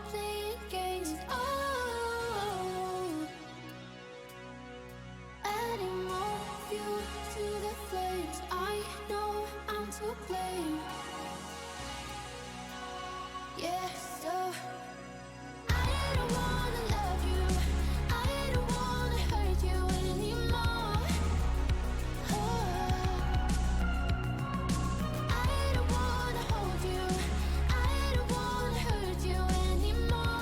playing games. Oh, adding more fuel to the flames. I know I'm to blame. Yeah, so I don't wanna love you. I don't wanna hurt you anymore. Oh, I don't wanna hold you. I don't wanna hurt you anymore.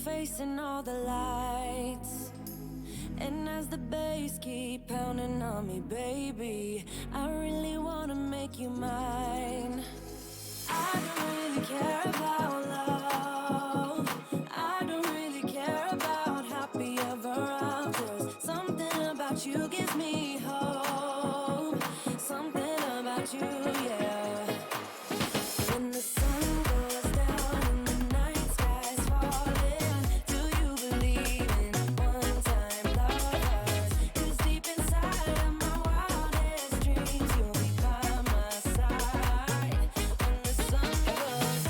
face in all the lights. And as the bass keep pounding on me, baby, I really wanna make you mine. I don't really care about love. I don't really care about happy ever afters. Something about you gives me hope. Something about you, yeah. When the sun goes down and the night sky's falling, do you believe in one-time lovers? 'Cause deep inside of my wildest dreams, you'll be by my side. When the sun goes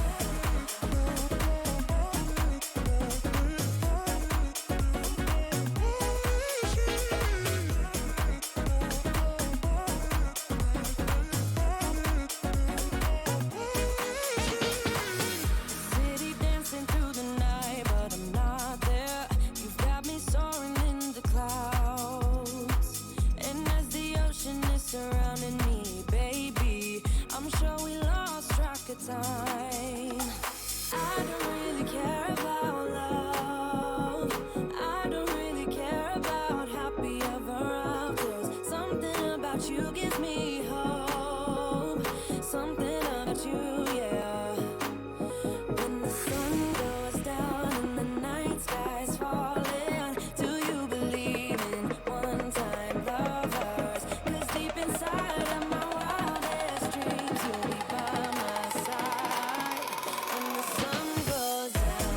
city dancing through the night, but I'm not there. You've got me soaring in the clouds. And as the ocean is surrounding me, baby, I'm sure we lost track of time. I don't really care about love. I don't really care about happy ever afters. Something about you gives me hope. Something about you, yeah. When the sun goes down and the night sky's falling, do you believe in one-time lovers? 'Cause deep inside of my wildest dreams, you'll be by my side. When the sun goes down.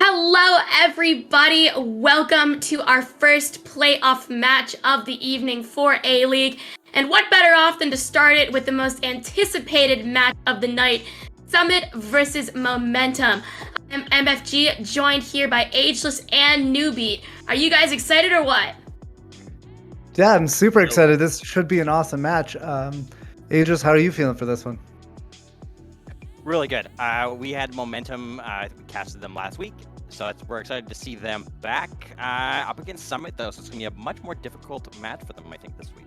Hello, everybody. Welcome to our first playoff match of the evening for A-League. And what better off than to start it with the most anticipated match of the night, Summit versus Momentum. I'm MFG, joined here by Ageless and Newbeat. Are you guys excited or what? Yeah, I'm super excited. This should be an awesome match. Ageless, how are you feeling for this one? Really good. We had Momentum. We casted them last week, so we're excited to see them back up against Summit, though. So it's going to be a much more difficult match for them, I think, this week.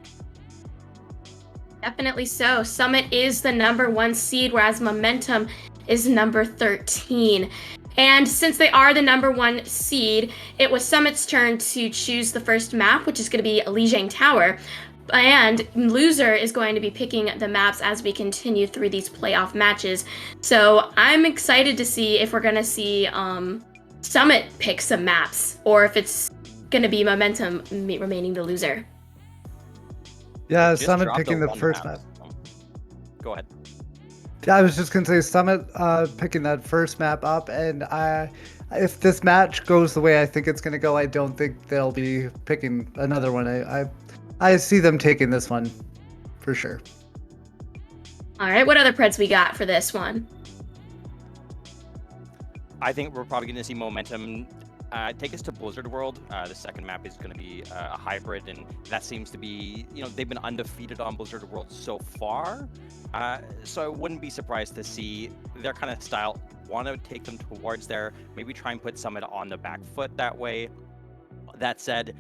Definitely so. Summit is the #1 seed, whereas Momentum is number 13. And since they are the #1 seed, it was Summit's turn to choose the first map, which is going to be Lijiang Tower. And loser is going to be picking the maps as we continue through these playoff matches. So I'm excited to see if we're going to see Summit pick some maps, or if it's going to be Momentum remaining the loser. Yeah, Summit picking the first map. Go ahead. Yeah, I was just going to say Summit picking that first map up, and if this match goes the way I think it's going to go, I don't think they'll be picking another one. I see them taking this one for sure. All right, what other Preds we got for this one? I think we're probably going to see Momentum take us to Blizzard World. The second map is going to be a hybrid, and that seems to be, they've been undefeated on Blizzard World so far. So I wouldn't be surprised to see their kind of style want to take them towards there, maybe try and put Summit on the back foot that way. That said,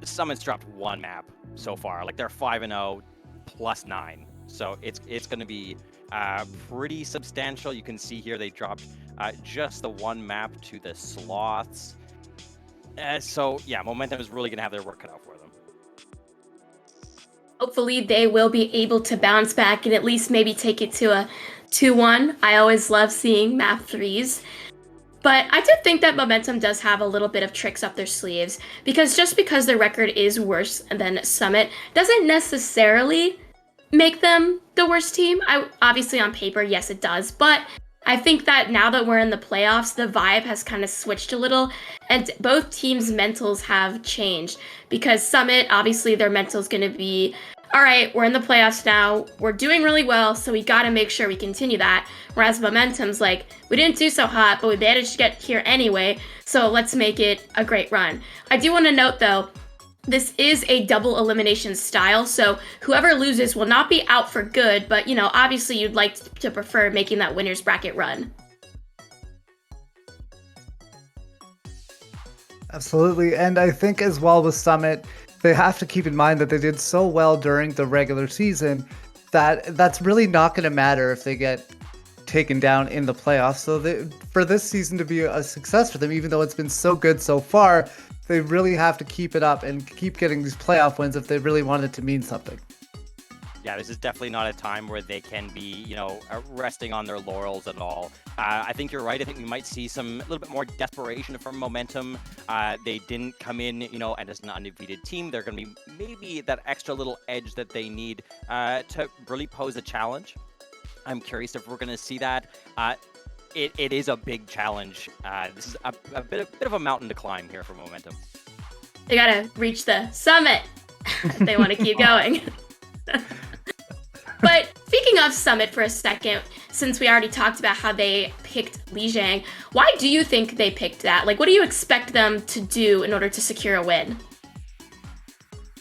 Summit's dropped one map so far. Like, they're 5-0 plus 9. So it's going to be pretty substantial. You can see here they dropped just the one map to the Sloths. So yeah, Momentum is really going to have their work cut out for them. Hopefully they will be able to bounce back and at least maybe take it to a 2-1. I always love seeing map 3s. But I do think that Momentum does have a little bit of tricks up their sleeves, because just because their record is worse than Summit doesn't necessarily make them the worst team. Obviously on paper, yes it does, but I think that now that we're in the playoffs, the vibe has kind of switched a little, and both teams' mentals have changed, because Summit, obviously their mental is going to be, all right, we're in the playoffs now, we're doing really well, so we got to make sure we continue that. Whereas Momentum's like, we didn't do so hot, but we managed to get here anyway, so let's make it a great run. I do want to note, though, this is a double elimination style, so whoever loses will not be out for good, but, obviously you'd like to prefer making that winner's bracket run. Absolutely. And I think as well with Summit, they have to keep in mind that they did so well during the regular season that that's really not going to matter if they get taken down in the playoffs. So for this season to be a success for them, even though it's been so good so far, they really have to keep it up and keep getting these playoff wins if they really want it to mean something. Yeah, this is definitely not a time where they can be, resting on their laurels at all. I think you're right. I think we might see a little bit more desperation from Momentum. They didn't come in, and as an undefeated team, they're going to be maybe that extra little edge that they need to really pose a challenge. I'm curious if we're going to see that. It is a big challenge. This is a bit of a mountain to climb here for Momentum. They gotta reach the summit. They want to keep going. But speaking of Summit for a second, since we already talked about how they picked Lijiang, why do you think they picked that? Like, what do you expect them to do in order to secure a win?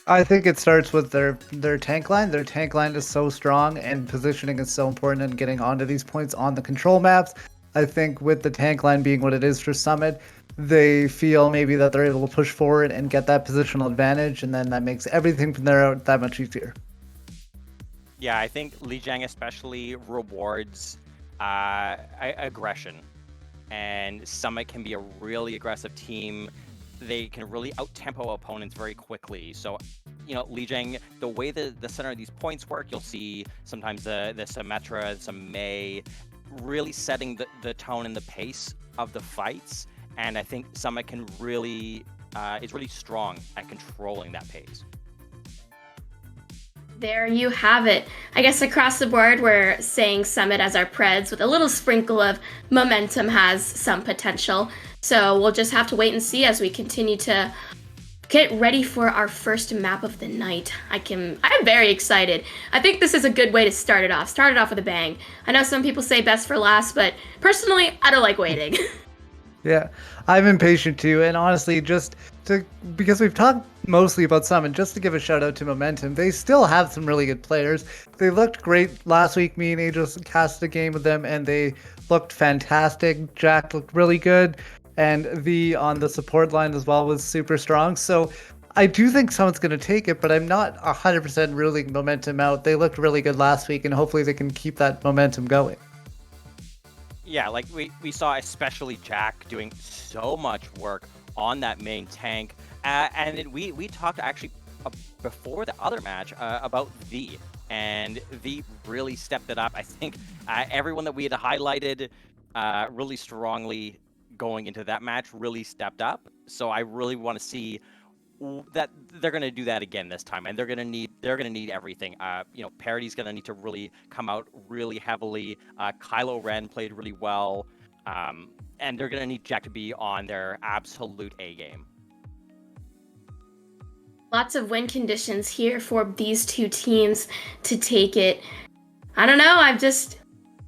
I think it starts with their tank line. Their tank line is so strong, and positioning is so important in getting onto these points on the control maps. I think with the tank line being what it is for Summit, they feel maybe that they're able to push forward and get that positional advantage, and then that makes everything from there out that much easier. Yeah, I think Lijiang especially rewards aggression, and Summit can be a really aggressive team. They can really out-tempo opponents very quickly. So, Lijiang, the way the center of these points work, you'll see sometimes the Symmetra, some Mei, really setting the tone and the pace of the fights. And I think Summit can really is really strong at controlling that pace. There you have it. I guess across the board, we're saying Summit as our Preds with a little sprinkle of Momentum has some potential. So we'll just have to wait and see as we continue to get ready for our first map of the night. I'm very excited. I think this is a good way to start it off. Start it off with a bang. I know some people say best for last, but personally, I don't like waiting. Yeah, I'm impatient too, and honestly, because we've talked mostly about Summit, just to give a shout out to Momentum, they still have some really good players. They looked great last week. Me and Angel cast a game with them, and they looked fantastic. Jack looked really good, and V on the support line as well was super strong. So I do think Summit's going to take it, but I'm not 100% ruling Momentum out. They looked really good last week, and hopefully they can keep that momentum going. Yeah, like we saw especially Jack doing so much work on that main tank. And then we talked actually before the other match about V. And V really stepped it up. I think everyone that we had highlighted really strongly going into that match really stepped up. So I really want to see that they're going to do that again this time, and they're going to need everything. Parady's going to need to really come out really heavily. Kylo Ren played really well, and they're going to need Jack to be on their absolute A game. Lots of win conditions here for these two teams to take it. I don't know, I've just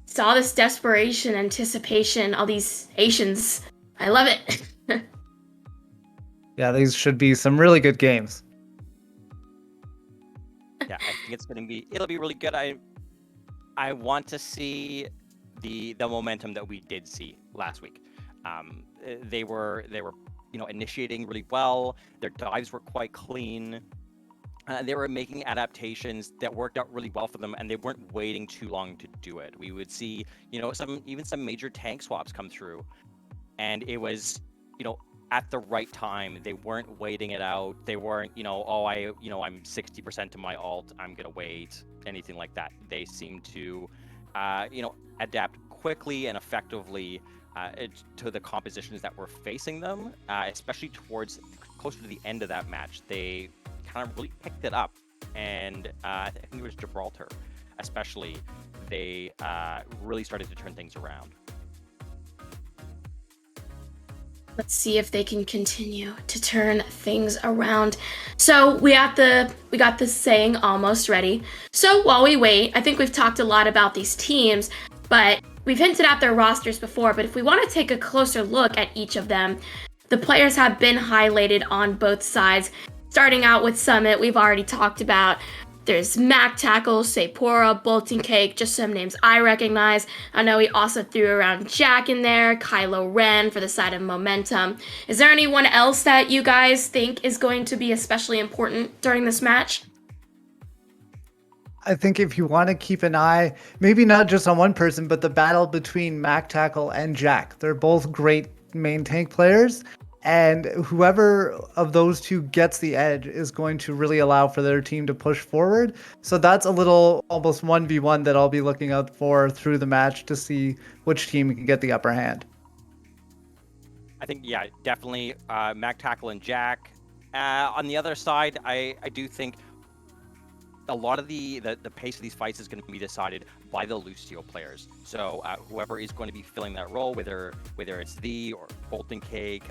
saw this desperation, anticipation, all these Asians. I love it. Yeah, these should be some really good games. Yeah, I think it'll be really good. I want to see the momentum that we did see last week. They were initiating really well. Their dives were quite clean. They were making adaptations that worked out really well for them, and they weren't waiting too long to do it. We would see, some major tank swaps come through, and it was, at the right time. They weren't waiting it out. They weren't, I'm 60% to my ult, I'm gonna wait, anything like that. They seemed to, adapt quickly and effectively to the compositions that were facing them, especially closer to the end of that match. They kind of really picked it up, and I think it was Gibraltar, especially. They really started to turn things around. Let's see if they can continue to turn things around. So we got the saying almost ready. So while we wait, I think we've talked a lot about these teams, but we've hinted at their rosters before. But if we want to take a closer look at each of them, the players have been highlighted on both sides. Starting out with Summit, we've already talked about There's Mac Tackle, Saipora, Bolting Cake, just some names I recognize. I know he also threw around Jack in there, Kylo Ren for the side of Momentum. Is there anyone else that you guys think is going to be especially important during this match? I think if you want to keep an eye, maybe not just on one person, but the battle between Mac Tackle and Jack. They're both great main tank players, and whoever of those two gets the edge is going to really allow for their team to push forward. So that's a little almost 1v1 that I'll be looking out for through the match to see which team can get the upper hand. I think, yeah, definitely Mac Tackle and Jack. On the other side, I do think a lot of the pace of these fights is going to be decided by the Lucio players. So whoever is going to be filling that role, whether it's Thee or Bolton Cake,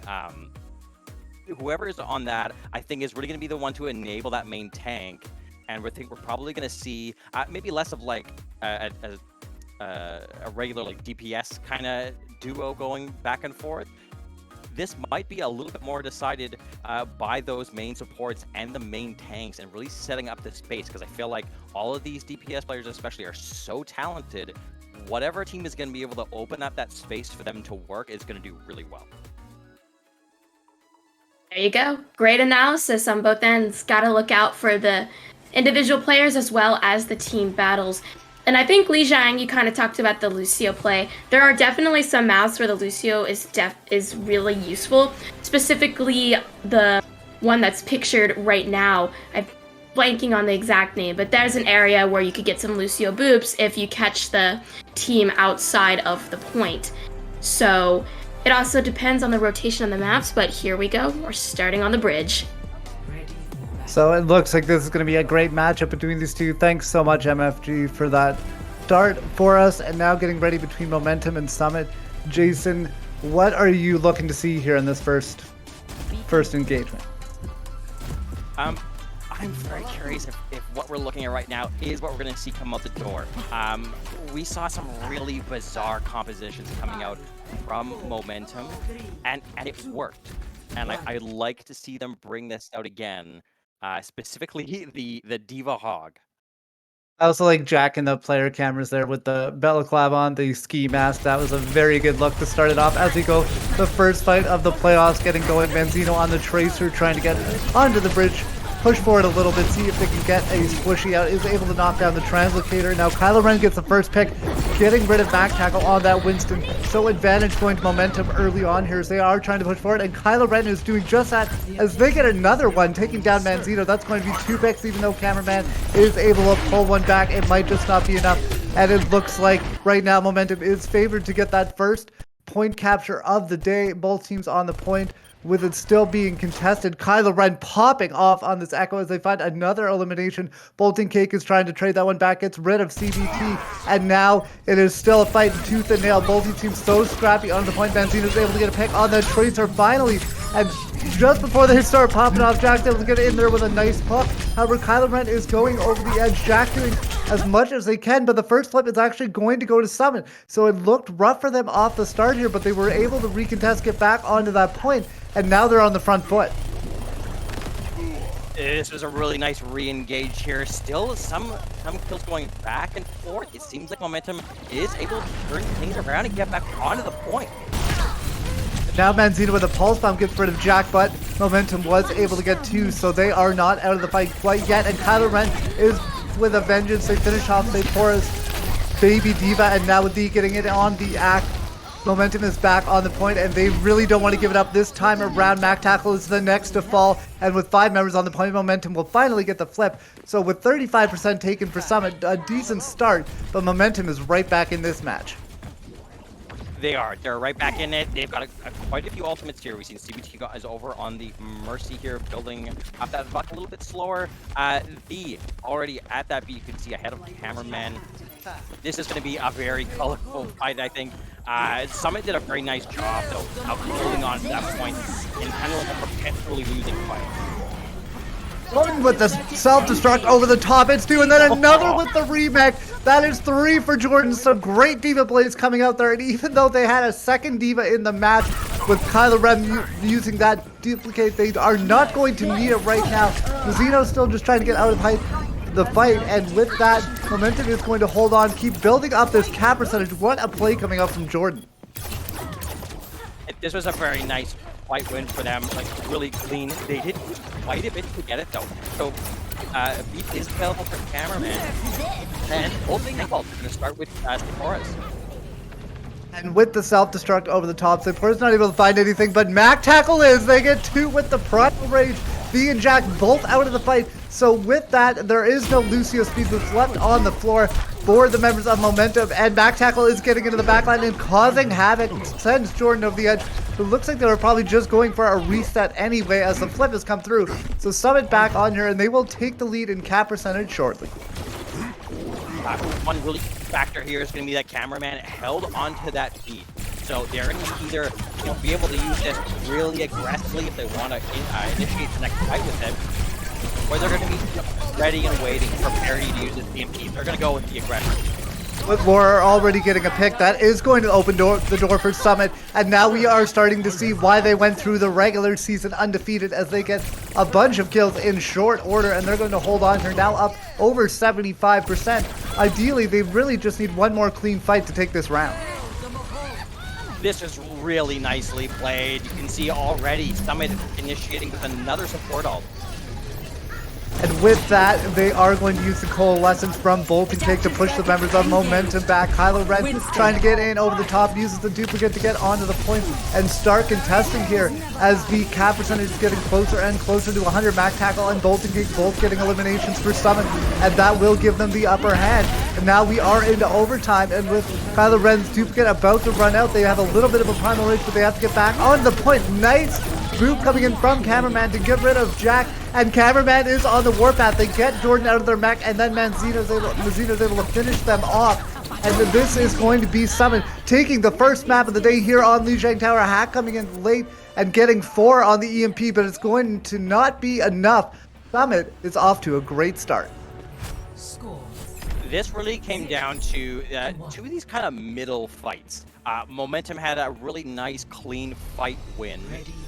whoever is on that, I think is really going to be the one to enable that main tank. And we're probably going to see maybe less of like a regular like DPS kind of duo going back and forth. This might be a little bit more decided by those main supports and the main tanks, and really setting up the space, because I feel like all of these DPS players especially are so talented. Whatever team is going to be able to open up that space for them to work is going to do really well. There you go. Great analysis on both ends. Got to look out for the individual players as well as the team battles. And I think Li Jiang, you kind of talked about the Lucio play. There are definitely some maps where the Lucio is really useful. Specifically, the one that's pictured right now. I'm blanking on the exact name, but there's an area where you could get some Lucio boops if you catch the team outside of the point. So it also depends on the rotation on the maps, but here we go. We're starting on the bridge. So it looks like this is going to be a great matchup between these two. Thanks so much, MFG, for that start for us. And now getting ready between Momentum and Summit. Jason, what are you looking to see here in this first engagement? I'm very curious if what we're looking at right now is what we're going to see come out the door. We saw some really bizarre compositions coming out from Momentum, and it worked. And I'd like to see them bring this out again. Specifically the Diva Hog. I also like Jack in the player cameras there with the balaclava on, the ski mask. That was a very good look to start it off. As we go, the first fight of the playoffs getting going. Manzino on the Tracer trying to get onto the bridge. Push forward a little bit, see if they can get a squishy out. Is able to knock down the Translocator. Now Kylo Ren gets the first pick, getting rid of Mac Tackle on that Winston. So advantage going to Momentum early on here as they are trying to push forward. And Kylo Ren is doing just that as they get another one, taking down Manzino. That's going to be 2 picks, even though Cameraman is able to pull one back. It might just not be enough. And it looks like right now Momentum is favored to get that first point capture of the day. Both teams on the point, with it still being contested. Kylo Ren popping off on this Echo as they find another elimination. Bolting Cake is trying to trade that one back, gets rid of CBT, and now it is still a fight tooth and nail. Bolting seems so scrappy on the point. Manzino is able to get a pick on the Tracer finally, and just before they start popping off, Jack's able to get in there with a nice puck. However, Kylo Ren is going over the edge. Jack doing as much as they can, but the first flip is actually going to go to Summit. So it looked rough for them off the start here, but they were able to recontest, get back onto that point, and now they're on the front foot. This was a really nice re-engage here. Still some kills going back and forth. It seems like Momentum is able to turn things around and get back onto the point. Now Manzino with a pulse bomb gets rid of Jack, but Momentum was able to get 2, so they are not out of the fight quite yet. And Kylo Ren is with a vengeance. They finish off Sapora's Baby Diva, and now with Dee getting it on the act, Momentum is back on the point, and they really don't want to give it up this time around. Mac Tackle is the next to fall, and with 5 members on the point, Momentum will finally get the flip. So with 35% taken for Summit, a decent start, but Momentum is right back in this match. They're right back in it. They've got quite a few ultimates here. We've seen CBT is over on the Mercy here, building up that buck a little bit slower. B already at that B, you can see ahead of Cameraman. This is going to be a very colorful fight, I think. Summit did a very nice job, though, of holding on to that point in kind of like a perpetually losing fight. Going with the self-destruct over the top, it's 2, and then another with the remake. That is 3 for Jordan. Some great Diva plays coming out there, and even though they had a second Diva in the match with Kylo Ren using that duplicate, they are not going to need it right now. Zeno's still just trying to get out of height. the fight, and with that, Momentum is going to hold on, keep building up this cap percentage. What a play coming up from Jordan. This was a very nice fight win for them, like really clean. They did quite a bit to get it though. So beat is available for Cameraman. And opening Nicole is going to start with Sephora's. And with the self-destruct over the top, Sephora's not able to find anything, but Mac Tackle is. They get 2 with the Primal Rage. V and Jack both out of the fight. So with that, there is no Lucio speed boost left on the floor for the members of Momentum. And Mac Tackle is getting into the backline and causing havoc. Sends Jordan over the edge. It looks like they were probably just going for a reset anyway as the flip has come through. So Summit back on here, and they will take the lead in cap percentage shortly. One really key factor here is going to be that Cameraman held onto that beat. So they're going to either be able to use this really aggressively if they want to initiate the next fight with him, or they're going to be ready and waiting for Parody to use his DMP. They're going to go with the aggression. With Laura already getting a pick, that is going to open the door for Summit, and now we are starting to see why they went through the regular season undefeated, as they get a bunch of kills in short order, and they're going to hold on. They're now up over 75%. Ideally, they really just need one more clean fight to take this round. This is really nicely played. You can see already Summit initiating with another support ult. And with that, they are going to use the Coalescence from Bolt and Cake to push the members of Momentum back. Kylo Ren trying to get in over the top, uses the duplicate to get onto the point, and start contesting here as the cap percentage is getting closer and closer to 100. Mac Tackle and Bolt and Cake both getting eliminations for Summit, and that will give them the upper hand. And now we are into overtime, and with Kylo Ren's duplicate about to run out, they have a little bit of a primal rage, but they have to get back on the point. Nice boot coming in from Cameraman to get rid of Jack, and Cameraman is on the warpath. They get Jordan out of their mech, and then Mazino's able to finish them off. And this is going to be Summit taking the first map of the day here on Lijiang Tower. Hack coming in late and getting 4 on the EMP, but it's going to not be enough. Summit is off to a great start. This really came down to 2 of these kind of middle fights. Momentum had a really nice, clean fight win,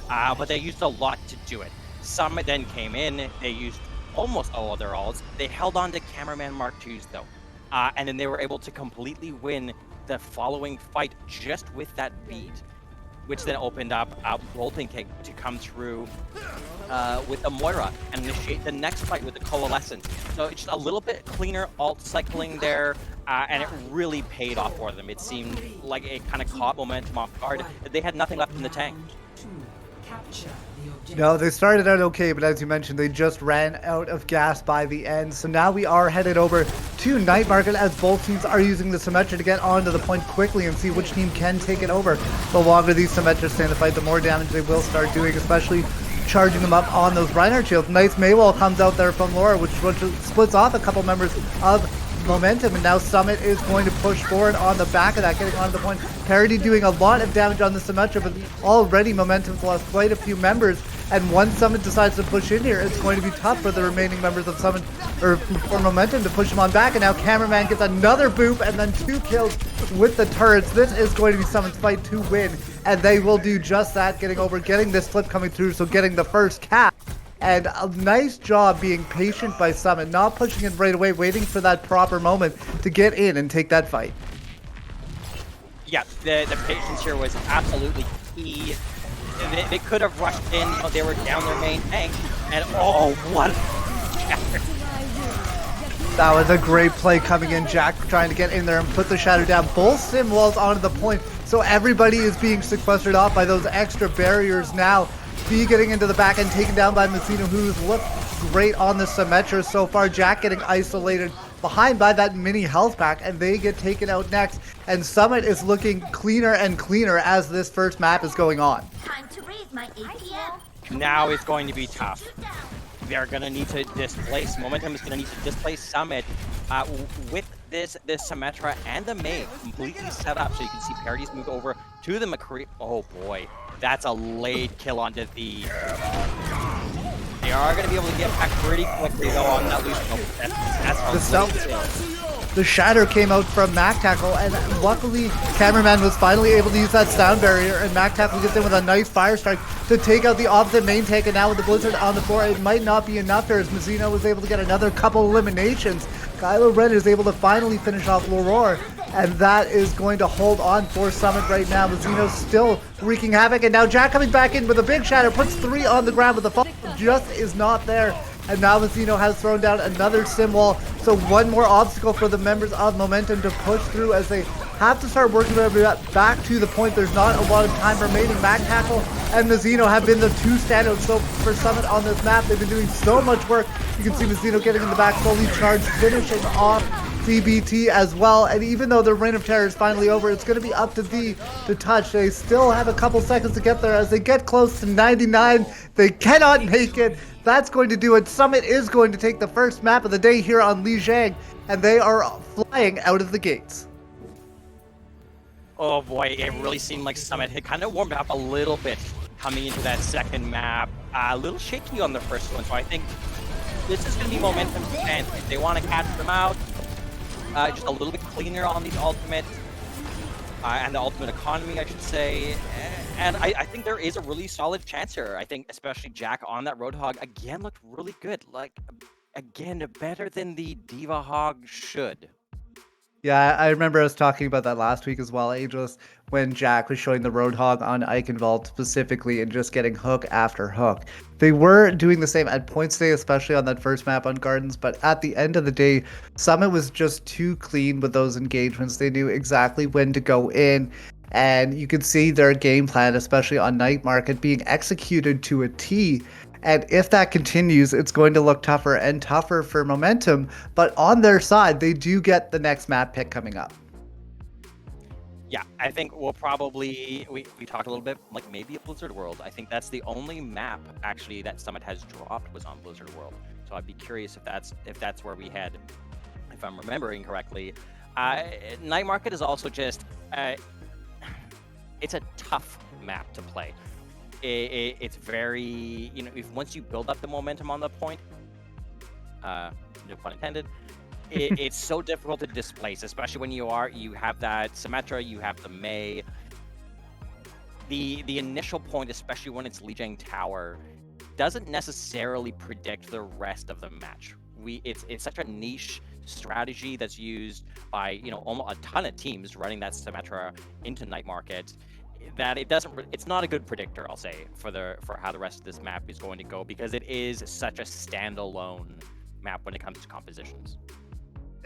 but they used a lot to do it. Summit then came in, they used almost all of their ults. They held on to Cameraman Mark IIs though, and then they were able to completely win the following fight just with that beat, which then opened up Rolling Cake to come through with the Moira and initiate the next fight with the Coalescence. So it's just a little bit cleaner alt cycling there, and it really paid off for them. It seemed like it kind of caught Momentum off guard. They had nothing left in the tank. No, they started out okay, but as you mentioned, they just ran out of gas by the end. So now we are headed over to Night Market as both teams are using the Symmetra to get onto the point quickly and see which team can take it over. The longer these Symmetras stay in the fight, the more damage they will start doing, especially charging them up on those Reinhardt shields. Nice Maywall comes out there from Laura, which splits off a couple members of Momentum, and now Summit is going to push forward on the back of that, getting onto the point. Parody doing a lot of damage on the Symmetra, but already Momentum's lost quite a few members, and once Summit decides to push in here, it's going to be tough for the remaining members of Summit, or for Momentum to push them on back, and now Cameraman gets another boop, and then 2 kills with the turrets. This is going to be Summit's fight to win, and they will do just that, getting this flip coming through, so getting the first cap. And a nice job being patient by Summit, not pushing it right away, waiting for that proper moment to get in and take that fight. Yeah, the patience here was absolutely key. They could have rushed in, they were down their main tank, and oh, what that was a great play coming in. Jack trying to get in there and put the shadow down. Both sim walls onto the point, so everybody is being sequestered off by those extra barriers now. B getting into the back and taken down by Mazino, who's looked great on the Symmetra so far. Jack getting isolated behind by that mini health pack, and they get taken out next. And Summit is looking cleaner and cleaner as this first map is going on. Time to raise my APM. Now it's going to be tough. They're going to need to displace, Momentum is going to need to displace Summit with this Symmetra and the May completely set up. So you can see Parody's moved over to the McCree. Oh boy, that's a late kill onto the... They are going to be able to get back pretty quickly though on that Lucio. That's a late kill. The shatter came out from Mac Tackle, and luckily Cameraman was finally able to use that sound barrier, and Mac Tackle gets in with a nice fire strike to take out the opposite main tank, and now with the Blizzard on the floor, it might not be enough here as Mazzino was able to get another couple eliminations. Kylo Ren is able to finally finish off L'Aurore, and that is going to hold on for Summit right now. Mazzino's still wreaking havoc, and now Jack coming back in with a big shatter, puts 3 on the ground, but the fall just is not there. And now Mazzino has thrown down another sim wall, so one more obstacle for the members of Momentum to push through as they have to start working their way back to the point. There's not a lot of time remaining. Mac Tackle and Mazzino have been the 2 standouts so for Summit on this map. They've been doing so much work. You can see Mazzino getting in the back, fully charged, finishing off CBT as well. And even though the Reign of Terror is finally over, it's going to be up to D to touch. They still have a couple seconds to get there. As they get close to 99, they cannot make it. That's going to do it. Summit is going to take the first map of the day here on Lijiang, and they are flying out of the gates. Oh boy, it really seemed like Summit had kind of warmed up a little bit coming into that second map. A little shaky on the first one, so I think this is going to be Momentum's chance. If they want to catch them out, just a little bit cleaner on the ultimate, and the ultimate economy, I should say. And I think there is a really solid chance here. I think especially Jack on that Roadhog again looked really good. Like, again, better than the Diva Hog should. Yeah, I remember us talking about that last week as well, Ageless, when Jack was showing the Roadhog on Eichenwald specifically and just getting hook after hook. They were doing the same at points day, especially on that first map on Gardens, but at the end of the day, Summit was just too clean with those engagements. They knew exactly when to go in, and you could see their game plan, especially on Night Market, being executed to a T. And if that continues, it's going to look tougher and tougher for Momentum. But on their side, they do get the next map pick coming up. Yeah, I think we'll probably, we talked a little bit, like maybe a Blizzard World. I think that's the only map, actually, that Summit has dropped was on Blizzard World. So I'd be curious if that's where we head, if I'm remembering correctly. Night Market is also just, it's a tough map to play. It's very, if once you build up the momentum on the point, no pun intended, it's so difficult to displace, especially when you have that Symmetra, you have the Mei. The initial point, especially when it's Lijiang Tower, doesn't necessarily predict the rest of the match. It's such a niche strategy that's used by almost a ton of teams running that Symmetra into Night Market, that it's not a good predictor, I'll say, for how the rest of this map is going to go, because it is such a standalone map when it comes to compositions.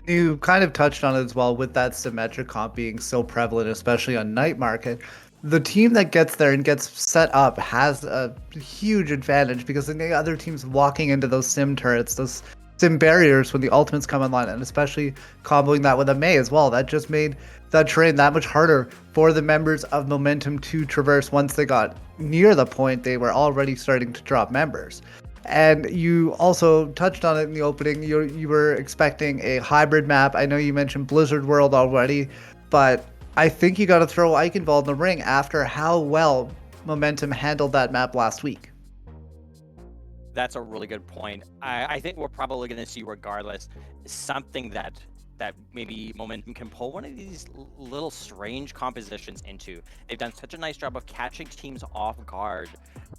You kind of touched on it as well with that Symmetra comp being so prevalent, especially on Night Market. The team that gets there and gets set up has a huge advantage, because the other teams walking into those sim turrets, those sim barriers when the ultimates come online, and especially comboing that with a Mei as well, that just made that terrain that much harder for the members of Momentum to traverse. Once they got near the point, they were already starting to drop members. And you also touched on it in the opening, you were expecting a hybrid map. I know you mentioned Blizzard World already, but I think you got to throw Eichenwald in the ring after how well Momentum handled that map last week. That's a really good point. I think we're probably going to see, regardless, something that maybe Momentum can pull one of these little strange compositions into. They've done such a nice job of catching teams off guard.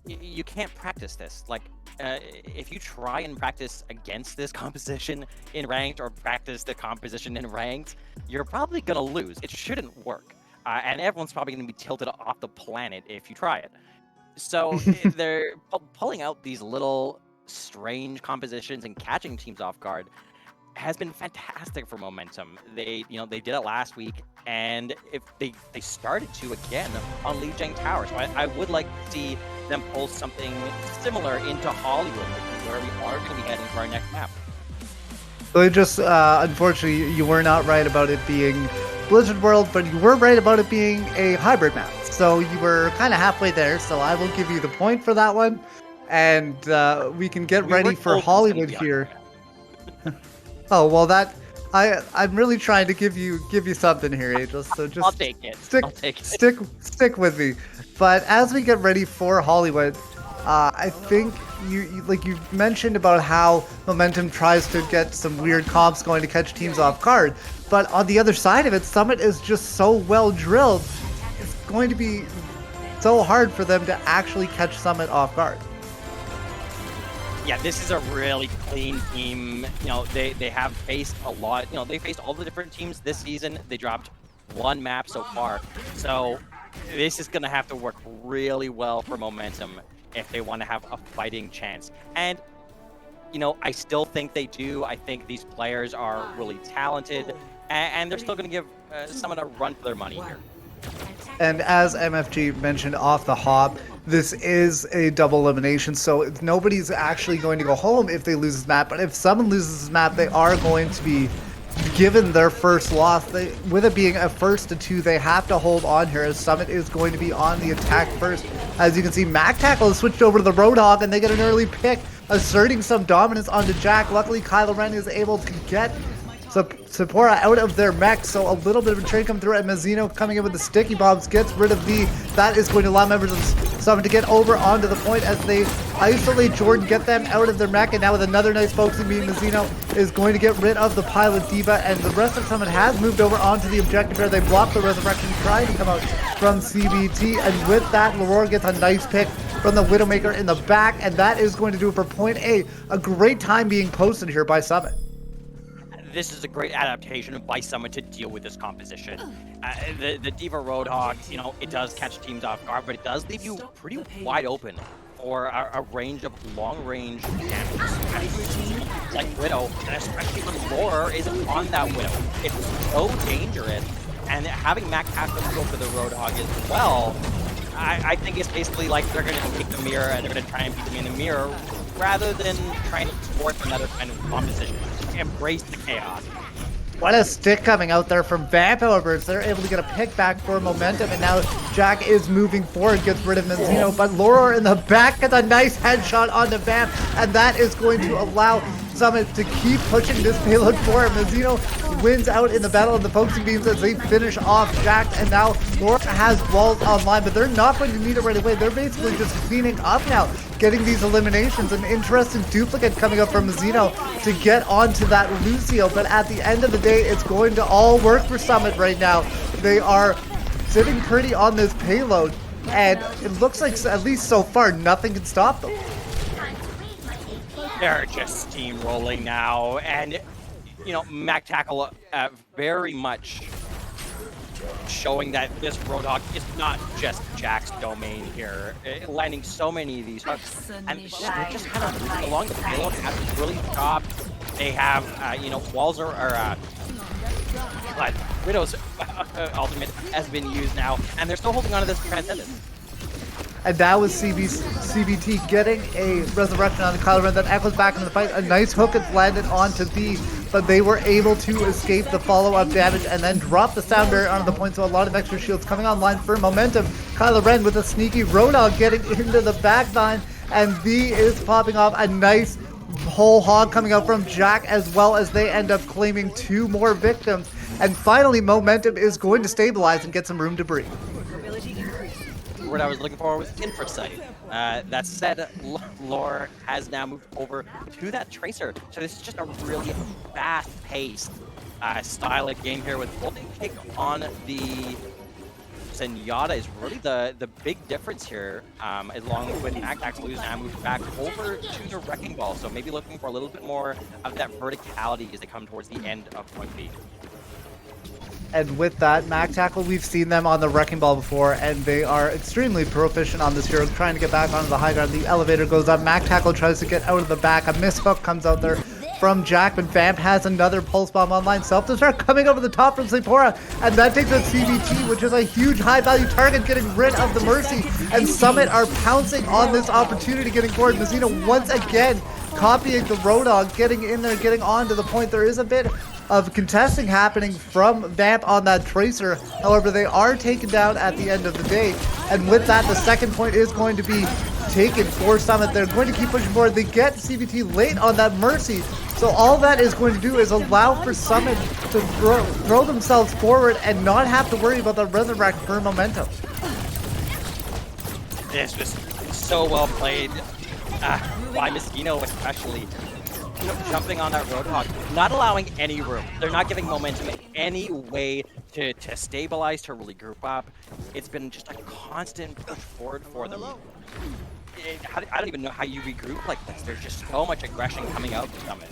You can't practice this. Like, if you try and practice against this composition in ranked, or practice the composition in ranked, you're probably going to lose. It shouldn't work. And everyone's probably going to be tilted off the planet if you try it. So they're pulling out these little strange compositions and catching teams off guard has been fantastic for Momentum. They did it last week, and if they started to again on Lijiang Tower. So I would like to see them pull something similar into Hollywood, where we are going to be heading for our next map. So it just, unfortunately, you were not right about it being Blizzard World, but you were right about it being a hybrid map. So you were kind of halfway there, so I will give you the point for that one. And we can get ready for Hollywood here. Oh, well, I'm really trying to give you something here, Angel. So just I'll take it. Stick with me. But as we get ready for Hollywood, I think like you mentioned about how Momentum tries to get some weird comps going to catch teams off guard, but on the other side of it, Summit is just so well drilled. It's going to be so hard for them to actually catch Summit off guard. Yeah, this is a really clean team. You know, they have faced a lot. You know, they faced all the different teams this season. They dropped one map so far. So this is going to have to work really well for Momentum if they want to have a fighting chance. And, you know, I still think they do. I think these players are really talented, and they're still going to give someone a run for their money here. And as MFG mentioned off the hop, this is a double elimination, so nobody's actually going to go home if they lose this map. But if someone loses this map, they are going to be given their first loss. With it being a 1st to 2, they have to hold on here as Summit is going to be on the attack first. As you can see, Mac Tackle has switched over to the Roadhog, and they get an early pick, asserting some dominance onto Jack. Luckily, Kylo Ren is able to get Sephora out of their mech, so a little bit of a trade come through, and Mazzino coming in with the sticky bombs gets rid of the. That is going to allow members of Summit to get over onto the point as they isolate Jordan, get them out of their mech, and now with another nice focusing beam, Mazzino is going to get rid of the pilot Diva, and the rest of Summit has moved over onto the objective here. They block the resurrection, trying to come out from CBT, and with that, Leroy gets a nice pick from the Widowmaker in the back, and that is going to do it for point A. A great time being posted here by Summit. This is a great adaptation by Summit to deal with this composition. The Diva Roadhog, you know, it does catch teams off guard, but it does leave you pretty wide open for a range of long-range damage. Like Widow, and especially when Lore is on that Widow. It's so dangerous, and having Mac Tackle go for the Roadhog as well, I think it's basically like they're going to take the mirror and they're going to try and beat them in the mirror rather than trying to force another kind of composition. Embrace the chaos. What a stick coming out there from Vamp, however. They're able to get a pick back for Momentum, and now Jack is moving forward, gets rid of Mazzino, but Laura in the back gets a nice headshot onto Vamp, and that is going to allow Summit to keep pushing this payload forward. Mazzino wins out in the battle of the focusing beams as they finish off Jack, and now Laura has walls online, but they're not going to need it right away. They're basically just cleaning up now, getting these eliminations. An interesting duplicate coming up from Mazzino to get onto that Lucio, but at the end of the day, it's going to all work for Summit right now. They are sitting pretty on this payload, and it looks like, at least so far, nothing can stop them. They're just steamrolling now, and, you know, Mac Tackle very much showing that this Roadhog is not just Jack's domain here, landing so many of these hooks, and they're just kind of moving along the payload, have really stopped. They have, you know, walls but Widow's ultimate has been used now, and they're still holding on to this Transcendence. And that was CBT getting a resurrection on the Kylo Ren that echoes back into the fight. A nice hook has landed onto B, but they were able to escape the follow-up damage and then drop the sound barrier onto the point, so a lot of extra shields coming online for Momentum. Kylo Ren with a sneaky Roadhog getting into the back line, and B is popping off a nice whole hog coming out from Jack, as well as they end up claiming 2 more victims. And finally, Momentum is going to stabilize and get some room to breathe. What I was looking for was Infrasight. That said, Lore has now moved over to that Tracer. So this is just a really fast-paced style of game here with holding kick on the Zenyatta is really the big difference here, along with Mac Tackle, who's now moved back over to the Wrecking Ball. So maybe looking for a little bit more of that verticality as they come towards the end of point B. And with that, Mac Tackle, we've seen them on the Wrecking Ball before, and they are extremely proficient on this hero, trying to get back onto the high ground. The elevator goes up. Mac Tackle tries to get out of the back. A mishook comes out there from Jack, but Vamp has another pulse bomb online. Self-destruct coming over the top from Sephora, and that takes out CBT, which is a huge high-value target, getting rid of the Mercy. And Summit are pouncing on this opportunity, getting forward. Mazzino once again copying the Roadhog, getting in there, getting on to the point. There is a bit of contesting happening from Vamp on that Tracer. However, they are taken down at the end of the day. And with that, the second point is going to be taken for Summit. They're going to keep pushing forward. They get CBT late on that Mercy. So all that is going to do is allow for Summit to throw themselves forward and not have to worry about the resurrect for Momentum. This was so well played. by Mosquito especially. You know, jumping on that Roadhog, not allowing any room. They're not giving Momentum any way to stabilize, to really group up. It's been just a constant push forward for them. I don't even know how you regroup like this. There's just so much aggression coming out from it.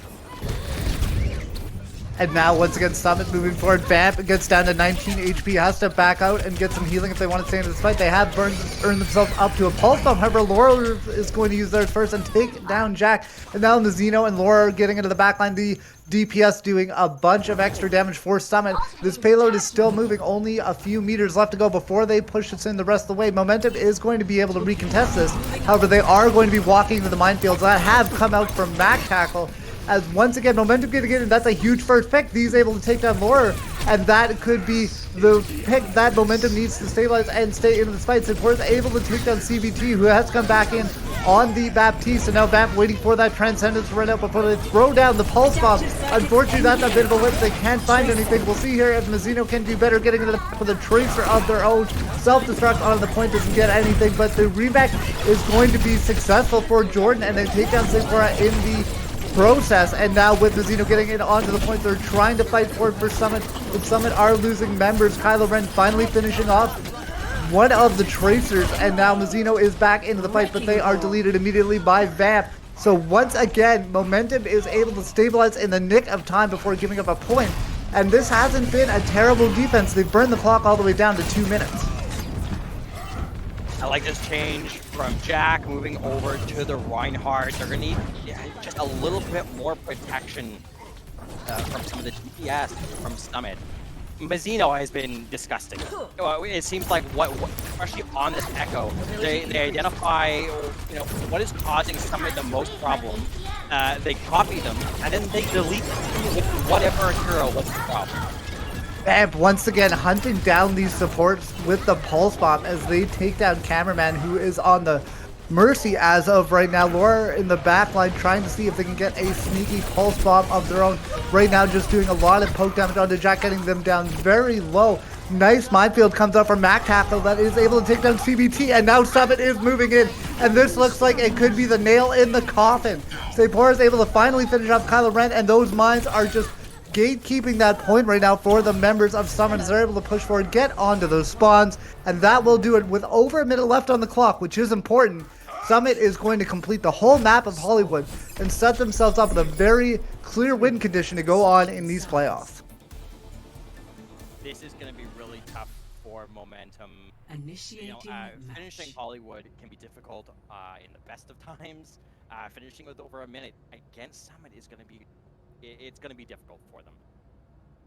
And now, once again, Summit moving forward. Vamp gets down to 19 HP, has to back out and get some healing if they want to stay in this fight. They have earned themselves up to a Pulse Bomb. However, Laura is going to use theirs first and take down Jack. And now Nazino and Laura are getting into the backline. The DPS doing a bunch of extra damage for Summit. This payload is still moving, only a few meters left to go before they push us in the rest of the way. Momentum is going to be able to recontest this. However, they are going to be walking into the minefields that have come out from Mac Tackle. As once again, Momentum getting in, and that's a huge first pick. He's able to take down Laura, and that could be the pick that Momentum needs to stabilize and stay in this fight. Support is able to take down CBT, who has come back in on the Baptiste, and now Vamp waiting for that Transcendence to run out before they throw down the Pulse Bomb. Unfortunately, that's a bit of a whip. They can't find anything. We'll see here if Mazzino can do better getting into the back with a Tracer of their own. Self-destruct on the point doesn't get anything, but the reback is going to be successful for Jordan, and they take down Sephora in the process. And now with Mazzino getting in onto the point, they're trying to fight forward for Summit, but Summit are losing members. Kylo Ren finally finishing off one of the Tracers, and now Mazzino is back into the fight, but they are deleted immediately by Vamp. So once again, Momentum is able to stabilize in the nick of time before giving up a point, and this hasn't been a terrible defense. They've burned the clock all the way down to 2 minutes. I like this change from Jack moving over to the Reinhardt. They're going to need just a little bit more protection from some of the DPS from Summit. Mazzino has been disgusting. It seems like especially on this Echo, they identify what is causing Summit the most problem. They copy them, and then they delete them with whatever hero was the problem. Vamp once again hunting down these supports with the Pulse Bomb as they take down Cameraman, who is on the Mercy as of right now. Laura in the backline trying to see if they can get a sneaky Pulse Bomb of their own. Right now just doing a lot of poke damage onto Jack, getting them down very low. Nice minefield comes up from Mac Tackle that is able to take down CBT, and now Summit is moving in, and this looks like it could be the nail in the coffin. Sephora is able to finally finish off Kylo Ren, and those mines are just gatekeeping that point right now for the members of Summit as they're able to push forward, get onto those spawns, and that will do it with over a minute left on the clock, which is important. Summit is going to complete the whole map of Hollywood and set themselves up with a very clear win condition to go on in these playoffs. This is going to be really tough for Momentum. Finishing Hollywood can be difficult in the best of times. Finishing with over a minute against Summit is going to be it's going to be difficult for them.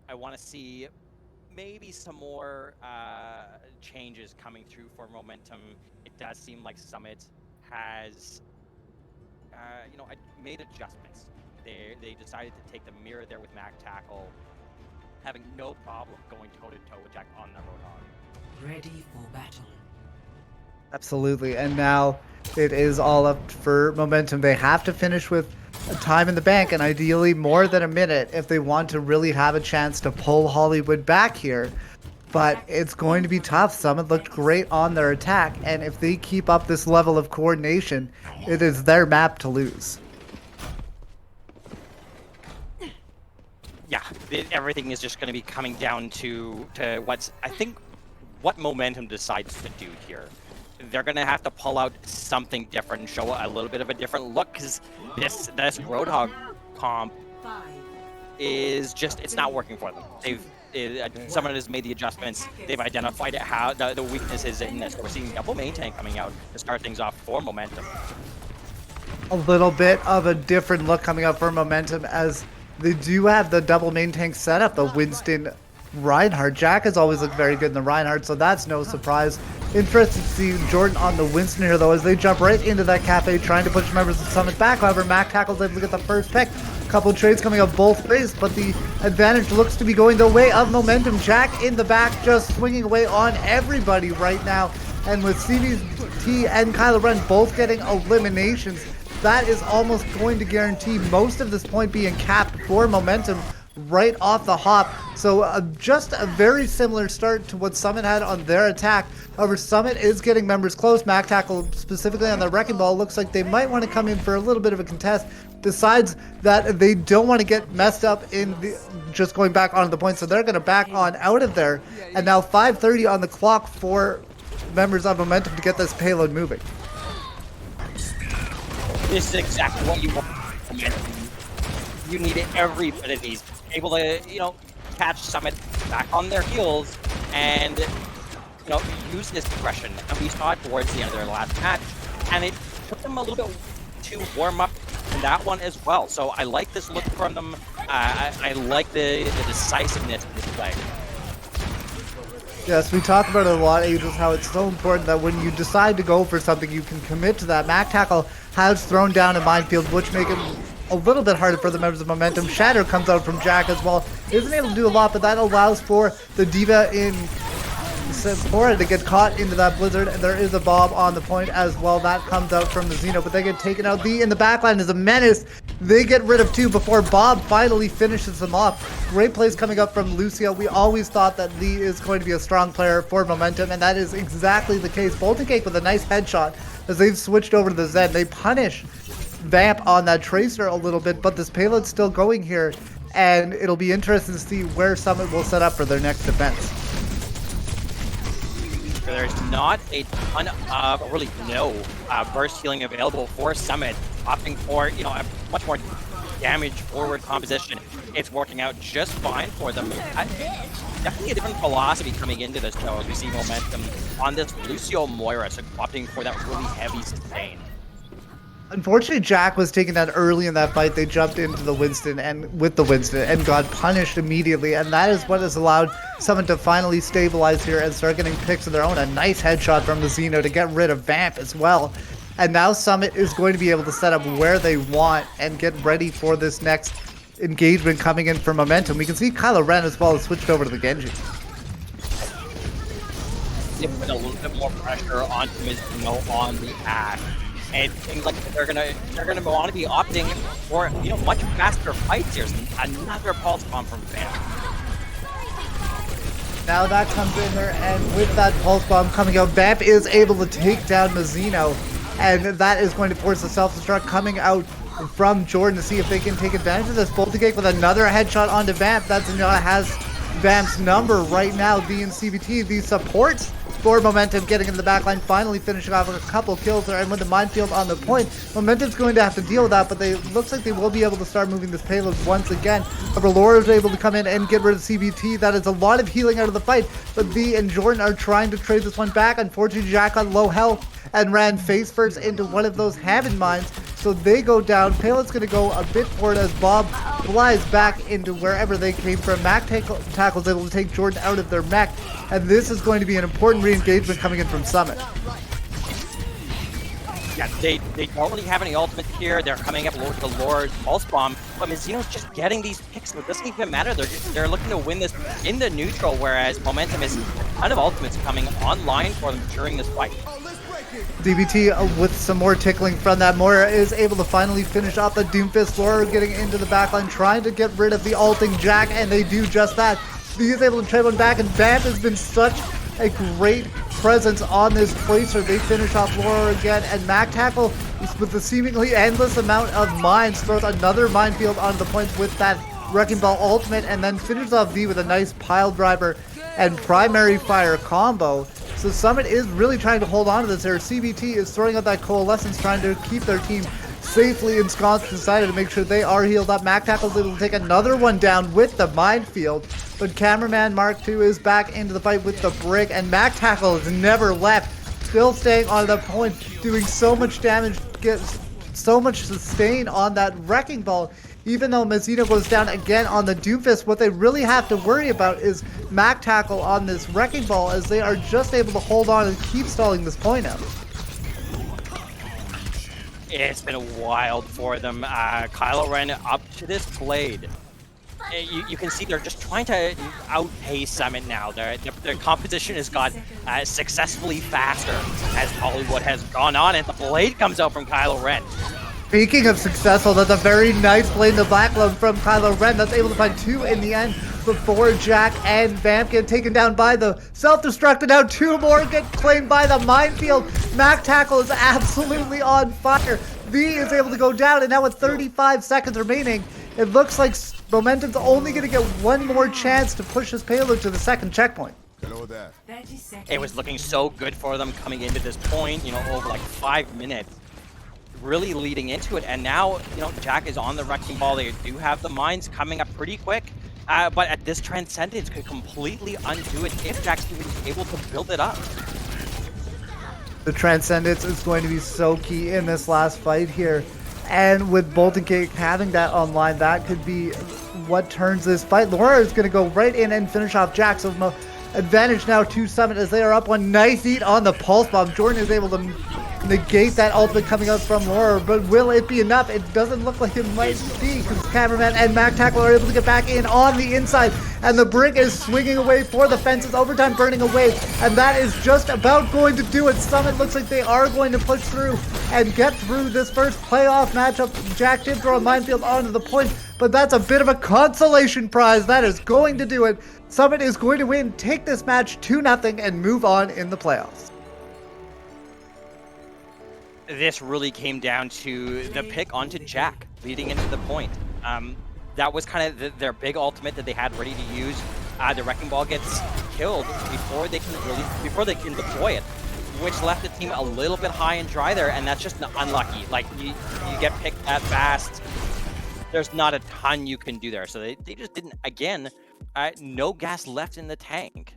I want to see maybe some more changes coming through for Momentum. It does seem like Summit has, made adjustments. They decided to take the mirror there with Mac Tackle, having no problem going toe-to-toe with Jack on the Roadhog. Ready for battle. Absolutely, and now it is all up for Momentum. They have to finish with time in the bank, and ideally more than a minute if they want to really have a chance to pull Hollywood back here. But it's going to be tough. Summit looked great on their attack, and if they keep up this level of coordination, it is their map to lose. Yeah, everything is just going to be coming down to what Momentum decides to do here. They're going to have to pull out something different and show a little bit of a different look, because this Roadhog comp is just, it's not working for them. Someone has made the adjustments. They've identified how the weaknesses in this. We're seeing double main tank coming out to start things off for Momentum. A little bit of a different look coming up for Momentum as they do have the double main tank setup, the Winston Reinhardt. Jack has always looked very good in the Reinhardt, so that's no surprise. Interested to see Jordan on the Winston here, though, as they jump right into that cafe, trying to push members of Summit back. However, Mac Tackle's able to get the first pick. A couple trades coming up both ways, but the advantage looks to be going the way of Momentum. Jack in the back, just swinging away on everybody right now. And with CBT and Kylo Ren both getting eliminations, that is almost going to guarantee most of this point being capped for Momentum right off the hop. So just a very similar start to what Summit had on their attack. However, Summit is getting members close. Mac Tackle specifically on the Wrecking Ball looks like they might want to come in for a little bit of a contest. Besides that, they don't want to get messed up in just going back onto the point, so they're going to back on out of there. And now 5:30 on the clock for members of Momentum to get this payload moving. This is exactly what you want. You need every bit of these. Able to, catch Summit back on their heels and, use this progression. And we saw it towards the end of their last match, and it took them a little bit to warm up in that one as well. So I like this look from them. I like the decisiveness of this play. Yes, we talk about it a lot, Angels, how it's so important that when you decide to go for something, you can commit to that. Mac Tackle has thrown down a minefield, which make it a little bit harder for the members of Momentum. Shatter comes out from Jack as well. Isn't able to do a lot, but that allows for the Diva in Sephora to get caught into that blizzard, and there is a Bob on the point as well. That comes out from the Xeno, but they get taken out. The in the backline is a menace. They get rid of 2 before Bob finally finishes them off. Great plays coming up from Lucio. We always thought that Lee is going to be a strong player for Momentum, and that is exactly the case. Bolton Cake with a nice headshot as they've switched over to the Zen. They punish Vamp on that Tracer a little bit, but this payload's still going here, and it'll be interesting to see where Summit will set up for their next defense. There's not a ton of, or really no, burst healing available for Summit, opting for, a much more damage forward composition. It's working out just fine for them. Definitely a different philosophy coming into this show as we see Momentum on this Lucio Moira, so opting for that really heavy sustain. Unfortunately, Jack was taken down early in that fight. They jumped into the Winston and got punished immediately, and that is what has allowed Summit to finally stabilize here and start getting picks of their own. A nice headshot from the Xeno to get rid of Vamp as well. And now Summit is going to be able to set up where they want and get ready for this next engagement coming in for Momentum. We can see Kylo Ren as well has switched over to the Genji. They put a little bit more pressure onto Mizuno on the Ash. And it seems like they're gonna want to be opting for much faster fights here. Another pulse bomb from Vamp. Now that comes in there, and with that pulse bomb coming out, Vamp is able to take down Mizuno, and that is going to force the self-destruct coming out from Jordan to see if they can take advantage of this. Bolton Cake with another headshot onto Vamp. That Zenyatta has Vamp's number right now. The in CBT, the supports for Momentum getting in the backline, finally finishing off a couple kills there, and with the minefield on the point, Momentum's going to have to deal with that, but looks like they will be able to start moving this payload once again. However, Laura is able to come in and get rid of CBT. That is a lot of healing out of the fight, but V and Jordan are trying to trade this one back. Unfortunately, Jack got low health and ran face first into one of those Hammond mines, so they go down. Payload's going to go a bit forward as Bob flies back into wherever they came from. Mac Tackle's able to take Jordan out of their mech, and this is going to be an important re-engagement coming in from Summit. Yeah, they don't really have any ultimates here. They're coming up with the Lord Pulse Bomb, but Mizuno's just getting these picks, so it doesn't even matter. They're looking to win this in the neutral, whereas Momentum is a ton of ultimates coming online for them during this fight. DBT with some more tickling from that. Moira is able to finally finish off the Doomfist. Laura getting into the backline, trying to get rid of the ulting Jack, and they do just that. He is able to trade one back, and Vamp has been such a great presence on this Tracer. They finish off Laura again, and Mac Tackle, with the seemingly endless amount of mines, throws another minefield onto the point with that Wrecking Ball ultimate, and then finishes off V with a nice pile driver and primary fire combo. So Summit is really trying to hold on to this here. CBT is throwing out that Coalescence, trying to keep their team safely ensconced inside to make sure they are healed up. Mac Tackle's able to take another one down with the minefield, but Cameraman Mark II is back into the fight with the brick, and Mac Tackle has never left, still staying on the point, doing so much damage, gets so much sustain on that Wrecking Ball. Even though Mizuno goes down again on the Doomfist, what they really have to worry about is Mac Tackle on this Wrecking Ball, as they are just able to hold on and keep stalling this point out. It's been wild for them. Kylo Ren up to this blade. You can see they're just trying to outpace Summit now. Their composition has got successfully faster as Hollywood has gone on, and the blade comes out from Kylo Ren. Speaking of successful, that's a very nice play in the back line from Kylo Ren. That's able to find 2 in the end before Jack and Vamp get taken down by the self-destruct. And now 2 more get claimed by the minefield. Mac Tackle is absolutely on fire. V is able to go down, and now with 35 seconds remaining, it looks like Momentum's only going to get one more chance to push his payload to the second checkpoint. It was looking so good for them coming into this point, over like 5 minutes. Really leading into it, and now Jack is on the wrecking ball. They do have the mines coming up pretty quick, but at this Transcendence could completely undo it if Jack's able to build it up. The Transcendence is going to be so key in this last fight here, and with Bolton Cake having that online, that could be what turns this fight. Laura is going to go right in and finish off Jack, so advantage now to Summit as they are up one. Nice eat on the Pulse Bomb. Jordan is able to negate that ultimate coming out from Laura, but will it be enough? It doesn't look like it might be, because Cameraman and Mac Tackle are able to get back in on the inside, and the Brick is swinging away for the fences. Overtime burning away, and that is just about going to do it. Summit looks like they are going to push through and get through this first playoff matchup. Jack did throw a minefield onto the point, but that's a bit of a consolation prize. That is going to do it. Summit is going to win, take this match 2-0, and move on in the playoffs. This really came down to the pick onto Jack leading into the point. That was kind of their big ultimate that they had ready to use. The Wrecking Ball gets killed before they can deploy it, which left the team a little bit high and dry there, and that's just unlucky. Like, you get picked that fast, there's not a ton you can do there. So they just didn't, again, no gas left in the tank.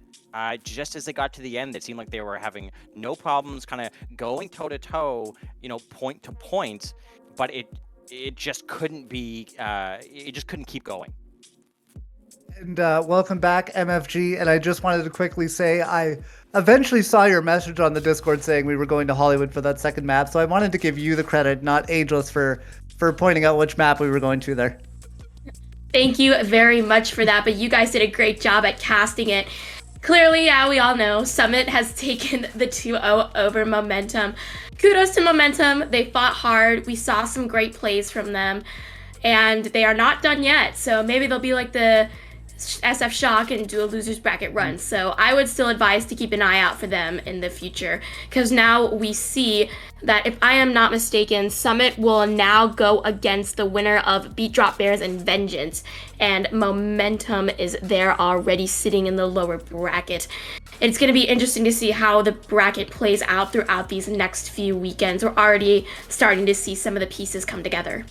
Just as they got to the end, it seemed like they were having no problems kind of going toe-to-toe, point to point, but it just couldn't be, it just couldn't keep going. And welcome back, MFG, and I just wanted to quickly say I eventually saw your message on the Discord saying we were going to Hollywood for that second map, so I wanted to give you the credit, not Ageless, for pointing out which map we were going to there. Thank you very much for that, but you guys did a great job at casting it. Clearly, we all know Summit has taken the 2-0 over Momentum. Kudos to Momentum. They fought hard. We saw some great plays from them, and they are not done yet. So maybe they'll be like the SF Shock and do a loser's bracket run. So I would still advise to keep an eye out for them in the future, because now we see that, if I am not mistaken, Summit will now go against the winner of Beat Drop Bears and Vengeance, and Momentum is there already sitting in the lower bracket. It's going to be interesting to see how the bracket plays out throughout these next few weekends. We're already starting to see some of the pieces come together.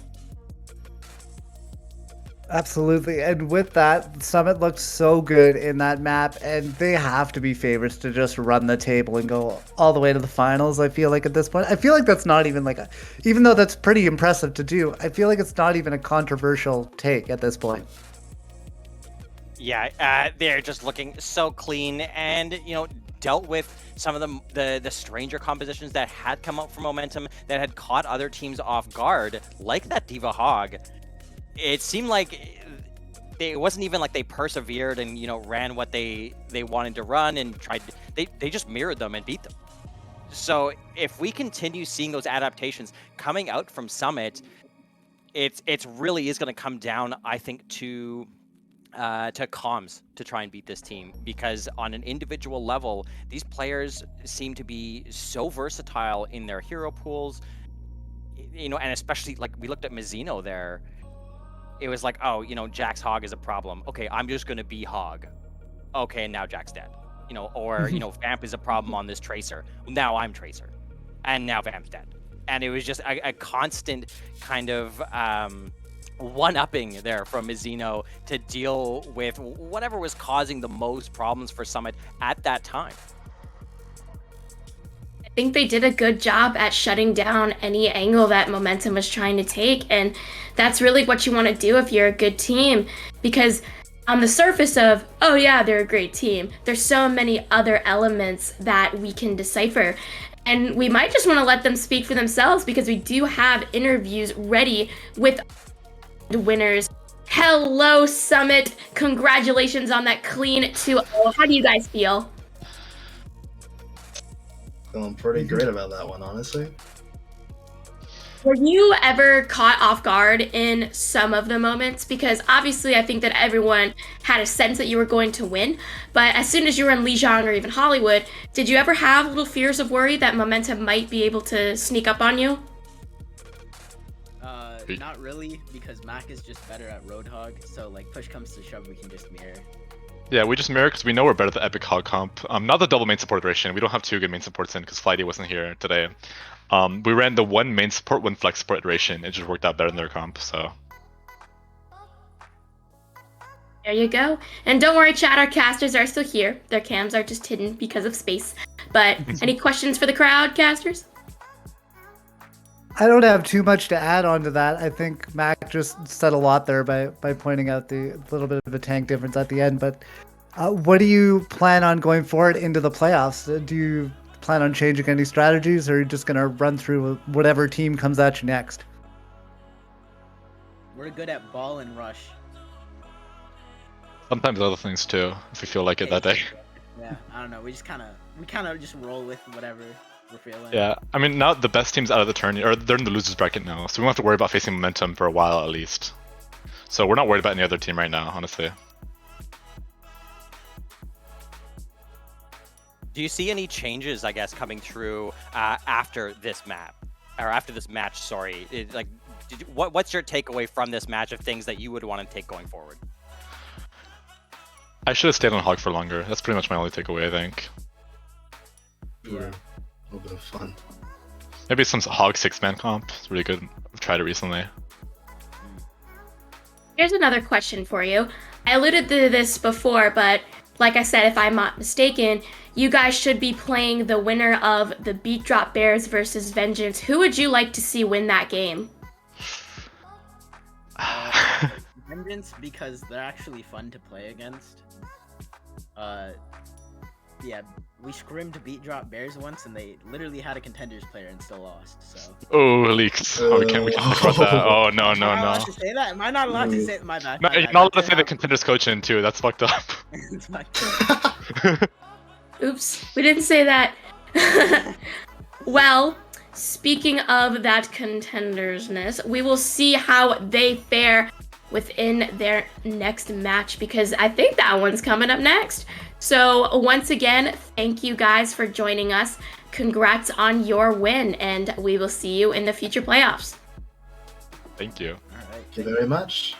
Absolutely, and with that, Summit looks so good in that map, and they have to be favorites to just run the table and go all the way to the finals. I feel like at this point, I feel like that's not even like even though that's pretty impressive to do, I feel like it's not even a controversial take at this point. Yeah, they're just looking so clean, and dealt with some of the stranger compositions that had come out from Momentum that had caught other teams off guard, like that Diva Hog. It seemed like it wasn't even like they persevered and ran what they wanted to run and tried. They just mirrored them and beat them. So if we continue seeing those adaptations coming out from Summit, it's really is going to come down, I think, to comms to try and beat this team, because on an individual level, these players seem to be so versatile in their hero pools, and especially like we looked at Mizzino there. It was like, oh, Jack's Hog is a problem. Okay, I'm just going to be Hog. Okay, and now Jack's dead. Or, Vamp is a problem on this Tracer. Now I'm Tracer. And now Vamp's dead. And it was just a constant kind of one-upping there from Mizzino to deal with whatever was causing the most problems for Summit at that time. I think they did a good job at shutting down any angle that Momentum was trying to take, and that's really what you want to do if you're a good team, because on the surface of, oh yeah, they're a great team, there's so many other elements that we can decipher, and we might just want to let them speak for themselves, because we do have interviews ready with the winners. Hello, Summit. Congratulations on that clean 2-0. How do you guys feel? Feeling pretty great about that one, honestly. Were you ever caught off guard in some of the moments? Because obviously, I think that everyone had a sense that you were going to win. But as soon as you were in Lijiang or even Hollywood, did you ever have little fears of worry that Momentum might be able to sneak up on you? Not really, because Mac is just better at Roadhog. So like push comes to shove, we can just mirror. Yeah, we just mirror because we know we're better at the Epic Hog comp. Not the double main support iteration. We don't have 2 good main supports in because Flighty wasn't here today. We ran the 1 main support, 1 flex support iteration. It just worked out better than their comp, so. There you go. And don't worry, chat, our casters are still here. Their cams are just hidden because of space. But any questions for the crowd, casters? I don't have too much to add on to that. I think Mac just said a lot there by pointing out the little bit of a tank difference at the end. But what do you plan on going forward into the playoffs? Do you plan on changing any strategies, or are you just going to run through whatever team comes at you next? We're good at ball and rush. Sometimes other things too, if we feel like it that day. Yeah, I don't know. We kind of just roll with whatever we're feeling. Yeah, I mean, now the best team's out of the tourney, or they're in the losers bracket now, so we won't have to worry about facing Momentum for a while at least. So we're not worried about any other team right now, honestly. Do you see any changes, I guess, coming through after this map, or after this match? Sorry, what's your takeaway from this match of things that you would want to take going forward? I should have stayed on Hog for longer. That's pretty much my only takeaway, I think. Yeah. A little bit of fun. Maybe some Hog 6-man comp. It's really good. I've tried it recently. Here's another question for you. I alluded to this before, but like I said, if I'm not mistaken, you guys should be playing the winner of the Beat Drop Bears versus Vengeance. Who would you like to see win that game? Vengeance, because they're actually fun to play against. Yeah, we scrimmed Beat Drop Bears once, and they literally had a Contenders player and still lost. So. Oh, leaks. Oh, we can't talk about that. Oh, no, Am I not allowed to say that? Am I not allowed to say it? My bad. No, you're not allowed to say the Contenders coach in too. That's fucked up. It's fine. Oops, we didn't say that. Well, speaking of that contendersness, we will see how they fare within their next match, because I think that one's coming up next. So once again, thank you guys for joining us. Congrats on your win, and we will see you in the future playoffs. Thank you. All right. Thank you very much.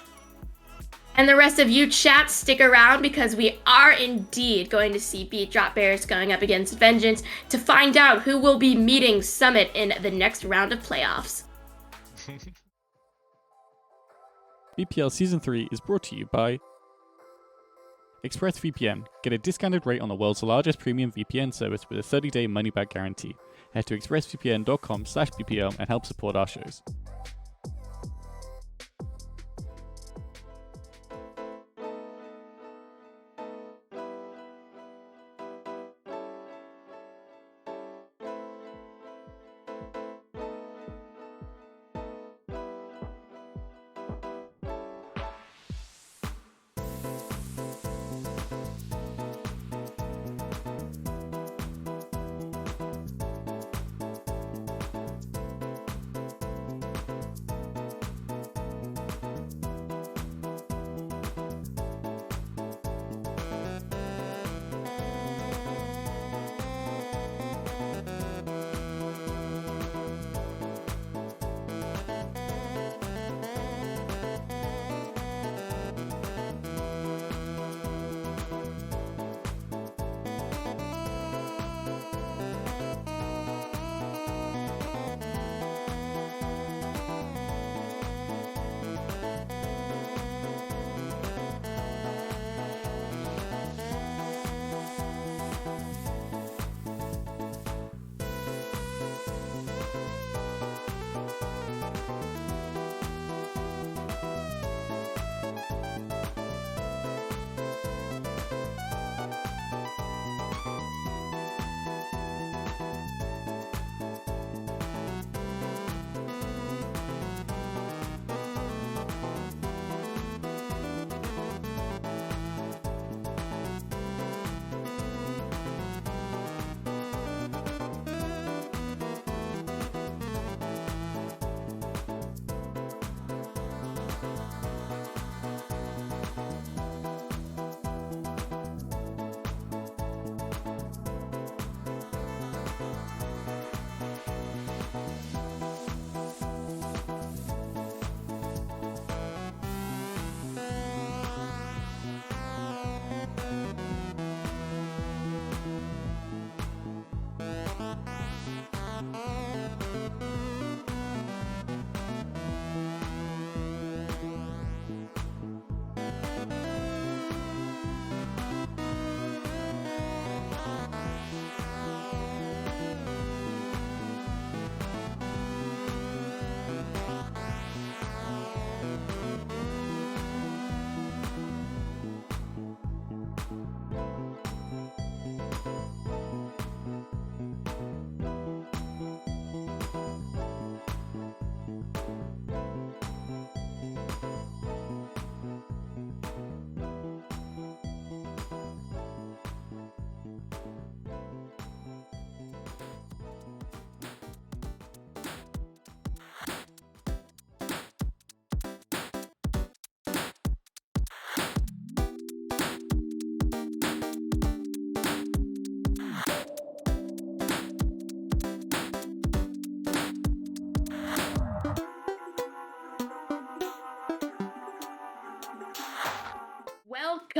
And the rest of you, chat, stick around, because we are indeed going to see Beat Drop Bears going up against Vengeance to find out who will be meeting Summit in the next round of playoffs. BPL Season 3 is brought to you by ExpressVPN. Get a discounted rate on the world's largest premium VPN service with a 30-day money-back guarantee. Head to expressvpn.com/BPL and help support our shows.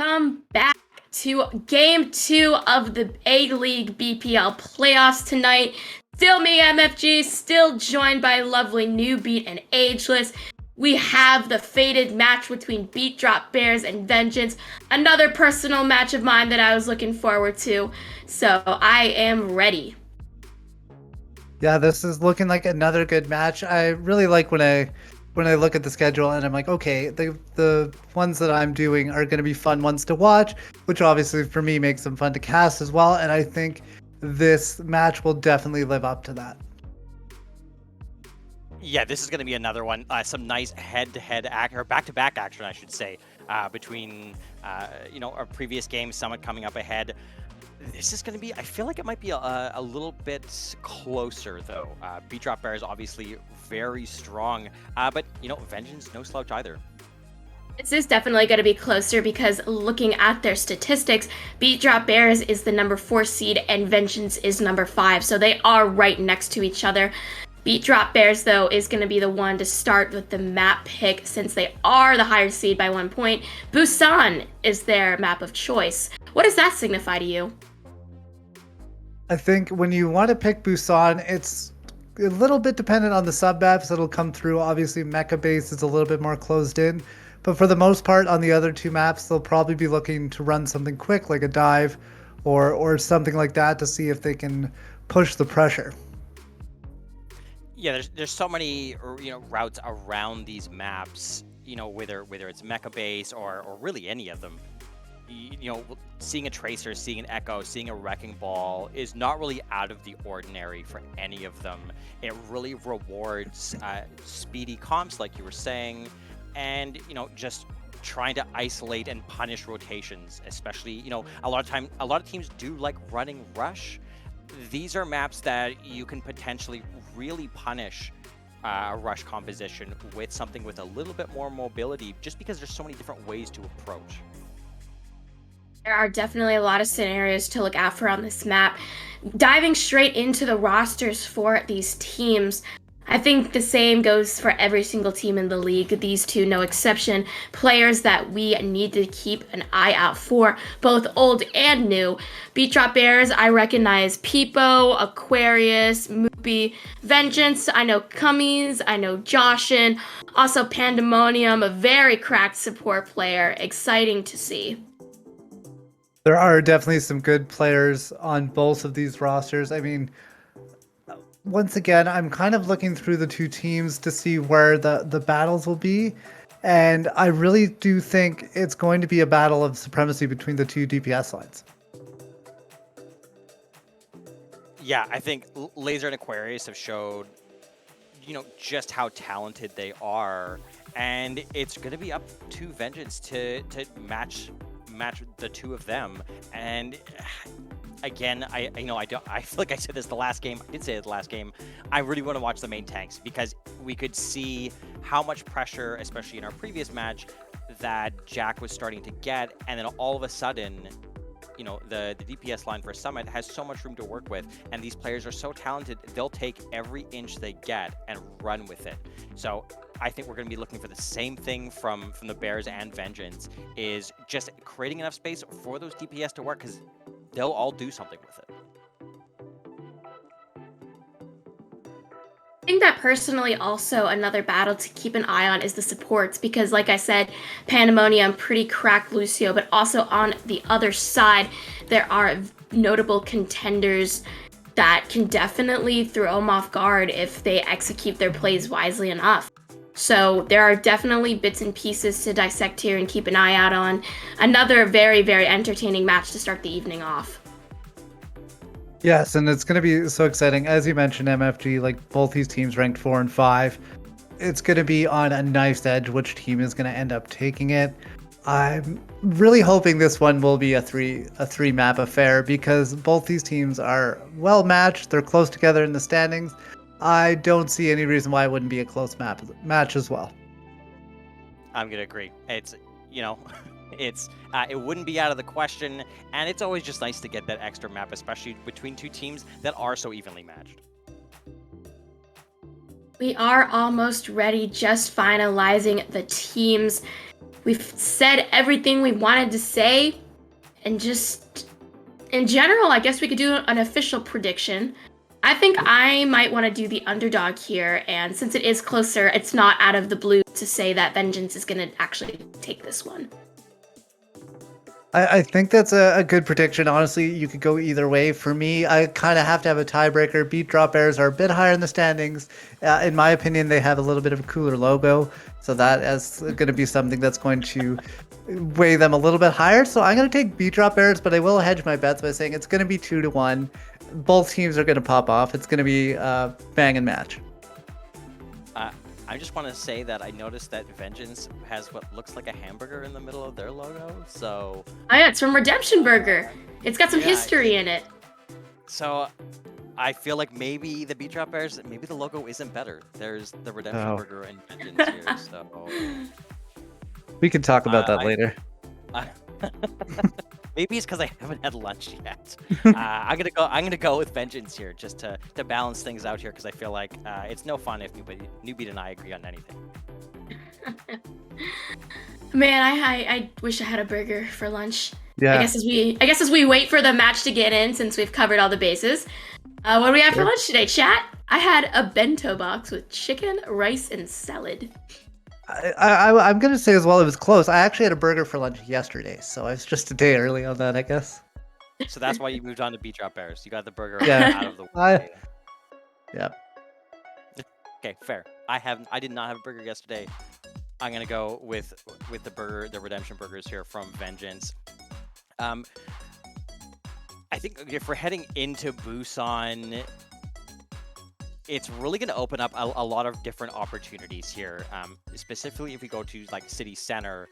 Welcome back to Game 2 of the A-League BPL playoffs tonight. Still me, MFG, still joined by lovely New Beat and Ageless. We have the fated match between Beat Drop Bears and Vengeance, another personal match of mine that I was looking forward to, so I am ready. Yeah, this is looking like another good match. I really like when I look at the schedule and I'm like, okay, the ones that I'm doing are going to be fun ones to watch, which obviously for me makes them fun to cast as well. And I think this match will definitely live up to that. Yeah, this is going to be another one. Some nice head-to-head or back-to-back action, I should say, between our previous game, Summit coming up ahead. This is going to be, I feel like it might be a little bit closer, though. Beat Drop Bear is obviously very strong, but, Vengeance, no slouch either. This is definitely going to be closer because looking at their statistics, Beat Drop Bears is the number 4 seed and Vengeance is number 5, so they are right next to each other. Beat Drop Bears, though, is going to be the one to start with the map pick since they are the higher seed by 1 point. Busan is their map of choice. What does that signify to you? I think when you want to pick Busan, it's a little bit dependent on the sub maps that'll come through. Obviously, Mecha Base is a little bit more closed in, but for the most part, on the other 2 maps, they'll probably be looking to run something quick, like a dive or something like that, to see if they can push the pressure. Yeah, there's so many routes around these maps. Whether it's Mecha Base or really any of them. Seeing a Tracer, seeing an Echo, seeing a Wrecking Ball is not really out of the ordinary for any of them. It really rewards speedy comps, like you were saying, and just trying to isolate and punish rotations. Especially, a lot of teams do like running Rush. These are maps that you can potentially really punish a Rush composition with something with a little bit more mobility, just because there's so many different ways to approach. There are definitely a lot of scenarios to look out for on this map. Diving straight into the rosters for these teams, I think the same goes for every single team in the league. These two, no exception. Players that we need to keep an eye out for, both old and new. Beat Drop Bears, I recognize Peepo, Aquarius, Moopy, Vengeance, I know Cummies, I know Joshin, also Pandemonium, a very cracked support player. Exciting to see. There are definitely some good players on both of these rosters. I mean, once again, I'm kind of looking through the 2 teams to see where the battles will be. And I really do think it's going to be a battle of supremacy between the 2 DPS lines. Yeah, I think Laser and Aquarius have showed, just how talented they are. And it's going to be up to Vengeance to match the 2 of them. And again, I feel like I said this the last game. I did say it the last game. I really want to watch the main tanks because we could see how much pressure, especially in our previous match, that Jack was starting to get, and then all of a sudden, the DPS line for Summit has so much room to work with, and these players are so talented, they'll take every inch they get and run with it. So I think we're going to be looking for the same thing from the Bears and Vengeance, is just creating enough space for those DPS to work, because they'll all do something with it. I think that personally also another battle to keep an eye on is the supports, because like I said, Pandemonium, pretty cracked Lucio, but also on the other side, there are notable contenders that can definitely throw them off guard if they execute their plays wisely enough. So there are definitely bits and pieces to dissect here and keep an eye out on. Another very, very entertaining match to start the evening off. Yes, and it's going to be so exciting. As you mentioned, MFG, like both these teams ranked 4 and 5. It's going to be on a knife's edge which team is going to end up taking it. I'm really hoping this one will be a three map affair because both these teams are well matched. They're close together in the standings. I don't see any reason why it wouldn't be a close match as well. I'm going to agree. It's, it wouldn't be out of the question, and it's always just nice to get that extra map, especially between 2 teams that are so evenly matched. We are almost ready, just finalizing the teams. We've said everything we wanted to say, and just in general, I guess we could do an official prediction. I think I might want to do the underdog here, and since it is closer, it's not out of the blue to say that Vengeance is going to actually take this one. I think that's a good prediction. Honestly, you could go either way. For me, I kind of have to have a tiebreaker. Beat Drop Bears are a bit higher in the standings. In my opinion, they have a little bit of a cooler logo, so that is going to be something that's going to weigh them a little bit higher. So I'm going to take Beat Drop Bears, but I will hedge my bets by saying it's going to be 2-1. Both teams are going to pop off. It's going to be a banging match. I just want to say that I noticed that Vengeance has what looks like a hamburger in the middle of their logo. So. Oh yeah, it's from Redemption Burger. It's got some history in it. So, I feel like maybe the Beat Drop Bears, maybe the logo isn't better. There's the Redemption Burger and Vengeance here. So. We can talk about that later. Maybe it's because I haven't had lunch yet. I'm gonna go with Vengeance here, just to balance things out here, because I feel like it's no fun if Newbeat and I agree on anything. Man, I wish I had a burger for lunch. Yeah. I guess as we wait for the match to get in, since we've covered all the bases. What do we have for lunch today, chat? I had a bento box with chicken, rice, and salad. I'm going to say as well, it was close. I actually had a burger for lunch yesterday, so I was just a day early on that, I guess. So that's why you moved on to Beat Drop Bears. You got the burger out of the way. Yeah. Okay, fair. I did not have a burger yesterday. I'm gonna go with the Redemption Burgers here from Vengeance. I think if we're heading into Busan, it's really going to open up a lot of different opportunities here. Specifically, if we go to like City Center,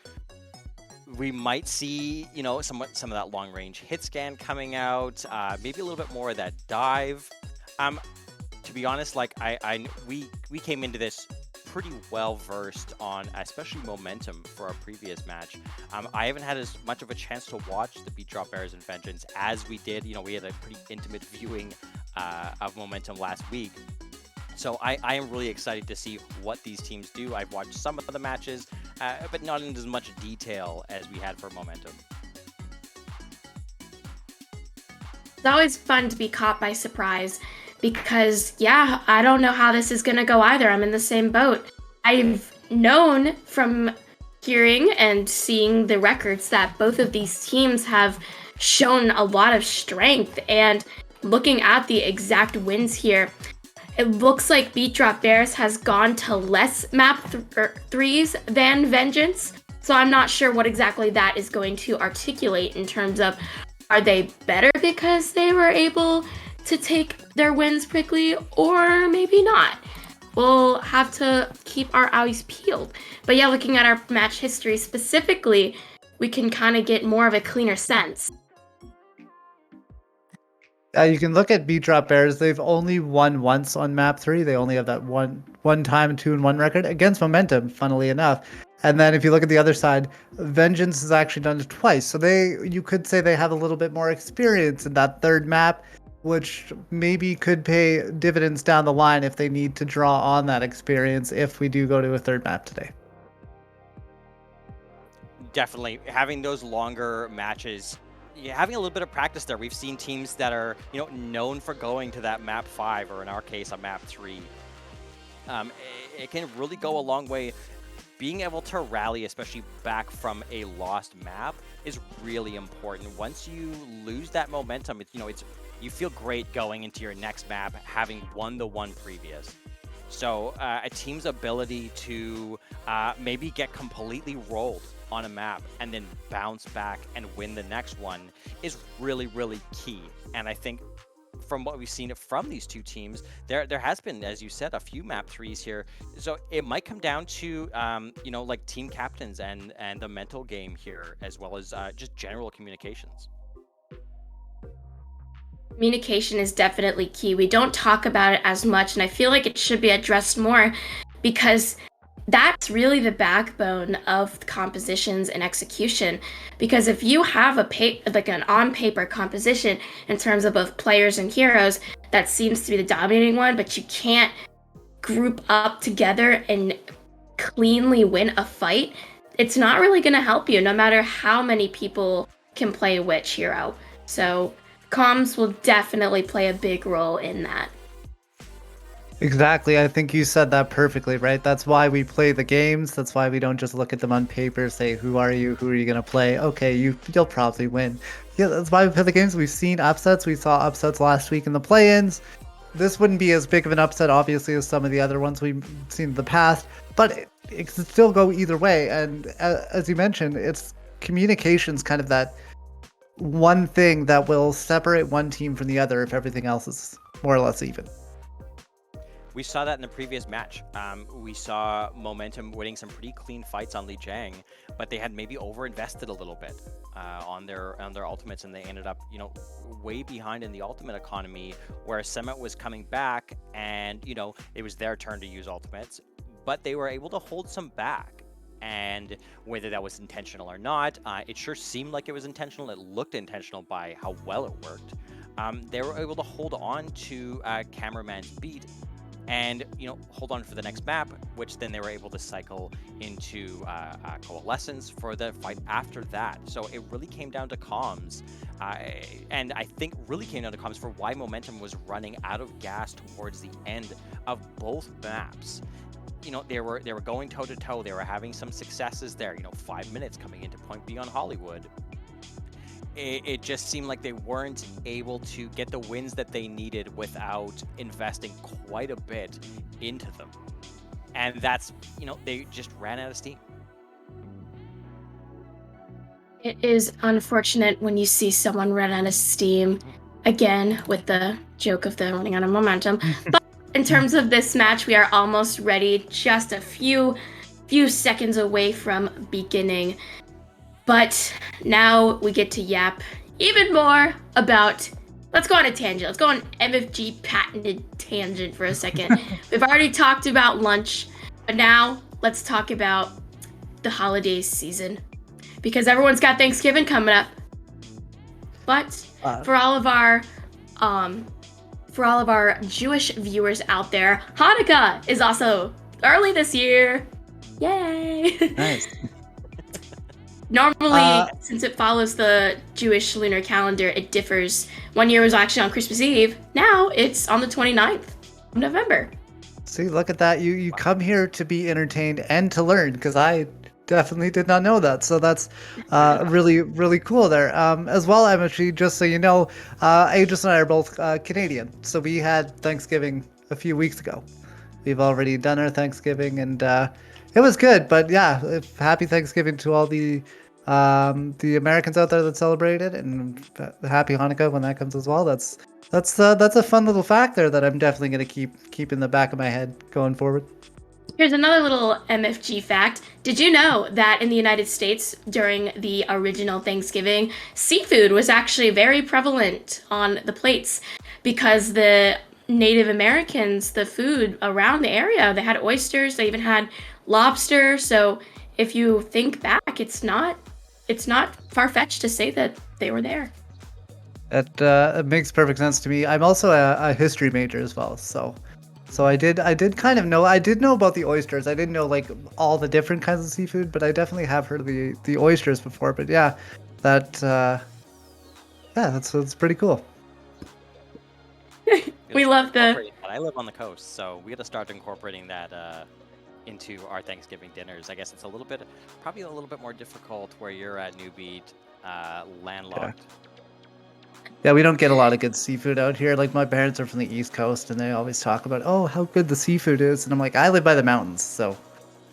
we might see, some of that long range hit scan coming out. Maybe a little bit more of that dive. To be honest, like we came into this pretty well versed on especially momentum for our previous match. I haven't had as much of a chance to watch the Beat Drop Bears and Vengeance as we did. We had a pretty intimate viewing of momentum last week. So I am really excited to see what these teams do. I've watched some of the matches, but not in as much detail as we had for momentum. It's always fun to be caught by surprise because, yeah, I don't know how this is going to go either. I'm in the same boat. I've known from hearing and seeing the records that both of these teams have shown a lot of strength, and looking at the exact wins here, it looks like Beat Drop Bears has gone to less map threes than Vengeance. So I'm not sure what exactly that is going to articulate in terms of, are they better because they were able to take their wins quickly, or maybe not? We'll have to keep our eyes peeled. But yeah, looking at our match history specifically, we can kind of get more of a cleaner sense. You can look at Beat Drop Bears. They've only won once on map 3. They only have that one time 2-1 record against momentum, funnily enough. And then if you look at the other side, Vengeance has actually done it twice. So you could say they have a little bit more experience in that third map, which maybe could pay dividends down the line if they need to draw on that experience if we do go to a third map today. Definitely having those longer matches, having a little bit of practice there. We've seen teams that are known for going to that map 5, or in our case a map 3. It can really go a long way. Being able to rally, especially back from a lost map, is really important. Once you lose that momentum, you feel great going into your next map having won the one previous. So a team's ability to maybe get completely rolled on a map and then bounce back and win the next one is really, really key. And I think from what we've seen from these two teams, there has been, as you said, a few map 3s here. So it might come down to like team captains and the mental game here, as well as just general communications. Communication is definitely key. We don't talk about it as much, and I feel like it should be addressed more, because that's really the backbone of compositions and execution. Because if you have an on-paper composition in terms of both players and heroes that seems to be the dominating one, but you can't group up together and cleanly win a fight, it's not really going to help you no matter how many people can play which hero. So comms will definitely play a big role in that. Exactly. I think you said that perfectly, right? That's why we play the games. That's why we don't just look at them on paper, say, who are you? Who are you going to play? Okay, you'll probably win. Yeah, that's why we play the games. We've seen upsets. We saw upsets last week in the play-ins. This wouldn't be as big of an upset, obviously, as some of the other ones we've seen in the past, but it can still go either way. And as you mentioned, it's communication's kind of that one thing that will separate one team from the other if everything else is more or less even. We saw that in the previous match. We saw Momentum winning some pretty clean fights on Li Jiang, but they had maybe overinvested a little bit on their ultimates, and they ended up, way behind in the ultimate economy, where Summit was coming back, and it was their turn to use ultimates, but they were able to hold some back. And whether that was intentional or not, it sure seemed like it was intentional. It looked intentional by how well it worked. They were able to hold on to Cameraman's beat and hold on for the next map, which then they were able to cycle into Coalescence for the fight after that. So it really came down to comms, and I think really came down to comms for why Momentum was running out of gas towards the end of both maps. They were going toe to toe. They were having some successes there. 5 minutes coming into Point B on Hollywood. It just seemed like they weren't able to get the wins that they needed without investing quite a bit into them. And that's, they just ran out of steam. It is unfortunate when you see someone run out of steam, again, with the joke of the running out of momentum. But in terms of this match, we are almost ready, just a few seconds away from beginning. But now we get to yap even more about, let's go on a tangent. Let's go on MFG patented tangent for a second. We've already talked about lunch, but now let's talk about the holiday season, because everyone's got Thanksgiving coming up. But for all of our Jewish viewers out there, Hanukkah is also early this year. Yay! Nice. Normally, since it follows the Jewish lunar calendar, it differs. One year was actually on Christmas Eve. Now it's on the 29th of November. See, look at that. You come here to be entertained and to learn, because I definitely did not know that. So that's really, really cool there. As well, I'm actually, just so you know, Aegis and I are both Canadian. So we had Thanksgiving a few weeks ago. We've already done our Thanksgiving, and it was good. But yeah, happy Thanksgiving to all the Americans out there that celebrated, and happy Hanukkah when that comes as well. That's a fun little fact there that I'm definitely going to keep in the back of my head going forward. Here's another little MFG fact. Did you know that in the United States, during the original Thanksgiving, seafood was actually very prevalent on the plates, because the Native Americans, the food around the area, they had oysters, they even had lobster. So if you think back, it's not far-fetched to say that they were there. It makes perfect sense to me. I'm also a history major as well, so I did kind of know. I did know about the oysters. I didn't know like all the different kinds of seafood, but I definitely have heard of the oysters before. But yeah, that's pretty cool. We love the. I live on the coast, so we got to start incorporating that into our Thanksgiving dinners. I guess it's probably a little bit more difficult where you're at New Beat, landlocked. Yeah, we don't get a lot of good seafood out here. Like, my parents are from the East Coast, and they always talk about, oh, how good the seafood is. And I'm like, I live by the mountains, so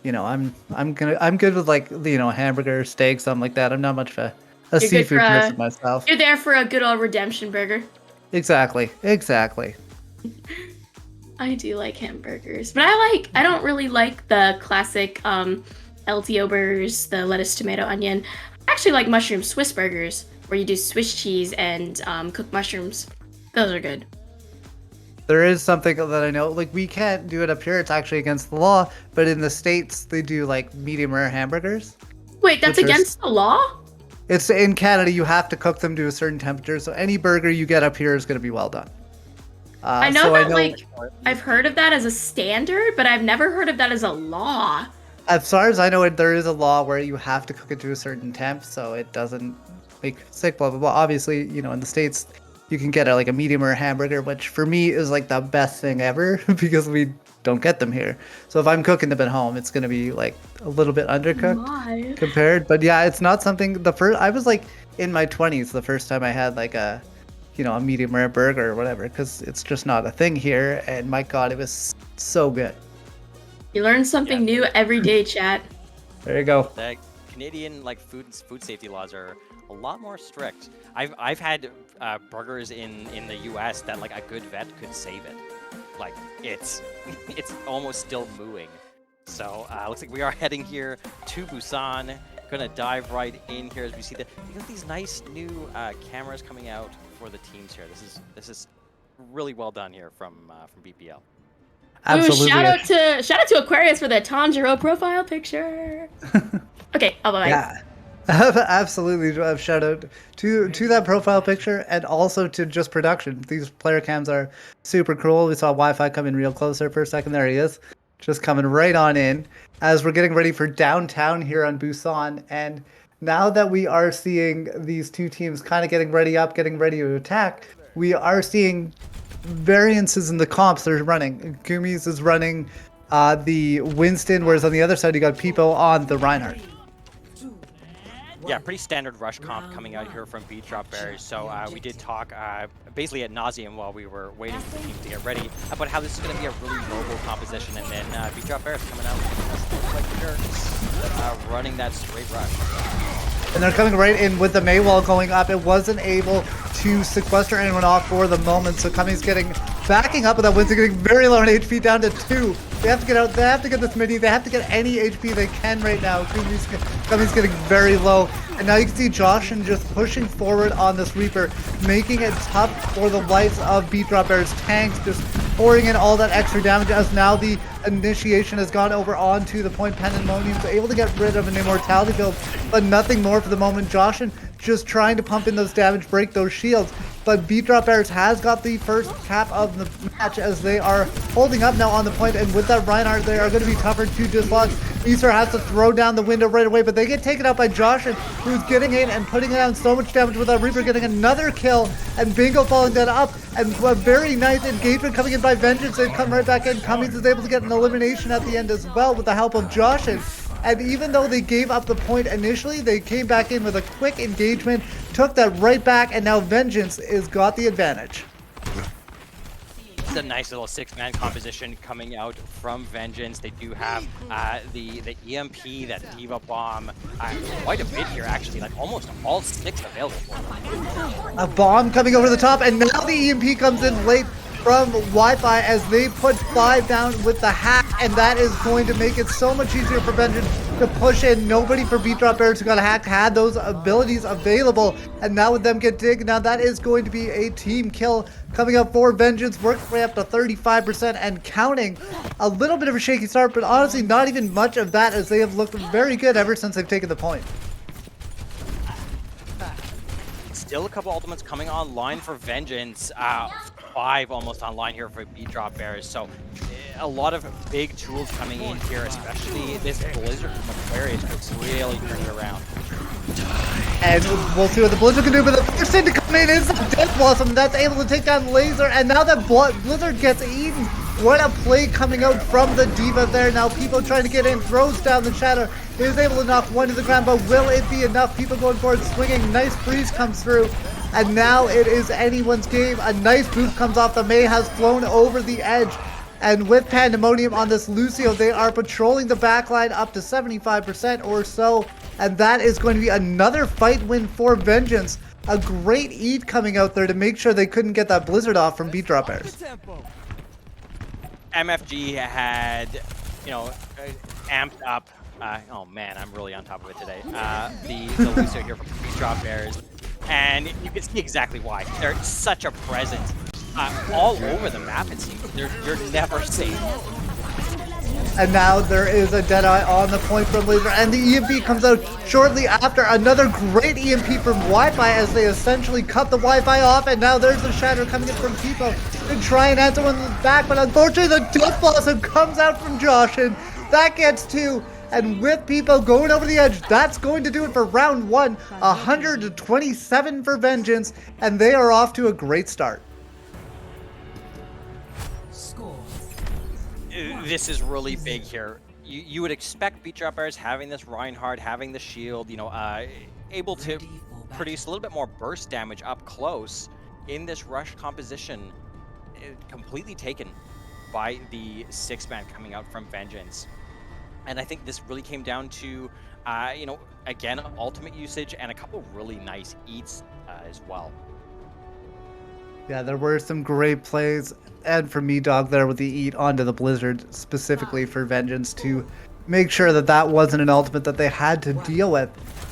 I'm good with like hamburger, steak, something like that. I'm not much of a seafood person myself. You're there for a good old redemption burger. Exactly. I do like hamburgers, but I don't really like the classic LTO burgers, the lettuce, tomato, onion. I actually like mushroom Swiss burgers, where you do Swiss cheese and cooked mushrooms. Those are good. There is something that I know, like, we can't do it up here. It's actually against the law, but in the States, they do like medium rare hamburgers. Wait, that's against the law? It's in Canada, you have to cook them to a certain temperature, so any burger you get up here is going to be well done. I've heard of that as a standard, but I've never heard of that as a law. As far as I know, there is a law where you have to cook it to a certain temp, so it doesn't make you sick. Blah blah blah. Obviously, you know, in the States, you can get like a medium or a hamburger, which for me is like the best thing ever because we don't get them here. So if I'm cooking them at home, it's gonna be like a little bit undercooked compared. But yeah, it's not something. I was like in my 20s the first time I had like a, you know, a medium rare burger or whatever, because it's just not a thing here. And my God, it was so good. You learn something new every day, chat. There you go. The Canadian like food safety laws are a lot more strict. I've had burgers in the U.S. that like a good vet could save it. Like it's almost still mooing. So looks like we are heading here to Busan. Gonna dive right in here as we see you got these nice new cameras coming out for the teams here. This is really well done here from BPL. Absolutely. Ooh, shout out to Aquarius for the Tanjiro profile picture. Okay, I'll bye. Yeah. Absolutely. Shout out to that profile picture and also to just production. These player cams are super cool. We saw Wi-Fi come in real close there for a second. There he is. Just coming right on in as we're getting ready for downtown here on Busan. And now that we are seeing these two teams kind of getting ready to attack, we are seeing variances in the comps they're running. Gumi's is running the Winston, whereas on the other side you got Peepo on the Reinhardt. Yeah, pretty standard rush comp coming out here from Beat Drop Bears. So we did talk basically ad nauseum while we were waiting for the team to get ready about how this is going to be a really mobile composition, and then Beat Drop Bears coming out like running that straight rush. And they're coming right in with the Mei wall going up. It wasn't able to sequester anyone off for the moment, so Cummings backing up with that Winston, getting very low on HP, down to 2. They have to get out, they have to get this midi, they have to get any HP they can right now. Cummings getting very low. And now you can see Joshin just pushing forward on this Reaper, making it tough for the likes of Beat Drop Bear's tanks, just pouring in all that extra damage as now the initiation has gone over onto the point. Pandemonium is able to get rid of an immortality build, but nothing more for the moment. Joshin just trying to pump in those damage, break those shields. But Beat Drop Bears has got the first cap of the match as they are holding up now on the point, and with that Reinhardt, they are going to be tougher to dislodge. Easter has to throw down the window right away, but they get taken out by Joshin, who's getting in and putting down so much damage with that Reaper getting another kill, and Bingo following that up, and a very nice engagement coming in by Vengeance. They come right back in. Cummings is able to get an elimination at the end as well with the help of Joshin. And even though they gave up the point initially, they came back in with a quick engagement, took that right back, and now Vengeance has got the advantage. It's a nice little 6-man composition coming out from Vengeance. They do have the EMP, that Diva Bomb, quite a bit here actually, like almost all 6 available for them. A bomb coming over the top, and now the EMP comes in late from Wi-Fi as they put 5 down with the hack, and that is going to make it so much easier for Vengeance to push in. Nobody for Beat Drop Bears who got hacked had those abilities available, and now with them get dig, now that is going to be a team kill coming up for Vengeance. Works way up to 35% and counting. A little bit of a shaky start, but honestly not even much of that as they have looked very good ever since they've taken the point. Still a couple ultimates coming online for Vengeance. 5 almost online here for Beat Drop Bears. So a lot of big tools coming in here, especially this Blizzard from Aquarius could really turn it around. And we'll see what the Blizzard can do, but the first thing to come in is the Death Blossom that's able to take down Laser, and now that Blizzard gets eaten. What a play coming out from the Diva there. Now people trying to get in, throws down the Shatter, is able to knock one to the ground, but will it be enough? People going forward, swinging, nice freeze comes through, and now it is anyone's game. A nice boost comes off, the Mei has flown over the edge, and with Pandemonium on this Lucio, they are patrolling the backline up to 75% or so, and that is going to be another fight win for Vengeance. A great eat coming out there to make sure they couldn't get that Blizzard off from Beat Drop Bears. MFG had, you know, amped up. Oh man, I'm really on top of it today. The Lucio here from Beat Drop Bears, and you can see exactly why. They're such a presence all over the map. It seems you're never safe. And now there is a Deadeye on the point from Laser, and the EMP comes out shortly after. Another great EMP from Wi-Fi as they essentially cut the Wi-Fi off, and now there's the Shatter coming in from Tipo to try and answer one back, but unfortunately the Death Blossom comes out from Josh, and that gets 2. And with people going over the edge, that's going to do it for round 1. 127 for Vengeance, and they are off to a great start. This is really big here. You would expect Beat Drop Bears having this Reinhardt, having the shield, able to produce a little bit more burst damage up close in this rush composition, completely taken by the 6-man coming out from Vengeance. And I think this really came down to, again, ultimate usage and a couple really nice eats as well. Yeah, there were some great plays, and for me, Dog, there with the eat onto the Blizzard, specifically for Vengeance, to make sure that that wasn't an ultimate that they had to deal with.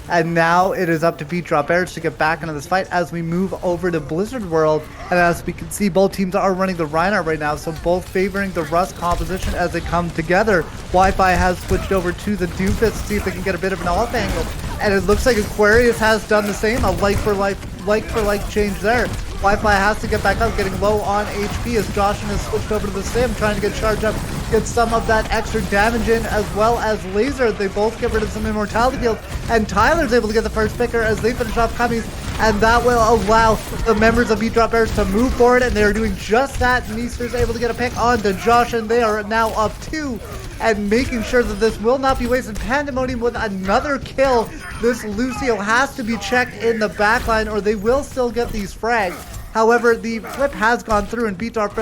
And now it is up to Beat Drop Bears to get back into this fight as we move over to Blizzard World. And as we can see, both teams are running the Reinhardt right now, so both favoring the Rust composition as they come together. Wi-Fi has switched over to the Doomfist to see if they can get a bit of an off angle. And it looks like Aquarius has done the same, a like-for-like change there. Wi-Fi has to get back up, getting low on HP as Joshin has switched over to the Sim, trying to get charged up, get some of that extra damage in, as well as Laser. They both get rid of some immortality field, and Tyler's able to get the first picker as they finish off Cummies, and that will allow the members of Beat Drop Bears to move forward, and they are doing just that. Meester's able to get a pick onto Josh, and they are now up 2, and making sure that this will not be wasted. Pandemonium with another kill. This Lucio has to be checked in the backline, or they will still get these frags. However, the flip has gone through, and Beat Drop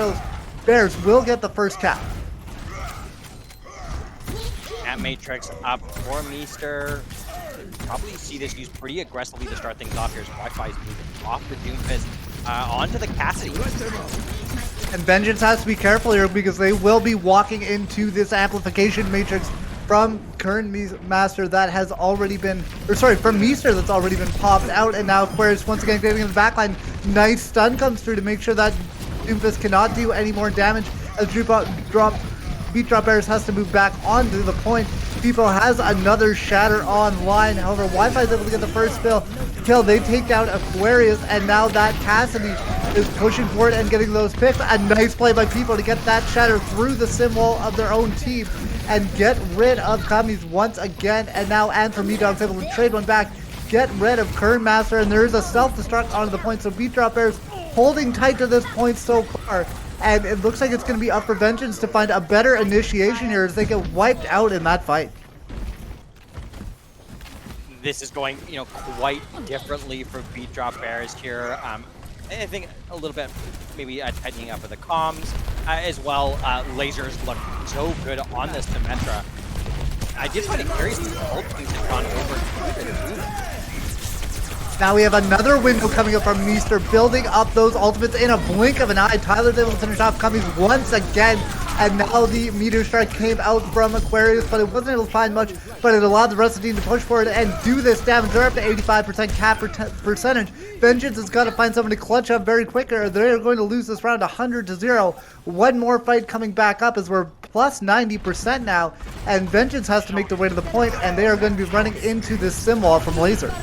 Bears will get the first cap. At Matrix up for Meester. Probably see this used pretty aggressively to start things off here as Wi-Fi is moving off the Doomfist onto the Cassidy. And Vengeance has to be careful here because they will be walking into this amplification matrix from current Master that has already been, from Meester that's already been popped out, and now Aquarius once again getting in the backline. Nice stun comes through to make sure that Doomfist cannot do any more damage as Beat Drop Bears has to move back onto the point. People has another shatter online. However, Wi-Fi is able to get the first kill. They take down Aquarius, and now that Cassidy is pushing forward and getting those picks. A nice play by People to get that shatter through the sim wall of their own team and get rid of Kami's once again. And now Dog's able to trade one back, get rid of Kern Master, and there is a self-destruct onto the point. So Beat Drop Bears holding tight to this point so far. And it looks like it's going to be up for Vengeance to find a better initiation here as they get wiped out in that fight. This is going, quite differently for Beat Drop Bears here. I think a little bit maybe tightening up of the comms as well. Lasers look so good on this Symmetra. I did find it curious that both teams have gone over to the Now we have another window coming up from Meester, building up those ultimates in a blink of an eye. Tyler's able to finish off Cummies once again, and now the meteor strike came out from Aquarius, but it wasn't able to find much, but it allowed the rest of the team to push forward and do this damage. They're up to 85% cap percentage. Vengeance has got to find someone to clutch up very quick, or they're going to lose this round 100-0. One more fight coming back up as we're plus 90% now, and Vengeance has to make their way to the point, and they are going to be running into this sim wall from Laser.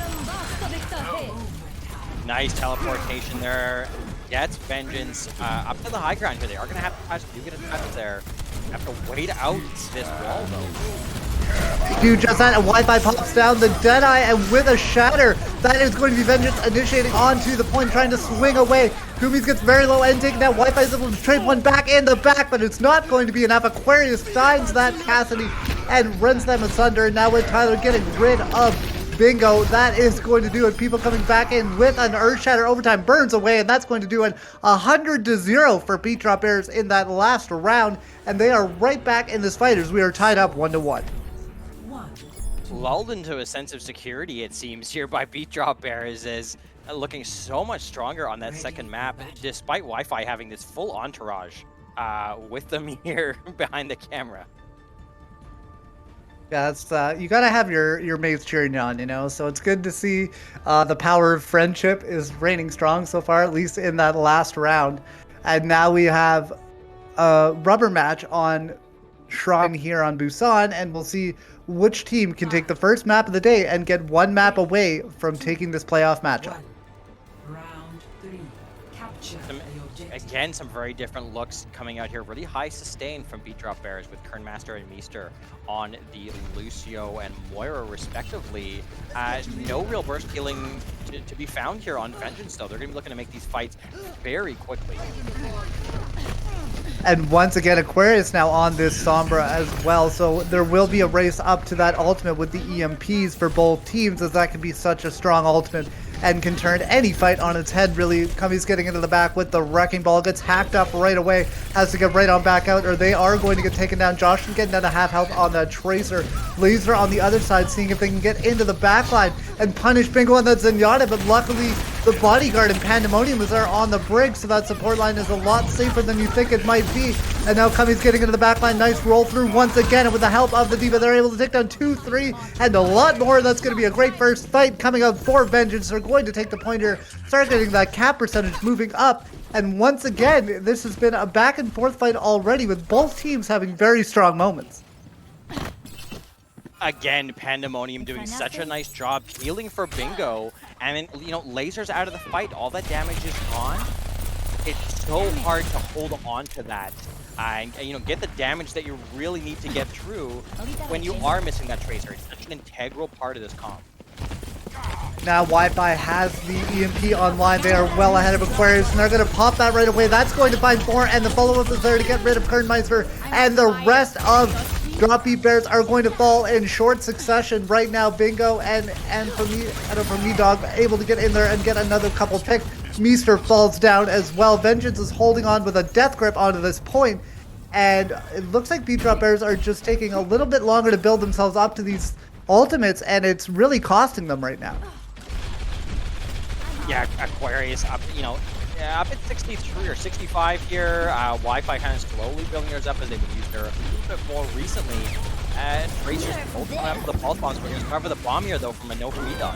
Nice teleportation there. Gets Vengeance up to the high ground here. They are going to have to touch. Do get a touch there. Have to wait out this wall though. Do just that, and Wi-Fi pops down the Deadeye, and with a shatter, that is going to be Vengeance initiating onto the point, trying to swing away. Kumis gets very low and taking that. Wi-Fi is able to trade one back in the back, but it's not going to be enough. Aquarius finds that Cassidy and rends them asunder, and now with Tyler getting rid of Bingo, that is going to do it. People coming back in with an Earth Shatter overtime burns away, and that's going to do it. 100-0 for Beat Drop Bears in that last round, and they are right back in this fight as we are tied up 1-1. Lulled into a sense of security, it seems, here by Beat Drop Bears, is looking so much stronger on that second map, despite Wi-Fi having this full entourage with them here behind the camera. Yeah, that's you gotta have your mates cheering you on, so it's good to see the power of friendship is reigning strong so far, at least in that last round. And now we have a rubber match on Shrine here on Busan, and we'll see which team can take the first map of the day and get one map away from taking this playoff matchup. Again, some very different looks coming out here. Really high sustain from Beat Drop Bears with Kernmaster and Meester on the Lucio and Moira respectively. No real burst healing to be found here on Vengeance though. They're going to be looking to make these fights very quickly. And once again, Aquarius now on this Sombra as well, so there will be a race up to that ultimate with the EMPs for both teams, as that can be such a strong ultimate and can turn any fight on its head, really. Cummy's getting into the back with the Wrecking Ball, gets hacked up right away, has to get right on back out, or they are going to get taken down. Josh is getting down to half health on that Tracer. Laser on the other side, seeing if they can get into the backline and punish Bingo on that Zenyatta, but luckily the Bodyguard and Pandemonium is there on the brig, so that support line is a lot safer than you think it might be. And now Cummy's getting into the backline, nice roll through once again, and with the help of the D.Va, they're able to take down 2, 3, and a lot more. That's going to be a great first fight coming up for Vengeance. They're going to take the point here, start getting that cap percentage moving up, and once again, this has been a back and forth fight already, with both teams having very strong moments. Again, Pandemonium doing such a nice job healing for Bingo, and then, you know, Laser's out of the fight, all that damage is gone. It's so hard to hold on to that and you know, get the damage that you really need to get through when you are missing that Tracer. It's such an integral part of this comp. Now Wi-Fi has the EMP online. They are well ahead of Aquarius, and they're going to pop that right away. That's going to find 4, and the follow-up is there to get rid of Kernmeister, and the rest of Drop Beat Bears are going to fall in short succession right now. Bingo and for me Dog able to get in there and get another couple picks. Meester falls down as well. Vengeance is holding on with a death grip onto this point, and it looks like Beat Drop Bears are just taking a little bit longer to build themselves up to these ultimates, and it's really costing them right now. Yeah, Aquarius up, you know, up at 63 or 65 here. Wi-Fi kind of slowly building theirs up as they've been using her a little bit more recently. And Racers both coming up for the pulse bombs. We're going to cover the bomb here though from a no from E-Dog.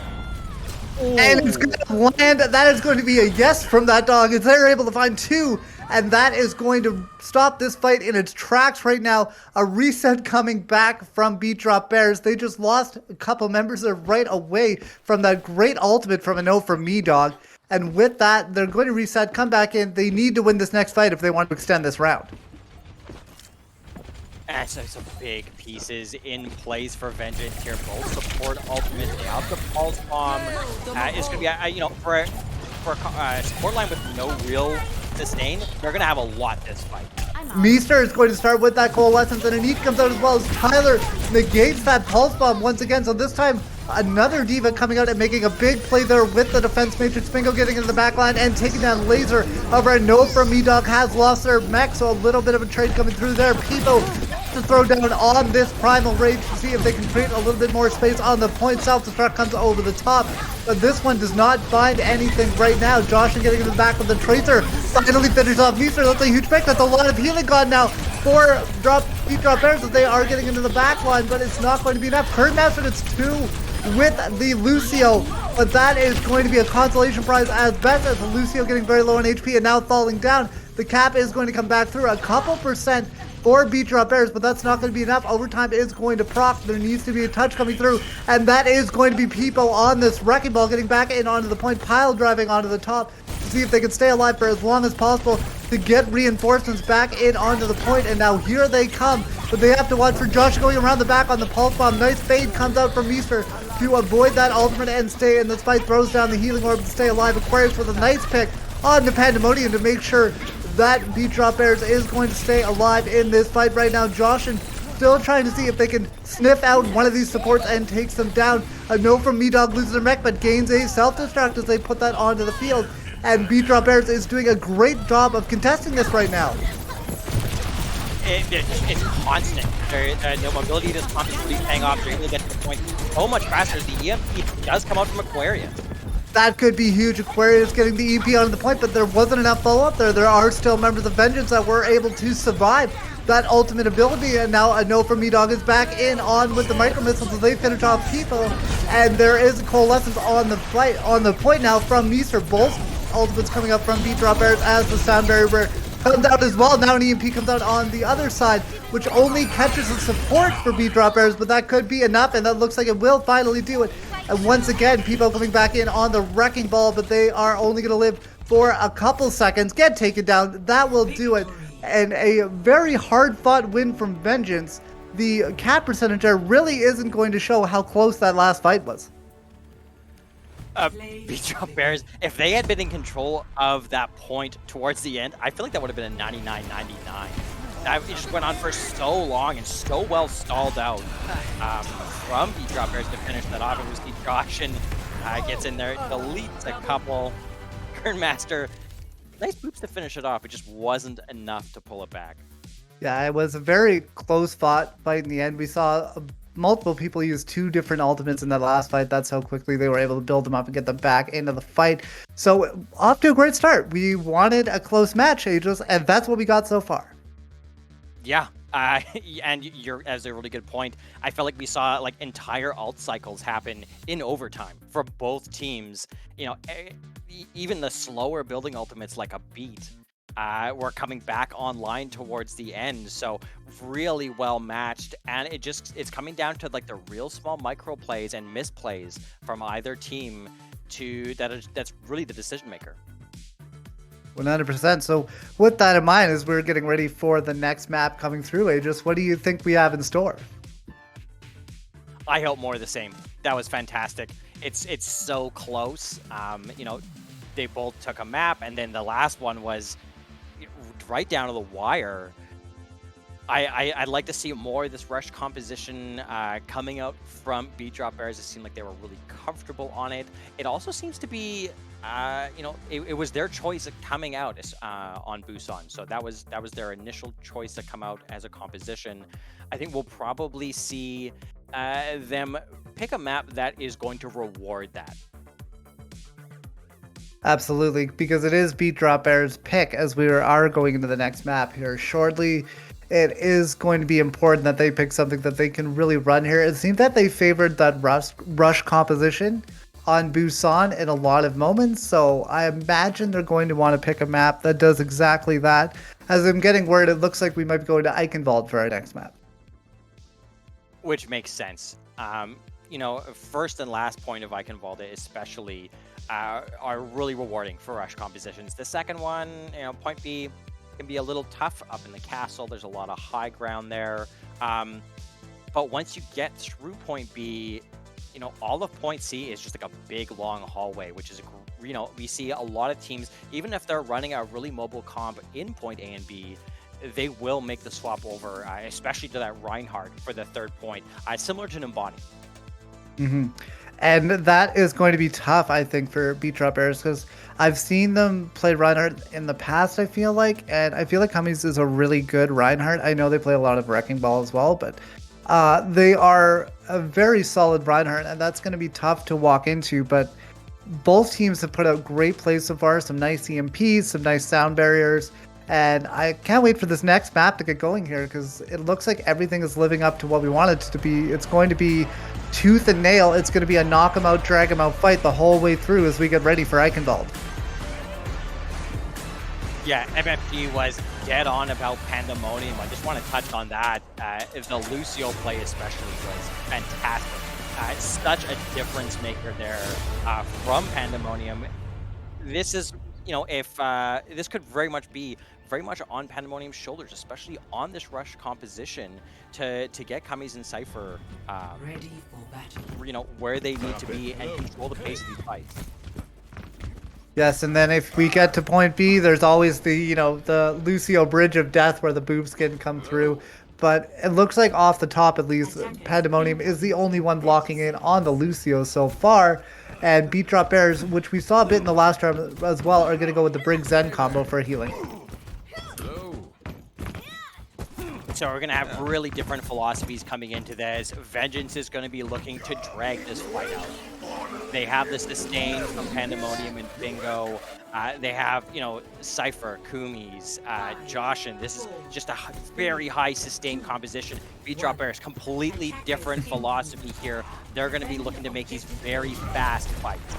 And it's going to land. That is going to be a yes from that dog, as they're able to find 2, and that is going to stop this fight in its tracks right now. A reset coming back from Beat Drop Bears. They just lost a couple members there right away from that great ultimate from a no from me dog. And with that, they're going to reset, come back in. They need to win this next fight if they want to extend this round. And so some big pieces in place for Vengeance here. Both support ultimates. They have the pulse bomb. It's going to be, you know, for a support line with no real sustain, they're going to have a lot this fight. Meester is going to start with that Coalescence, and Anit comes out as well as Tyler negates that pulse bomb once again. So this time, another D.Va coming out and making a big play there with the defense matrix. Bingo getting into the back line and taking down Laser. However, no from Me-Dog has lost their mech, so a little bit of a trade coming through there. People to throw down on this Primal Rage to see if they can create a little bit more space on the point. Self-destruct comes over the top, but this one does not find anything right now. Josh is getting in the back with the Tracer. Finally finishes off Meester. That's a huge pick. That's a lot of healing gone now for Beat Drop Bears, as they are getting into the back line, but it's not going to be enough. Kernmaster, it's 2 with the Lucio, but that is going to be a consolation prize as best, as the Lucio getting very low on HP and now falling down. The cap is going to come back through a couple percent for Beat Drop Bears, but that's not going to be enough. Overtime is going to proc. There needs to be a touch coming through, and that is going to be Peepo on this Wrecking Ball, getting back in onto the point, pile driving onto the top to see if they can stay alive for as long as possible to get reinforcements back in onto the point. And now here they come, but they have to watch for Josh going around the back on the pulse bomb. Nice fade comes out from Meester to avoid that ultimate and stay in this fight. Throws down the healing orb to stay alive. Aquarius with a nice pick on the Pandemonium to make sure that Beat Drop Bears is going to stay alive in this fight right now. Joshin still trying to see if they can sniff out one of these supports and takes them down. A no from Me-Dog loses their mech, but gains a self-destruct as they put that onto the field. And Beat Drop Bears is doing a great job of contesting this right now. It's constant. The mobility of this comp is really paying off. They're able to get to the point so much faster. The EMP does come out from Aquarius. That could be huge. Aquarius getting the EP onto the point, but there wasn't enough follow-up there. There are still members of Vengeance that were able to survive that ultimate ability, and now a no from Me-Dog is back in on with the micro missiles as they finish off people, and there is a Coalescence on the fight on the point now from Meester. Both ultimates coming up from Beat Drop Bears as the sound barrier comes out as well. Now an EMP comes out on the other side, which only catches the support for Beat Drop Bears, but that could be enough, and that looks like it will finally do it. And once again, people coming back in on the Wrecking Ball, but they are only going to live for a couple seconds, get taken down. That will do it. And a very hard-fought win from Vengeance. The cap percentage there really isn't going to show how close that last fight was. Beat-Drop Bears, if they had been in control of that point towards the end, I feel like that would have been a 99-99. It just went on for so long and so well stalled out from Beat-Drop Bears to finish that off. It was Joshin gets in there, deletes a couple. Kernmaster, nice boops to finish it off. It just wasn't enough to pull it back. Yeah, it was a very close fought fight in the end. We saw multiple people use 2 different ultimates in that last fight. That's how quickly they were able to build them up and get them back into the fight. So off to a great start. We wanted a close match, Aegis, and that's what we got so far. Yeah, and you're as a really good point. I felt like we saw like entire alt cycles happen in overtime for both teams. You know, even the slower building ultimates like a beat were coming back online towards the end. So really well matched, and it's coming down to like the real small micro plays and misplays from either team that's really the decision maker. 100%. So with that in mind, as we're getting ready for the next map coming through, Aegis, what do you think we have in store? I hope more of the same. That was fantastic. It's so close. You know, they both took a map, and then the last one was right down to the wire. I'd like to see more of this rush composition coming out from Beat-Drop Bears. It seemed like they were really comfortable on it. It also seems to be, you know, it was their choice of coming out on Busan. So that was their initial choice to come out as a composition. I think we'll probably see them pick a map that is going to reward that. Absolutely, because it is Beat-Drop Bears' pick as we are going into the next map here shortly. It is going to be important that they pick something that they can really run here. It seems that they favored that rush composition on Busan in a lot of moments, so I imagine they're going to want to pick a map that does exactly that. As I'm getting word, it looks like we might be going to Eichenwald for our next map. Which makes sense. You know, first and last point of Eichenwald especially are really rewarding for rush compositions. The second one, you know, point B, can be a little tough up in the castle. There's a lot of high ground there. But once you get through point B, you know, all of point C is just like a big long hallway, which is, you know, we see a lot of teams, even if they're running a really mobile comp in point A and B, they will make the swap over, especially to that Reinhardt for the third point, similar to Nimbani. Mm-hmm. And that is going to be tough, I think, for Beat-Drop Bears, because I've seen them play Reinhardt in the past, I feel like, and I feel like Cummings is a really good Reinhardt. I know they play a lot of Wrecking Ball as well, but they are a very solid Reinhardt, and that's going to be tough to walk into, but both teams have put out great plays so far, some nice EMPs, some nice sound barriers, and I can't wait for this next map to get going here, because it looks like everything is living up to what we want it to be. It's going to be tooth and nail. It's going to be a knock 'em out, drag 'em out fight the whole way through as we get ready for Eichenwald. Yeah, MFG was dead on about Pandemonium. I just want to touch on that. The Lucio play especially was fantastic. Such a difference maker there from Pandemonium. This is, you know, if this could very much be on Pandemonium's shoulders, especially on this rush composition to get Cummings and Cypher, Ready for battle. you know, where they need to be and control the pace of these fights. Yes, and then if we get to point B, there's always the, you know, the Lucio Bridge of Death where the boobs can come through. But it looks like off the top, at least, Pandemonium is the only one blocking in on the Lucio so far. And Beat-Drop Bears, which we saw a bit in the last round as well, are going to go with the Brig Zen combo for healing. So we're going to have really different philosophies coming into this. Vengeance is going to be looking to drag this fight out. They have the sustain from Pandemonium and Bingo. They have, you know, Cypher, Kumis, Joshin. This is just a very high sustain composition. Beat-Drop Bears, completely different philosophy here. They're going to be looking to make these very fast fights.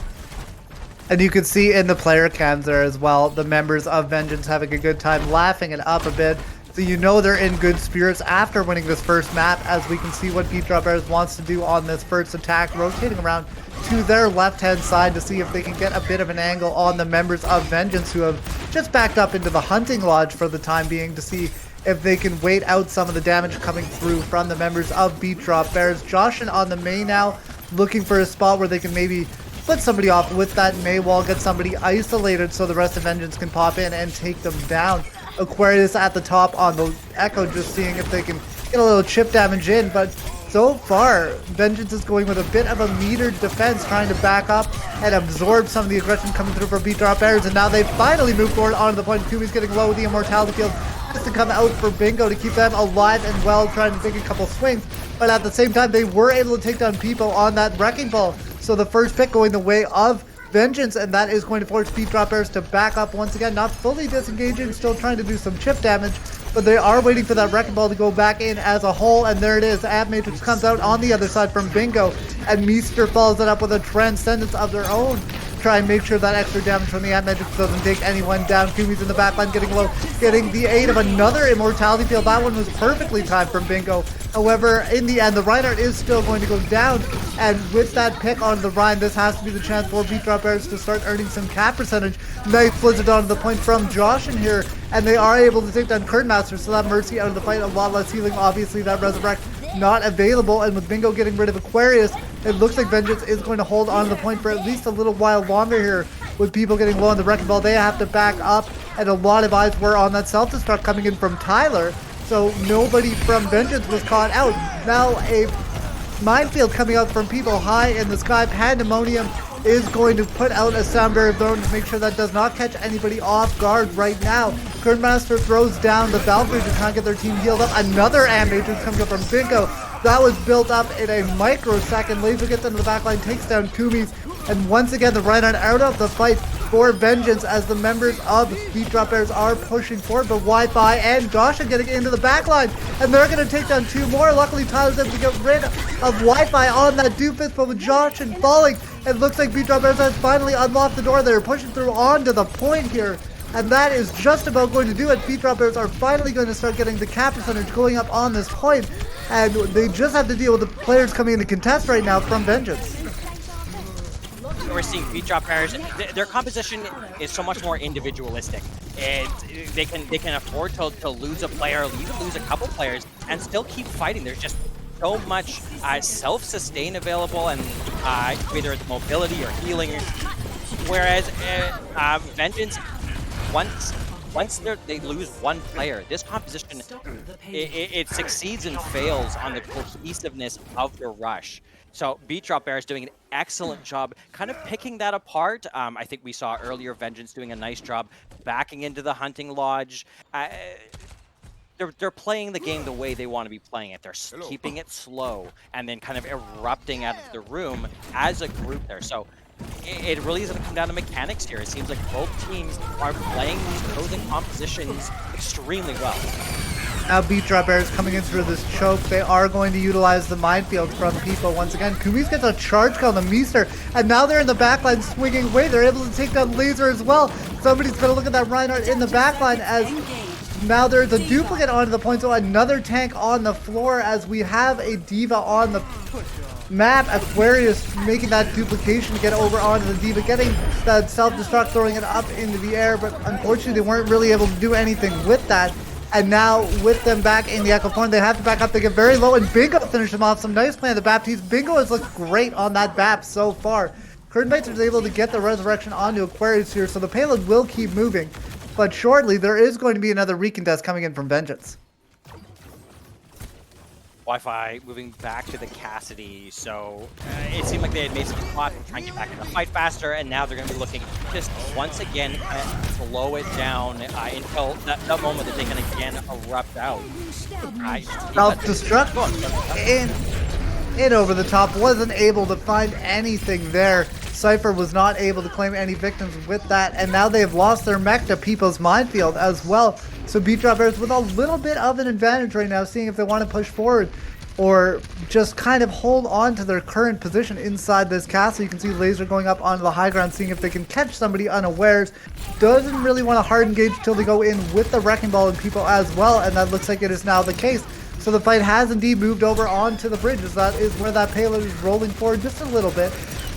And you can see in the player cams there as well, the members of Vengeance having a good time, laughing it up a bit. So you know they're in good spirits after winning this first map, as we can see what Beat Drop Bears wants to do on this first attack, rotating around to their left-hand side to see if they can get a bit of an angle on the members of Vengeance, who have just backed up into the hunting lodge for the time being, to see if they can wait out some of the damage coming through from the members of Beat Drop Bears. Joshin on the Mei now, looking for a spot where they can maybe split somebody off with that Mei wall, get somebody isolated so the rest of Vengeance can pop in and take them down. Aquarius at the top on the Echo, just seeing if they can get a little chip damage in, but so far, Vengeance is going with a bit of a metered defense, trying to back up and absorb some of the aggression coming through for Beat Drop Bears, and now they finally move forward onto the point. Kumi's getting low with the Immortality Field just to come out for Bingo to keep them alive and well, trying to take a couple swings, but at the same time, they were able to take down people on that Wrecking Ball, so the first pick going the way of Vengeance, and that is going to force Beat Drop Bears to back up once again, not fully disengaging, still trying to do some chip damage, but they are waiting for that Wrecking Ball to go back in as a whole, and there it is. Ab Matrix comes out on the other side from Bingo, and Meester follows it up with a Transcendence of their own. Try and make sure that extra damage from the Ab Matrix doesn't take anyone down. Kumi's in the backline getting low, getting the aid of another Immortality Field. That one was perfectly timed from Bingo. However, in the end, the Reinhardt is still going to go down, and with that pick on the Rhine, this has to be the chance for Beat Drop Bears to start earning some cap percentage. Nice blizzard onto the point from Josh in here, and they are able to take down Curtain Master, so that Mercy out of the fight, a lot less healing. Obviously, that Resurrect not available, and with Bingo getting rid of Aquarius, it looks like Vengeance is going to hold on to the point for at least a little while longer here. With people getting low on the Wrecking Ball, they have to back up, and a lot of eyes were on that self-destruct coming in from Tyler, so nobody from Vengeance was caught out. Now a minefield coming out from people high in the sky. Pandemonium is going to put out a sound barrier of their own to make sure that does not catch anybody off guard right now. Kernmaster throws down the Valkyrie to try and get their team healed up. Another Matrix coming up from Bingo. That was built up in a microsecond. Laser gets into the backline, takes down Kumi's, and once again the Reinhardt out of the fight for Vengeance as the members of Beat Drop Bears are pushing forward, but Wi-Fi and Gosha getting into the backline, and they're going to take down two more. Luckily, Tyler's able to get rid of Wi-Fi on that doofus, but with Josh and falling, it looks like Beat Drop Bears has finally unlocked the door. They're pushing through onto the point here, and that is just about going to do it. Beat Drop Bears are finally going to start getting the cap percentage going up on this point, and they just have to deal with the players coming in to contest right now from Vengeance. We're seeing Beat Drop Bears, their composition is so much more individualistic. And they can afford to lose a player, or even lose a couple players, and still keep fighting. There's just so much self-sustain available, and whether it's mobility or healing. Whereas Vengeance, once they lose one player, this composition, it succeeds and fails on the cohesiveness of the rush. So Beat Drop Bears doing an excellent job kind of picking that apart. I think we saw earlier Vengeance doing a nice job backing into the hunting lodge. They're playing the game the way they want to be playing it. They're keeping it slow and then kind of erupting out of the room as a group there. So it really is going to come down to mechanics here. It seems like both teams are playing these opposing compositions extremely well. Now Beat Drop Bears coming in through this choke. They are going to utilize the minefield from people once again. Kumis gets a charge call on the Meester, and now they're in the backline swinging away. They're able to take down Laser as well. Somebody's going to look at that Reinhardt in the backline as now there's a duplicate onto the point, so another tank on the floor as we have a Diva on the map. Aquarius making that duplication to get over onto the Diva, getting that self-destruct, throwing it up into the air, but unfortunately they weren't really able to do anything with that. And now with them back in the Echo form, they have to back up. They get very low, and Bingo finished them off. Some nice play on the Baptiste. Bingo has looked great on that BAP so far. Curtain Bites is able to get the resurrection onto Aquarius here, so the payload will keep moving. But shortly, there is going to be another recontest coming in from Vengeance. Wi-Fi moving back to the Cassidy, so it seemed like they had made some plot to try and get back in the fight faster, and now they're going to be looking just once again slow it down until that moment that they can again erupt out. Self-destruct in over the top, wasn't able to find anything there. Cypher was not able to claim any victims with that, and now they've lost their mech to People's Minefield as well. So Beat Drop Bears with a little bit of an advantage right now, seeing if they want to push forward. or just kind of hold on to their current position inside this castle. You can see Laser going up onto the high ground, seeing if they can catch somebody unawares. Doesn't really want to hard engage until they go in with the Wrecking Ball and people as well, and that looks like it is now the case. So the fight has indeed moved over onto the bridges. That is where that payload is rolling forward just a little bit,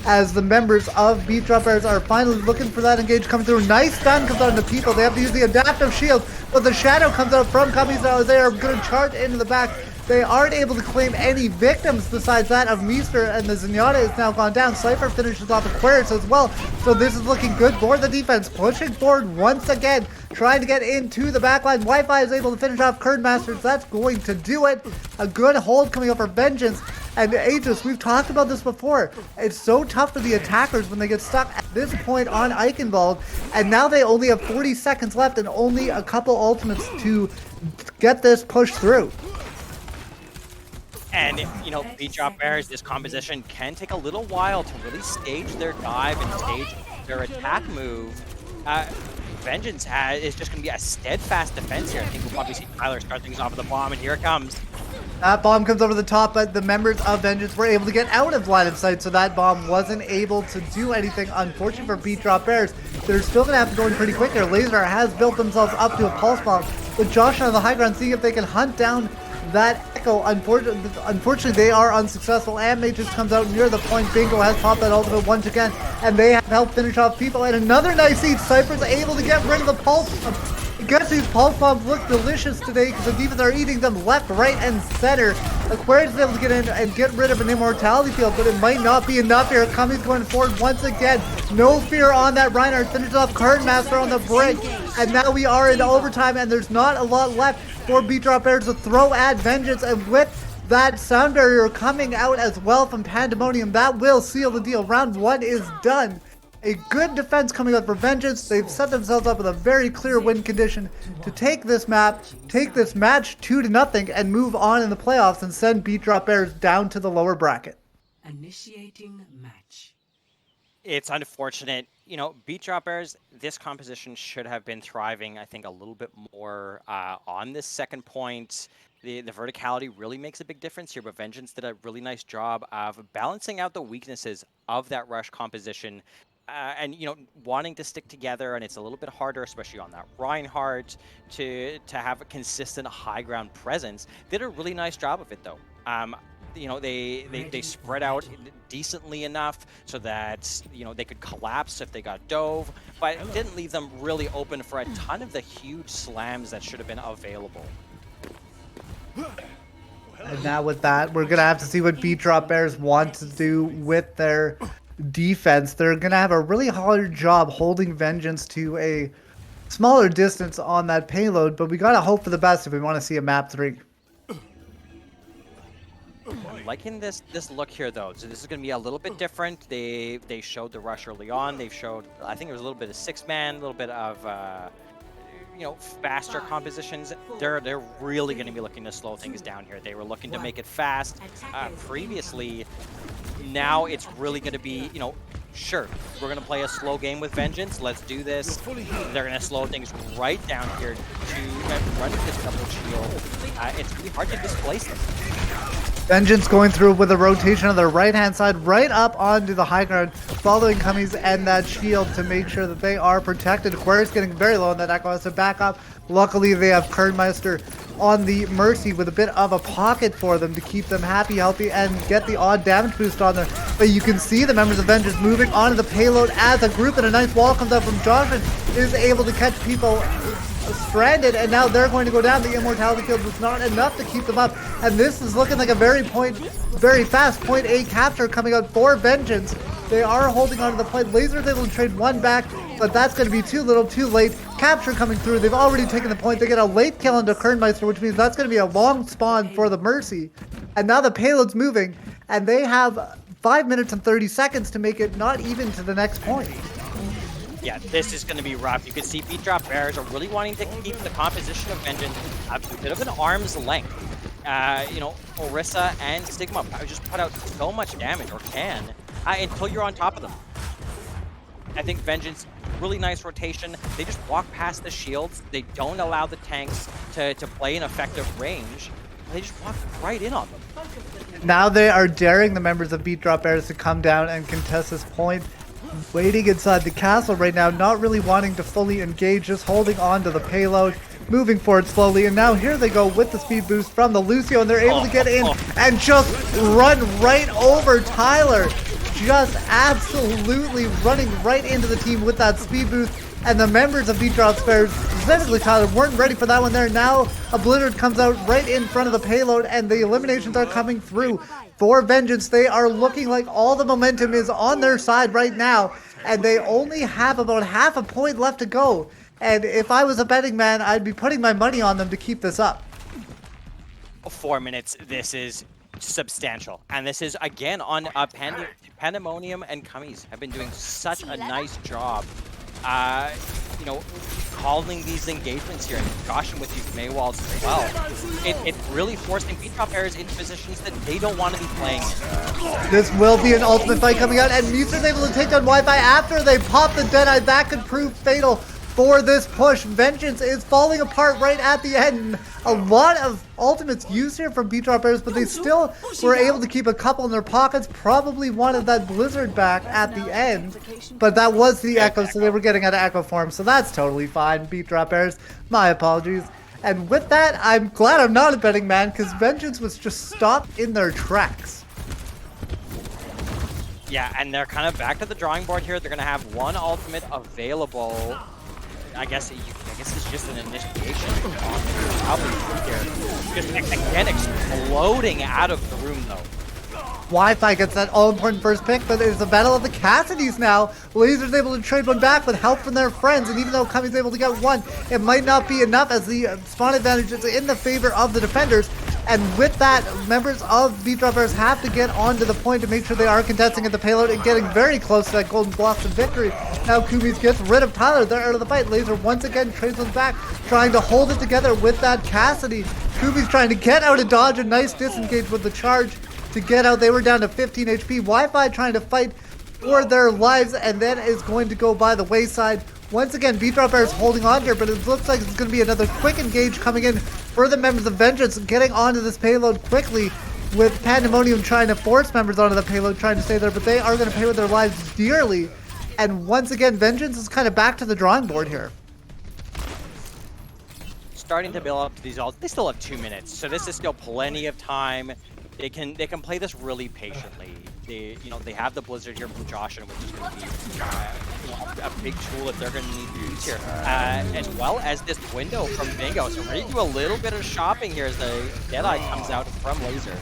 as the members of Beat Drop Bears are finally looking for that engage coming through. Nice stun comes out into people. They have to use the adaptive shield, but the shadow comes out from Cubbies now as they are going to charge into the back. They aren't able to claim any victims besides that of Meester, and the Zenyatta is now gone down. Cypher finishes off Aquarius as well, so this is looking good for the defense. Pushing forward once again, trying to get into the backline. Wi-Fi is able to finish off Curd Masters. That's going to do it. A good hold coming up for Vengeance. And Aegis, we've talked about this before. It's so tough for the attackers when they get stuck at this point on Eichenwald, and now they only have 40 seconds left and only a couple ultimates to get this push through. And, you know, Beat Drop Bears, this composition can take a little while to really stage their dive and stage their attack move. Vengeance is just going to be a steadfast defense here. I think we'll probably see Tyler start things off with a bomb, and here it comes. That bomb comes over the top, but the members of Vengeance were able to get out of line of sight, so that bomb wasn't able to do anything. Unfortunate for Beat Drop Bears. They're still going to have to go in pretty quick here. Laser has built themselves up to a pulse bomb, with Josh on the high ground, seeing if they can hunt down that Echo. Unfortunately, they are unsuccessful, and Mage just comes out near the point. Bingo has popped that ultimate once again, and they have helped finish off people. And another nice seed. Cypher's able to get rid of the pulse. I guess these pulse bombs look delicious today because the defense are eating them left, right, and center. Aquarius is able to get in and get rid of an immortality field, but it might not be enough here. Cummings going forward once again. No fear on that Reinhardt. Finishes off Curd Master on the bridge. And now we are in overtime, and there's not a lot left for Beat Drop Bears to throw at Vengeance. And with that sound barrier coming out as well from Pandemonium, that will seal the deal. Round one is done. A good defense coming up for Vengeance. They've set themselves up with a very clear win condition to take this map, take this match 2-0, and move on in the playoffs and send Beat Drop Bears down to the lower bracket. Initiating match. It's unfortunate. You know, Beat Drop Bears, this composition should have been thriving, I think, a little bit more on this second point. The verticality really makes a big difference here, but Vengeance did a really nice job of balancing out the weaknesses of that rush composition. And, you know, wanting to stick together, and it's a little bit harder, especially on that Reinhardt, to have a consistent high ground presence. They did a really nice job of it, though. You know, they spread out decently enough so that, you know, they could collapse if they got dove, but it didn't leave them really open for a ton of the huge slams that should have been available. And now with that, we're going to have to see what Beat Drop Bears want to do with their defense. They're going to have a really hard job holding Vengeance to a smaller distance on that payload, but we got to hope for the best if we want to see a map 3. I'm liking this look here, though. So this is going to be a little bit different. They showed the rush early on. They've showed, I think it was a little bit of 6-man, a little bit of you know, faster compositions. They're really going to be looking to slow things down here. They were looking to make it fast previously. Now it's really going to be, you know, sure, we're going to play a slow game with Vengeance. Let's do this. They're going to slow things right down here to run this double shield. It's really hard to displace them. Vengeance going through with a rotation on their right-hand side, right up onto the high ground, following Cummies and that shield to make sure that they are protected. Aquarius getting very low, and that Echo has to back up. Luckily, they have Kernmeister on the Mercy with a bit of a pocket for them to keep them happy, healthy, and get the odd damage boost on there. But you can see the members of Vengeance moving onto the payload as a group, and a nice wall comes out from Josh and is able to catch people stranded, and now they're going to go down. The immortality field was not enough to keep them up, and this is looking like a very fast point A capture coming out for Vengeance. They are holding onto the point. Laser's able to trade one back, but that's going to be too little, too late. Capture coming through. They've already taken the point. They get a late kill into Kernmeister, which means that's going to be a long spawn for the Mercy. And now the payload's moving, and they have 5 minutes and 30 seconds to make it not even to the next point. Yeah, this is going to be rough. You can see Beat Drop Bears are really wanting to keep the composition of Vengeance a bit of an arm's length. You know, Orisa and Sigma just put out so much damage, or can, until you're on top of them. I think Vengeance, really nice rotation. They just walk past the shields. They don't allow the tanks to play an effective range. They just walk right in on them. Now they are daring the members of Beat Drop Bears to come down and contest this point. Waiting inside the castle right now, not really wanting to fully engage, just holding on to the payload, moving forward slowly. And now here they go with the speed boost from the Lucio, and they're able to get in and just run right over Tyler. Just absolutely running right into the team with that speed boost. And the members of Beat Drop Bears, specifically Tyler, weren't ready for that one there. Now a Blizzard comes out right in front of the payload, and the eliminations are coming through for Vengeance. They are looking like all the momentum is on their side right now, and they only have about half a point left to go. And if I was a betting man, I'd be putting my money on them to keep this up. 4 minutes. This is substantial, and this is again on Pandemonium and Cummies have been doing such a nice job. You know, calling these engagements here and goshing with these Maywalls as well. It's really forcing Beat Drop Bears into positions that they don't want to be playing in. This will be an ultimate fight coming out, and Muser's able to take down Wi-Fi after they pop the Deadeye. That could prove fatal for this push. Vengeance is falling apart right at the end. A lot of ultimates used here from Beat Drop Bears, but they still were able to keep a couple in their pockets. Probably wanted that Blizzard back at the end, but that was the Echo, so they were getting out of Echo form, so that's totally fine. Beat Drop Bears, my apologies. And with that, I'm glad I'm not a betting man, because Vengeance was just stopped in their tracks. Yeah, and they're kind of back to the drawing board here. They're going to have one ultimate available. I guess it's just an initiation on probably here. Just again exploding out of the room though. Wi-Fi gets that all-important first pick, but it's a battle of the Cassidys now. Laser's able to trade one back with help from their friends, and even though Cummy's able to get one, it might not be enough as the spawn advantage is in the favor of the defenders. And with that, members of Beat Drop Bears have to get onto the point to make sure they are contesting at the payload and getting very close to that golden blossom victory. Now Kumis gets rid of Tyler. They're out of the fight. Laser once again trades one back, trying to hold it together with that Cassidy. Kumis trying to get out of dodge. A nice disengage with the charge to get out. They were down to 15 HP. Wi-Fi trying to fight for their lives, and then is going to go by the wayside. Once again, Beat Drop Bears holding on here, but it looks like it's going to be another quick engage coming in for the members of Vengeance, getting onto this payload quickly, with Pandemonium trying to force members onto the payload, trying to stay there, but they are going to pay with their lives dearly. And once again, Vengeance is kind of back to the drawing board here. Starting to build up to these ults. They still have 2 minutes, so this is still plenty of time. They can play this really patiently. They have the Blizzard here from Joshin, which is going to be a big tool if they're going to need to use here, as well as this window from Bingo. So ready to do a little bit of shopping here as the Deadeye comes out from Laser.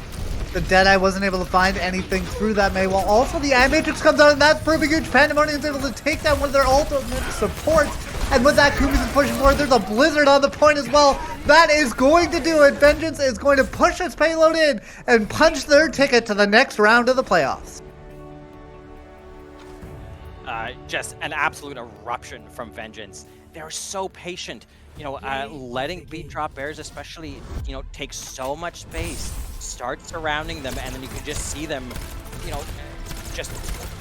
The Deadeye wasn't able to find anything through that Maywall. Also, the Animatrix comes out, and that's proving huge. Pandemonium's able to take down one of their ultimate supports. And with that, Kumis is pushing forward. There's a Blizzard on the point as well. That is going to do it. Vengeance is going to push its payload in and punch their ticket to the next round of the playoffs. Just an absolute eruption from Vengeance. They're so patient. Letting Beat Drop Bears especially, take so much space, start surrounding them, and then you can just see them, just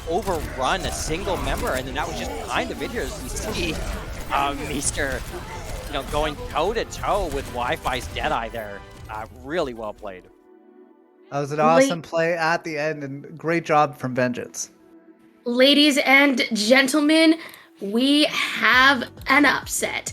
overrun a single member, and then that was just behind the videos. You see Meester, going toe-to-toe with Wi-Fi's Deadeye there. Really well played. That was an awesome play at the end, and great job from Vengeance. Ladies and gentlemen, we have an upset.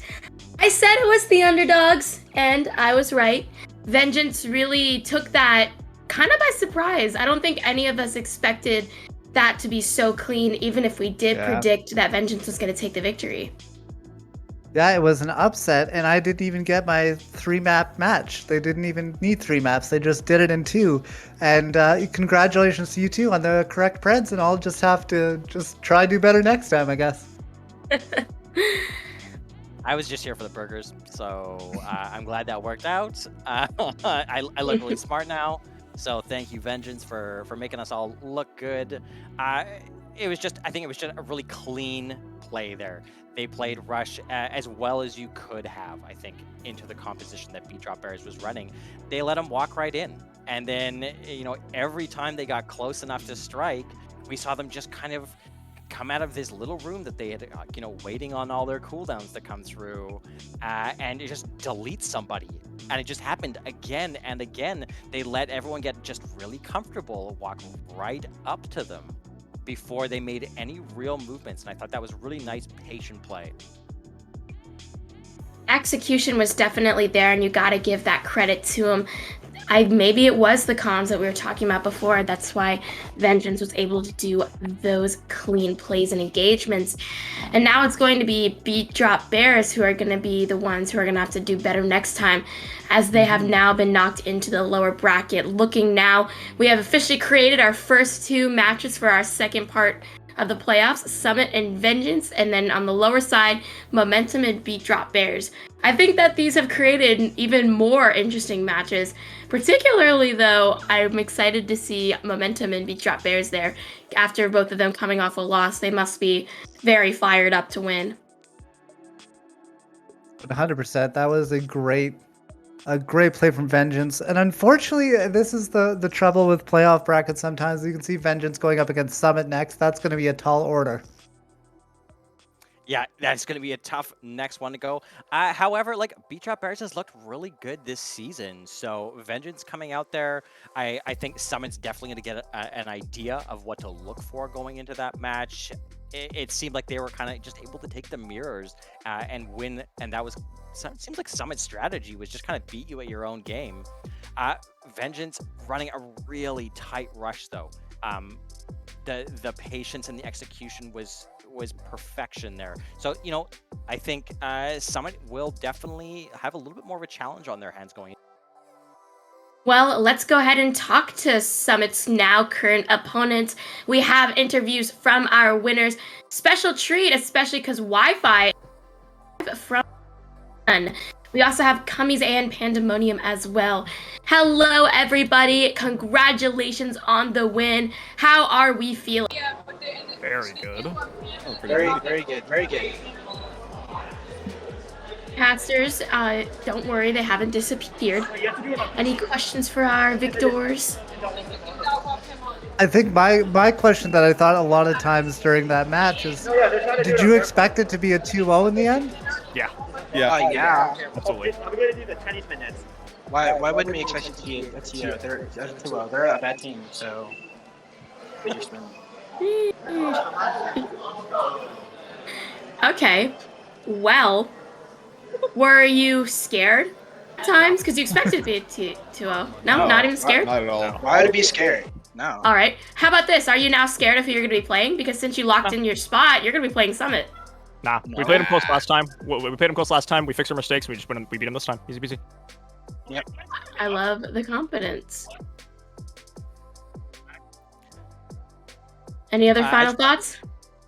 I said it was the underdogs, and I was right. Vengeance really took that kind of by surprise. I don't think any of us expected that to be so clean, even if we did predict that Vengeance was going to take the victory. Yeah, it was an upset, and I didn't even get my 3-map match. They didn't even need 3 maps. They just did it in 2. And congratulations to you two on the correct preds, and I'll just have to try to do better next time, I guess. I was just here for the burgers, so I'm glad that worked out. I look really smart now, so thank you, Vengeance, for making us all look good. I think it was just a really clean play there. They played Rush as well as you could have, I think, into the composition that Beat Drop Bears was running. They let them walk right in. And then, every time they got close enough to strike, we saw them just kind of come out of this little room that they had, waiting on all their cooldowns to come through, and it just deletes somebody. And it just happened again and again. They let everyone get just really comfortable, walk right up to them before they made any real movements. And I thought that was really nice, patient play. Execution was definitely there, and you got to give that credit to him. Maybe it was the comms that we were talking about before. That's why Vengeance was able to do those clean plays and engagements. And now it's going to be Beat Drop Bears who are going to be the ones who are going to have to do better next time, as they have now been knocked into the lower bracket. Looking now, we have officially created our first 2 matches for our second part of the playoffs, Summit and Vengeance, and then on the lower side, Momentum and Beat Drop Bears. I think that these have created even more interesting matches. Particularly, though, I'm excited to see Momentum and Beat Drop Bears there. After both of them coming off a loss, they must be very fired up to win. 100%. That was a great play from Vengeance. And unfortunately, this is the trouble with playoff brackets sometimes. You can see Vengeance going up against Summit next. That's going to be a tall order. Yeah, that's going to be a tough next one to go. However, Beat Drop Bears has looked really good this season. So Vengeance coming out there, I think Summit's definitely going to get an idea of what to look for going into that match. It seemed like they were kind of just able to take the mirrors and win. And that was, it seems like Summit's strategy was just kind of beat you at your own game. Vengeance running a really tight rush, though. The patience and the execution was perfection there. So, I think Summit will definitely have a little bit more of a challenge on their hands going. Well, let's go ahead and talk to Summit's now current opponents. We have interviews from our winners. Special treat, especially because Wi-Fi from we also have Cummies and Pandemonium as well. Hello, everybody. Congratulations on the win. How are we feeling? Very good. Oh, very good. Casters, don't worry, they haven't disappeared. Any questions for our victors? I think my question that I thought a lot of times during that match is, did you expect it to be a 2-0 in the end? Yeah. Yeah. Absolutely. I'm going to do the 10 minutes. Why wouldn't we expect it to be a TO? They're a bad team, so they just win. Okay. Well, were you scared at times? Because you expected it to be a 2-0. No, not even scared? Not at all. Why would it be scary? No. All right. How about this? Are you now scared of who you're going to be playing? Because since you locked in your spot, you're going to be playing Summit. Nah, we played him close last time. We played him close last time. We fixed our mistakes. We beat him this time. Easy peasy. Yep. I love the confidence. Any other final thoughts?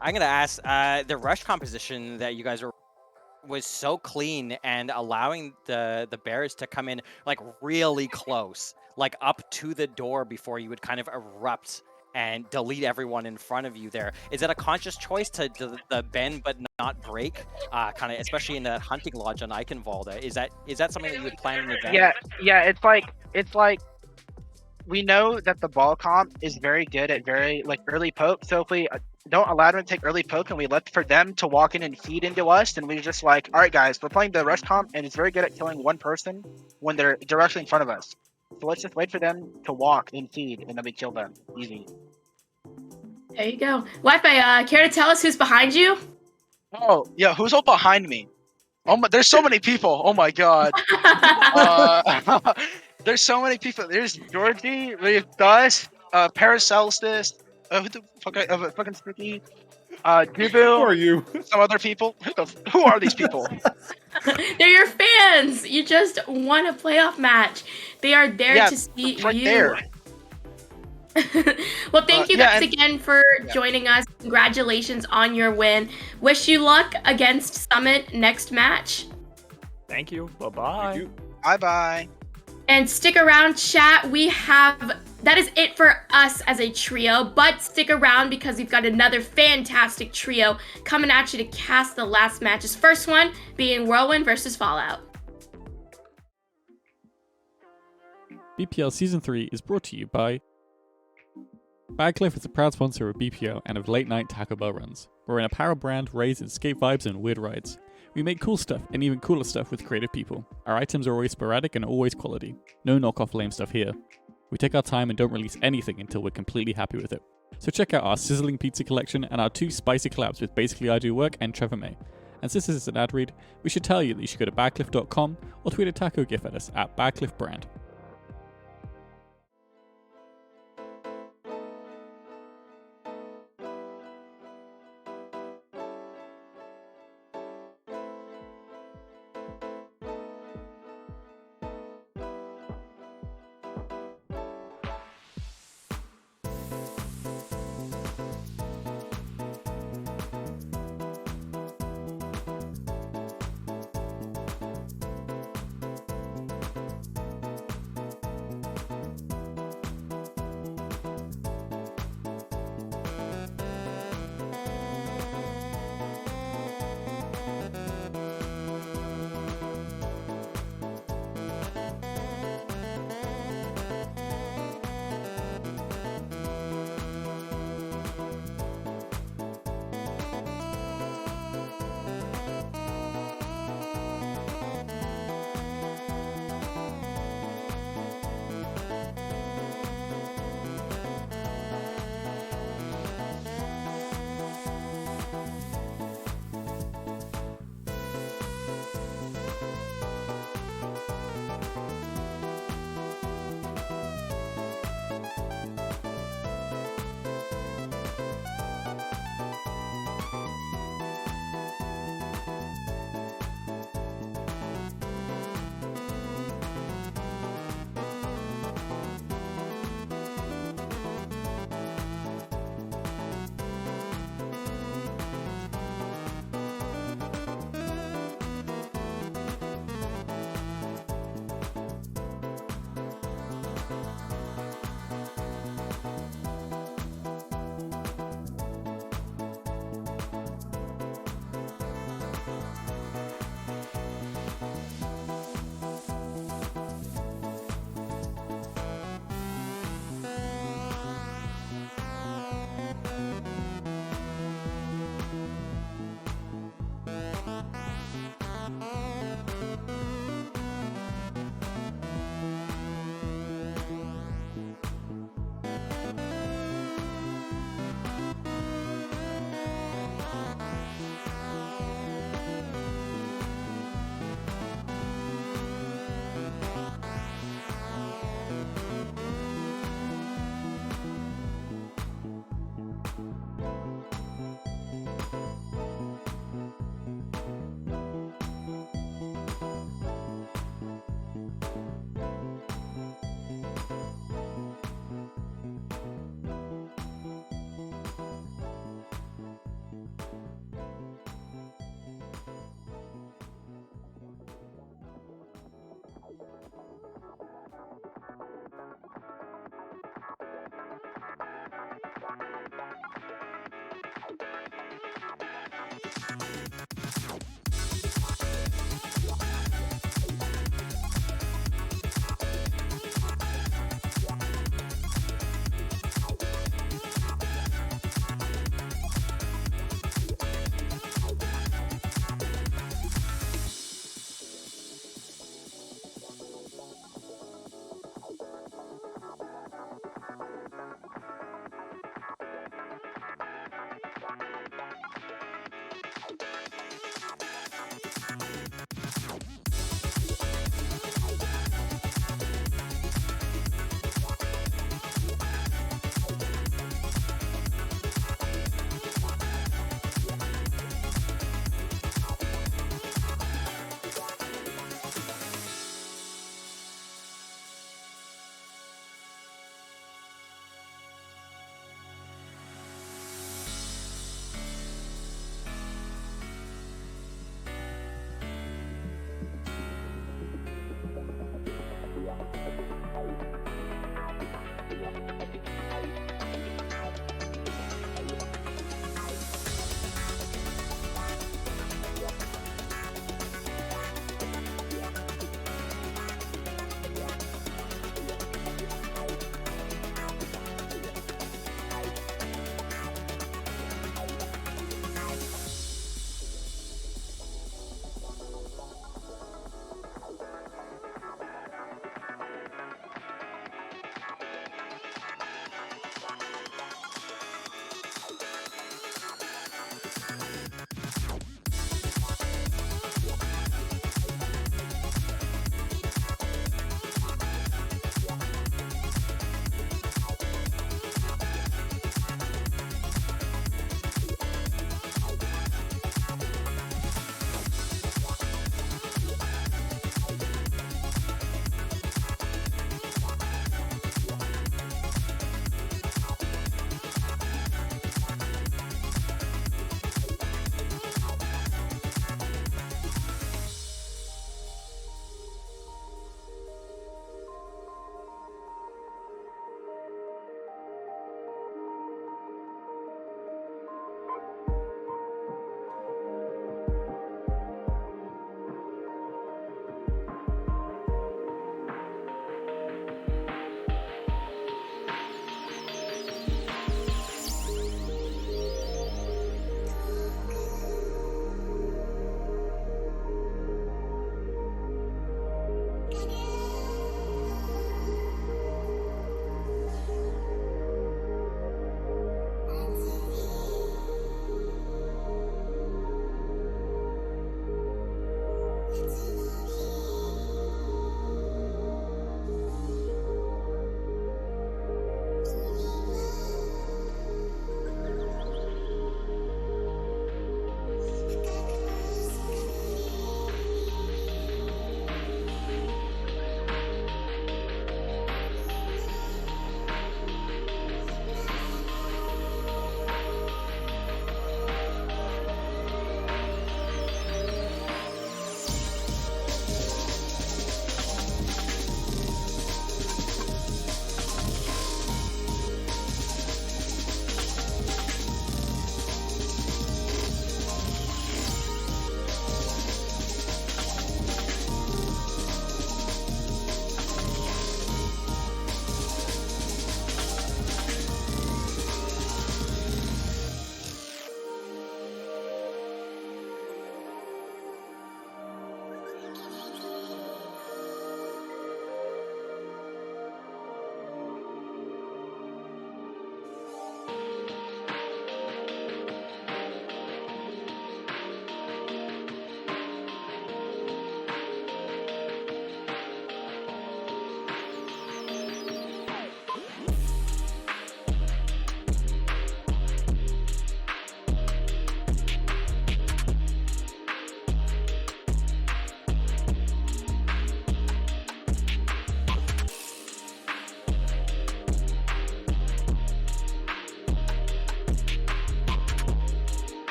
I'm going to ask, the rush composition that you guys was so clean and allowing the Bears to come in really close, up to the door before you would kind of erupt and delete everyone in front of you there. Is that a conscious choice to bend but not break? Kind of, especially in the hunting lodge on Eichenwalde. Is that something that you would plan in advance? Yeah. It's like we know that the ball comp is very good at very early poke. So if we don't allow them to take early poke and we let for them to walk in and feed into us, then we just all right, guys, we're playing the rush comp and it's very good at killing one person when they're directly in front of us. So let's just wait for them to walk and feed, and then we kill them. Easy. There you go. Wi-Fi, care to tell us who's behind you? Oh, yeah, who's all behind me? Oh my, there's so many people. Oh my god. There's so many people. There's Georgie, we have Gus, Paracelsus, who the fuck, fucking Sticky, Dubu. Who are you? Some other people. Who are these people? They're your fans. You just won a playoff match. They are there to see right you. There. Well, thank you guys again for joining us. Congratulations on your win. Wish you luck against Summit next match. Thank you. Bye-bye. Bye-bye. And stick around, chat. That is it for us as a trio, but stick around because we've got another fantastic trio coming at you to cast the last matches. First one being Whirlwind versus Fallout. BPL Season 3 is brought to you by Bagcliff is a proud sponsor of BPL and of late night Taco Bell runs. We're an apparel brand raised in skate vibes and weird rides. We make cool stuff and even cooler stuff with creative people. Our items are always sporadic and always quality. No knockoff lame stuff here. We take our time and don't release anything until we're completely happy with it. So check out our sizzling pizza collection and our 2 spicy collabs with Basically I Do Work and Trevor May. And since this is an ad read, we should tell you that you should go to bagcliff.com or tweet a taco gif at us at bagcliffbrand.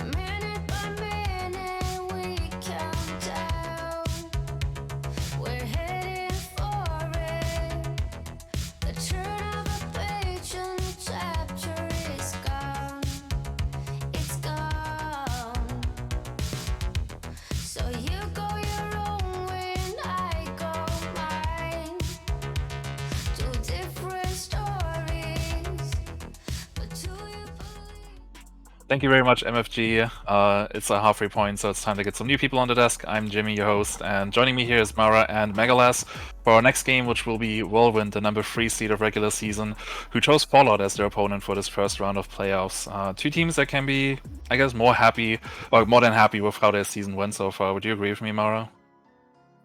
Minute by minute, we count down. We're heading for it. The turn of a page and the chapter is gone. It's gone. So you go your own way and I go mine. Two different stories, but do you believe? Thank you very much, MFG. It's a halfway point, so it's time to get some new people on the desk. I'm Jimmy, your host, and joining me here is Mara and Megalas for our next game, which will be Whirlwind, the number 3 seed of regular season, who chose Fallout as their opponent for this first round of playoffs. Two teams that can be, I guess, more than happy with how their season went so far. Would you agree with me, Mara?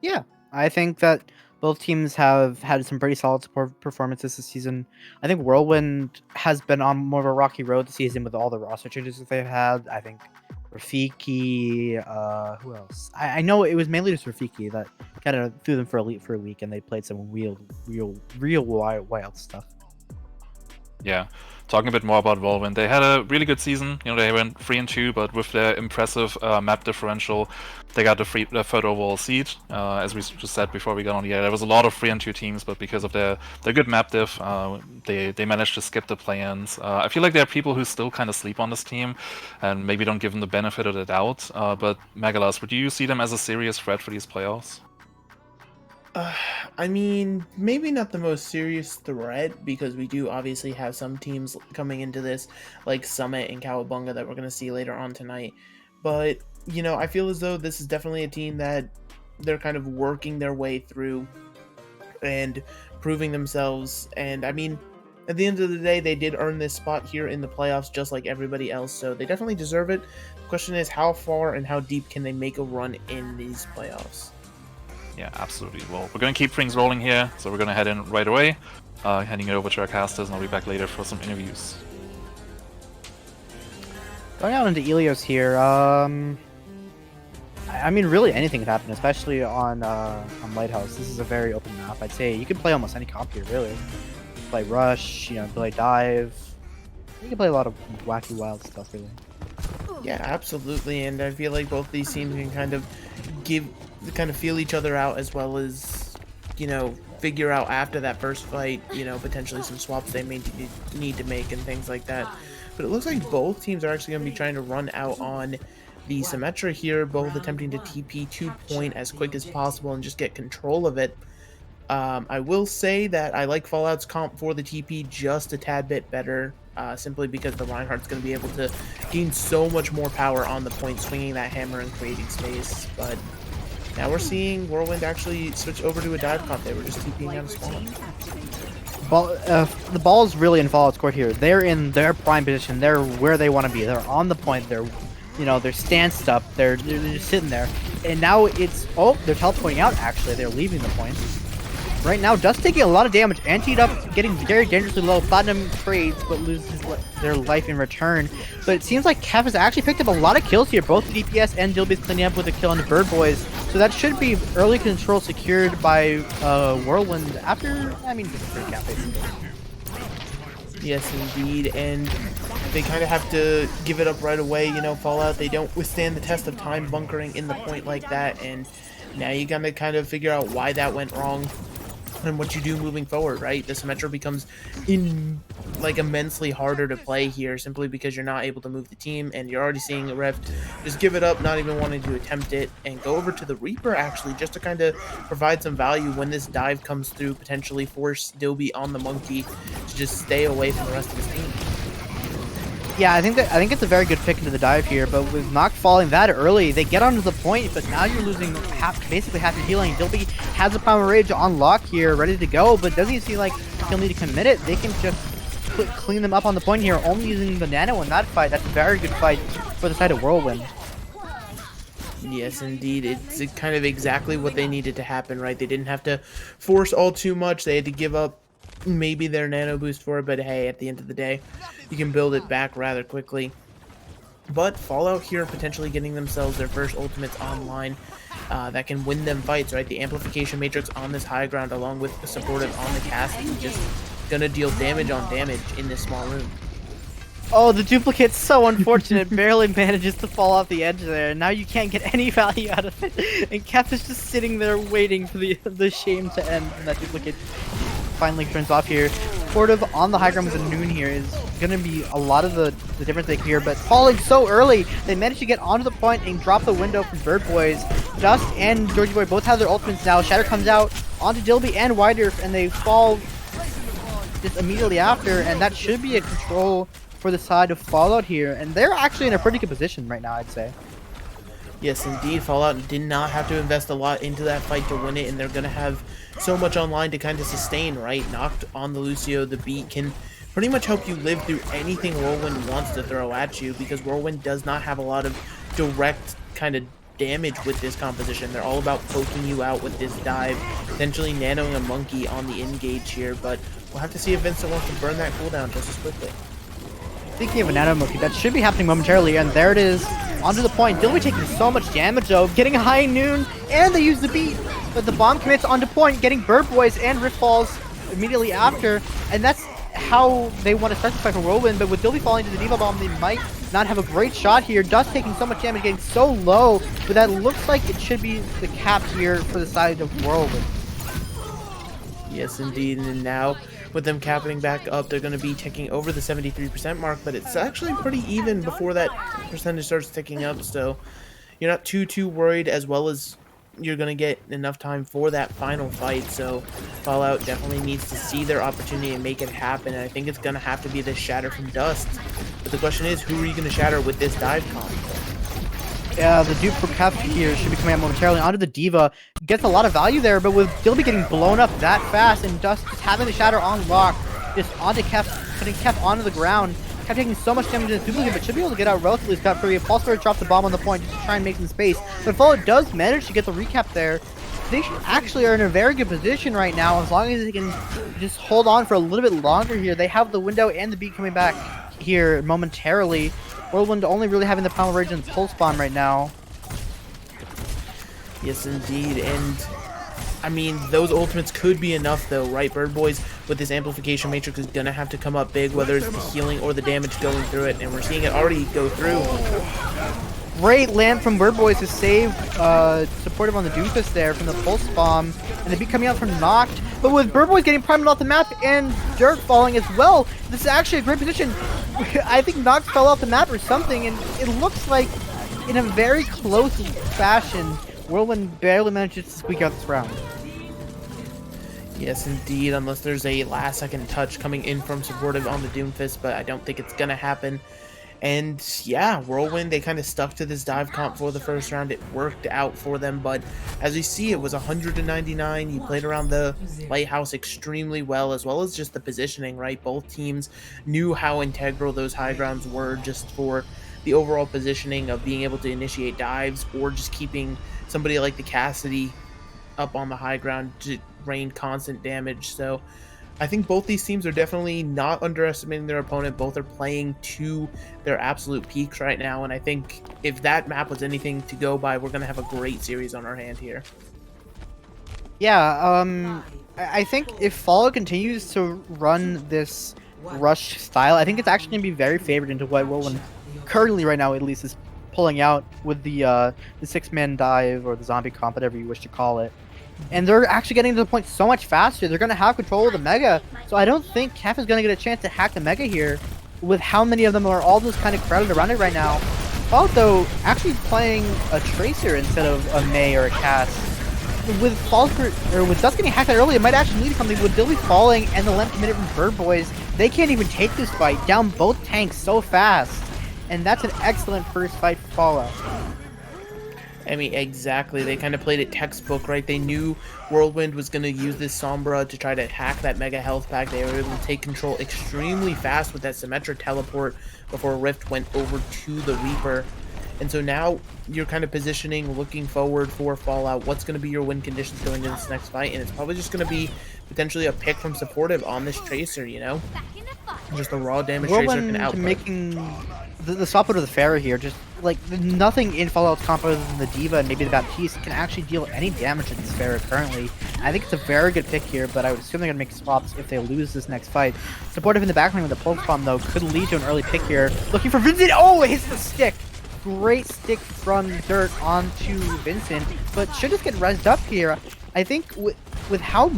Yeah, I think that both teams have had some pretty solid support performances this season. I think Whirlwind has been on more of a rocky road this season with all the roster changes that they've had. I think Rafiki, who else? I know it was mainly just Rafiki that kind of threw them for a week, and they played some real wild stuff. Yeah, talking a bit more about Whirlwind, they had a really good season. You know, they went 3-2, but with their impressive map differential, they got the third overall seed. As we just said before we got on the air, there was a lot of 3-2 teams, but because of their good map diff, they managed to skip the play-ins. I feel like there are people who still kind of sleep on this team, and maybe don't give them the benefit of the doubt. But Megalas, would you see them as a serious threat for these playoffs? I mean, maybe not the most serious threat, because we do obviously have some teams coming into this, like Summit and Cowabunga, that we're going to see later on tonight. But, you know, I feel as though this is definitely a team that they're kind of working their way through and proving themselves. And, I mean, at the end of the day, they did earn this spot here in the playoffs just like everybody else, so they definitely deserve it. The question is, how far and how deep can they make a run in these playoffs? Yeah, absolutely. Well, we're going to keep things rolling here, so we're going to head in right away, handing it over to our casters, and I'll be back later for some interviews. Going out into Ilios here, I mean, really anything can happen, especially on Lighthouse. This is a very open map. I'd say you can play almost any comp here, really. Play Rush, you know, play Dive. You can play a lot of wacky, wild stuff, really. Yeah, absolutely, and I feel like both these teams can kind of feel each other out, as well as, you know, figure out after that first fight, you know, potentially some swaps they may need to make and things like that. But it looks like both teams are actually going to be trying to run out on the Symmetra here, both attempting to TP 2 point as quick as possible and just get control of it. I will say that I like Fallout's comp for the TP just a tad bit better, simply because the Reinhardt's going to be able to gain so much more power on the point, swinging that hammer and creating space. But now we're seeing Whirlwind actually switch over to a dive comp. They were just TPing out of spawn. The ball is really in Fallout's court here. They're in their prime position. They're where they want to be. They're on the point. They're, they're stanced up. They're just sitting there. And now it's, they're teleporting out actually. They're leaving the point. Right now, Dust taking a lot of damage. Anteed up, getting very dangerously low. Platinum trades, but loses their life in return. But it seems like Kef has actually picked up a lot of kills here. Both DPS and Dilby's cleaning up with a kill on the Bird Boys. So that should be early control secured by Whirlwind after, just a free cap, basically. Yes, indeed. And they kind of have to give it up right away. Fallout, they don't withstand the test of time bunkering in the point like that. And now you gotta kind of figure out why that went wrong and what you do moving forward, right? The Symmetra becomes immensely harder to play here simply because you're not able to move the team, and you're already seeing a ref just give it up, not even wanting to attempt it, and go over to the Reaper actually just to kind of provide some value when this dive comes through, potentially force Dilby on the Monkey to just stay away from the rest of his team. Yeah, I think it's a very good pick into the dive here, but with Noct falling that early, they get onto the point, but now you're losing basically half your healing. Dilby has a Primal Rage on lock here, ready to go, but doesn't seem like he'll need to commit it. They can just clean them up on the point here, only using the Nano in that fight. That's a very good fight for the side of Whirlwind. Yes, indeed. It's kind of exactly what they needed to happen, right? They didn't have to force all too much. They had to give up maybe their nano boost for it, but hey, at the end of the day, you can build it back rather quickly. But Fallout here potentially getting themselves their first ultimates online that can win them fights, right? The amplification matrix on this high ground along with the supportive on the cast is just gonna deal damage on damage in this small room. Oh, the duplicate's so unfortunate. Barely manages to fall off the edge there. Now you can't get any value out of it. And Kef is just sitting there waiting for the shame to end. And that duplicate finally turns off here. Supportive on the high ground with a Noon here is going to be a lot of the difference maker here. But falling so early, they managed to get onto the point and drop the window from Bird Boys. Dust and Georgie Boy both have their ultimates now. Shatter comes out onto Dilby and Widerf, and they fall just immediately after. And that should be a control for the side of Fallout here, and they're actually in a pretty good position right now, I'd say. Yes, indeed. Fallout did not have to invest a lot into that fight to win it, and they're going to have so much online to kind of sustain, right? Knocked on the Lucio, the beat can pretty much help you live through anything Whirlwind wants to throw at you, because Whirlwind does not have a lot of direct kind of damage with this composition. They're all about poking you out with this dive, potentially nanoing a monkey on the engage here, but we'll have to see if Vincent wants to burn that cooldown just as quickly. Speaking of a nano monkey, that should be happening momentarily, and there it is, onto the point. Dilby taking so much damage though, getting a high Noon, and they use the beat, but the bomb commits onto point, getting Bird Boys and Rift falls immediately after, and that's how they want to start the fight for Whirlwind. But with Dilby falling to the Diva Bomb, they might not have a great shot here. Dust taking so much damage, getting so low, but that looks like it should be the cap here for the side of Whirlwind. Yes, indeed, and now with them capping back up, they're going to be ticking over the 73% mark, but it's actually pretty even before that percentage starts ticking up, so you're not too worried, as well as you're going to get enough time for that final fight. So Fallout definitely needs to see their opportunity and make it happen, and I think it's going to have to be this shatter from Dust. But the question is, who are you going to shatter with this dive comp? Yeah, the dupe for Kef here should be coming out momentarily onto the Diva. Gets a lot of value there, but with Dilby getting blown up that fast and Dust just having the shatter on lock, just onto Kef, putting Kef onto the ground. Kef taking so much damage to the duplicate, but should be able to get out relatively scot-free. Pulse Spirit drops the bomb on the point just to try and make some space. But Fallout does manage to get the recap there. They actually are in a very good position right now, as long as they can just hold on for a little bit longer here. They have the window and the beat coming back here momentarily. Whirlwind only really having the Primal Rage and Pulse Bomb right now. Yes, indeed, and I mean, those ultimates could be enough though, right? Bird Boys with this amplification matrix is gonna have to come up big, whether it's the healing or the damage going through it, and we're seeing it already go through. Great land from Bird Boys to save supportive on the Doomfist there from the Pulse Bomb, and the beat coming out from Noct. But with Bird Boys getting primed off the map and Dirt falling as well, this is actually a great position. I think Noct fell off the map or something, and it looks like in a very close fashion, Whirlwind barely manages to squeak out this round. Yes, indeed, unless there's a last-second touch coming in from Supportive on the Doomfist, but I don't think it's going to happen. And yeah, Whirlwind, they kind of stuck to this dive comp for the first round. It worked out for them, but as you see, it was 199. You played around the Lighthouse extremely well as just the positioning, right? Both teams knew how integral those high grounds were just for the overall positioning of being able to initiate dives or just keeping somebody like the Cassidy up on the high ground to rain constant damage. So I think both these teams are definitely not underestimating their opponent. Both are playing to their absolute peaks right now, and I think if that map was anything to go by, we're going to have a great series on our hand here. Yeah, I think if Follow continues to run this rush style, I think it's actually going to be very favored into what Whirlwind currently right now at least is pulling out with the 6-man dive or the zombie comp, whatever you wish to call it. And they're actually getting to the point so much faster. They're going to have control of the Mega. So I don't think Kef is going to get a chance to hack the Mega here with how many of them are all just kind of crowded around it right now. Although, actually playing a Tracer instead of a Mei or a Cass. With Dust getting hacked early, it might actually lead to something with Dilby falling and the lamp committed from Bird Boys. They can't even take this fight, down both tanks so fast. And that's an excellent first fight for Fallout. I mean, exactly. They kind of played it textbook, right? They knew Whirlwind was going to use this Sombra to try to hack that Mega Health Pack. They were able to take control extremely fast with that Symmetra teleport before Rift went over to the Reaper. And so now you're kind of positioning, looking forward for Fallout. What's going to be your win conditions going into this next fight? And it's probably just going to be potentially a pick from Supportive on this Tracer, you know? Just a raw damage Tracer can output. Making the swap out of the Pharah here, just like nothing in Fallout's comp other than the Diva and maybe the Baptiste can actually deal any damage to this Pharah currently. I think it's a very good pick here, but I would assume they're going to make swaps if they lose this next fight. Supportive in the backline with the Pulse Bomb, though, could lead to an early pick here. Looking for Vincent! Oh, it hits the stick! Great stick from Dirt onto Vincent, but should just get rezzed up here. I think with how...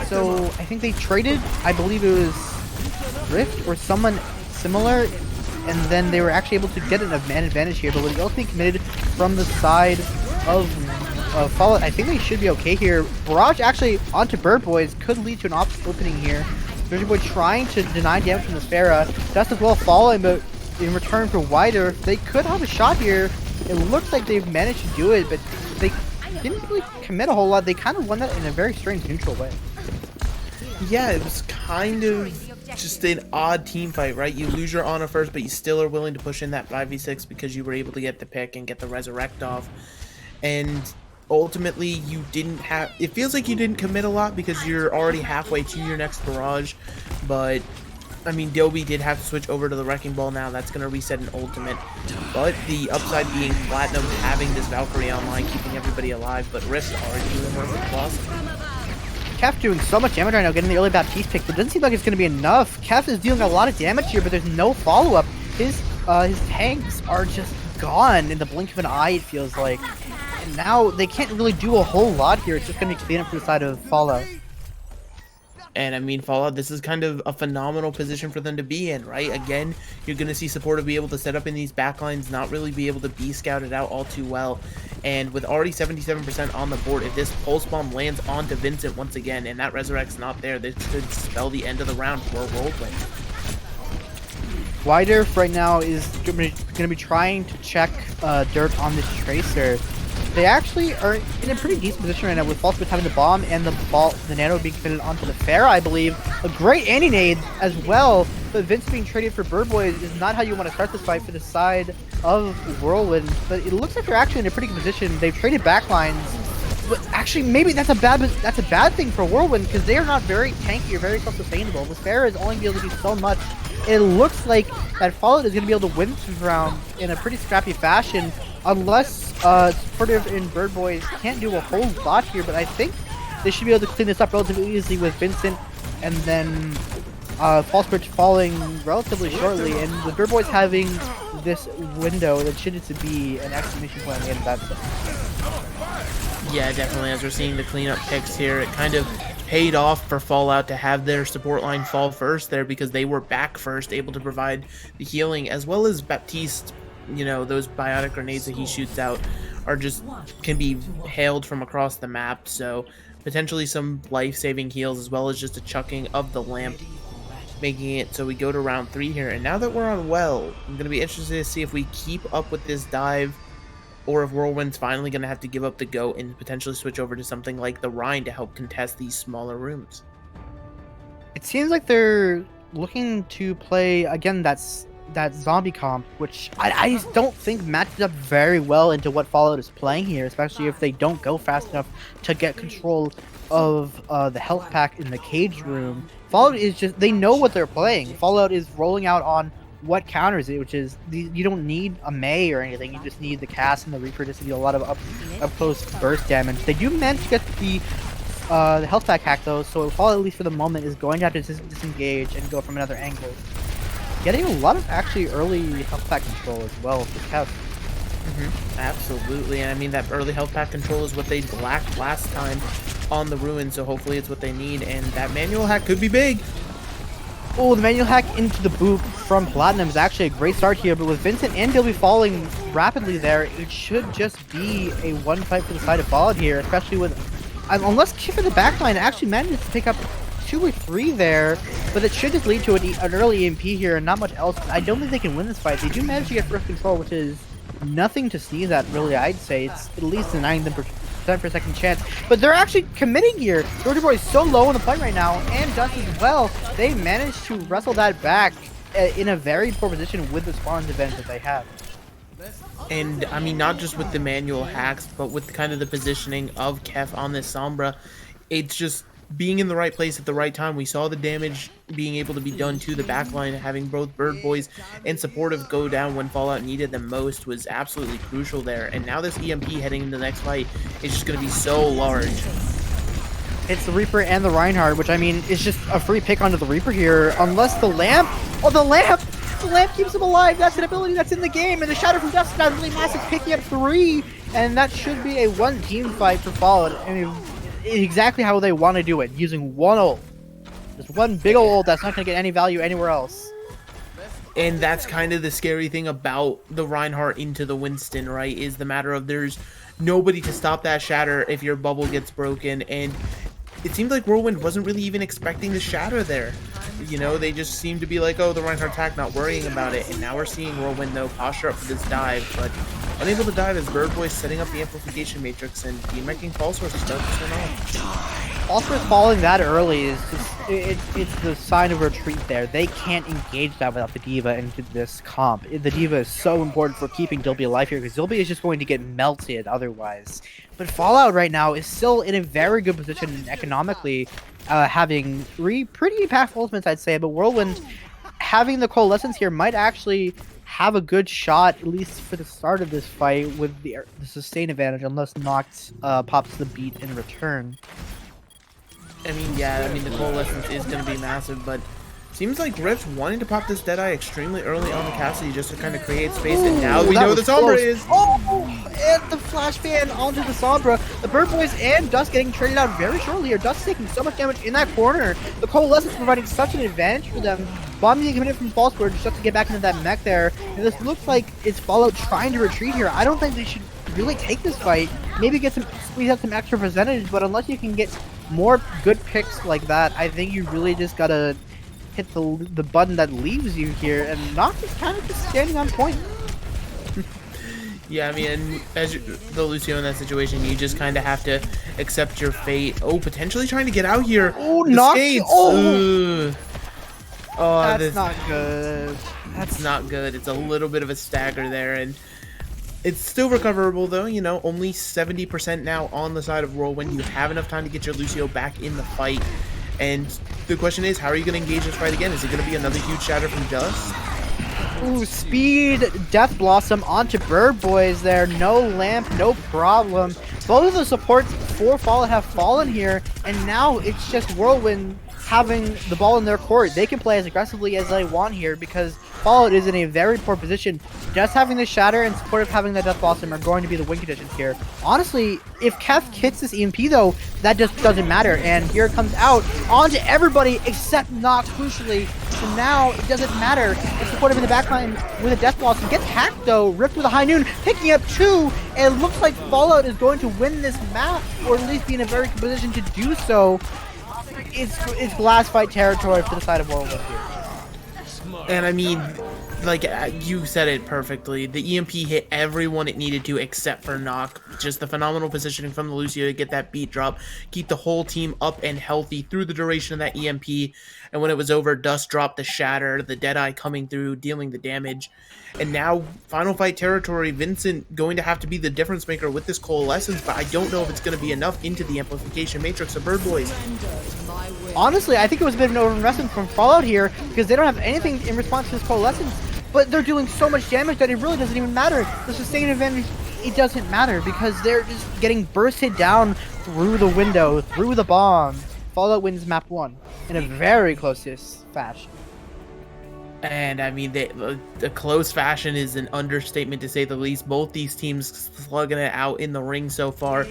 So, I think they traded, I believe it was Rift or someone similar, and then they were actually able to get an advantage here, but with the ultimate committed from the side of Fallout, I think they should be okay here. Barrage actually onto Bird Boys could lead to an opening here. Bird Boy trying to deny damage from the Pharah. Dust as well falling, but in return for Wider, they could have a shot here. It looks like they've managed to do it, but they didn't really commit a whole lot. They kind of won that in a very strange neutral way. Yeah, it was kind of just an odd team fight, right? You lose your Ana first, but you still are willing to push in that 5v6 because you were able to get the pick and get the Resurrect off. And ultimately, you didn't have... It feels like you didn't commit a lot because you're already halfway to your next barrage. But, I mean, Dobie did have to switch over to the Wrecking Ball now. That's going to reset an ultimate. But the upside being Platinum having this Valkyrie online, keeping everybody alive. But Rift already doing work with Plus. Kef doing so much damage right now, getting the early Baptiste pick, but it doesn't seem like it's going to be enough. Kef is dealing a lot of damage here, but there's no follow-up. His tanks are just gone in the blink of an eye, it feels like. And now they can't really do a whole lot here. It's just going to be clean up for the side of Fallout. And I mean, Fallout, this is kind of a phenomenal position for them to be in, right? Again, you're going to see Supportive be able to set up in these backlines, not really be able to be scouted out all too well. And with already 77% on the board, if this Pulse Bomb lands onto Vincent once again, and that Resurrect's not there, this could spell the end of the round for Whirlwind. Wider right now is going to be trying to check Dirt on this Tracer. They actually are in a pretty decent position right now with False having the bomb and the nano being fitted onto the Pharah, I believe. A great anti-nade as well, but Vince being traded for Bird Boy is not how you want to start this fight for the side of Whirlwind. But it looks like they're actually in a pretty good position. They've traded backlines, but actually maybe that's a bad thing for Whirlwind because they are not very tanky or very self-sustainable. The Pharah is only be able to do so much. It looks like that Fallout is going to be able to win this round in a pretty scrappy fashion, unless Supportive and Bird Boys can't do a whole lot here, but I think they should be able to clean this up relatively easily with Vincent and then False Bridge falling relatively shortly, and with Bird Boys having this window that should just be an exclamation point on the end of that stuff. Yeah, definitely. As we're seeing the cleanup picks here, it kind of paid off for Fallout to have their support line fall first there because they were back first, able to provide the healing, as well as Baptiste you know, those biotic grenades that he shoots out can be hailed from across the map. So potentially some life-saving heals as well as just a chucking of the lamp, making it so we go to round 3 here. And now that we're on well, I'm going to be interested to see if we keep up with this dive or if Whirlwind's finally going to have to give up the goat and potentially switch over to something like the Rhine to help contest these smaller rooms. It seems like they're looking to play, again, that zombie comp, which I just don't think matches up very well into what Fallout is playing here, especially if they don't go fast enough to get control of the health pack in the cage room. Fallout is just, they know what they're playing. Fallout is rolling out on what counters it, which is, you don't need a May or anything, you just need the cast and the Reaper just to deal a lot of up close burst damage. They do manage to get the health pack hack though, so Fallout, at least for the moment, is going to have to disengage and go from another angle. Getting a lot of actually early health pack control as well for Kev. Absolutely, and I mean that early health pack control is what they lacked last time on the Ruin, so hopefully it's what they need, and that manual hack could be big. Oh, the manual hack into the boop from Platinum is actually a great start here, but with Vincent and Dilby falling rapidly there, it should just be a one fight for the side of Fallout here, especially with, unless Kif in the backline actually manages to pick up 2 or 3 there, but it should just lead to an early EMP here and not much else. I don't think they can win this fight. They do manage to get first control, which is nothing to sneeze at, really, I'd say. It's at least denying them per second chance, but they're actually committing here. Georgia Boy is so low in the fight right now, and Dust as well. They managed to wrestle that back in a very poor position with the spawn advantage that they have. And I mean, not just with the manual hacks, but with kind of the positioning of Kef on this Sombra, it's just being in the right place at the right time. We saw the damage being able to be done to the backline, having both Bird Boys and Supportive go down when Fallout needed them most was absolutely crucial there. And now this EMP heading into the next fight is just going to be so large. It's the Reaper and the Reinhardt, which I mean is just a free pick onto the Reaper here, unless the lamp. Oh, the lamp! The lamp keeps him alive. That's an ability that's in the game, and the Shadow from Dust is now really massive, picking up 3, and that should be a one team fight for Fallout. I mean, exactly how they want to do it, using one ult. Just one big ult that's not going to get any value anywhere else. And that's kind of the scary thing about the Reinhardt into the Winston, right? Is the matter of there's nobody to stop that shatter if your bubble gets broken. And it seemed like Whirlwind wasn't really even expecting the shatter there. You know, they just seemed to be like, oh, the Reinhardt attack, not worrying about it. And now we're seeing Whirlwind, though, posture up for this dive, but unable to dive as Bird Boy setting up the amplification matrix and making False Source start this one off. False Source falling that early is just, it's the sign of retreat there. They can't engage that without the D.Va into this comp. The D.Va is so important for keeping Dilby alive here, because Dilby is just going to get melted otherwise. But Fallout right now is still in a very good position economically, having 3 pretty impactful ultimates, I'd say, but Whirlwind having the Coalescence here might actually have a good shot, at least for the start of this fight, with the sustain advantage, unless Noct pops the beat in return. I mean, yeah, I mean, the Coalescence is going to be massive, but seems like Rift's wanting to pop this Deadeye extremely early on the Cassidy just to kind of create space, and now we know the Sombra is. Oh, and the Flash Fan onto the Sombra. The Bird Boys and Dust getting traded out very shortly here. Dust taking so much damage in that corner. The Coalescence providing such an advantage for them. Bomb being committed from False Bird just to get back into that mech there. And this looks like it's Fallout trying to retreat here. I don't think they should really take this fight. Maybe squeeze out some extra percentage, but unless you can get more good picks like that, I think you really just gotta hit the button that leaves you here, and Noct is kind of just standing on point. Yeah, I mean, and as the Lucio in that situation, you just kind of have to accept your fate. Oh, potentially trying to get out here. Oh, Noct! Oh, that's not good. That's not good. It's a little bit of a stagger there, and it's still recoverable, though. You know, only 70% now on the side of Whirlwind. You have enough time to get your Lucio back in the fight. And the question is, how are you going to engage this fight again? Is it going to be another huge shatter from Dust? Ooh, speed, Death Blossom onto Bird Boys there. No lamp, no problem. Both of the supports for Fallout have fallen here, and now it's just Whirlwind having the ball in their court. They can play as aggressively as they want here because Fallout is in a very poor position. Just having the Shatter and supportive having the Death Blossom are going to be the win conditions here. Honestly, if Kef hits this EMP though, that just doesn't matter. And here it comes out onto everybody except Nox crucially. So now it doesn't matter. It's supportive in the backline with a Death Blossom. Gets hacked though, ripped with a High Noon, picking up 2. And it looks like Fallout is going to win this map, or at least be in a very good position to do so. It's glass fight territory for the side of Whirlwind here. And I mean, like you said it perfectly. The EMP hit everyone it needed to except for Nock. Just the phenomenal positioning from the Lucio to get that beat drop, keep the whole team up and healthy through the duration of that EMP. And when it was over, Dust dropped the Shatter, the Deadeye coming through, dealing the damage. And now, final fight territory, Vincent going to have to be the difference maker with this Coalescence, but I don't know if it's going to be enough into the Amplification Matrix of Bird Boys. Honestly, I think it was a bit of an overinvestment from Fallout here because they don't have anything in response to this Coalescence, but they're doing so much damage that it really doesn't even matter. The sustain advantage, it doesn't matter because they're just getting bursted down through the window, through the bomb. Fallout wins map 1 in a very close fashion. And I mean, the close fashion is an understatement to say the least. Both these teams slugging it out in the ring so far.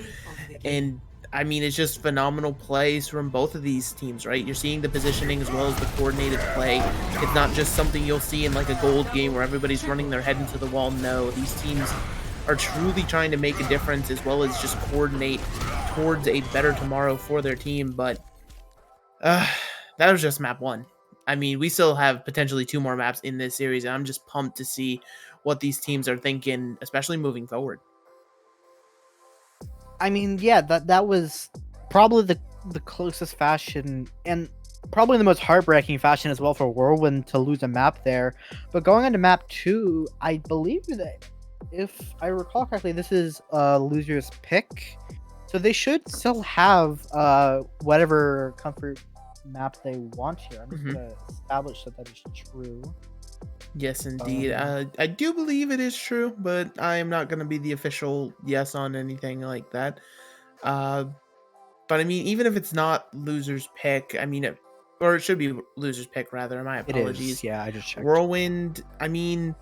And I mean, it's just phenomenal plays from both of these teams, right? You're seeing the positioning as well as the coordinated play. It's not just something you'll see in like a gold game where everybody's running their head into the wall. No, these teams are truly trying to make a difference as well as just coordinate towards a better tomorrow for their team. But that was just map 1. I mean, we still have potentially 2 more maps in this series, and I'm just pumped to see what these teams are thinking, especially moving forward. I mean, yeah, that was probably the closest fashion, and probably the most heartbreaking fashion as well for Whirlwind to lose a map there. But going on to map 2, I believe that, if I recall correctly, this is loser's pick. So they should still have whatever comfort map they want here. I'm just gonna establish that is true. Yes, indeed. I do believe it is true, but I am not going to be the official yes on anything like that. But I mean, even if it's not loser's pick, I mean, or it should be loser's pick rather. My apologies. It is. Yeah, I just checked. Whirlwind. I mean,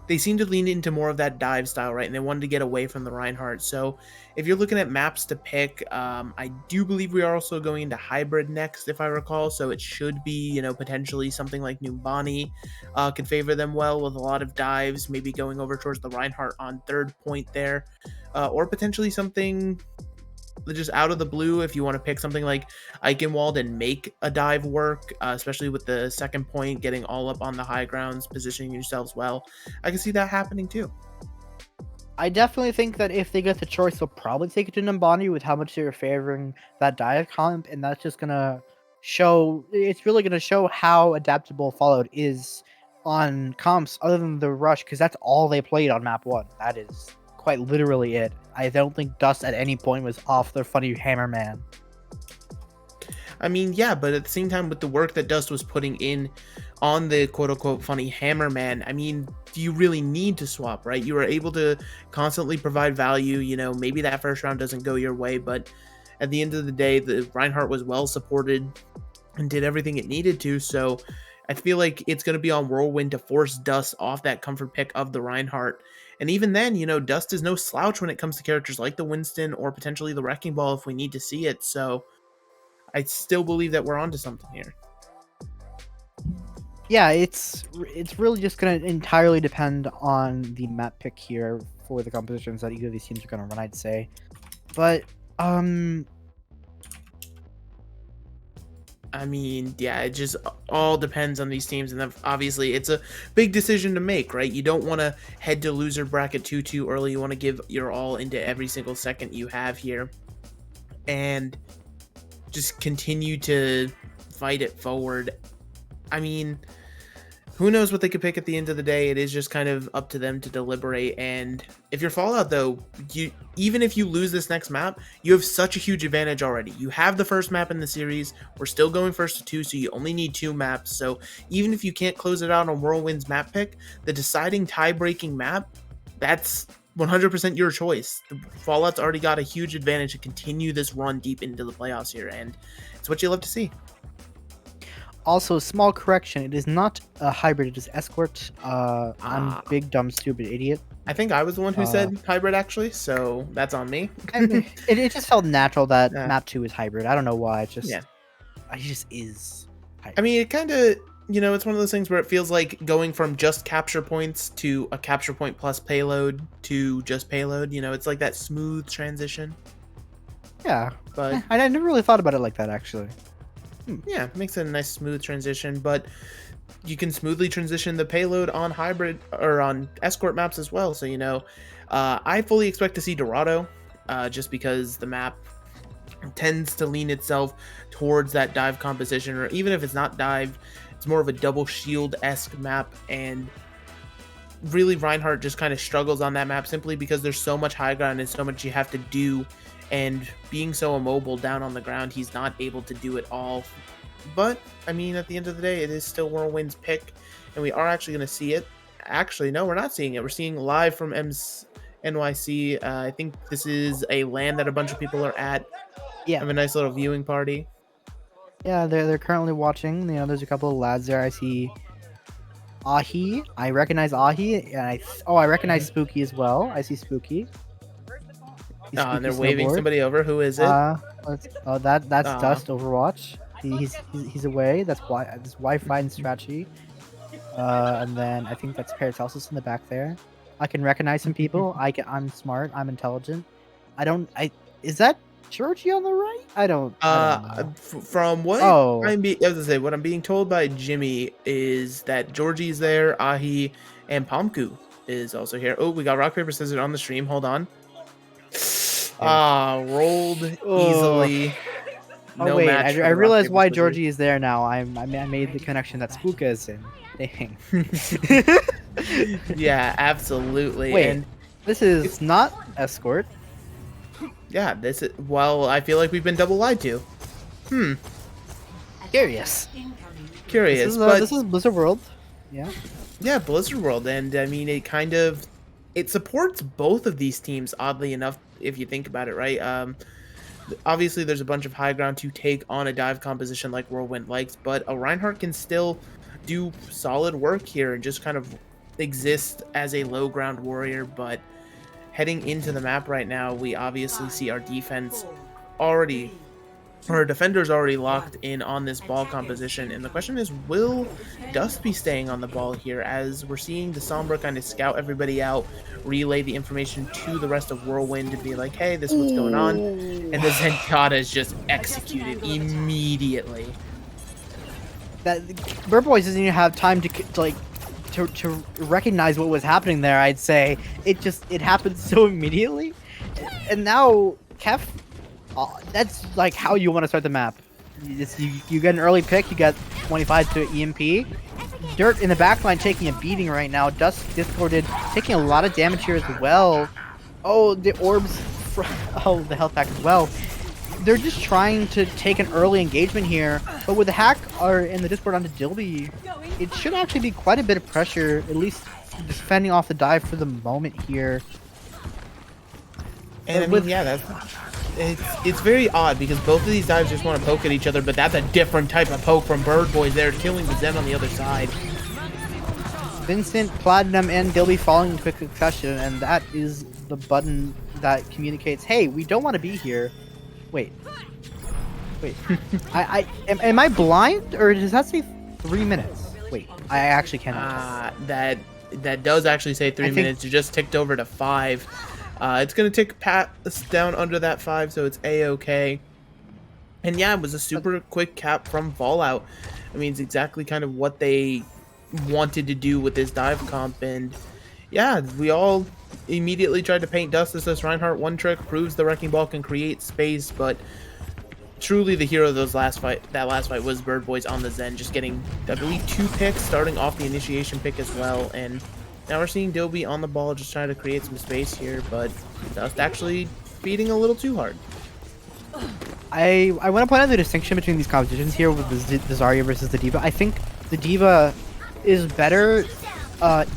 they seem to lean into more of that dive style, right? And they wanted to get away from the Reinhardt. So if you're looking at maps to pick, I do believe we are also going into hybrid next, if I recall. So it should be, you know, potentially something like Numbani could favor them well with a lot of dives, maybe going over towards the Reinhardt on 3rd point there, or potentially something just out of the blue if you want to pick something like Eichenwald and make a dive work, especially with the 2nd point, getting all up on the high grounds, positioning yourselves well. I can see that happening too. I definitely think that if they get the choice, they'll probably take it to Numbani with how much they're favoring that dive comp, and that's just gonna show, it's really gonna show how adaptable Fallout is on comps other than the rush, because that's all they played on map 1. That is quite literally it. I don't think Dust at any point was off their funny Hammerman. I mean, yeah, but at the same time, with the work that Dust was putting in on the quote-unquote funny Hammerman, I mean, do you really need to swap, right? You are able to constantly provide value. You know, maybe that first round doesn't go your way, but at the end of the day, the Reinhardt was well supported and did everything it needed to, so I feel like it's going to be on Whirlwind to force Dust off that comfort pick of the Reinhardt. And even then, you know, Dust is no slouch when it comes to characters like the Winston or potentially the Wrecking Ball if we need to see it. So I still believe that we're onto something here. Yeah, it's really just going to entirely depend on the map pick here for the compositions that either of these teams are going to run, I'd say. But, I mean, yeah, it just all depends on these teams, and then obviously it's a big decision to make, right? You don't want to head to loser bracket too early. You want to give your all into every single second you have here, and just continue to fight it forward. I mean, who knows what they could pick at the end of the day? It is just kind of up to them to deliberate. And if you're Fallout, though, even if you lose this next map, you have such a huge advantage already. You have the first map in the series. We're still going 1st to 2, so you only need 2 maps. So even if you can't close it out on Whirlwind's map pick, the deciding tie-breaking map, that's 100% your choice. The Fallout's already got a huge advantage to continue this run deep into the playoffs here, and it's what you love to see. Also, small correction. It is not a hybrid. It is escort. I'm big, dumb, stupid idiot. I think I was the one who said hybrid, actually, so that's on me. It just felt natural that map 2 is hybrid. I don't know why. It just is. I mean, it kind of, it's one of those things where it feels like going from just capture points to a capture point plus payload to just payload. It's like that smooth transition. Yeah, but I never really thought about it like that, actually. Yeah, it makes it a nice smooth transition, but you can smoothly transition the payload on hybrid or on escort maps as well. So, I fully expect to see Dorado, just because the map tends to lean itself towards that dive composition, or even if it's not dive, it's more of a double shield-esque map, and really Reinhardt just kind of struggles on that map simply because there's so much high ground and so much you have to do, and being so immobile down on the ground, he's not able to do it all. But, I mean, at the end of the day, it is still Whirlwind's pick, and we are actually going to see it. Actually, no, we're not seeing it. We're seeing live from NYC. I think this is a LAN that a bunch of people are at. Yeah. Have a nice little viewing party. Yeah, they're currently watching. There's a couple of lads there. I see Ahi. I recognize Ahi, and I recognize Spooky as well. I see Spooky. And they're waving somebody over. Who is it? That's Dust Overwatch. He's away. That's why this Wi-Fi and strategy. And then I think that's Paracelsus in the back there. I can recognize some people. I'm smart. I'm intelligent. Is that Georgie on the right? I don't know. From what what I'm being told by Jimmy is that Georgie's there, Ahi, and Pomku is also here. Oh, we got rock paper scissors on the stream. Hold on. Rolled easily. No wait, I realize why Georgie is there now. I made the connection that Spooka is in. Dang. Yeah, absolutely. Wait, and this is not escort. Yeah, this is. Well, I feel like we've been double lied to. Curious. This is Blizzard World. Yeah. Yeah, Blizzard World, and I mean, it supports both of these teams. Oddly enough, if you think about it, right? Obviously, there's a bunch of high ground to take on a dive composition like Whirlwind likes, but a Reinhardt can still do solid work here and just kind of exist as a low ground warrior. But heading into the map right now, we obviously see our defenders already locked in on this ball composition, and the question is, will Dust be staying on the ball here, as we're seeing the Sombra kind of scout everybody out, relay the information to the rest of Whirlwind to be like, hey, this is what's going on, and the Zenyatta is just executed immediately. That Bird Boys doesn't even have time to recognize what was happening there. I'd say it happened so immediately, and now Kef. That's like how you want to start the map. You get an early pick. You got 25 to EMP. Dirt in the backline taking a beating right now. Dust discorded, taking a lot of damage here as well. Oh, the orbs. Oh, the health pack as well. They're just trying to take an early engagement here, but with the hack in the Discord onto Dilby, it should actually be quite a bit of pressure, at least defending off the dive for the moment here. And I mean, yeah, it's very odd because both of these dives just want to poke at each other, but that's a different type of poke from Bird Boys there, killing the Zen on the other side. Vincent, Platinum, and Dilby falling in quick succession, and that is the button that communicates, hey, we don't want to be here. Wait. Am I blind, or does that say 3 minutes? Wait, I actually cannot. That does actually say 3 minutes. You just ticked over to 5. It's going to tick past down under that 5, so it's A-okay. And yeah, it was a super quick cap from Fallout. I mean, it's exactly kind of what they wanted to do with this dive comp. And yeah, we all immediately tried to paint Dust as this Reinhardt one trick, proves the Wrecking Ball can create space, but truly the hero of that last fight was Bird Boys on the Zen, just getting, I believe, 2 picks, starting off the initiation pick as well. And now we're seeing Dilby on the ball, just trying to create some space here, but Dust actually beating a little too hard. I want to point out the distinction between these competitions here with the Zarya versus the D.Va. I think the D.Va is better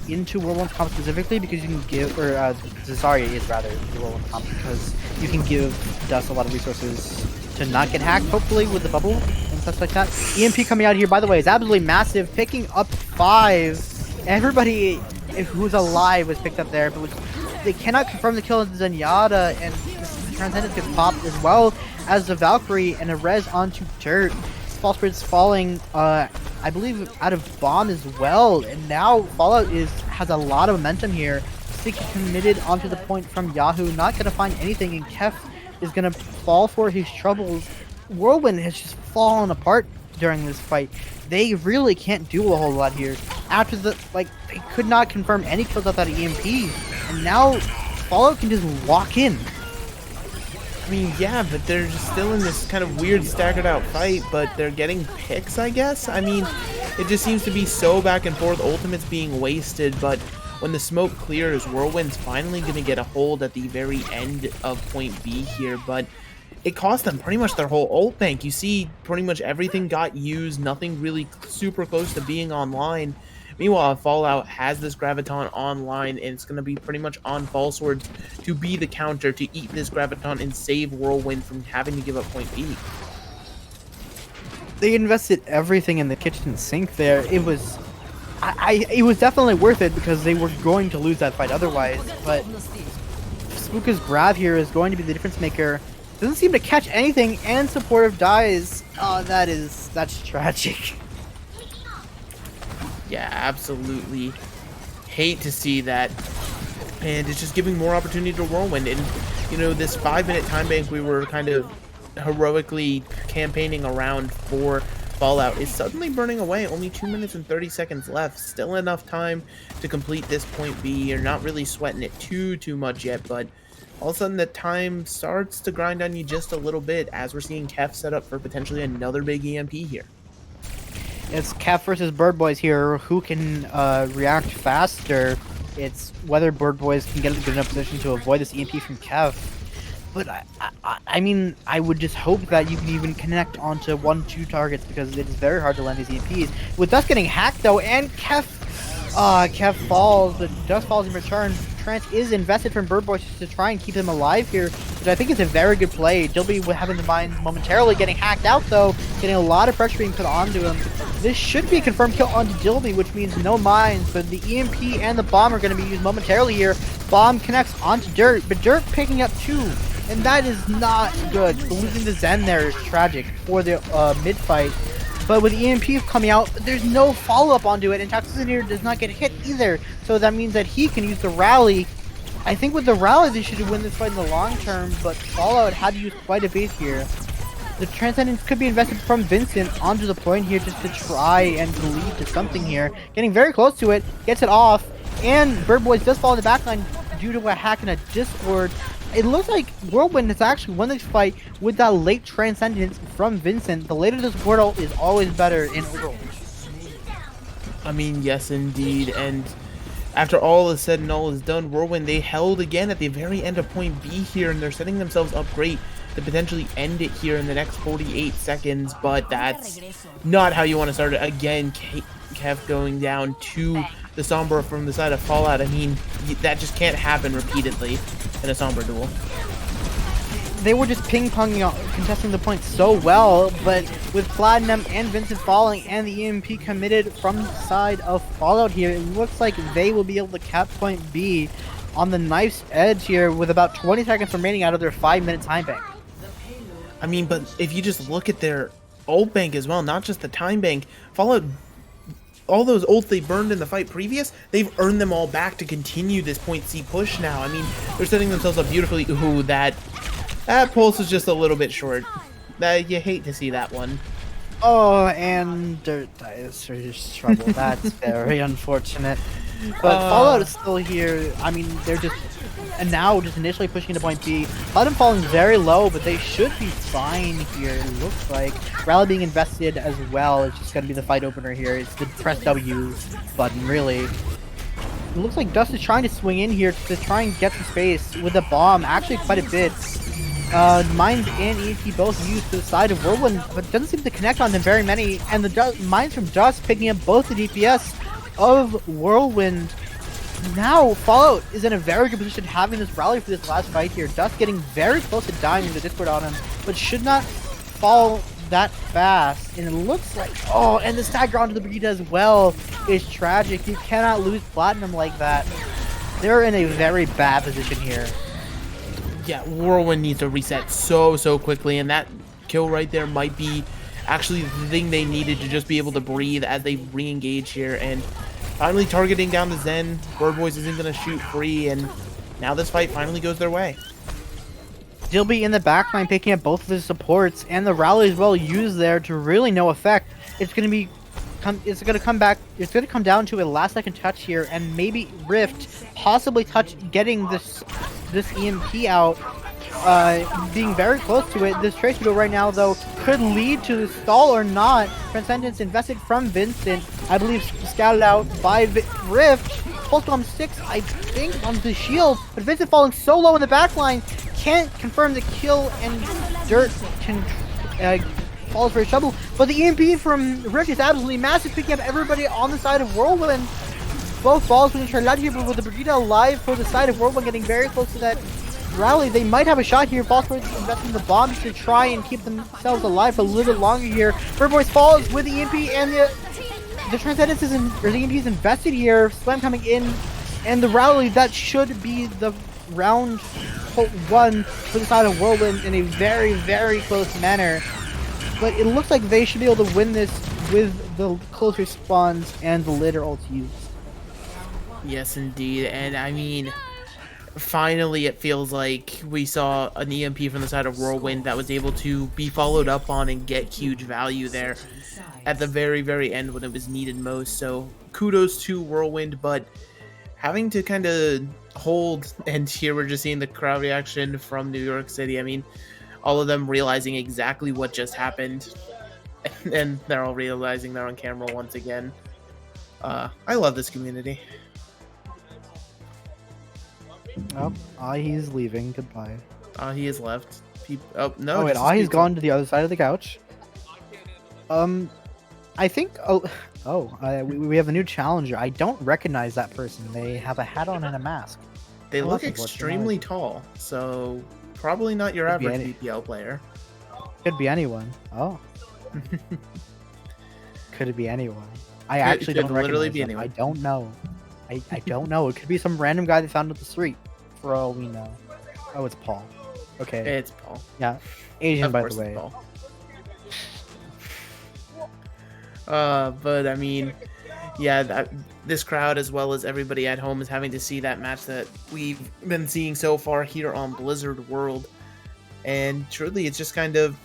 into Whirlwind comp specifically because you can give, or the Zarya is rather the Whirlwind comp because you can give Dust a lot of resources to not get hacked, hopefully, with the bubble inside stuff like that. EMP coming out here, by the way, is absolutely massive, picking up 5. Everybody who's alive was picked up there, but they cannot confirm the kill of the Zenyatta, and the Transcendence gets popped as well as the Valkyrie and a res onto Dirt. False Spirit's falling, I believe, out of bomb as well, and now Fallout has a lot of momentum here. Sticky committed onto the point from Yahoo, not gonna find anything, and Kef is gonna fall for his troubles. Whirlwind has just fallen apart during this fight. They really can't do a whole lot here. After they could not confirm any kills out that EMP, and now Fallout can just walk in. I mean, yeah, but they're just still in this kind of weird staggered out fight, but they're getting picks, I guess? I mean, it just seems to be so back and forth, ultimates being wasted, but when the smoke clears, Whirlwind's finally going to get a hold at the very end of point B here, but it cost them pretty much their whole ult bank. You see pretty much everything got used, nothing really super close to being online. Meanwhile, Fallout has this Graviton online, and it's going to be pretty much on Falswords to be the counter to eat this Graviton and save Whirlwind from having to give up point B. They invested everything in the kitchen sink there. It was definitely worth it because they were going to lose that fight otherwise, but Spooka's grab here is going to be the difference maker. Doesn't seem to catch anything, and Supportive dies. Oh, that's tragic. Yeah, absolutely. Hate to see that. And it's just giving more opportunity to Whirlwind. And, you know, this 5-minute time bank we were kind of heroically campaigning around for Fallout is suddenly burning away. Only 2 minutes and 30 seconds left. Still enough time to complete this point B. You're not really sweating it too much yet, but all of a sudden the time starts to grind on you just a little bit as we're seeing Kef set up for potentially another big EMP here. It's Kef versus Bird Boys here. Who can react faster? It's whether Bird Boys can get in a good enough position to avoid this EMP from Kef. But I mean, I would just hope that you can even connect onto 1-2 targets because it is very hard to land these EMPs. With Dust getting hacked though, and Kef falls, but Dust falls in return. Trent is invested from Bird Boys to try and keep him alive here, which I think is a very good play. Dilby having the mines momentarily getting hacked out though, getting a lot of pressure being put onto him. This should be a confirmed kill onto Dilby, which means no mines, but the EMP and the bomb are going to be used momentarily here. Bomb connects onto Dirt, but Dirt picking up 2, and that is not good. Losing the Zen there is tragic for the mid-fight. But with EMP coming out, there's no follow-up onto it, and Toxicity does not get hit either. So that means that he can use the rally. I think with the rally, they should win this fight in the long term, but Fallout had to use quite a bit here. The Transcendence could be invested from Vincent onto the point here just to try and lead to something here. Getting very close to it, gets it off, and Bird Boys does fall in the backline due to a hack in a Discord. It looks like Whirlwind has actually won this fight with that late Transcendence from Vincent. The later this portal is always better in Overwatch. I mean, yes indeed, and after all is said and all is done, Whirlwind, they held again at the very end of point B here, and they're setting themselves up great to potentially end it here in the next 48 seconds, but that's not how you want to start it. Again, Kev going down to the Sombra from the side of Fallout. I mean, that just can't happen repeatedly in a Sombra duel. They were just ping-ponging, contesting the point so well, but with Platinum and Vincent falling and the EMP committed from the side of Fallout here, it looks like they will be able to cap point B on the knife's edge here with about 20 seconds remaining out of their 5-minute time bank. I mean, but if you just look at their ult bank as well, not just the time bank, Fallout, all those ults they burned in the fight previous, they've earned them all back to continue this point C push now. I mean, they're setting themselves up beautifully. Ooh, that pulse is just a little bit short. You hate to see that one. Oh, and Dirt dies for his trouble. That's very unfortunate. But Fallout is still here. I mean, they're just now just initially pushing to point B. Platinum falling very low, but they should be fine here, it looks like. Rally being invested as well. It's just going to be the fight opener here. It's the press W button, really. It looks like Dust is trying to swing in here to try and get some space with a bomb. Actually, quite a bit. Mines and EMP both used to the side of Whirlwind, but doesn't seem to connect on them very many. And the mines from Dust picking up both the DPS of Whirlwind. Now Fallout is in a very good position having this rally for this last fight here. Dust getting very close to dying in the Discord on him, but should not fall that fast, and it looks like and the stagger onto the Brigitte as well is tragic. You cannot lose platinum like that. They're in a very bad position here. Yeah, Whirlwind needs to reset so quickly, and that kill right there might be actually the thing they needed to just be able to breathe as they re-engage here. And finally targeting down the Zen. Bird Boys isn't going to shoot free, and now this fight finally goes their way. Dilby in the backline picking up both of his supports, and the rally is well used there to really no effect. It's going to come down to a last second touch here, and maybe Rift possibly getting this EMP out, being very close to it. This Tracer Duel right now though could lead to the stall or not. Transcendence invested from Vincent, I believe scouted out by Rift. Pulse Bomb 6, I think, on the shield, but Vincent falling so low in the backline can't confirm the kill, and Dirt can falls for a trouble. But the EMP from Rift is absolutely massive, picking up everybody on the side of Whirlwind. Both balls being turned out here, but with the Brigitte alive for the side of Whirlwind getting very close to that rally, they might have a shot here. Falsborn investing the bombs to try and keep themselves alive for a little bit longer here. Bird Boys falls with the EMP, and the Transcendence is the EMP is invested here. Slam coming in, and the rally that should be the round one for the side of Whirlwind in a very close manner. But it looks like they should be able to win this with the closer spawns and the later ults used. Yes, indeed. And I mean, finally it feels like we saw an EMP from the side of Whirlwind that was able to be followed up on and get huge value there at the very end when it was needed most. So kudos to Whirlwind, but having to kind of hold, and here we're just seeing the crowd reaction from New York City. I mean, all of them realizing exactly what just happened, and they're all realizing they're on camera once again. I love this community. Oh, Ahi's leaving. Goodbye. Ahi has left. Oh, no. Oh, wait, Ahi's gone to the other side of the couch. I think... we have a new challenger. I don't recognize that person. They have a hat on and a mask. They look extremely tall, so probably not your average BPL player. Could be anyone. Oh. Could it be anyone? I actually don't recognize them. Anyone. I don't know. I don't know. It could be some random guy they found at the street, for all we know. Oh, it's Paul. Okay. It's Paul. Yeah. Asian, by the way. Paul. But I mean, yeah, this crowd as well as everybody at home is having to see that match that we've been seeing so far here on Blizzard World. And truly, it's just kind of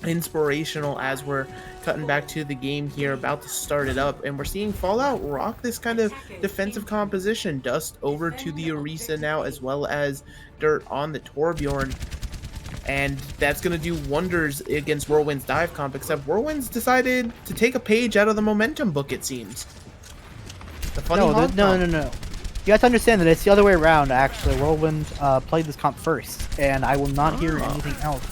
inspirational as we're cutting back to the game here, about to start it up, and we're seeing Fallout rock this kind of defensive composition. Dust over to the Orisa now, as well as Dirt on the Torbjorn, and that's going to do wonders against Whirlwind's dive comp, except Whirlwind's decided to take a page out of the momentum book, it seems. No. You have to understand that it's the other way around, actually. Whirlwind played this comp first, and I will not hear anything else.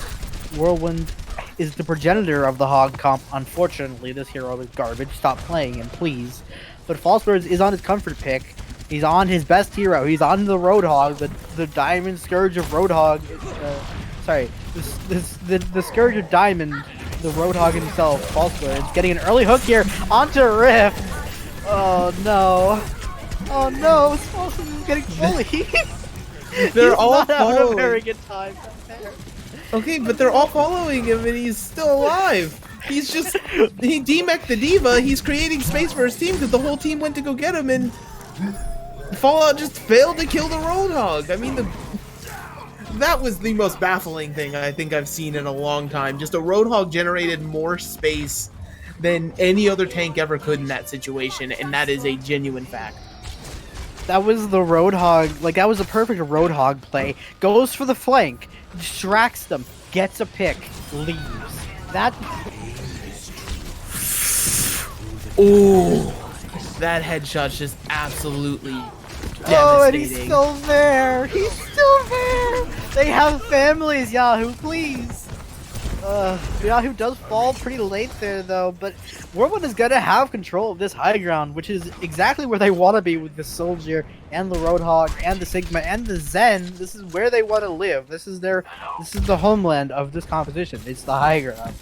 Whirlwind is the progenitor of the Hog comp. Unfortunately, this hero is garbage. Stop playing him, please. But Falsebirds is on his comfort pick. He's on his best hero. He's on the Roadhog, the Diamond Scourge of Roadhog. The Scourge of Diamond, the Roadhog himself, Falsebirds, getting an early hook here onto Rift. Oh no. Oh no, Falsebirds is getting bullied. They're all not having following. a very good time. Okay, but they're all following him and he's still alive. He demeched the Diva. He's creating space for his team because the whole team went to go get him, and Fallout just failed to kill the Roadhog. I mean, that was the most baffling thing I think I've seen in a long time. Just a Roadhog generated more space than any other tank ever could in that situation, and that is a genuine fact. That was the Roadhog, like that was a perfect Roadhog play. Goes for the flank, distracts them, gets a pick, leaves. That... Ooh, that headshot's just absolutely devastating. Oh, and he's still there! He's still there! They have families, Yahoo, please! Yahoo does fall pretty late there, though, but Whirlwind is gonna have control of this high ground, which is exactly where they want to be with the Soldier and the Roadhog and the Sigma and the Zen. This is where they want to live. This is the homeland of this competition. It's the high ground.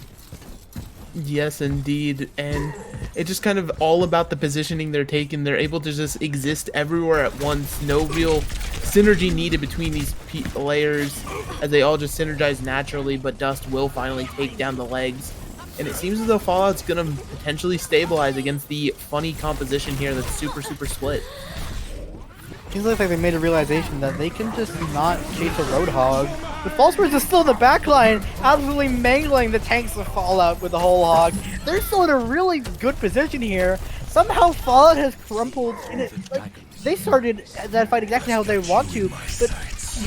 Yes, indeed. And it's just kind of all about the positioning they're taking. They're able to just exist everywhere at once. No real synergy needed between these layers as they all just synergize naturally, but Dust will finally take down the legs. And it seems as though Fallout's going to potentially stabilize against the funny composition here that's super split. Seems like they made a realization that they can just not chase a Roadhog. But Falsewords is still in the backline, absolutely mangling the tanks of Fallout with the whole hog. They're still in a really good position here. Somehow Fallout has crumpled in it. Like, they started that fight exactly how they want to, but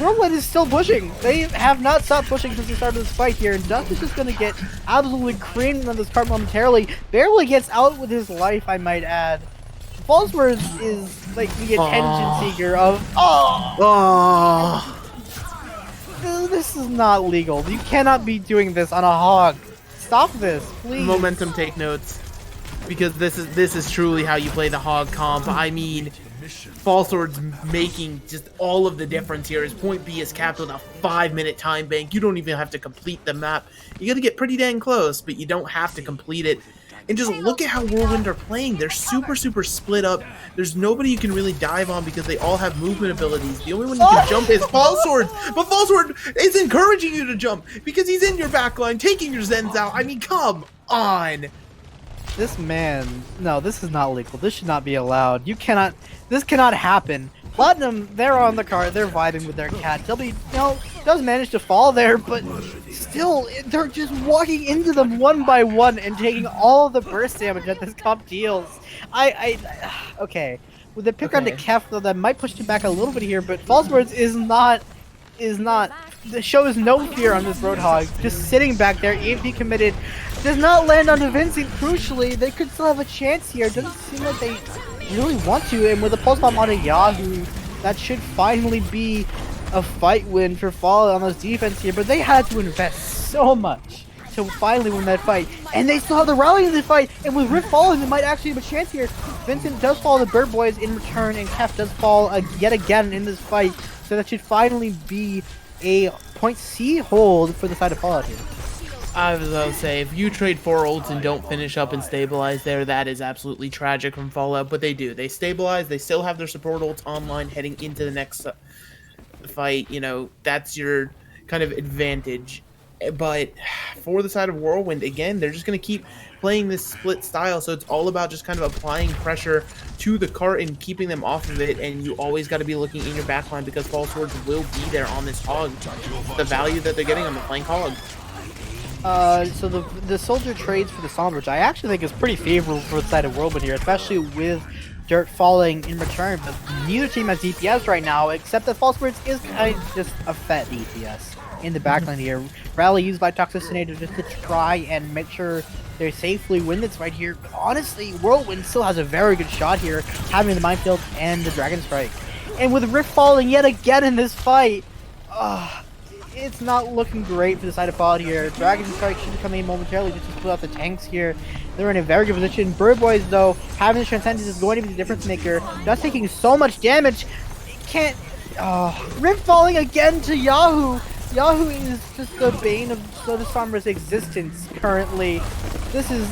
Whirlwind is still pushing. They have not stopped pushing since the start of this fight here, and Dust is just going to get absolutely creamed on this cart momentarily. Barely gets out with his life, I might add. Falsewords is like the attention seeker of this is not legal. You cannot be doing this on a hog. Stop this, please. Momentum, take notes, because this is truly how you play the hog comp. I mean, Falsewords making just all of the difference here. His point B is capped with a 5-minute time bank. You don't even have to complete the map. You got to get pretty dang close, but you don't have to complete it. And just look at how Whirlwind are playing. They're super split up. There's nobody you can really dive on because they all have movement abilities. The only one you can jump is Falseword. But Falseword is encouraging you to jump because he's in your backline, taking your Zens out. I mean, come on. This man, no, this is not legal. This should not be allowed. You cannot, this cannot happen. Platinum, they're on the card, they're vibing with their cat. W, does manage to fall there, but still, they're just walking into them one by one and taking all the burst damage that this comp deals. Okay. With the pick on the Kef, though, that might push him back a little bit here, but Falsewords is not, shows no fear on this Roadhog. Just sitting back there, EMP committed, does not land on Vincent. Crucially, they could still have a chance here. Doesn't seem like they really want to, and with a pulse bomb on a Yahoo, that should finally be a fight win for Fallout on this defense here, but they had to invest so much to finally win that fight, and they still have the rally in this fight, and with Rift falling, they might actually have a chance here. Vincent does follow the Bird Boys in return, and Kef does fall yet again in this fight, so that should finally be a point C hold for the side of Fallout here. I was going to say, if you trade 4 ults and don't finish up and stabilize there, that is absolutely tragic from Fallout, but they do. They stabilize, they still have their support ults online heading into the next fight. You know, that's your kind of advantage. But for the side of Whirlwind, again, they're just going to keep playing this split style, so it's all about just kind of applying pressure to the cart and keeping them off of it, and you always got to be looking in your backline because Falsewords will be there on this hog. The value that they're getting on the flank hog. So the soldier trades for the Sombers, I actually think is pretty favorable for the side of Whirlwind here, especially with Dirt falling in return. But neither team has DPS right now, except that Falsewords is kind of just a fat DPS in the backline here. Rally used by Toxicinator just to try and make sure they safely win this right here. But honestly, Whirlwind still has a very good shot here, having the Minefield and the Dragon Strike. And with Rift falling yet again in this fight, it's not looking great for the side of Fallout here. Dragon Strike should come in momentarily just to split out the tanks here. They're in a very good position. Bird Boys, though, having the Transcendence is going to be the difference maker. Just taking so much damage. Can't. Rift falling again to Yahoo. Yahoo is just the bane of Soda Sombra's existence currently. This is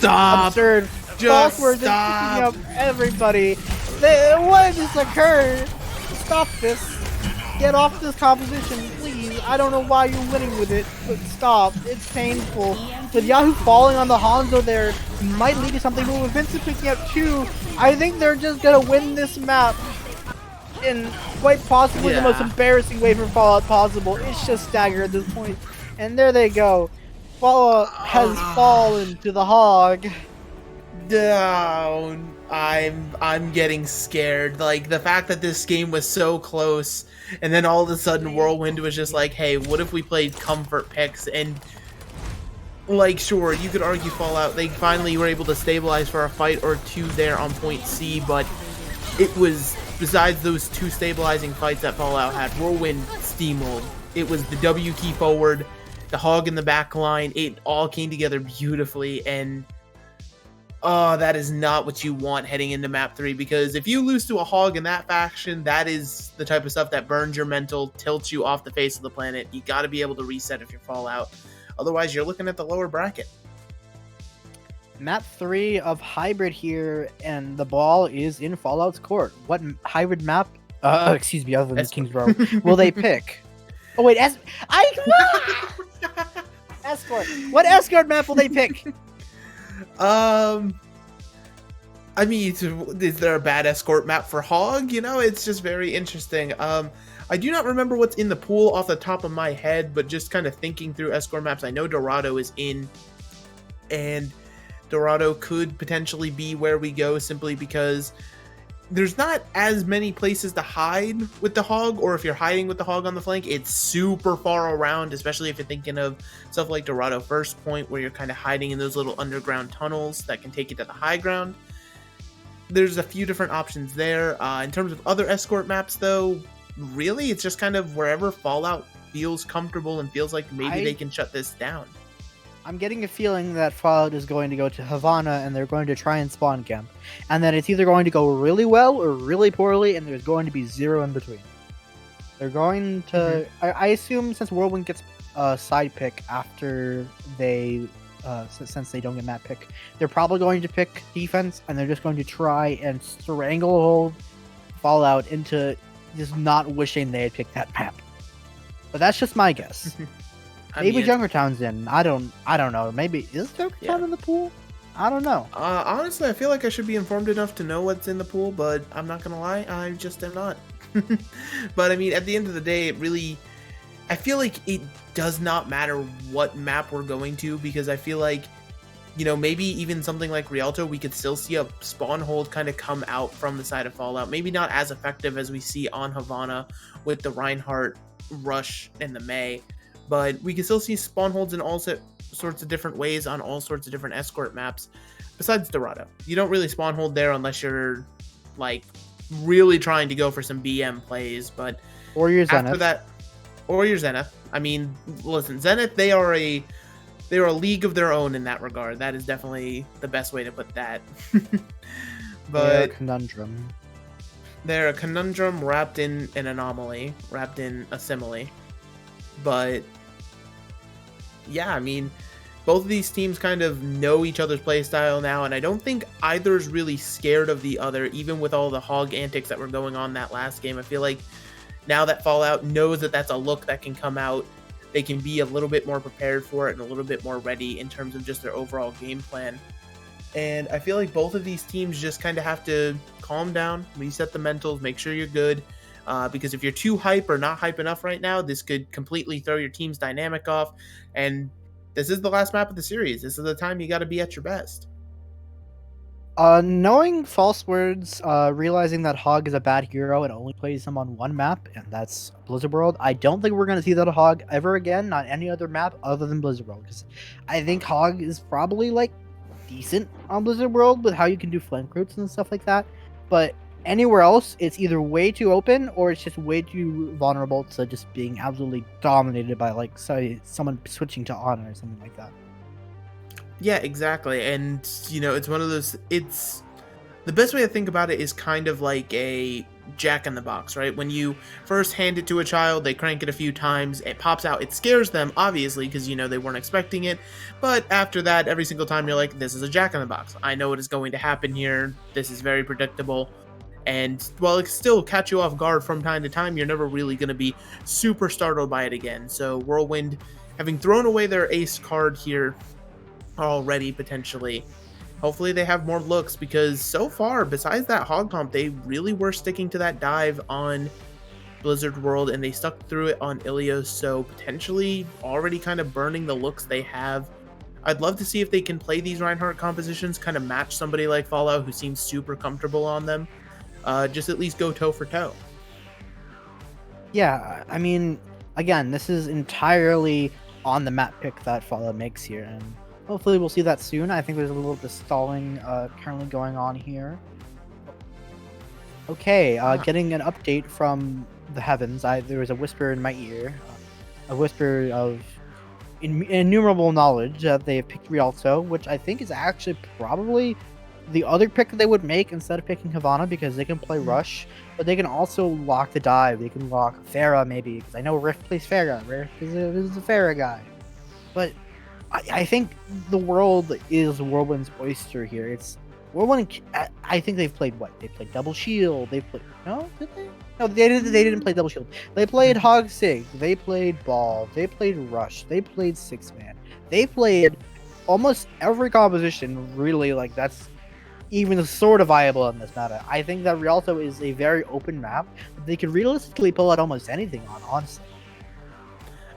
absurd. Falsewords is picking up everybody. What just occurred? Stop this. Get off this composition, please. I don't know why you're winning with it, but stop. It's painful. With Yahoo falling on the Hanzo there, might lead to something, but with Vincent picking up 2, I think they're just gonna win this map in quite possibly the most embarrassing way for Fallout possible. It's just stagger at this point. And there they go. Fallout has fallen to the hog. Down. I'm getting scared. Like, the fact that this game was so close, and then all of a sudden Whirlwind was just like, hey, what if we played comfort picks? And, like, sure, you could argue Fallout, they finally were able to stabilize for a fight or 2 there on point C, but it was, besides those 2 stabilizing fights that Fallout had, Whirlwind steamrolled. It was the W key forward, the hog in the back line, it all came together beautifully, and that is not what you want heading into map 3, because if you lose to a hog in that faction, that is the type of stuff that burns your mental, tilts you off the face of the planet. You got to be able to reset if you're Fallout. Otherwise, you're looking at the lower bracket. Map 3 of Hybrid here, and the ball is in Fallout's court. What hybrid map, excuse me, other than Kings Row, will they pick? Oh wait, Escort. What Escort map will they pick? I mean, is there a bad Escort map for Hog? You know, it's just very interesting. I do not remember what's in the pool off the top of my head, but just kind of thinking through Escort maps, I know Dorado is in, and Dorado could potentially be where we go simply because there's not as many places to hide with the Hog, or if you're hiding with the Hog on the flank, it's super far around, especially if you're thinking of stuff like Dorado First Point, where you're kind of hiding in those little underground tunnels that can take you to the high ground. There's a few different options there. In terms of other Escort maps, though, really, it's just kind of wherever Fallout feels comfortable and feels like maybe they can shut this down. I'm getting a feeling that Fallout is going to go to Havana and they're going to try and spawn camp. And that it's either going to go really well or really poorly, and there's going to be zero in between. They're going to... I assume since Whirlwind gets a side pick after they... since they don't get map pick, they're probably going to pick defense, and they're just going to try and strangle Fallout into just not wishing they had picked that map. But that's just my guess. Maybe Junkertown's in. I don't know. Maybe is Junkertown in the pool? I don't know. Honestly, I feel like I should be informed enough to know what's in the pool, but I'm not gonna lie, I just am not. But I mean, at the end of the day, I feel like it does not matter what map we're going to, because I feel like, you know, maybe even something like Rialto, we could still see a spawn hold kind of come out from the side of Fallout. Maybe not as effective as we see on Havana with the Reinhardt, Rush, and the May. But we can still see spawn holds in all sorts of different ways on all sorts of different Escort maps. Besides Dorado, you don't really spawn hold there unless you're like really trying to go for some BM plays. But or your after Zenith. that, or your Zenith. I mean, listen, Zenith, they are a league of their own in that regard. That is definitely the best way to put that. But they're a conundrum. They're a conundrum wrapped in an anomaly, wrapped in a simile. But yeah, I mean, both of these teams kind of know each other's playstyle now, and I don't think either's really scared of the other, even with all the Hog antics that were going on that last game. I feel like now that Fallout knows that that's a look that can come out, they can be a little bit more prepared for it and a little bit more ready in terms of just their overall game plan. And I feel like both of these teams just kind of have to calm down, reset the mentals, make sure you're good. Because if you're too hype or not hype enough right now, this could completely throw your team's dynamic off. And this is the last map of the series. This is the time you got to be at your best. Knowing False Words, realizing that Hog is a bad hero and only plays him on one map, and that's Blizzard World, I don't think we're going to see that Hog ever again on any other map other than Blizzard World. Because I think Hog is probably like decent on Blizzard World with how you can do flank routes and stuff like that. But anywhere else, it's either way too open or it's just way too vulnerable to just being absolutely dominated by, like, say, someone switching to Honor or something like that. Yeah, exactly. And, you know, it's one of those... The best way to think about it is kind of like a jack-in-the-box, right? When you first hand it to a child, they crank it a few times, it pops out, it scares them, obviously, because, you know, they weren't expecting it. But after that, every single time you're like, this is a jack-in-the-box. I know what is going to happen here. This is very predictable. And while it still catch you off guard from time to time, you're never really going to be super startled by it again. So Whirlwind, having thrown away their ace card here already, potentially, hopefully they have more looks, because so far, besides that Hog comp, they really were sticking to that dive on Blizzard World, and they stuck through it on Ilios, so potentially already kind of burning the looks they have. I'd love to see if they can play these Reinhardt compositions, kind of match somebody like Fallout who seems super comfortable on them. Just at least go toe for toe. Yeah, I mean, again, this is entirely on the map pick that Fallout makes here, and hopefully we'll see that soon. I think there's a little bit of stalling currently going on here. Okay, getting an update from the heavens. There was a whisper in my ear, a whisper of innumerable knowledge that they have picked Rialto, which I think is actually probably the other pick that they would make instead of picking Havana, because they can play Rush, but they can also lock the dive. They can lock Pharah, maybe, because I know Rift plays Pharah. Rift is a Pharah guy. But I think the world is Whirlwind's oyster here. It's Whirlwind. I think they've played what? They played Double Shield. They played did they? No, they didn't. They didn't play Double Shield. They played Hog Sig. They played Ball. They played Rush. They played Six Man. They played almost every composition. Really, like that's even sort of viable in this meta. I think that Rialto is a very open map. They could realistically pull out almost anything on, honestly.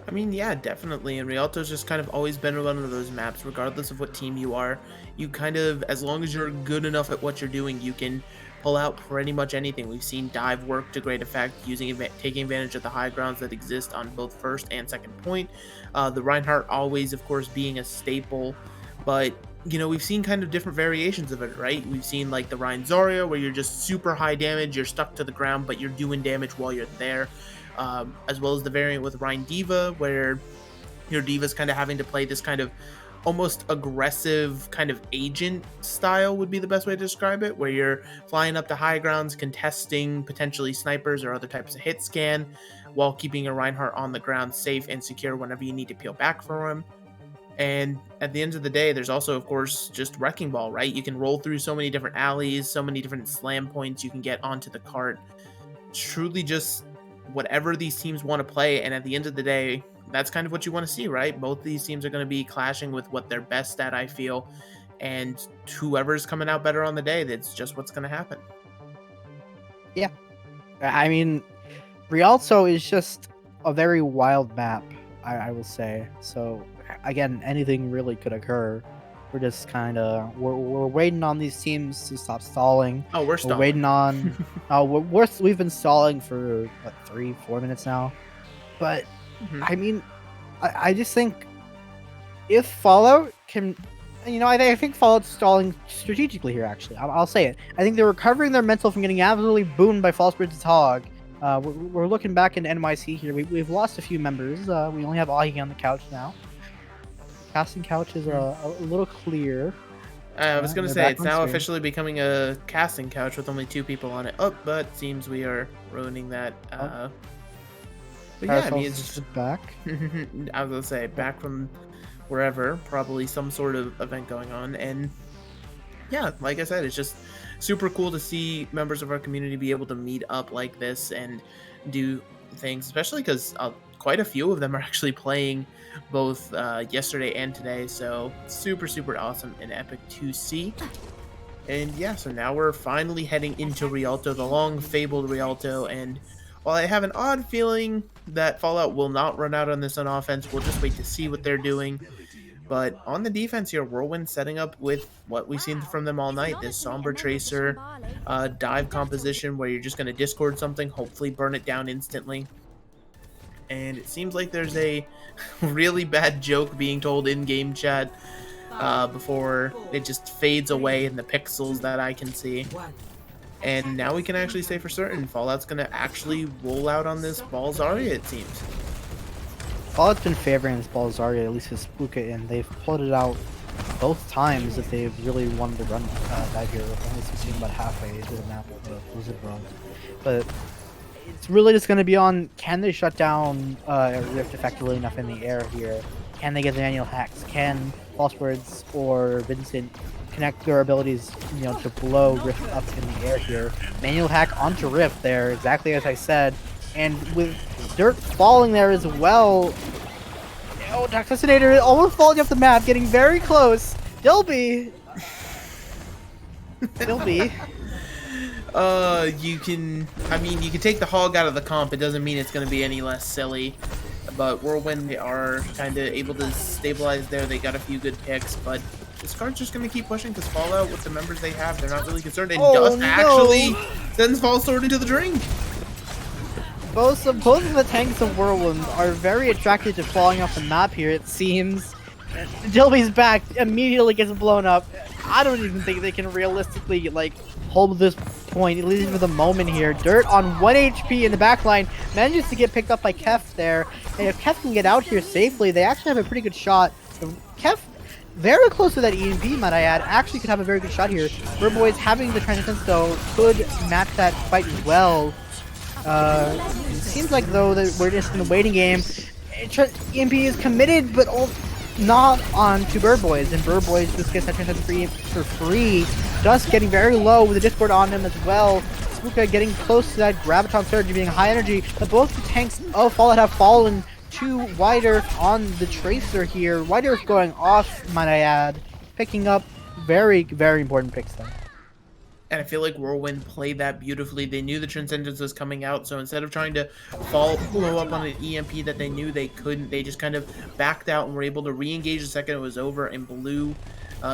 I mean, yeah, definitely. And Rialto's just kind of always been one of those maps, regardless of what team you are. You kind of, as long as you're good enough at what you're doing, you can pull out pretty much anything. We've seen Dive work to great effect, taking advantage of the high grounds that exist on both first and second point. The Reinhardt always, of course, being a staple, but you know, we've seen kind of different variations of it, right? We've seen like the Rein Zarya, where you're just super high damage, you're stuck to the ground, but you're doing damage while you're there. As well as the variant with Rein Diva, where your Diva's kind of having to play this kind of almost aggressive kind of agent style would be the best way to describe it, where you're flying up to high grounds, contesting potentially snipers or other types of hit scan, while keeping a Reinhardt on the ground safe and secure whenever you need to peel back from him. And at the end of the day, there's also, of course, just Wrecking Ball, right? You can roll through so many different alleys, so many different slam points you can get onto the cart. Truly just whatever these teams want to play, and at the end of the day, that's kind of what you want to see, right? Both of these teams are going to be clashing with what they're best at, I feel, and whoever's coming out better on the day, that's just what's going to happen. Yeah. I mean, Rialto is just a very wild map, I will say. So, again, anything really could occur. We're just kind of we're waiting on these teams to stop stalling. Oh, we're stalling. We're waiting on. We've been stalling for what 3-4 minutes now, but I mean, I just think if Fallout can, you know, I think Fallout's stalling strategically here. Actually, I'll say it. I think they're recovering their mental from getting absolutely boomed by False Bridges Hog. We're looking back in NYC here. We've lost a few members. We only have Ahi on the couch now. Casting couch is a little clear. I was going to say, it's now officially becoming a casting couch with only 2 people on it. Oh, but it seems we are ruining that. But yeah, I mean, it's just back. I was going to say, back from wherever, probably some sort of event going on. And yeah, like I said, it's just super cool to see members of our community be able to meet up like this and do things, especially because quite a few of them are actually playing both yesterday and today, so super awesome and epic to see. And yeah, so now we're finally heading into Rialto, the long fabled Rialto, and while I have an odd feeling that Fallout will not run out on this on offense, we'll just wait to see what they're doing. But on the defense here, Whirlwind setting up with what we've seen from them all night, this Somber Tracer dive composition where you're just going to discord something, hopefully burn it down instantly. And it seems like there's a really bad joke being told in game chat before it just fades away in the pixels that I can see. And now we can actually say for certain Fallout's going to actually roll out on this Ball Zarya, it seems. Fallout's been favoring this Ball Zarya, at least with Spooka, and they've pulled it out both times that they've really wanted to run that here. Only succeeding about halfway to the map of the Blizzard World. But it's really just going to be on, can they shut down Rift effectively enough in the air here? Can they get the manual hacks? Can False Words or Vincent connect their abilities, you know, to blow Rift up in the air here? Manual hack onto Rift there, exactly as I said. And with Dirt falling there as well. Oh, Toxicinator almost falling off the map, getting very close. Dilby. You can take the hog out of the comp. It doesn't mean it's going to be any less silly. But Whirlwind, they are kind of able to stabilize there. They got a few good picks, but this card's just going to keep pushing because Fallout, with the members they have, they're not really concerned. And Dust actually sends False Sword into the drink. Both of the tanks of Whirlwind are very attracted to falling off the map here, it seems. Dilby's back immediately gets blown up. I don't even think they can realistically, like, hold this point, at least for the moment here. Dirt on 1 HP in the backline manages to get picked up by Kef there. And if Kef can get out here safely, they actually have a pretty good shot. Kef, very close to that EMP, might I add, actually could have a very good shot here. Boys having the Transcendence, though, could match that quite well. It seems like, though, that we're just in the waiting game. EMP is committed, but not on to Bird Boys, and Bird Boys just gets that chance for free. Dust getting very low with the Discord on him as well. Spooka getting close to that Graviton Surge, being high energy, but both the tanks of Fallout have fallen to White Earth on the Tracer here. White Earth going off, might I add, picking up very, very important picks there. And I feel like Whirlwind played that beautifully. They knew the Transcendence was coming out, so instead of trying to blow up on an EMP that they knew they couldn't, they just kind of backed out and were able to re-engage the second it was over and blew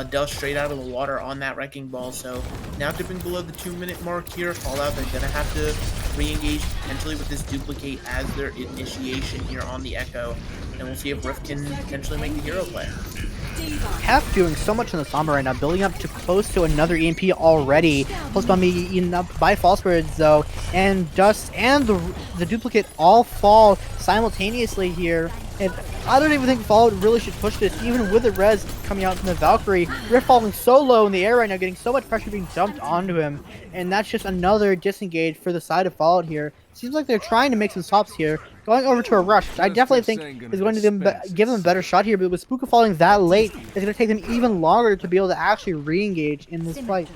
Dust straight out of the water on that Wrecking Ball. So now dipping below the 2-minute mark here, Fallout, they're going to have to re-engage potentially with this Duplicate as their initiation here on the Echo. And we'll see if Rift can potentially make the hero play. Hef doing so much in the Sombra right now, building up to close to another EMP already. Plus by me eaten up by False Birds though, and Dust and the Duplicate all fall simultaneously here. And I don't even think Fallout really should push this, even with the res coming out from the Valkyrie. Rift falling so low in the air right now, getting so much pressure being dumped onto him. And that's just another disengage for the side of Fallout here. Seems like they're trying to make some stops here. Going over to a rush, which I definitely think is going to give them a better shot here, but with Spooka falling that late, it's going to take them even longer to be able to actually re-engage in this fight.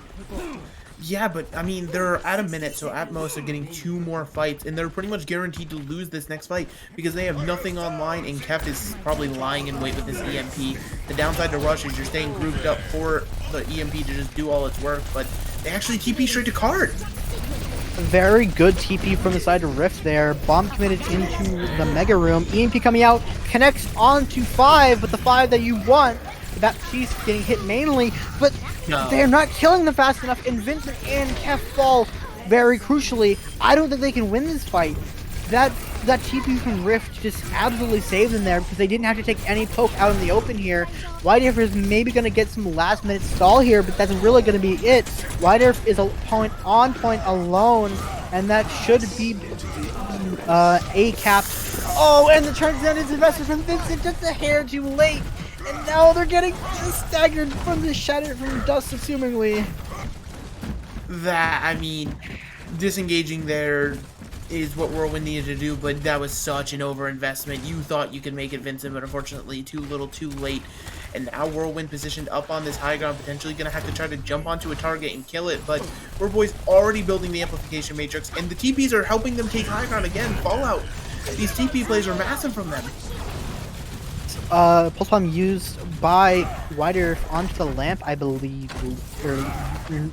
Yeah, but I mean, they're at a minute, so at most they're getting 2 more fights, and they're pretty much guaranteed to lose this next fight because they have nothing online, and Kef is probably lying in wait with this EMP. The downside to Rush is you're staying grouped up for the EMP to just do all its work, but they actually TP straight to card. Very good TP from the side of Rift there. Bomb committed into the Mega Room. EMP coming out, connects onto 5, but the 5 that you want. That piece getting hit mainly, but they're not killing them fast enough, and Vincent and Kef fall very crucially. I don't think they can win this fight. That TP from Rift just absolutely saved them there because they didn't have to take any poke out in the open here. White Earth is maybe going to get some last minute stall here, but that's really going to be it. White Earth is on point alone, and that should be a cap. Oh, and the Transcendence investment from Vincent just a hair too late. And now they're getting staggered from the shatter from Dust, assumingly. That, I mean, disengaging there is what Whirlwind needed to do, but that was such an overinvestment. You thought you could make it, Vincent, but unfortunately too little too late. And now Whirlwind positioned up on this high ground, potentially going to have to try to jump onto a target and kill it, but Whirlboy's already building the amplification matrix, and the TPs are helping them take high ground again. Fallout. These TP plays are massive from them. Pulse Bomb used by White Earth onto the lamp, I believe, or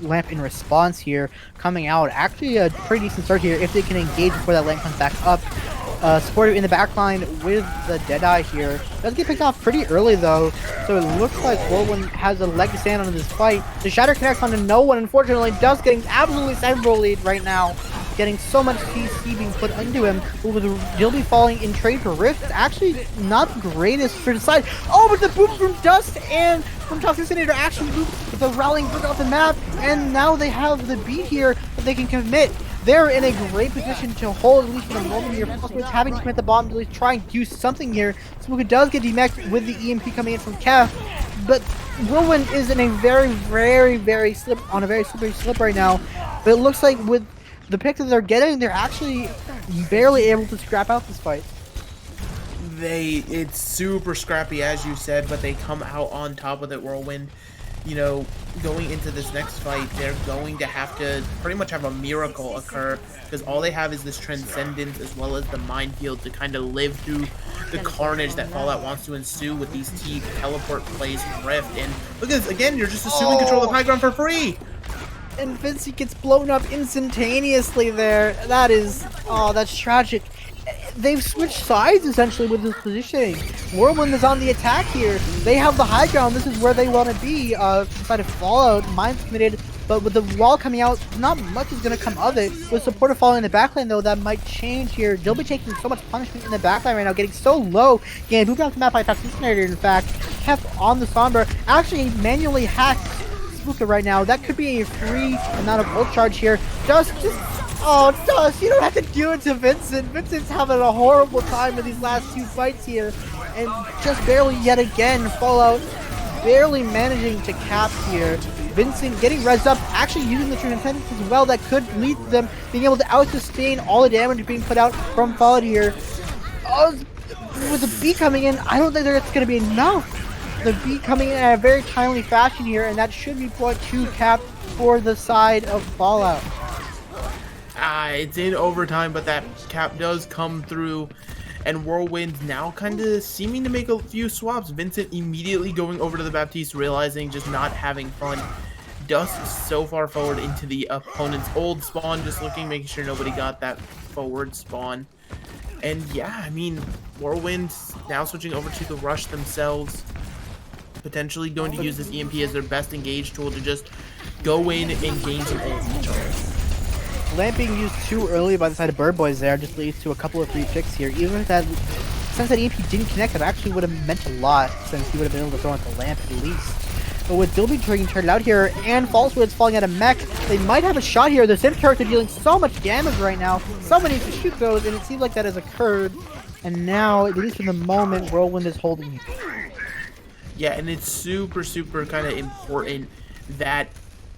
lamp in response here, coming out. Actually a pretty decent start here if they can engage before that lamp comes back up. Supported in the backline with the Deadeye here. Does get picked off pretty early though, so it looks like Whirlwind has a leg to stand on this fight. The Shatter connects onto no one, unfortunately. Dust getting absolutely several lead right now. Getting so much CC being put into him, but with Dilby falling in trade for Rift, actually not the greatest for the side. Oh, but the boop from Dust and from Toxicinator actually boop the rallying brick off the map, and now they have the beat here that they can commit. They're in a great position to hold at least for the moment here. Plus, having to commit the bomb to at least try and do something here. Spooka does get demexed with the EMP coming in from Kef, but Whirlwind is in a very slippery slip right now. But it looks like with the pick that they're getting, they're actually barely able to scrap out this fight. It's super scrappy, as you said, but they come out on top with it. Whirlwind, you know, going into this next fight, they're going to have to pretty much have a miracle occur, because all they have is this Transcendence as well as the Minefield to kind of live through the carnage that Fallout wants to ensue with these teleport plays from Rift. And look at this, again, you're just assuming control of high ground for free! And Vinci gets blown up instantaneously there. That's tragic. They've switched sides essentially with this positioning. Whirlwind is on the attack here. They have the high ground. This is where they want to be. Inside of Fallout, Mine's committed, but with the wall coming out, not much is going to come of it. With supporter falling in the backline though, that might change here. They'll be taking so much punishment in the backline right now, getting so low. Getting moved off the map by Toxicinator, in fact. Kept on the Sombra. Actually manually hacked Spooka right now. That could be a free amount of ult charge here. Dust, you don't have to do it to Vincent. Vincent's having a horrible time in these last 2 fights here, and just barely yet again Fallout barely managing to cap here. Vincent getting rezzed up, actually using the Transcendence as well. That could lead to them being able to out-sustain all the damage being put out from Fallout here. With the B coming in, I don't think that's going to be enough. the beat coming in at a very timely fashion here, and that should be point 2 cap for the side of Fallout. It's in overtime, but that cap does come through. And Whirlwind now kind of seeming to make a few swaps. Vincent immediately going over to the Baptiste, realizing just not having fun. Dust so far forward into the opponent's old spawn, just looking, making sure nobody got that forward spawn. And yeah, I mean, Whirlwind now switching over to the rush themselves, potentially going to use this EMP as their best engage tool to just go in and gain some ult charge. Lamp being used too early by the side of Bird Boys there just leads to a couple of free picks here. Even if that, since that EMP didn't connect, that actually would have meant a lot, since he would have been able to throw out the Lamp at least. But with Dilby being turned out here and Falsewood's falling out of mech, they might have a shot here. The Sim character dealing so much damage right now. Someone needs to shoot those, and it seems like that has occurred. And now, at least for the moment, Whirlwind is holding it. Yeah, and it's super, super kind of important that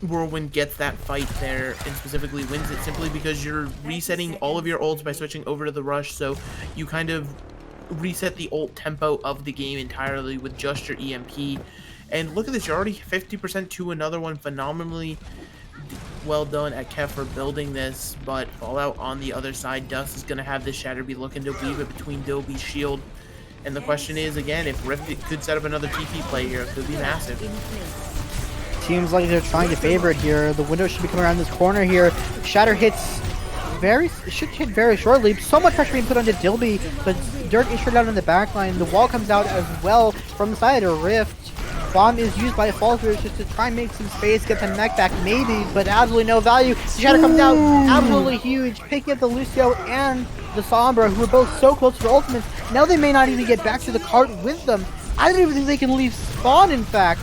Whirlwind gets that fight there and specifically wins it, simply because you're resetting all of your ults by switching over to the rush, so you kind of reset the ult tempo of the game entirely with just your EMP. And look at this, you're already 50% to another one. Phenomenally well done at Kev for building this, but Fallout on the other side, Dust is going to have this Shatter be looking to weave it between Dilby's shield. And the question is, again, if Rift could set up another TP play here, it could be massive. Seems like they're trying to favor it here. The window should be coming around this corner here. Shatter hits should hit very shortly. So much pressure being put onto Dilby, but Dirt is shut out in the backline. The wall comes out as well from the side of Rift. Bomb is used by Falsers just to try and make some space, get the mech back maybe, but absolutely no value. Shatter comes out absolutely huge, picking up the Lucio and the Sombra, who are both so close to their ultimates. Now they may not even get back to the cart with them. I don't even think they can leave spawn, in fact.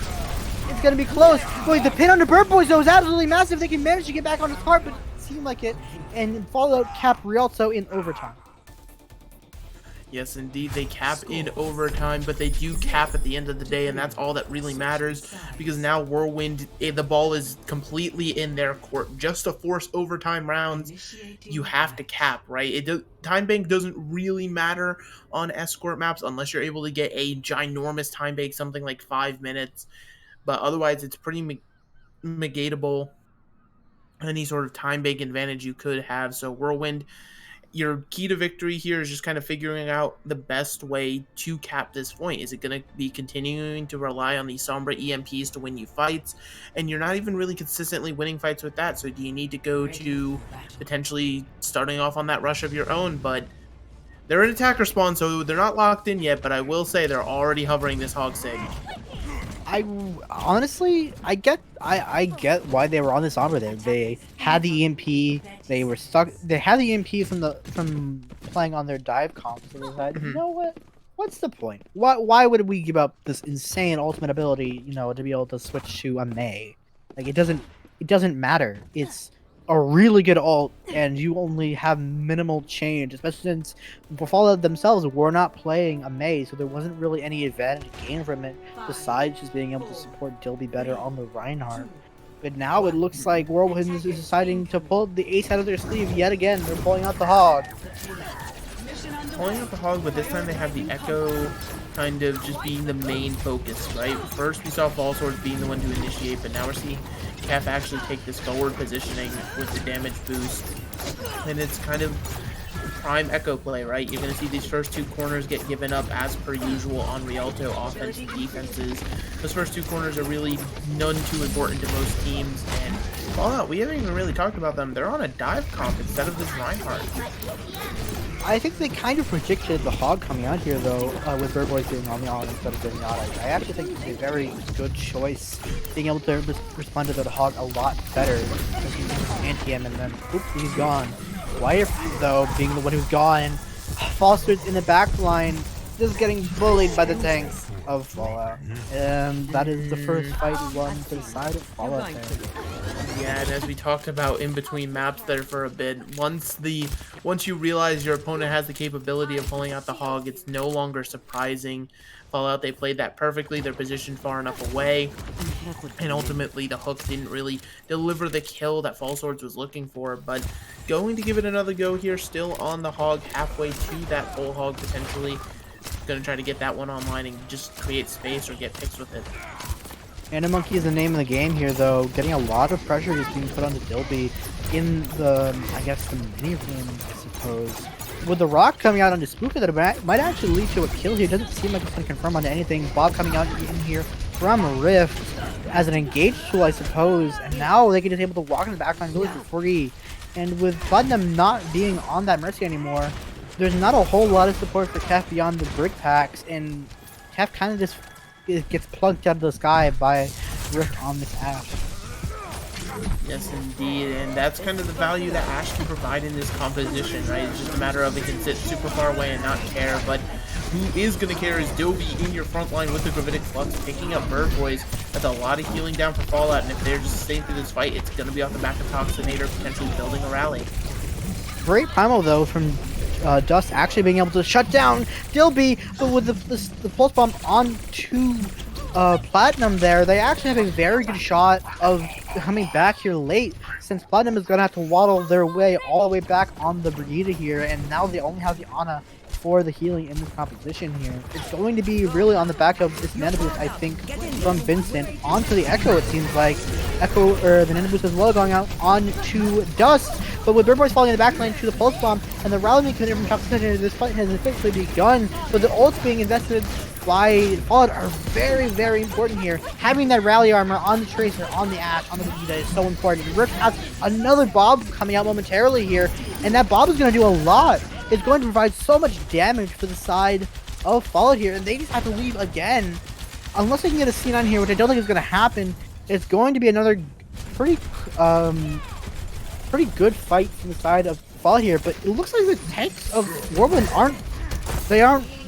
It's going to be close. Wait, the pin on the Bird Boys, though, is absolutely massive. They can manage to get back on the cart, but it seemed like it. And Fallout cap Rialto in overtime. Yes, indeed, they cap in overtime, but they do cap at the end of the day, and that's all that really matters, because now Whirlwind, the ball is completely in their court. Just to force overtime rounds, you have to cap, right? Time bank doesn't really matter on escort maps unless you're able to get a ginormous time bank, something like 5 minutes, but otherwise it's pretty negatable, any sort of time bank advantage you could have. So Whirlwind, your key to victory here is just kind of figuring out the best way to cap this point. Is it going to be continuing to rely on these Sombra EMPs to win you fights? And you're not even really consistently winning fights with that. So do you need to go to potentially starting off on that rush of your own? But they're in attacker spawn, so they're not locked in yet. But I will say they're already hovering this Hog Sig. I honestly, I get why they were on this Sombra there. They had the EMP. They were stuck. They had the EMP from playing on their dive comp. So they said, you know what? What's the point? Why would we give up this insane ultimate ability? You know, to be able to switch to a Mei. Like it doesn't matter. It's a really good ult, and you only have minimal change, especially since Fallout themselves were not playing a Mei, so there wasn't really any advantage gained from it, besides just being able to support Dilby better on the Reinhardt. But now it looks like Whirlwind is deciding to pull the ace out of their sleeve yet again. They're pulling out the Hog. Pulling out the Hog, but this time they have the Echo kind of just being the main focus, right? First we saw Fall Swords being the one to initiate, but now we're seeing Kef actually take this forward positioning with the damage boost, and it's kind of prime Echo play, right? You're going to see these first two corners get given up as per usual on Rialto offense and defenses. Those first two corners are really none too important to most teams, and Fallout, we haven't even really talked about them. They're on a dive comp instead of this Reinhardt. I think they kind of predicted the Hog coming out here, though, with Bird Boys being on the Hog instead of getting out. I actually think it's a very good choice, being able to respond to the Hog a lot better, because he's anti-him, and then, oop, he's gone. Wyatt, though, being the one who's gone, Foster's in the back line, just getting bullied by the tank of Fallout. And that is the first fight won for the side of Fallout there. Yeah, and as we talked about in between maps there for a bit, once you realize your opponent has the capability of pulling out the Hog, it's no longer surprising. Fallout, they played that perfectly. They're positioned far enough away, and ultimately the hook didn't really deliver the kill that Fall Swords was looking for, but going to give it another go here, still on the Hog, halfway to that full Hog potentially. going to try to get that one online and just create space or get picks with it. Monkey is the name of the game here, though. Getting a lot of pressure just being put onto Dilby in the, I guess, the mini room, I suppose. With the rock coming out onto Spooka, that might actually lead to a kill here. Doesn't seem like it's going to confirm onto anything. Bob coming out in here from Rift as an engage tool, I suppose. And now they can just able to walk in the backline really for free. And with Platinum not being on that Mercy anymore, there's not a whole lot of support for Kef beyond the brick packs. And Kef kind of just gets plunked out of the sky by Rift on this Ashe. Yes, indeed, and that's kind of the value that Ashe can provide in this composition, right? It's just a matter of it can sit super far away and not care, but who is going to care is Dilby in your front line with the Gravitic Flux, picking up Bird Boys. That's a lot of healing down for Fallout, and if they're just staying through this fight, it's going to be off the back of Toxinator potentially building a rally. Great primal, though, from Dust actually being able to shut down Dilby, but with the Pulse Bomb onto Platinum there, they actually have a very good shot of coming back here late, since Platinum is going to have to waddle their way all the way back on the Brigida here, and now they only have the Ana for the healing in this composition here. It's going to be really on the back of this Nano Boost, I think, from Vincent onto the Echo, it seems like. Echo, or the Nano Boost as well, going out onto Dust, but with Bird Boys falling in the back lane to the Pulse Bomb, and the rally being committed from top center, this fight has officially begun, but the ults being invested by Fallout are very, very important here. Having that rally armor on the Tracer, on the Ashe, on the Vegeta is so important. Rift has another Bob coming out momentarily here, and that Bob is going to do a lot. It's going to provide so much damage for the side of Fallout here, and they just have to leave again. Unless they can get a C9 here, which I don't think is going to happen, it's going to be another pretty good fight from the side of Fallout here, but it looks like the tanks of Whirlwind aren't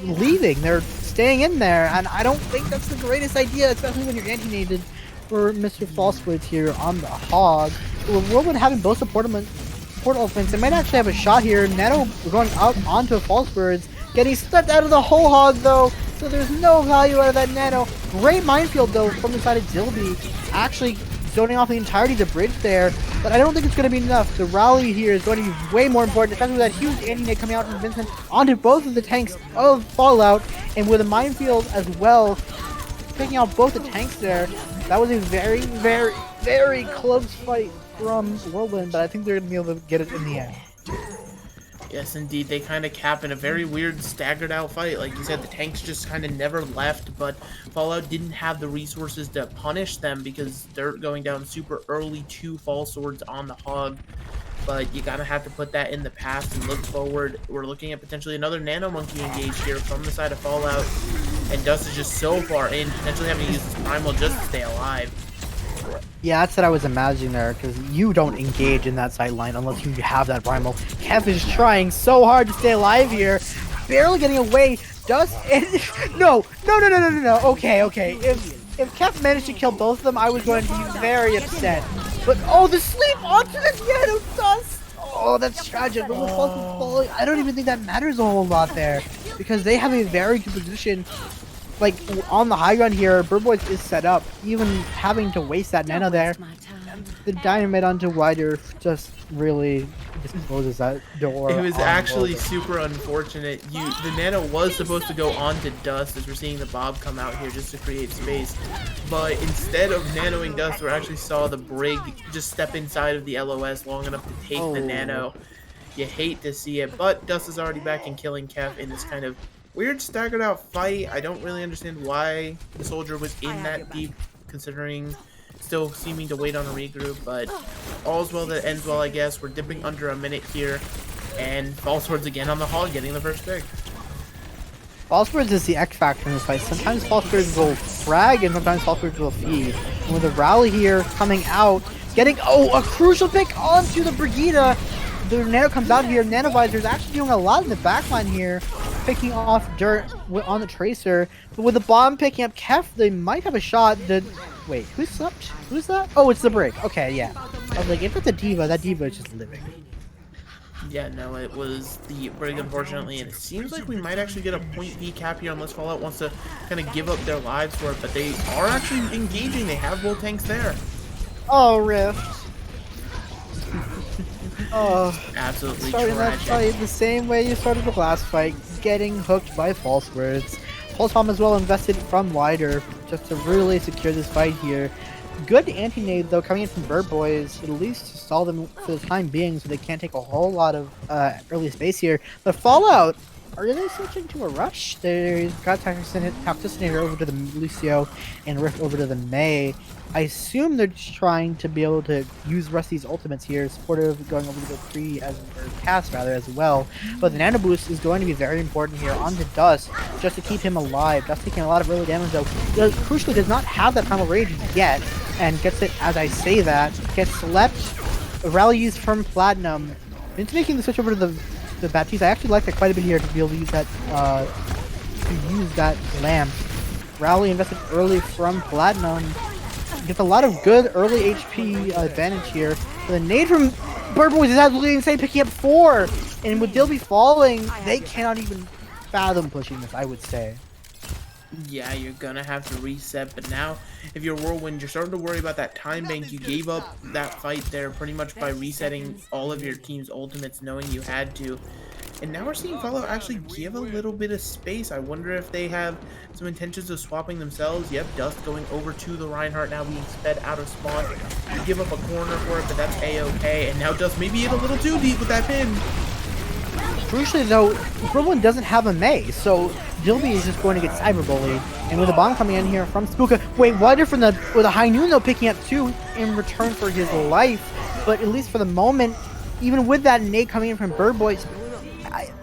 leaving. They're staying in there, and I don't think that's the greatest idea, especially when you're anti-nated for Mr. Falsewoods here on the Hog. With Whirlwind having both support offense, they might actually have a shot here. Nano going out onto a Falsewoods, getting stepped out of the whole Hog though, so there's no value out of that Nano. Great minefield though from the side of Dilby, actually zoning off the entirety of the bridge there, but I don't think it's going to be enough. The rally here is going to be way more important, especially with that huge anti-nade coming out from Vincent onto both of the tanks of Fallout, and with a minefield as well, picking out both the tanks there. That was a very, very, very close fight from Whirlwind, but I think they're going to be able to get it in the end. Yes, indeed. They kind of cap in a very weird, staggered out fight. Like you said, the tanks just kind of never left, but Fallout didn't have the resources to punish them because they're going down super early, 2 false swords on the Hog. But you gotta have to put that in the past and look forward. We're looking at potentially another Nano Monkey engage here from the side of Fallout, and Dust is just so far in, potentially having to use his primal just to stay alive. Yeah, that's what I was imagining there, because you don't engage in that sight line unless you have that primal. Kev is trying so hard to stay alive here, barely getting away. Dust and no. Okay. If Kev managed to kill both of them, I was going to be very upset. But oh, the sleep onto the Nano Dust. Oh, that's tragic. But with Falcon falling, I don't even think that matters a whole lot there, because they have a very good position. Like, on the high ground here, Bird Boys is set up, even having to waste that Nano there. The dynamite onto Wider just really just closes that door. It was actually super unfortunate. The Nano was supposed to go onto Dust, as we're seeing the Bob come out here just to create space. But instead of nanoing Dust, we actually saw the Brig just step inside of the LOS long enough to take the Nano. You hate to see it, but Dust is already back in killing Kev in this kind of weird staggered out fight. I don't really understand why the soldier was in that deep, considering still seeming to wait on a regroup, but all's well that ends well, I guess. We're dipping under a minute here, and False Swords again on the Hog, getting the first pick. False Swords is the X factor in this fight. Sometimes False Swords will frag, and sometimes False Swords will feed. And with the rally here coming out, getting a crucial pick onto the Brigida. The Nano comes out here. Nanovisor is actually doing a lot in the backline here, picking off dirt on the Tracer. But with the bomb picking up Kef, they might have a shot. Wait, who's up? Who's that? Oh, it's the Brig. Okay, yeah. I was like, if it's a Diva, that Diva is just living. Yeah, no, it was the Brig, unfortunately, and it seems like we might actually get a point B cap here unless Fallout wants to kind of give up their lives for it, but they are actually engaging. They have both tanks there. Oh, Rift. Oh, absolutely starting tragic. that fight the same way you started the last fight. getting hooked by false words. Pulse Bomb as well invested from wider just to really secure this fight here. Good anti-nade though coming in from Bird Boys, at least to stall them for the time being so they can't take a whole lot of early space here. But Fallout, are they switching to a rush? They've got Toxicity over to the Lucio and Rift over to the Mei. I assume they're just trying to be able to use the rest of these ultimates here, supportive going over to the pre or cast rather as well. But the nano boost is going to be very important here onto Dust just to keep him alive. Dust taking a lot of early damage though. Crucially does not have that primal rage yet and gets it as I say that. Gets slept, rallies from Platinum. Into making the switch over to the Baptiste. I actually like that quite a bit here to be able to use that lamp. Rally invested early from Platinum. Gets a lot of good early HP advantage here. The nade from Bird Boys is absolutely insane, picking up 4. And with Dilby falling, they cannot even fathom pushing this, I would say. Yeah, you're gonna have to reset, but now if you're Whirlwind, you're starting to worry about that time bank. You gave up that fight there pretty much by resetting all of your team's ultimates, knowing you had to. And now we're seeing Fallout actually give a little bit of space. I wonder if they have some intentions of swapping themselves. Yep, Dust going over to the Reinhardt now being sped out of spawn. You give up a corner for it, but that's A-okay. And now Dust maybe in a little too deep with that pin. Crucially though, Whirlwind doesn't have a Mei, so Dilby is just going to get cyberbullied. And with a bomb coming in here from Spooka, wait, Wider from with a High Noon though picking up 2 in return for his life. But at least for the moment, even with that nade coming in from Bird Boys,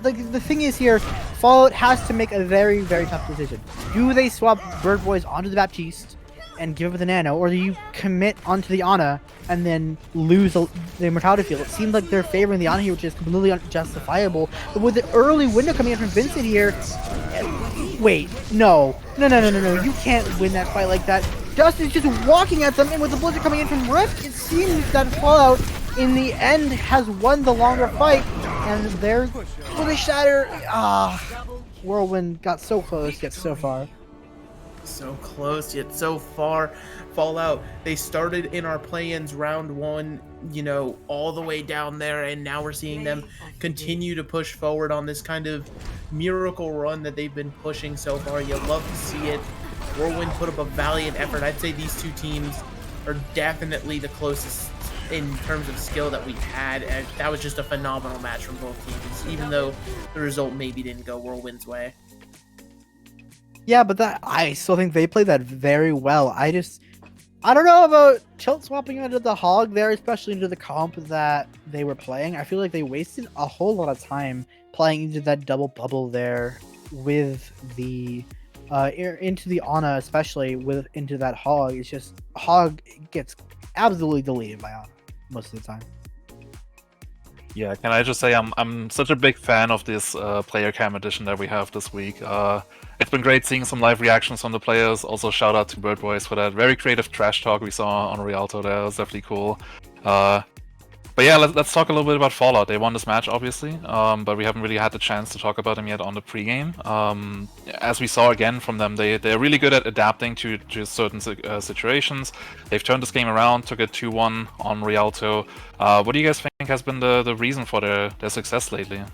the thing is here, Fallout has to make a very, very tough decision. Do they swap Bird Boys onto the Baptiste and give up the Nano, or do you commit onto the Ana and then lose the Immortality Field? It seems like they're favoring the Ana here, which is completely unjustifiable. But with the early window coming in from Vincent here, wait, no, you can't win that fight like that. Dust is just walking at them, and with the Blizzard coming in from Rift, it seems that Fallout in the end has won the longer fight, and there's will they shatter. Whirlwind got so close yet so far. So close yet so far. Fallout, they started in our play-ins round 1, you know, all the way down there, and now we're seeing them continue to push forward on this kind of miracle run that they've been pushing so far. You love to see it. Whirlwind put up a valiant effort. I'd say these two teams are definitely the closest in terms of skill that we've had, and that was just a phenomenal match from both teams, even though the result maybe didn't go Whirlwind's way. Yeah, but I still think they played that very well. I don't know about tilt swapping into the Hog there, especially into the comp that they were playing. I feel like they wasted a whole lot of time playing into that double bubble there with the into the Ana, especially into that Hog. It's just Hog gets absolutely deleted by Ana most of the time. Yeah, can I just say I'm such a big fan of this player cam edition that we have this week. It's been great seeing some live reactions from the players. Also, shout out to Bird Boys for that very creative trash talk we saw on Rialto there. It was definitely cool. But yeah, let's talk a little bit about Fallout. They won this match, obviously, but we haven't really had the chance to talk about them yet on the pregame. As we saw again from them, they're really good at adapting to certain situations. They've turned this game around, took it 2-1 on Rialto. What do you guys think has been the reason for their success lately?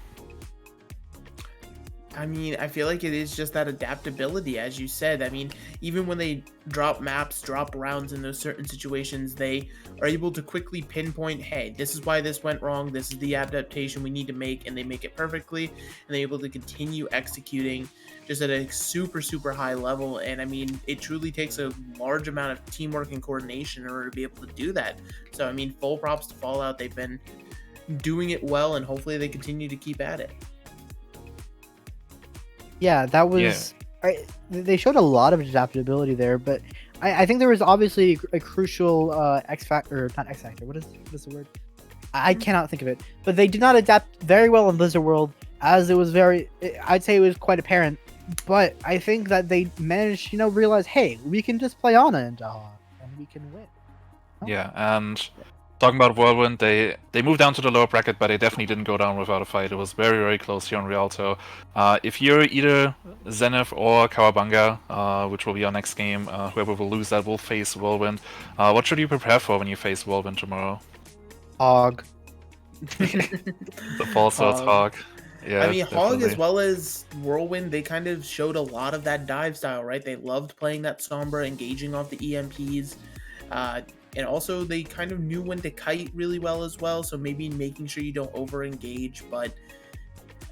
I mean, I feel like it is just that adaptability, as you said. I mean, even when they drop maps, drop rounds in those certain situations, they are able to quickly pinpoint, hey, this is why this went wrong, this is the adaptation we need to make, and they make it perfectly, and they're able to continue executing just at a super, super high level. And I mean, it truly takes a large amount of teamwork and coordination in order to be able to do that. So, I mean, full props to Fallout. They've been doing it well, and hopefully they continue to keep at it. Yeah, that was. Yeah. They showed a lot of adaptability there, but I think there was obviously a crucial X factor, not X factor. What is the word? I cannot think of it. But they did not adapt very well in Blizzard World, as it was very. I'd say it was quite apparent. But I think that they managed, realize, hey, we can just play Ana into Hog and we can win. Oh. Yeah, and talking about Whirlwind, they moved down to the lower bracket, but they definitely didn't go down without a fight. It was very, very close here on Rialto. If you're either Zenith or Cowabunga, which will be our next game, whoever will lose that will face Whirlwind. What should you prepare for when you face Whirlwind tomorrow? Hog. The false swords Hog. Yeah, I mean, Hog definitely. as well as Whirlwind, they kind of showed a lot of that dive style, right? They loved playing that Sombra, engaging off the EMPs. And also, they kind of knew when to kite really well as well, so maybe making sure you don't over-engage. But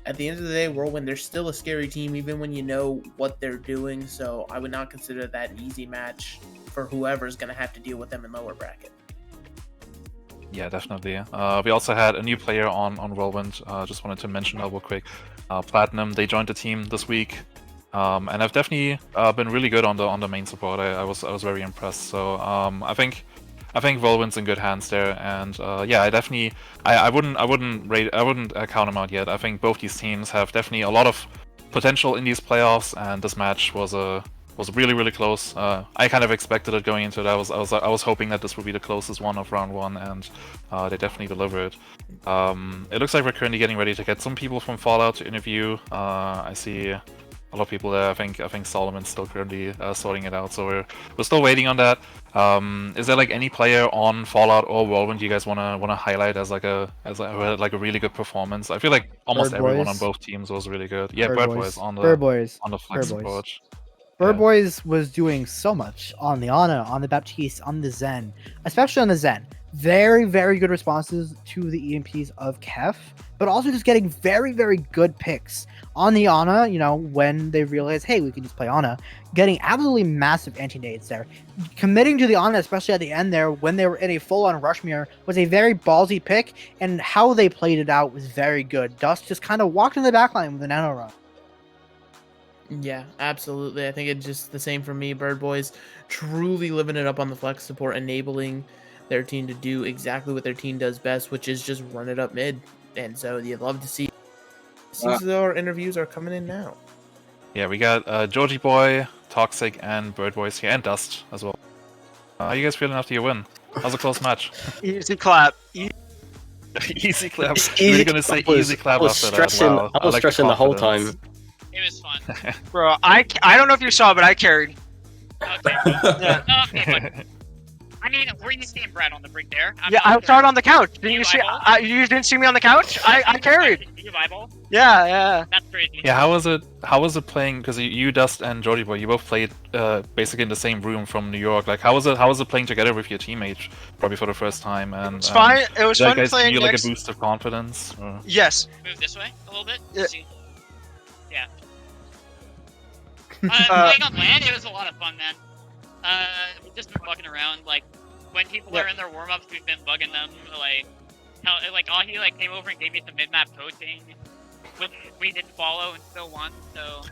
at the end of the day, Whirlwind, they're still a scary team, even when you know what they're doing. So I would not consider that an easy match for whoever's going to have to deal with them in lower bracket. Yeah, definitely. We also had a new player on Whirlwind. Just wanted to mention real quick. Platinum, they joined the team this week, and have definitely been really good on the main support. I was very impressed. So I think Whirlwind's in good hands there, and yeah, I wouldn't count them out yet. I think both these teams have definitely a lot of potential in these playoffs, and this match was really close. I kind of expected it going into it. I was hoping that this would be the closest one of round one, and they definitely delivered. It looks like we're currently getting ready to get some people from Fallout to interview. I see a lot of people there. I think Solomon's still currently sorting it out, so we're still waiting on that. Is there like any player on Fallout or Whirlwind you guys wanna highlight as like a really good performance? I feel like almost everyone on both teams was really good. Yeah, Bird Boys on the flex support. Bird Boys was doing so much on the Ana, on the Baptiste, on the Zen, especially on the Zen. Very, very good responses to the EMPs of Kef, but also just getting very, very good picks on the Ana, you know, when they realize, hey, we can just play Ana, getting absolutely massive anti-nades there. Committing to the Ana, especially at the end there, when they were in a full-on rush mirror, was a very ballsy pick, and how they played it out was very good. Dust just kind of walked in the backline with a nano run. Yeah, absolutely. I think it's just the same for me. Bird Boys truly living it up on the flex support, enabling their team to do exactly what their team does best, which is just run it up mid. And so you'd love to see. Seems as though our interviews are coming in now. Yeah, we got Georgie Boy, Toxic, and Bird Boys here, and Dust as well. How you guys feeling after your win? How's a close match? Easy clap. Easy clap. You're gonna say easy clap after that. Wow. I was stressing the whole time. It was fun. Bro, I don't know if you saw, but I carried. Okay. Yeah. Okay, but I mean, were you seeing Brad on the brink there? Yeah, I saw it on the couch. Didn't you see? You didn't see me on the couch? I carried. Did you eyeball? Yeah. That's crazy. Yeah, how was it playing? Because you, Dust, and Georgie Boy, you both played basically in the same room from New York. Like, how was it playing together with your teammates, probably for the first time? And it's fine. It was fun playing. Did you like a boost of confidence? Or? Yes. Move this way a little bit. Yeah. Playing on land, it was a lot of fun, man. We've just been bugging around. Like, when people are in their warm-ups, we've been bugging them. Like, Ahi came over and gave me some mid-map coaching, which we didn't follow and still won. So,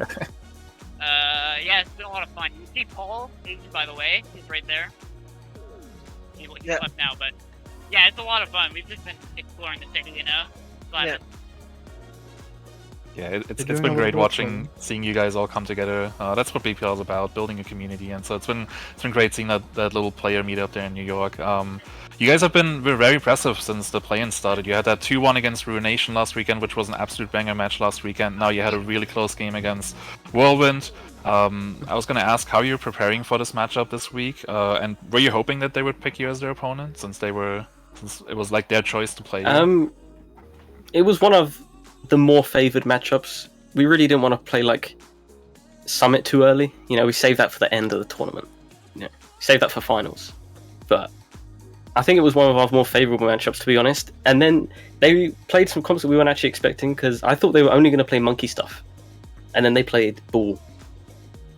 yeah, it's been a lot of fun. You see Paul, by the way, he's right there. He's left now, but yeah, it's a lot of fun. We've just been exploring the city, you know. Glad Yeah, it's been great seeing you guys all come together. That's what BPL is about, building a community, and so it's been great seeing that little player meetup there in New York. You guys have been very impressive since the play-in started. You had that 2-1 against Ruination last weekend, which was an absolute banger match last weekend. Now you had a really close game against Whirlwind. I was going to ask how you're preparing for this matchup this week, and were you hoping that they would pick you as their opponent since it was like their choice to play you? It was one of the more favoured matchups. We really didn't want to play like Summit too early. You know, we saved that for the end of the tournament. You know, save that for finals. But I think it was one of our more favourable matchups, to be honest. And then they played some comps that we weren't actually expecting, because I thought they were only going to play monkey stuff, and then they played ball,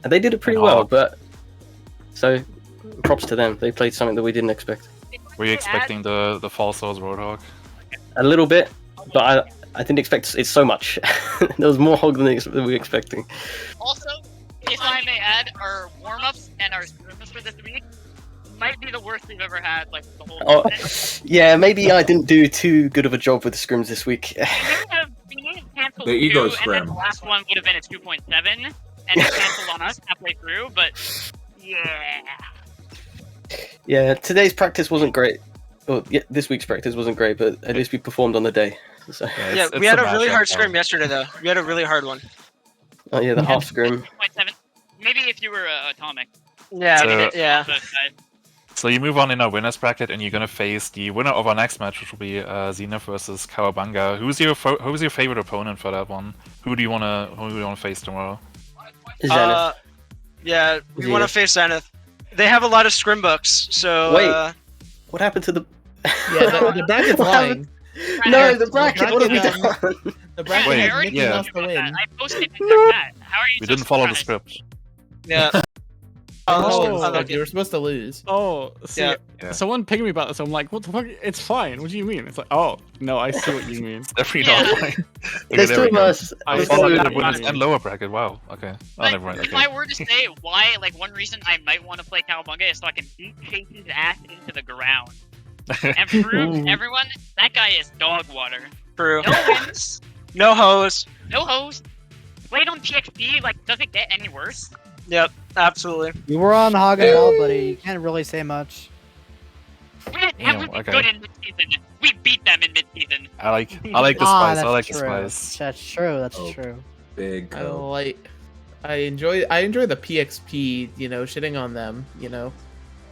and they did it pretty well. But so props to them. They played something that we didn't expect. Were you expecting the Fall Souls Roadhog? A little bit, but I didn't expect it so much. There was more hog than we were expecting. Also, if I may add, our warm-ups and our scrims for this week might be the worst we've ever had, like, the whole season. Yeah, maybe I didn't do too good of a job with the scrims this week. We may have canceled the ego scrim. And then the last one would have been a 2.7, and it canceled on us halfway through, but yeah. Yeah, today's practice wasn't great. Well, yeah, this week's practice wasn't great, but at least we performed on the day. So. Yeah, we had a really hard scrim yesterday, though. We had a really hard one. Oh yeah, the half scrim. 2.7. Maybe if you were Atomic. Yeah, yeah. So you move on in our winners bracket, and you're gonna face the winner of our next match, which will be Zenith versus Cowabunga. Who's your favorite opponent for that one? Who do you wanna face tomorrow? Zenith. Yeah, we want to face Zenith. They have a lot of scrim books, so. Wait, what happened to the? Yeah, the bracket's lying. No, the bracket. What have we done? The bracket Wait, is Mickey yeah. lost the win. I posted in the chat. How are you We so didn't follow the surprised? script. Yeah. You were supposed to lose. Oh, see, Yeah. someone pinged me about this. I'm like, what the fuck? It's fine. What do you mean? It's like, oh, no, I see what you mean. Definitely Yeah. not fine. There's two of us. I followed the winners and lower bracket. Wow. Okay. Oh, Like, never mind. if Okay. I were to say why, like one reason I might want to play Cowabunga is so I can beat Chase's ass into the ground and prove everyone that guy is dog water. True. No wins, No hose. no host. Played on TXT, like does it get any worse? Yep, absolutely. You were on Hog and All, buddy. You can't really say much. We didn't have to be okay. good in mid-season. We beat them in mid-season. I like the spice. I That's like the true. spice. That's true. That's true. Big. I enjoy the PXP. You know, shitting on them. You know,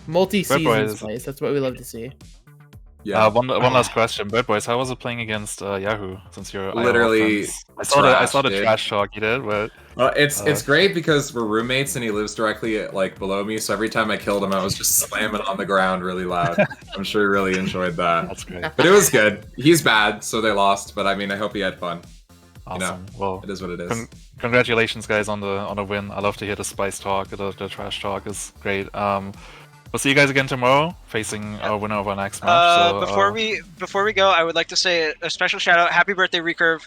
multi-season Boys. spice. That's what we love to see. Yeah. One last question, Bird Boys. How was it playing against Yahoo? Since you're IRL Literally friends? I saw the trash, dude. trash talk you did, but It's great because we're roommates and he lives directly like below me. So every time I killed him, I was just slamming on the ground really loud. I'm sure he really enjoyed that. That's great. But it was good. He's bad, so they lost. But I mean, I hope he had fun. Awesome. You know, Well, it is what it is. Congratulations, guys, on the win. I love to hear the spice talk. The trash talk is great. We'll see you guys again tomorrow, facing our winner of our next match. So, Before we go, I would like to say a special shout out. Happy birthday, Recurve.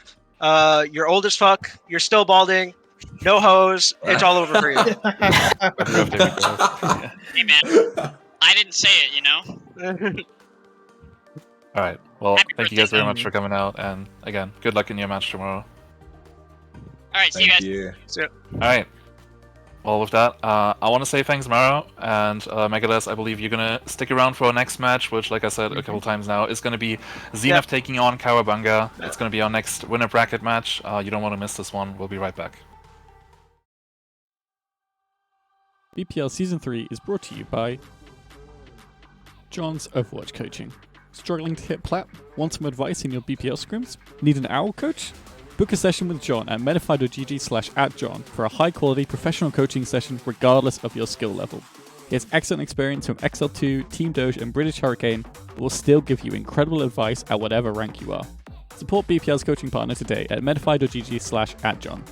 You're old as fuck. You're still balding. No hose. It's all over for you. Hey man, I didn't say it, you know. All right. Well, Happy thank you guys birthday, very much for coming out, and again, good luck in your match tomorrow. All right, see you guys. See ya. All right. Well, with that, I want to say thanks, Maro, and Megadeth, I believe you're going to stick around for our next match, which, like I said a couple times now, is going to be Zenith taking on Cowabunga. It's going to be our next winner bracket match. You don't want to miss this one. We'll be right back. BPL Season 3 is brought to you by John's Overwatch Coaching. Struggling to hit plat? Want some advice in your BPL scrims? Need an owl coach? Book a session with John at medify.gg/@John for a high-quality professional coaching session regardless of your skill level. He has excellent experience from XL2, Team Doge, and British Hurricane, but will still give you incredible advice at whatever rank you are. Support BPL's coaching partner today at medify.gg/@John.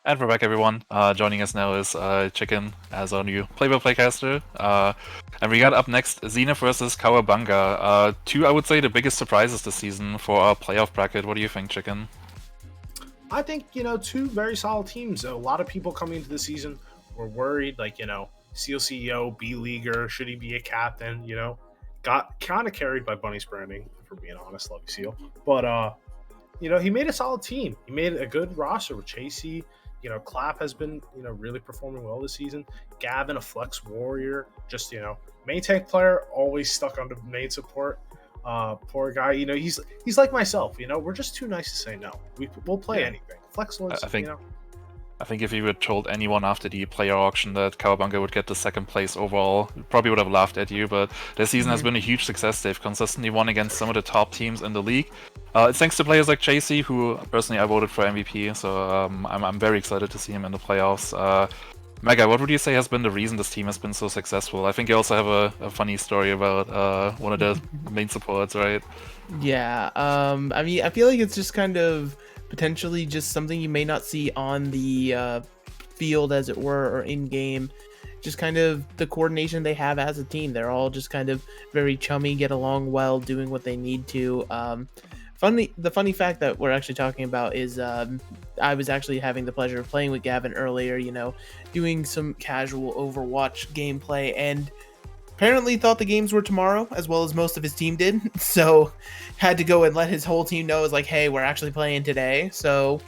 And we're back, everyone. Joining us now is Chicken as our new play-by-play caster. And we got up next Zenith versus Cowabunga. Two, I would say, the biggest surprises this season for our playoff bracket. What do you think, Chicken? I think, two very solid teams. A lot of people coming into the season were worried, like, Seal CEO, B-Leaguer, should he be a captain, got kind of carried by Bunny's branding, for being honest, love you, Seal. But, he made a solid team. He made a good roster with Chasey. Clap has been, really performing well this season. Gavin, a flex warrior, just, main tank player, always stuck on the main support. Poor guy, he's like myself, we're just too nice to say no. We'll play anything. Flex lords, I think if you had told anyone after the player auction that Cowabunga would get the second place overall, probably would have laughed at you, but their season has been a huge success. They've consistently won against some of the top teams in the league. It's thanks to players like Chasey, who personally I voted for MVP, so I'm very excited to see him in the playoffs. Mega, what would you say has been the reason this team has been so successful? I think you also have a funny story about one of the main supports, right? Yeah, I mean, I feel like it's just kind of potentially just something you may not see on the field, as it were, or in-game. Just kind of the coordination they have as a team. They're all just kind of very chummy, get along well, doing what they need to. The funny fact that we're actually talking about is I was actually having the pleasure of playing with Gavin earlier, doing some casual Overwatch gameplay, and apparently thought the games were tomorrow, as well as most of his team did. So had to go and let his whole team know, like, hey, we're actually playing today. So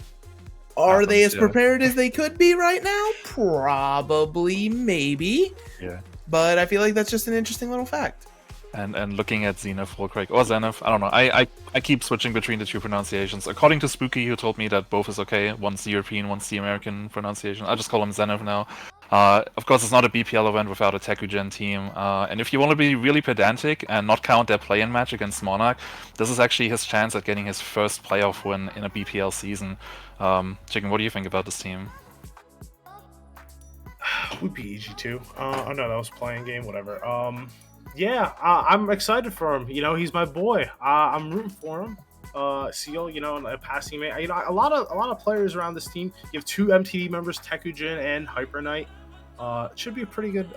are they as prepared as they could be right now? Probably, maybe. Yeah. But I feel like that's just an interesting little fact. And looking at Zenith or Zenith, I don't know. I keep switching between the two pronunciations. According to Spooky, who told me that both is okay. One's the European, one's the American pronunciation. I just call him Zenith now. Of course, it's not a BPL event without a Tekugen team. And if you want to be really pedantic and not count their play-in match against Monarch, this is actually his chance at getting his first playoff win in a BPL season. Chicken, what do you think about this team? Would be EG2. Oh no, that was playing game, whatever. Yeah, I'm excited for him. He's my boy. I'm rooting for him. Seal, a passing mate. A lot of players around this team. You have two MTD members, Tekugen and Hyper Knight. It should be a pretty good,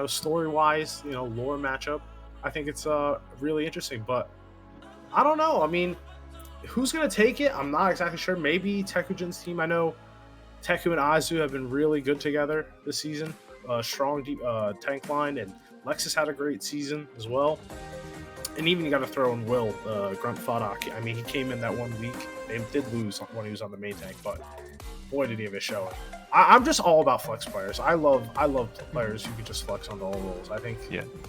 story-wise, lore matchup. I think it's really interesting, but I don't know. I mean, who's gonna take it? I'm not exactly sure. Maybe Tekugen's team. I know Teku and Azu have been really good together this season. Strong deep tank line, and Lexus had a great season as well. And even you got to throw in Will, Grunt Fadak. I mean, he came in that 1 week. They did lose when he was on the main tank, but boy, did he have a show. I'm just all about flex players. I love players who can just flex on all roles. I think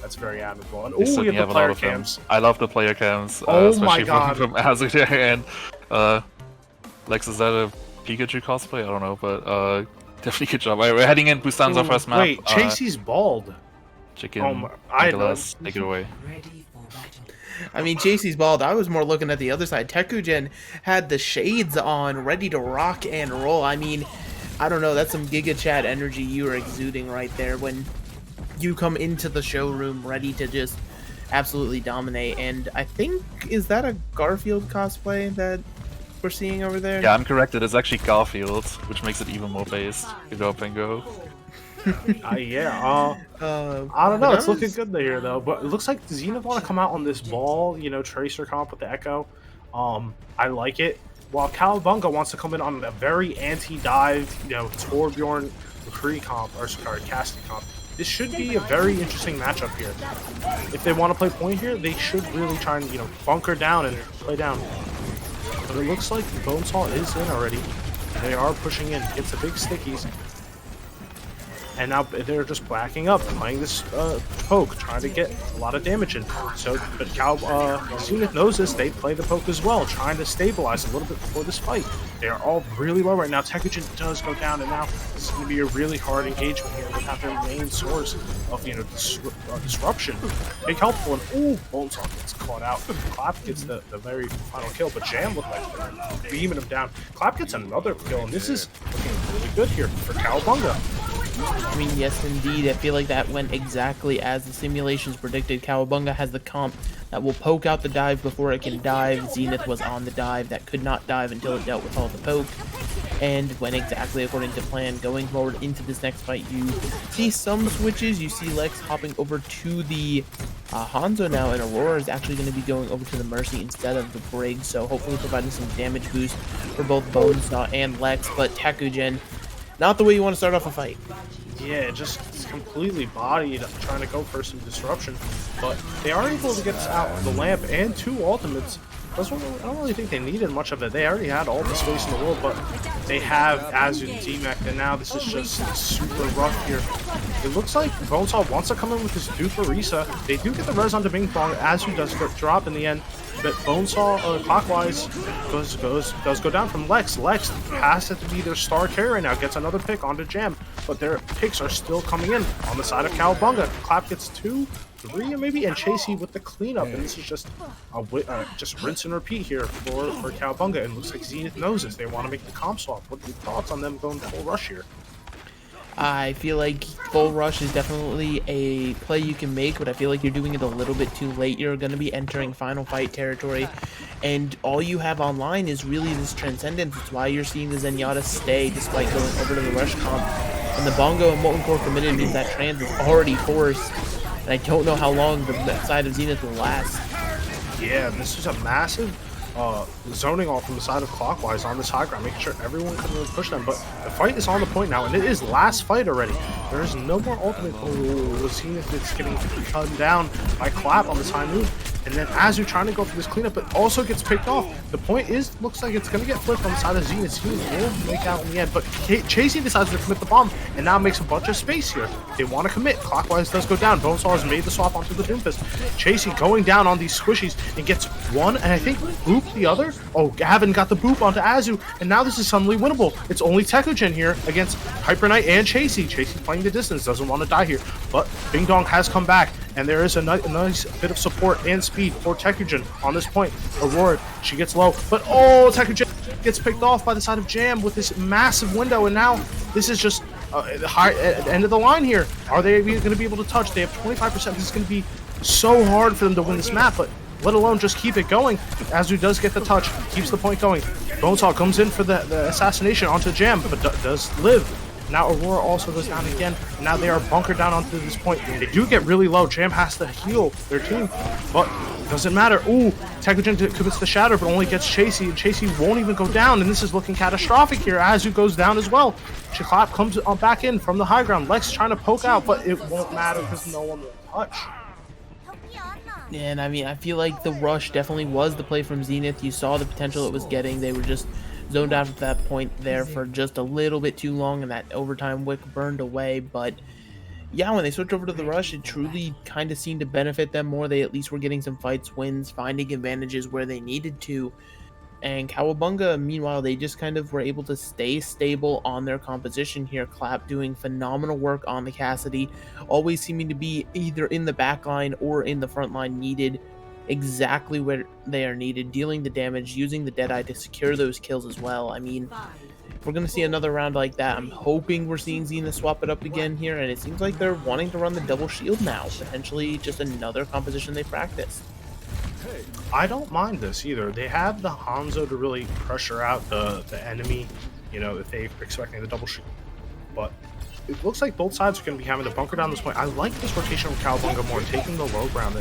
that's very admirable. And we have the player cams. I love the player cams. Oh especially my god! From Azure and Lex, is that a Pikachu cosplay? I don't know, but definitely good job. We're heading in Busan's first map. Wait, Chasey's bald. Chicken, Nicholas, take it away. I mean, Chasey's bald. I was more looking at the other side. Tekugen had the shades on, ready to rock and roll. I mean, I don't know. That's some Giga Chat energy you are exuding right there when you come into the showroom ready to just absolutely dominate. And I think, is that a Garfield cosplay that we're seeing over there? Yeah, I'm correct. It is actually Garfield, which makes it even more based. Good job, Bingo. I don't know. It's looking good here, though. But it looks like Zenith want to come out on this ball, Tracer comp with the Echo. I like it. While Cowabunga wants to come in on a very anti-dive, Torbjorn McCree comp, or sorry, casting comp. This should be a very interesting matchup here. If they want to play point here, they should really try and, bunker down and play down. But it looks like Bonesaw is in already. They are pushing in. It's the big stickies. And now they're just backing up, playing this poke, trying to get a lot of damage in. So, but Zenith knows this. They play the poke as well, trying to stabilize a little bit before this fight. They are all really low right now. Tekugen does go down, and now this is going to be a really hard engagement here without their main source of disruption. Big helpful, and Bonesaw gets caught out. Clap gets the very final kill, but Jam looked like they're beaming him down. Clap gets another kill, and this is looking really good here for Cowabunga. I mean, yes, indeed. I feel like that went exactly as the simulations predicted. Cowabunga has the comp that will poke out the dive before it can dive. Zenith was on the dive that could not dive until it dealt with all the poke. and went exactly according to plan. Going forward into this next fight, you see some switches. You see Lex hopping over to the Hanzo now, and Aurora is actually going to be going over to the Mercy instead of the Brig, so hopefully providing some damage boost for both Bonesaw and Lex, but Takugen, not the way you want to start off a fight. Yeah, just completely bodied, trying to go for some disruption, but they are able to get out the lamp and 2 ultimates. I don't really think they needed much of it. They already had all the space in the world, but they have Azu and D-Mech, and now this is just super rough here. It looks like Bonesaw wants to come in with his Duper Risa. They do get the res onto Bing Bong. Azu does drop in the end, but Bonesaw clockwise does go down from Lex. Lex has to be their star carry right now. Gets another pick onto Jam, but their picks are still coming in on the side of Cowabunga. Clap gets 2, 3 maybe, and Chasey with the cleanup, and this is just just rinse and repeat here for Cowabunga, and looks like Zenith knows this. They want to make the comp swap. What are your thoughts on them going full rush here? I feel like full rush is definitely a play you can make, but I feel like you're doing it a little bit too late. You're going to be entering final fight territory, and all you have online is really this Transcendence. It's why you're seeing the Zenyatta stay despite going over to the rush comp. And the Bongo and Molten Core committed means that Trans is already forced, and I don't know how long the side of Zenith will last. Yeah, this is a massive zoning off from the side of Clockwise on this high ground, making sure everyone can really push them. But the fight is on the point now, and it is last fight already. There is no more ultimate. Oh, Zenith is getting cut down by Clap on this high move. And then Azu trying to go for this cleanup, but also gets picked off. The point is, looks like it's going to get flipped on the side of Zenith. Zenith will make out in the end, but Chasey decides to commit the bomb, and now makes a bunch of space here. They want to commit. Clockwise does go down. Bonesaw has made the swap onto the Doomfist. Chasey going down on these squishies and gets one, and I think boop the other. Oh, Gavin got the boop onto Azu, and now this is suddenly winnable. It's only Tekugen here against Hyper Knight and Chasey. Chasey's playing the distance, doesn't want to die here, but Bing Dong has come back, and there is a nice bit of support and speed for Tekugen on this point. Aurora, she gets low, but oh, Tekugen gets picked off by the side of Jam with this massive window, and now this is just at the end of the line here. Are they going to be able to touch? They have 25%. This is going to be so hard for them to win this map, but let alone just keep it going. Azu does get the touch, keeps the point going. Bonesaw comes in for the assassination onto Jam, but does live. Now Aurora also goes down again. Now they are bunkered down onto this point. They do get really low. Jam has to heal their team, but doesn't matter. Ooh, Tekugen commits the shatter, but only gets Chasey, and Chasey won't even go down, and this is looking catastrophic here. Azu goes down as well. Chiclap comes back in from the high ground. Lex trying to poke out, but it won't matter because no one will touch. And I mean, I feel like the rush definitely was the play from Zenith. You saw the potential it was getting. They were just zoned out at that point there for just a little bit too long, and that overtime wick burned away. But yeah, when they switched over to the rush, it truly kind of seemed to benefit them more. They at least were getting some fights, wins, finding advantages where they needed to. And Cowabunga, meanwhile, they just kind of were able to stay stable on their composition here. Clap doing phenomenal work on the Cassidy, always seeming to be either in the back line or in the front line needed, exactly where they are needed, dealing the damage, using the Deadeye to secure those kills as well. I mean, we're going to see another round like that. I'm hoping we're seeing Zenith swap it up again here, and it seems like they're wanting to run the double shield now, potentially just another composition they practiced. I don't mind this either. They have the Hanzo to really pressure out the enemy, you know, if they're expecting the double shield. But it looks like both sides are going to be having to bunker down this point. I like this rotation of Cowabunga more, taking the low ground.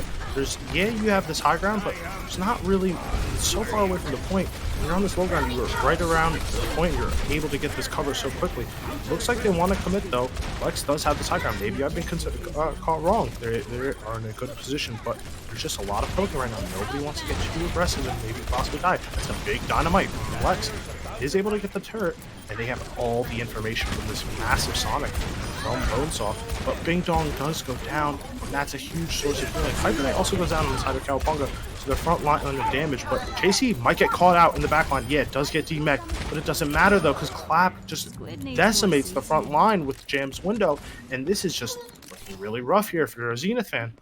Yeah, you have this high ground, but it's not really, it's so far away from the point. When you're on this low ground, you're right around the point, you're able to get this cover so quickly. Looks like they want to commit though. Lex does have this high ground. Maybe I've been caught wrong. They are in a good position, but there's just a lot of poking right now. Nobody wants to get too aggressive and maybe possibly die. That's a big dynamite from Lex. Is able to get the turret, and they have all the information from this massive Sonic from Bonesaw. But Bing Dong does go down, and that's a huge source of healing. Hyper Knight also goes down on the side of Cowabunga, so the front line under damage. But Chasey might get caught out in the back line. Yeah, it does get D-Mech, but it doesn't matter though, because Clap just decimates the front line with Jam's window, and this is just looking really rough here if you're a Zenith fan.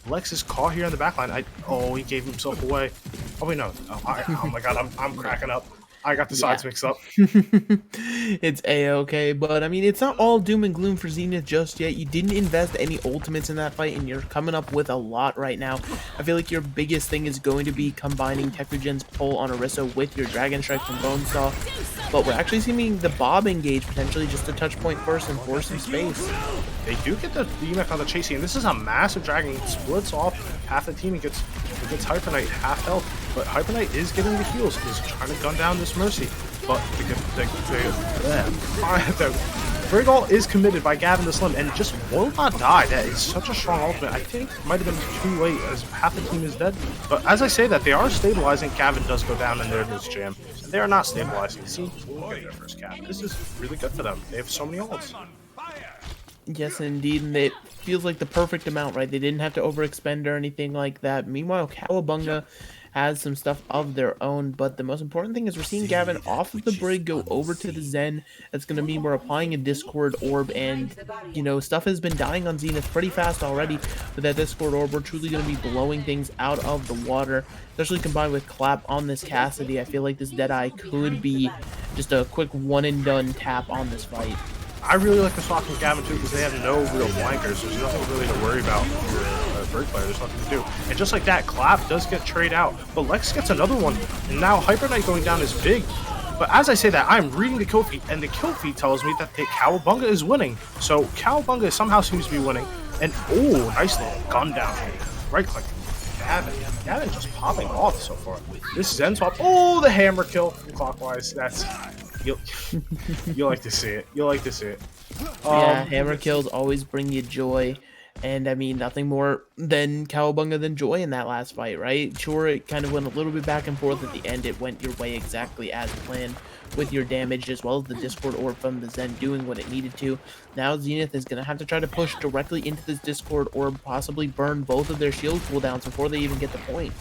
Lex is caught here in the back line. Oh, he gave himself away. Oh wait, no. Oh my god, I'm cracking up. I got the sides mixed up. It's a-okay, but I mean, it's not all doom and gloom for Zenith just yet. You didn't invest any ultimates in that fight, and you're coming up with a lot right now. I feel like your biggest thing is going to be combining Tekugen's pull on Orisa with your Dragon Strike from Bonesaw, but we're actually seeing the Bob engage potentially just a touch point first and force some space. They do get the EMF on the chasing, and this is a massive dragon. He splits off half the team and gets Hyper Knight half health, but Hyper Knight is getting the heals. He's trying to gun down this Mercy, but the Frigol is committed by Gavin the Slim and just will not die. That is such a strong ultimate. I think it might have been too late as half the team is dead. But as I say that, they are stabilizing. Gavin does go down and there goes Jam. They are not stabilizing. See, we'll get their first cap. This is really good for them. They have so many ults. Yes, indeed, and it feels like the perfect amount, right? They didn't have to overexpend or anything like that. Meanwhile, Cowabunga has some stuff of their own, but the most important thing is we're seeing Gavin off of the Brig go over to the Zen. That's going to mean we're applying a Discord Orb, and, you know, stuff has been dying on Zenith pretty fast already. With that Discord Orb, we're truly going to be blowing things out of the water, especially combined with Clap on this Cassidy. I feel like this Deadeye could be just a quick one-and-done tap on this fight. I really like the swap from Gavin too because they have no real blankers. There's nothing really to worry about for a Bird player. There's nothing to do. And just like that, Clap does get trade out. But Lex gets another one. And now Hyper Knight going down is big. But as I say that, I'm reading the kill feed, and the kill feed tells me that the Cowabunga is winning. So Cowabunga somehow seems to be winning. And oh, nice little gun down. Right click. Gavin just popping off so far. This Zen swap. Oh, the hammer kill from Clockwise. That's... You'll like to see it. You'll like to see it. Yeah, hammer kills always bring you joy. And I mean, nothing more than Cowabunga than joy in that last fight, right? Sure, it kind of went a little bit back and forth at the end. It went your way exactly as planned with your damage, as well as the Discord Orb from the Zen doing what it needed to. Now Zenith is going to have to try to push directly into this Discord Orb, possibly burn both of their shield cooldowns before they even get the point.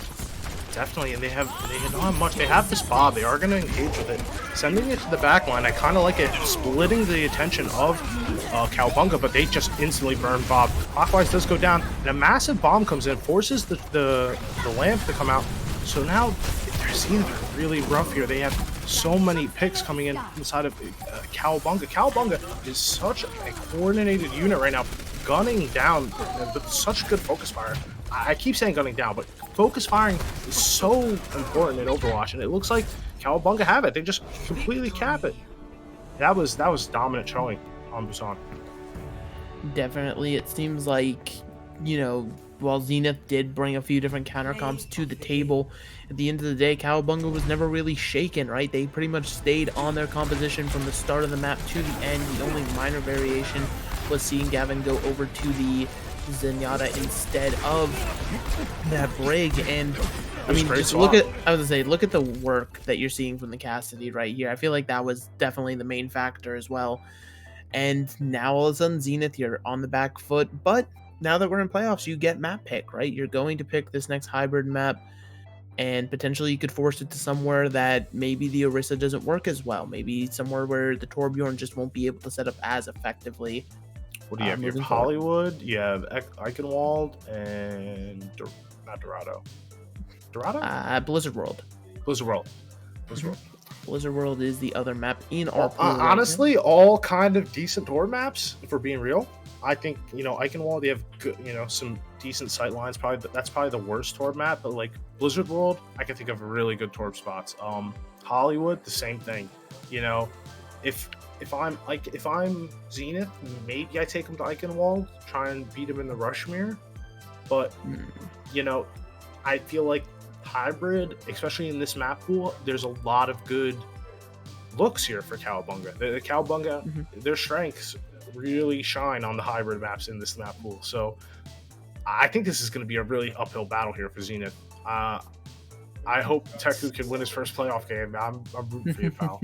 Definitely, and they don't have much. They have this Bob. They are going to engage with it. Sending it to the back line, I kind of like it, splitting the attention of Cowabunga, but they just instantly burn Bob. Clockwise does go down, and a massive bomb comes in, forces the lamp to come out. So now they're seeing really rough here. They have so many picks coming in inside of Cowabunga. Cowabunga is such a coordinated unit right now, gunning down with such good focus fire. I keep saying gunning down, but focus firing is so important in Overwatch, and it looks like Cowabunga have it. They just completely cap it. That was dominant showing on Busan. Definitely, it seems like, you know, while Zenith did bring a few different counter comps to the table, at the end of the day, Cowabunga was never really shaken, right? They pretty much stayed on their composition from the start of the map to the end. The only minor variation was seeing Gavin go over to the Zenyatta instead of that Brig, and I mean, just look at, I was gonna say, look at the work that you're seeing from the Cassidy right here. I feel like that was definitely the main factor as well. And now all of a sudden, Zenith, you're on the back foot, but now that we're in playoffs, you get map pick, right? You're going to pick this next hybrid map, and potentially you could force it to somewhere that maybe the Orisa doesn't work as well. Maybe somewhere where the Torbjorn just won't be able to set up as effectively. What do you have? You have Hollywood, you have Eichenwald, and not Dorado. Dorado? Blizzard World. Blizzard World. Blizzard World is the other map in our pool. Honestly, all kind of decent Tor maps, if we're being real. I think, you know, Eichenwald, they have good, you know, some decent sight lines. That's probably the worst Torb map, but like Blizzard World, I can think of really good Torb spots. Hollywood, the same thing. You know, if I'm Zenith, maybe I take him to Eichenwald, try and beat him in the Rushmere. But you know, I feel like hybrid, especially in this map pool, there's a lot of good looks here for Cowabunga. The Cowabunga, their strengths really shine on the hybrid maps in this map pool. So I think this is going to be a really uphill battle here for Zenith. I hope Teku can win his first playoff game. I'm rooting for you, pal.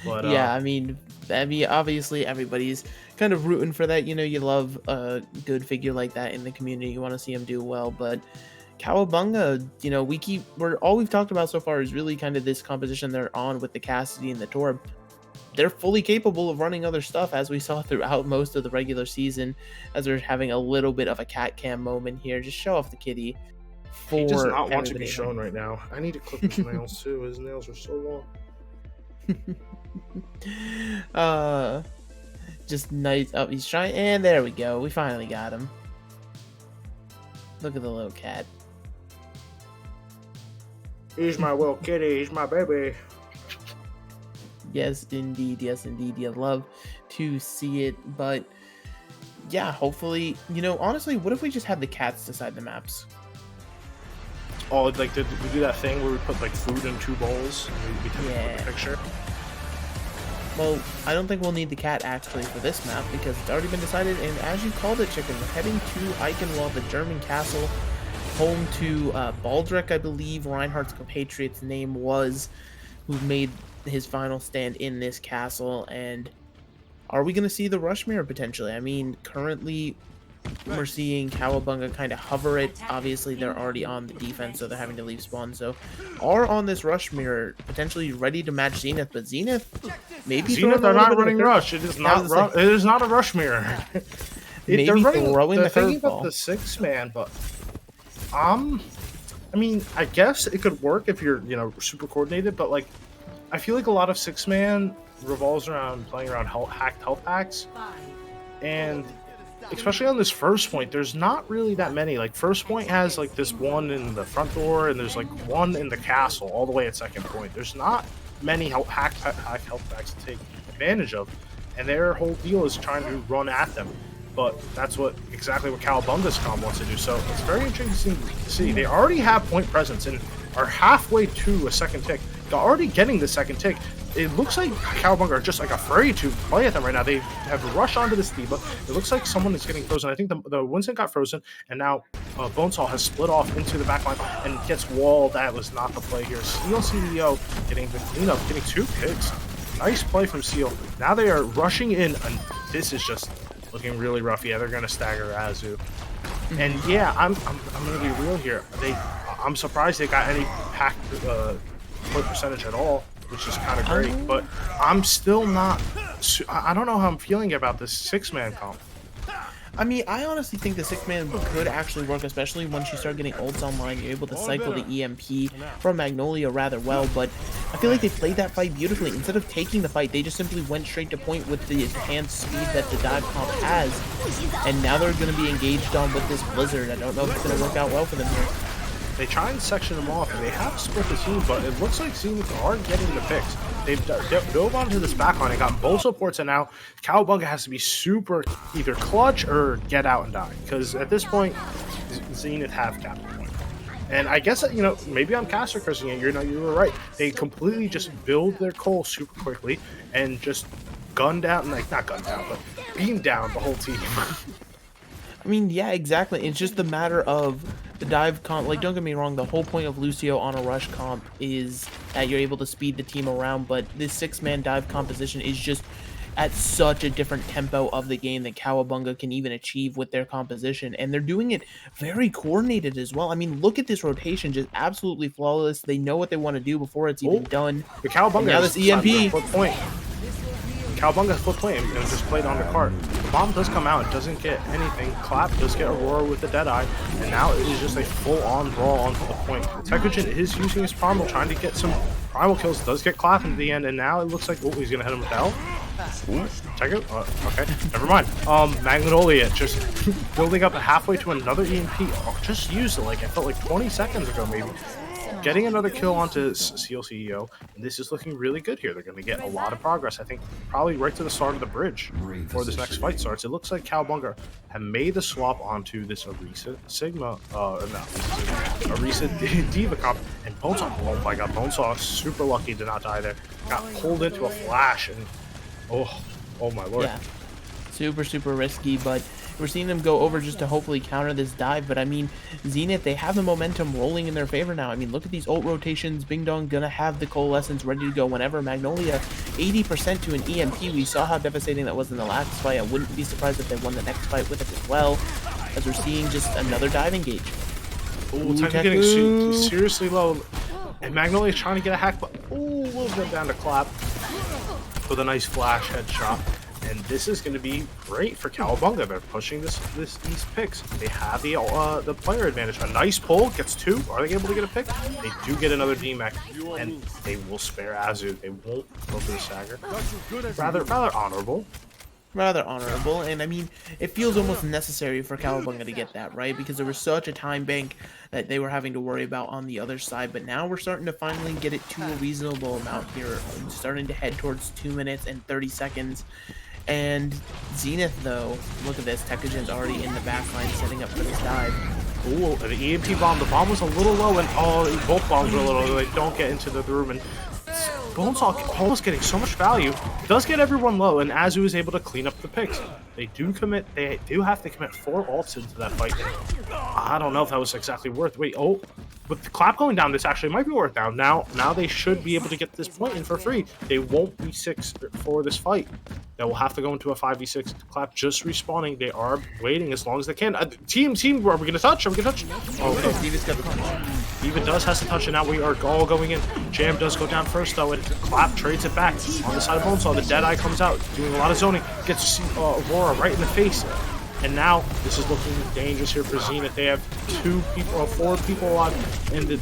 But, yeah, I mean, obviously everybody's kind of rooting for that. You know, you love a good figure like that in the community. You want to see him do well, but Cowabunga, you know, all we've talked about so far is really kind of this composition they're on with the Cassidy and the Torb. They're fully capable of running other stuff, as we saw throughout most of the regular season, as they're having a little bit of a cat cam moment here. Just show off the kitty. He does not want to be shown right now. I need to clip his nails too. His nails are so long. Just nice. Oh, he's trying, and there we go. We finally got him. Look at the little cat. He's my little kitty. He's my baby. Yes, indeed. Yes, indeed. You love to see it, but yeah, hopefully, honestly, what if we just have the cats decide the maps? Oh, like did we do that thing where we put like food in 2 bowls and we take a picture? Well, I don't think we'll need the cat actually for this map because it's already been decided, and as you called it, Chicken, we're heading to Eichenwald, the German castle, home to Baldric, I believe Reinhardt's compatriot's name was, who made his final stand in this castle. And are we going to see the Rush Mirror potentially? I mean, currently we're seeing Cowabunga kind of hover it. Obviously, they're already on the defense, so they're having to leave spawn. So, are on this Rush Mirror potentially ready to match Zenith, but Zenith maybe Zenith are not running Rush. It is not. It is not a Rush Mirror. Maybe throwing the thinking curveball. about the 6-man, but I mean, I guess it could work if you're super coordinated, but like, I feel like a lot of 6-man revolves around playing around hacked health packs, and especially on this first point, there's not really that many. Like, first point has like this one in the front door, and there's like one in the castle all the way at second point. There's not many hacked health packs to take advantage of, and their whole deal is trying to run at them. But that's exactly what Cowabunga's comp wants to do. So it's very interesting to see. They already have point presence and are halfway to a second tick. They're already getting the second tick. It looks like Cowabunga are just like afraid to play at them right now. They have rushed onto this D, but it looks like someone is getting frozen. I think the Winston got frozen, and now Bonesaw has split off into the back line and gets walled. That was not the play here. Seal CEO getting the cleanup, getting 2 picks. Nice play from Seal. Now they are rushing in, and this is just looking really rough. Yeah, they're going to stagger Azu. And yeah, I'm going to be real here. I'm surprised they got any pack point percentage at all, which is kind of great, but I'm still not. I don't know how I'm feeling about this 6-man comp. I mean, I honestly think the 6-man could actually work, especially once you start getting ults online. You're able to cycle the EMP from Magnolia rather well, but I feel like they played that fight beautifully. Instead of taking the fight, they just simply went straight to point with the enhanced speed that the dive comp has, and now they're going to be engaged on with this Blizzard. I don't know if it's going to work out well for them here. They try and section them off, and they have split the team, but it looks like Zenith are getting the picks. They've dove onto this backline and got both supports, and now Cowabunga has to be super either clutch or get out and die, because at this point, Zenith have capped the point. And I guess that, maybe I'm caster cursing it. You were right. They completely just build their coal super quickly and just not gun down, but beam down the whole team. I mean, yeah, exactly. It's just the matter of the dive comp. Like, don't get me wrong, the whole point of Lucio on a rush comp is that you're able to speed the team around, but this 6-man dive composition is just at such a different tempo of the game that Cowabunga can even achieve with their composition, and they're doing it very coordinated as well. I mean, look at this rotation, just absolutely flawless. They know what they want to do before it's even done. The Cowabunga now this EMP. Point. Cowabunga flip play and just played on the cart. The bomb does come out, it doesn't get anything. Clap does get Aurora with the Deadeye, and now it is just a full-on brawl onto the point. Tekujin is using his Primal, trying to get some Primal kills, does get Clap in the end, and now it looks like, he's going to hit him with the L. Check it. Okay, never mind. Magnolia just building up halfway to another EMP. Just used it, I felt like 20 seconds ago maybe. Getting another kill onto Seal CEO, and this is looking really good here. They're going to get a lot of progress, I think, probably right to the start of the bridge before this next fight starts. It looks like Cowabunga have made the swap onto this Arisa Sigma, Arisa Diva comp, and Bonesaw, oh my god, Bonesaw super lucky to not die there. Got pulled into a flash, and oh my lord. Yeah, super risky, but we're seeing them go over just to hopefully counter this dive. But I mean, Zenith, they have the momentum rolling in their favor now. I mean, look at these ult rotations. Bing Dong gonna have the Coalescence ready to go whenever. Magnolia 80% to an EMP. We saw how devastating that was in the last fight. I wouldn't be surprised if they won the next fight with it as well, as we're seeing just another dive engage. Teku getting seriously low, and Magnolia trying to get a hack, but a little bit down to Clap with a nice flash headshot. And this is going to be great for Cowabunga. They're pushing this these picks. They have the player advantage. A nice pull, gets 2. Are they able to get a pick? They do get another DMAC, and they will spare Azu. They won't go for the stagger. Rather honorable. Rather honorable, and I mean, it feels almost necessary for Cowabunga to get that, right? Because there was such a time bank that they were having to worry about on the other side, but now we're starting to finally get it to a reasonable amount here. I'm starting to head towards 2 minutes and 30 seconds. And Zenith, though, look at this. Tekugen's already in the backline setting up for this dive. Ooh, the EMP bomb. The bomb was a little low, and both bombs were a little low. They don't get into the room, and Bonesaw almost getting so much value. Does get everyone low, and Azu is able to clean up the picks. They do have to commit 4 ults into that fight. I don't know if that was exactly worth. Wait, with the clap going down, this actually might be worth now. Now they should be able to get this point in for free. They won't be 6 for this fight. They will have to go into a 5v6. Clap just respawning. They are waiting as long as they can. Team, are we gonna touch? Okay. Diva's got the punch. Diva has to touch it. Now we are all going in. Jam does go down first though, and Clap trades it back on the side of Bonesaw. The Deadeye comes out, doing a lot of zoning. Gets to see Aurora right in the face. And now this is looking dangerous here for Zenith. They have 4 people alive, and the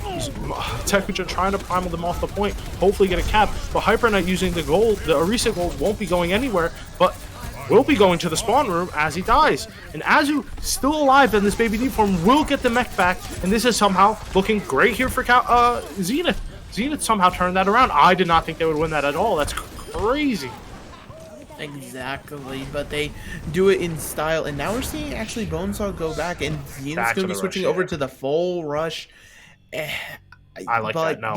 Tekugen trying to primal them off the point. Hopefully get a cap. But Hyper Knight using the gold, the Orisa gold, won't be going anywhere, but will be going to the spawn room as he dies. And Azu, still alive in this baby D form, will get the mech back. And this is somehow looking great here for Zenith. Zenith somehow turned that around. I did not think they would win that at all. That's crazy. Exactly, but they do it in style, and now we're seeing actually Bonesaw go back, and Zenith's going to be switching over to the full rush. I like that now.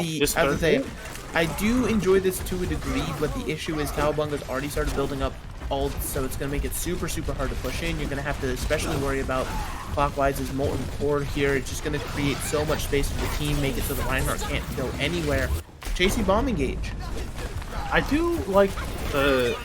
I do enjoy this to a degree, but the issue is Cowabunga's already started building up ults, so it's going to make it super hard to push in. You're going to have to especially worry about Clockwise's Molten Core here. It's just going to create so much space for the team, make it so the Reinhardt can't go anywhere. Chasey bomb engage. I do like the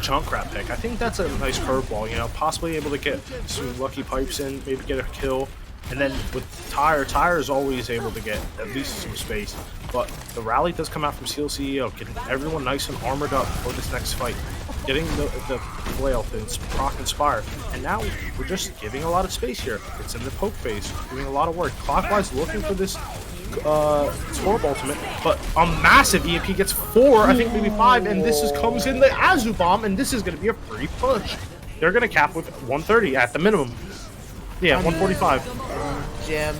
Junkrat pick. I think that's a nice curveball, you know, possibly able to get some lucky pipes in, maybe get a kill. And then with Tyre is always able to get at least some space. But the rally does come out from Seal CEO, getting everyone nice and armored up for this next fight. Getting the flail to proc Inspire. And now we're just giving a lot of space here. It's in the poke phase, doing a lot of work. Clockwise looking for this Torb ultimate, but a massive EMP gets 4, I think maybe 5, and this comes in the Azu bomb, and this is going to be a free push. They're going to cap with 130 at the minimum. Yeah, 145. Jam,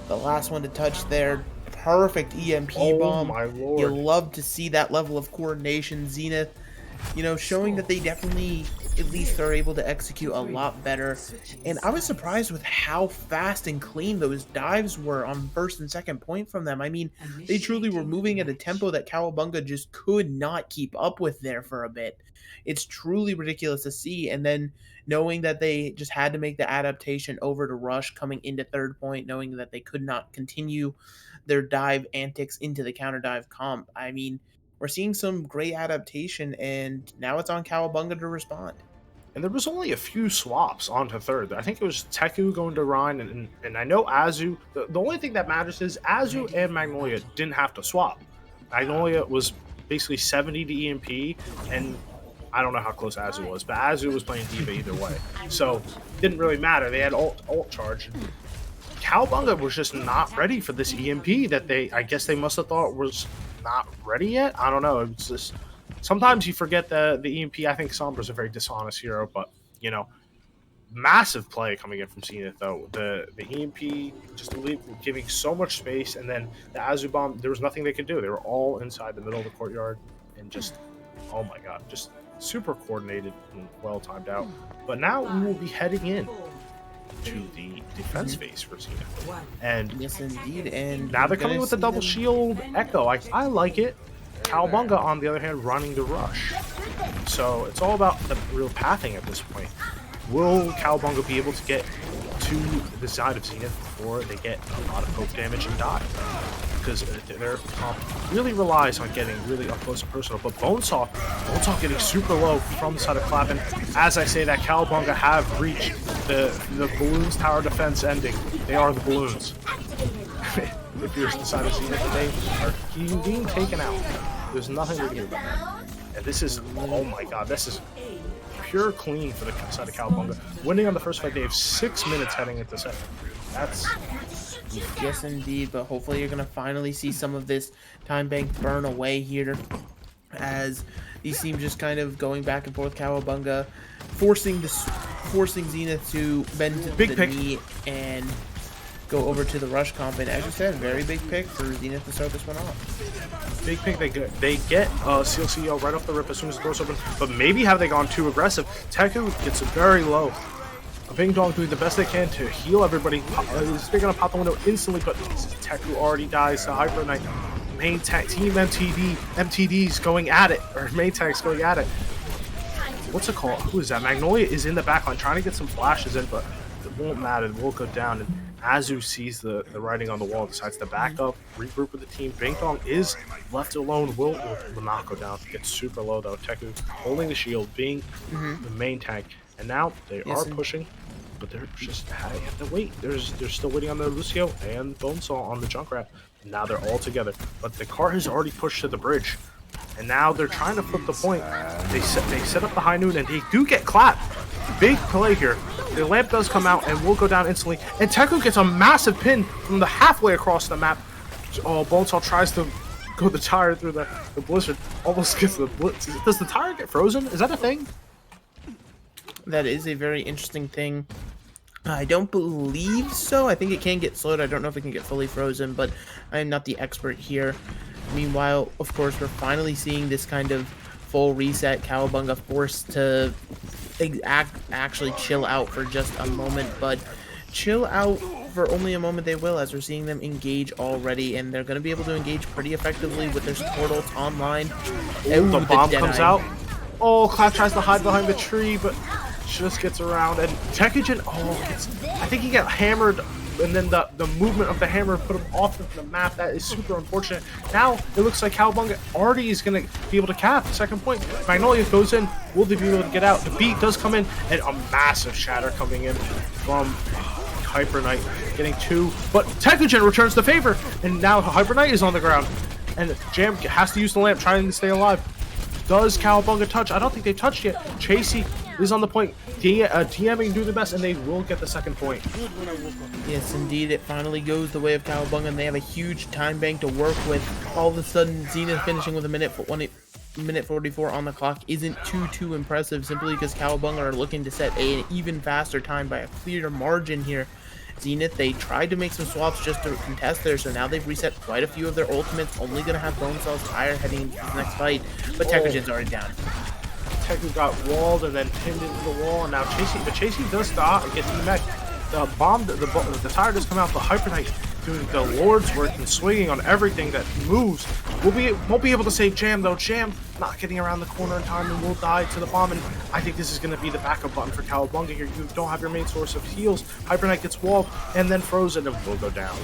the last one to touch there. Perfect EMP bomb. My lord. You love to see that level of coordination. Zenith, you know, showing that they definitely at least are able to execute a lot better. And I was surprised with how fast and clean those dives were on first and second point from them. I mean, they truly were moving at a tempo that Cowabunga just could not keep up with there for a bit. It's truly ridiculous to see. And then knowing that they just had to make the adaptation over to Rush coming into third point, knowing that they could not continue their dive antics into the counter dive comp. I mean, we're seeing some great adaptation, and now it's on Cowabunga to respond. And there was only a few swaps onto third. I think it was Teku going to Ryan, and I know Azu. The only thing that matters is Azu and Magnolia didn't have to swap. Magnolia was basically 70 to EMP, and I don't know how close Azu was, but Azu was playing Diva either way. So it didn't really matter. They had ult charge. Cowabunga was just not ready for this EMP that I guess they must have thought was not ready yet. I don't know. It's just sometimes you forget the EMP. I think Sombra's a very dishonest hero, but you know, massive play coming in from Zenith though. The EMP just giving so much space, and then the Azu bomb. There was nothing they could do. They were all inside the middle of the courtyard, and just oh my god, just super coordinated and well timed out. But now we will be heading in to the defense phase for Zenith. And yes, indeed. And now they're coming with the double shield echo. I like it. Cowabunga, on the other hand, running the rush. So it's all about the real pathing at this point. Will Cowabunga be able to get to the side of Zenith before they get a lot of poke damage and die? Because their comp really relies on getting really up close and personal. But Bonesaw getting super low from the side of Clappin. As I say that, Cowabunga have reached the Balloons Tower defense ending. They are the Balloons. If you're the side of Zenith, they are being taken out. There's nothing we can do about that. And this is, oh my god, this is pure clean for the side of Cowabunga. Winning on the first fight, they have 6 minutes heading into second. That's... Yes, indeed, but hopefully you're going to finally see some of this time bank burn away here as these teams just kind of going back and forth. Cowabunga forcing Zenith to bend to the knee and go over to the rush comp, and as you said, very big pick for Zenith to start this one off. Big pick. They get CLCO right off the rip as soon as the door's open, but maybe have they gone too aggressive? Teku gets very low. Bing Dong doing the best they can to heal everybody. They're gonna pop the window instantly, but Teku already dies to Hyper Knight. Main tag team MTD's going at it, or main tag's going at it. What's it called? Who is that? Magnolia is in the backline trying to get some flashes in, but it won't matter. It will go down. And Azu sees the writing on the wall, decides to back up, regroup with the team. Bing Dong is left alone. Will not go down. Gets super low though. Teku holding the shield, being the main tag. And now they are pushing, but they're just have to wait. They're still waiting on the Lucio and Bonesaw on the Junkrat. And now they're all together. But the car has already pushed to the bridge. And now they're trying to flip the point. They set up the high noon and they do get clapped. Big play here. The lamp does come out and will go down instantly. And Teku gets a massive pin from the halfway across the map. Oh, Bonesaw tries to go the tire through the blizzard. Almost gets the blitz. Does the tire get frozen? Is that a thing? That is a very interesting thing. I don't believe so. I think it can get slowed. I don't know if it can get fully frozen, but I am not the expert here. Meanwhile, of course, we're finally seeing this kind of full reset. Cowabunga forced to actually chill out for just a moment, but chill out for only a moment they will, as we're seeing them engage already, and they're going to be able to engage pretty effectively with their support ults online. Oh, the bomb comes out. Oh, Clap tries to hide behind the tree, but just gets around. And Tekujin, I think he got hammered, and then the movement of the hammer put him off of the map. That is super unfortunate. Now, it looks like Cowabunga already is going to be able to cap the second point. Magnolia goes in. Will they be able to get out? The beat does come in, and a massive shatter coming in from Hyper Knight, getting 2. But Tekujin returns the favor, and now Hyper Knight is on the ground. And Jam has to use the lamp, trying to stay alive. Does Cowabunga touch? I don't think they've touched yet. Chasey is on the point, DMing, do the best, and they will get the second point. Yes, indeed, it finally goes the way of Cowabunga, and they have a huge time bank to work with. All of a sudden, Zenith finishing with a minute 44 on the clock isn't too impressive, simply because Cowabunga are looking to set an even faster time by a clear margin here. Zenith, they tried to make some swaps just to contest there, so now they've reset quite a few of their ultimates, only going to have Bonesaw's tire heading into the next fight, but Tekujin's already down. Teku got walled and then pinned into the wall, and now Chasey does stop and get DMX. The tire does come out, but Hyper Knight doing the Lord's work and swinging on everything that moves. Won't be able to save Jam though. Jam not getting around the corner in time and will die to the bomb, and I think this is going to be the backup button for Cowabunga here. You don't have your main source of heals. Hyper Knight gets walled and then frozen and will go down.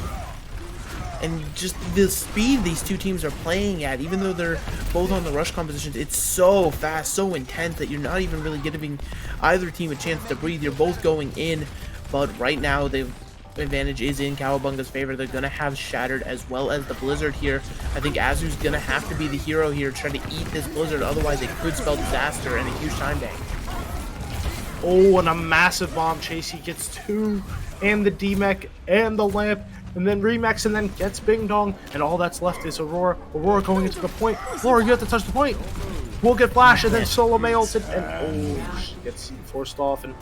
And just the speed these two teams are playing at, even though they're both on the rush compositions, it's so fast, so intense that you're not even really giving either team a chance to breathe. You're both going in, but right now the advantage is in Cowabunga's favor. They're going to have Shattered as well as the Blizzard here. I think Azu's going to have to be the hero here, trying to eat this Blizzard, otherwise it could spell disaster and a huge time bank. Oh, and a massive bomb. Chasey gets 2, and the DMEC, and the lamp, and then Remax, and then gets Bing Dong, and all that's left is Aurora. Aurora going into the point. Aurora, you have to touch the point. We'll get Flash, and then Solo May ulted, and she gets forced off, and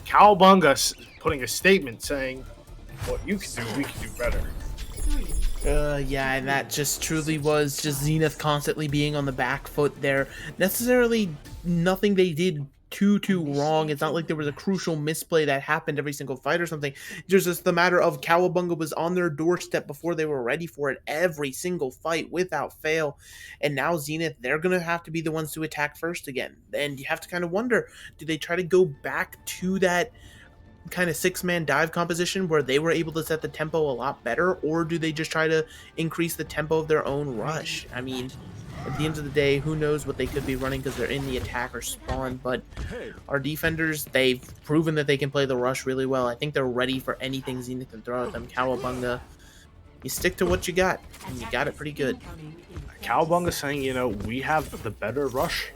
Cowabunga putting a statement saying, what you can do, we can do better. Yeah, and that just truly was just Zenith constantly being on the back foot there. Necessarily nothing they did too wrong. It's not like there was a crucial misplay that happened every single fight or something. It's just the matter of Cowabunga was on their doorstep before they were ready for it every single fight without fail. And now Zenith, they're going to have to be the ones to attack first again. And you have to kind of wonder, do they try to go back to that kind of 6-man dive composition where they were able to set the tempo a lot better, or do they just try to increase the tempo of their own rush? I mean, at the end of the day, who knows what they could be running because they're in the attack or spawn, but our defenders, they've proven that they can play the rush really well. I think they're ready for anything Zenith can throw at them. Cowabunga, you stick to what you got, and you got it pretty good. Cowabunga saying, you know, we have the better rush.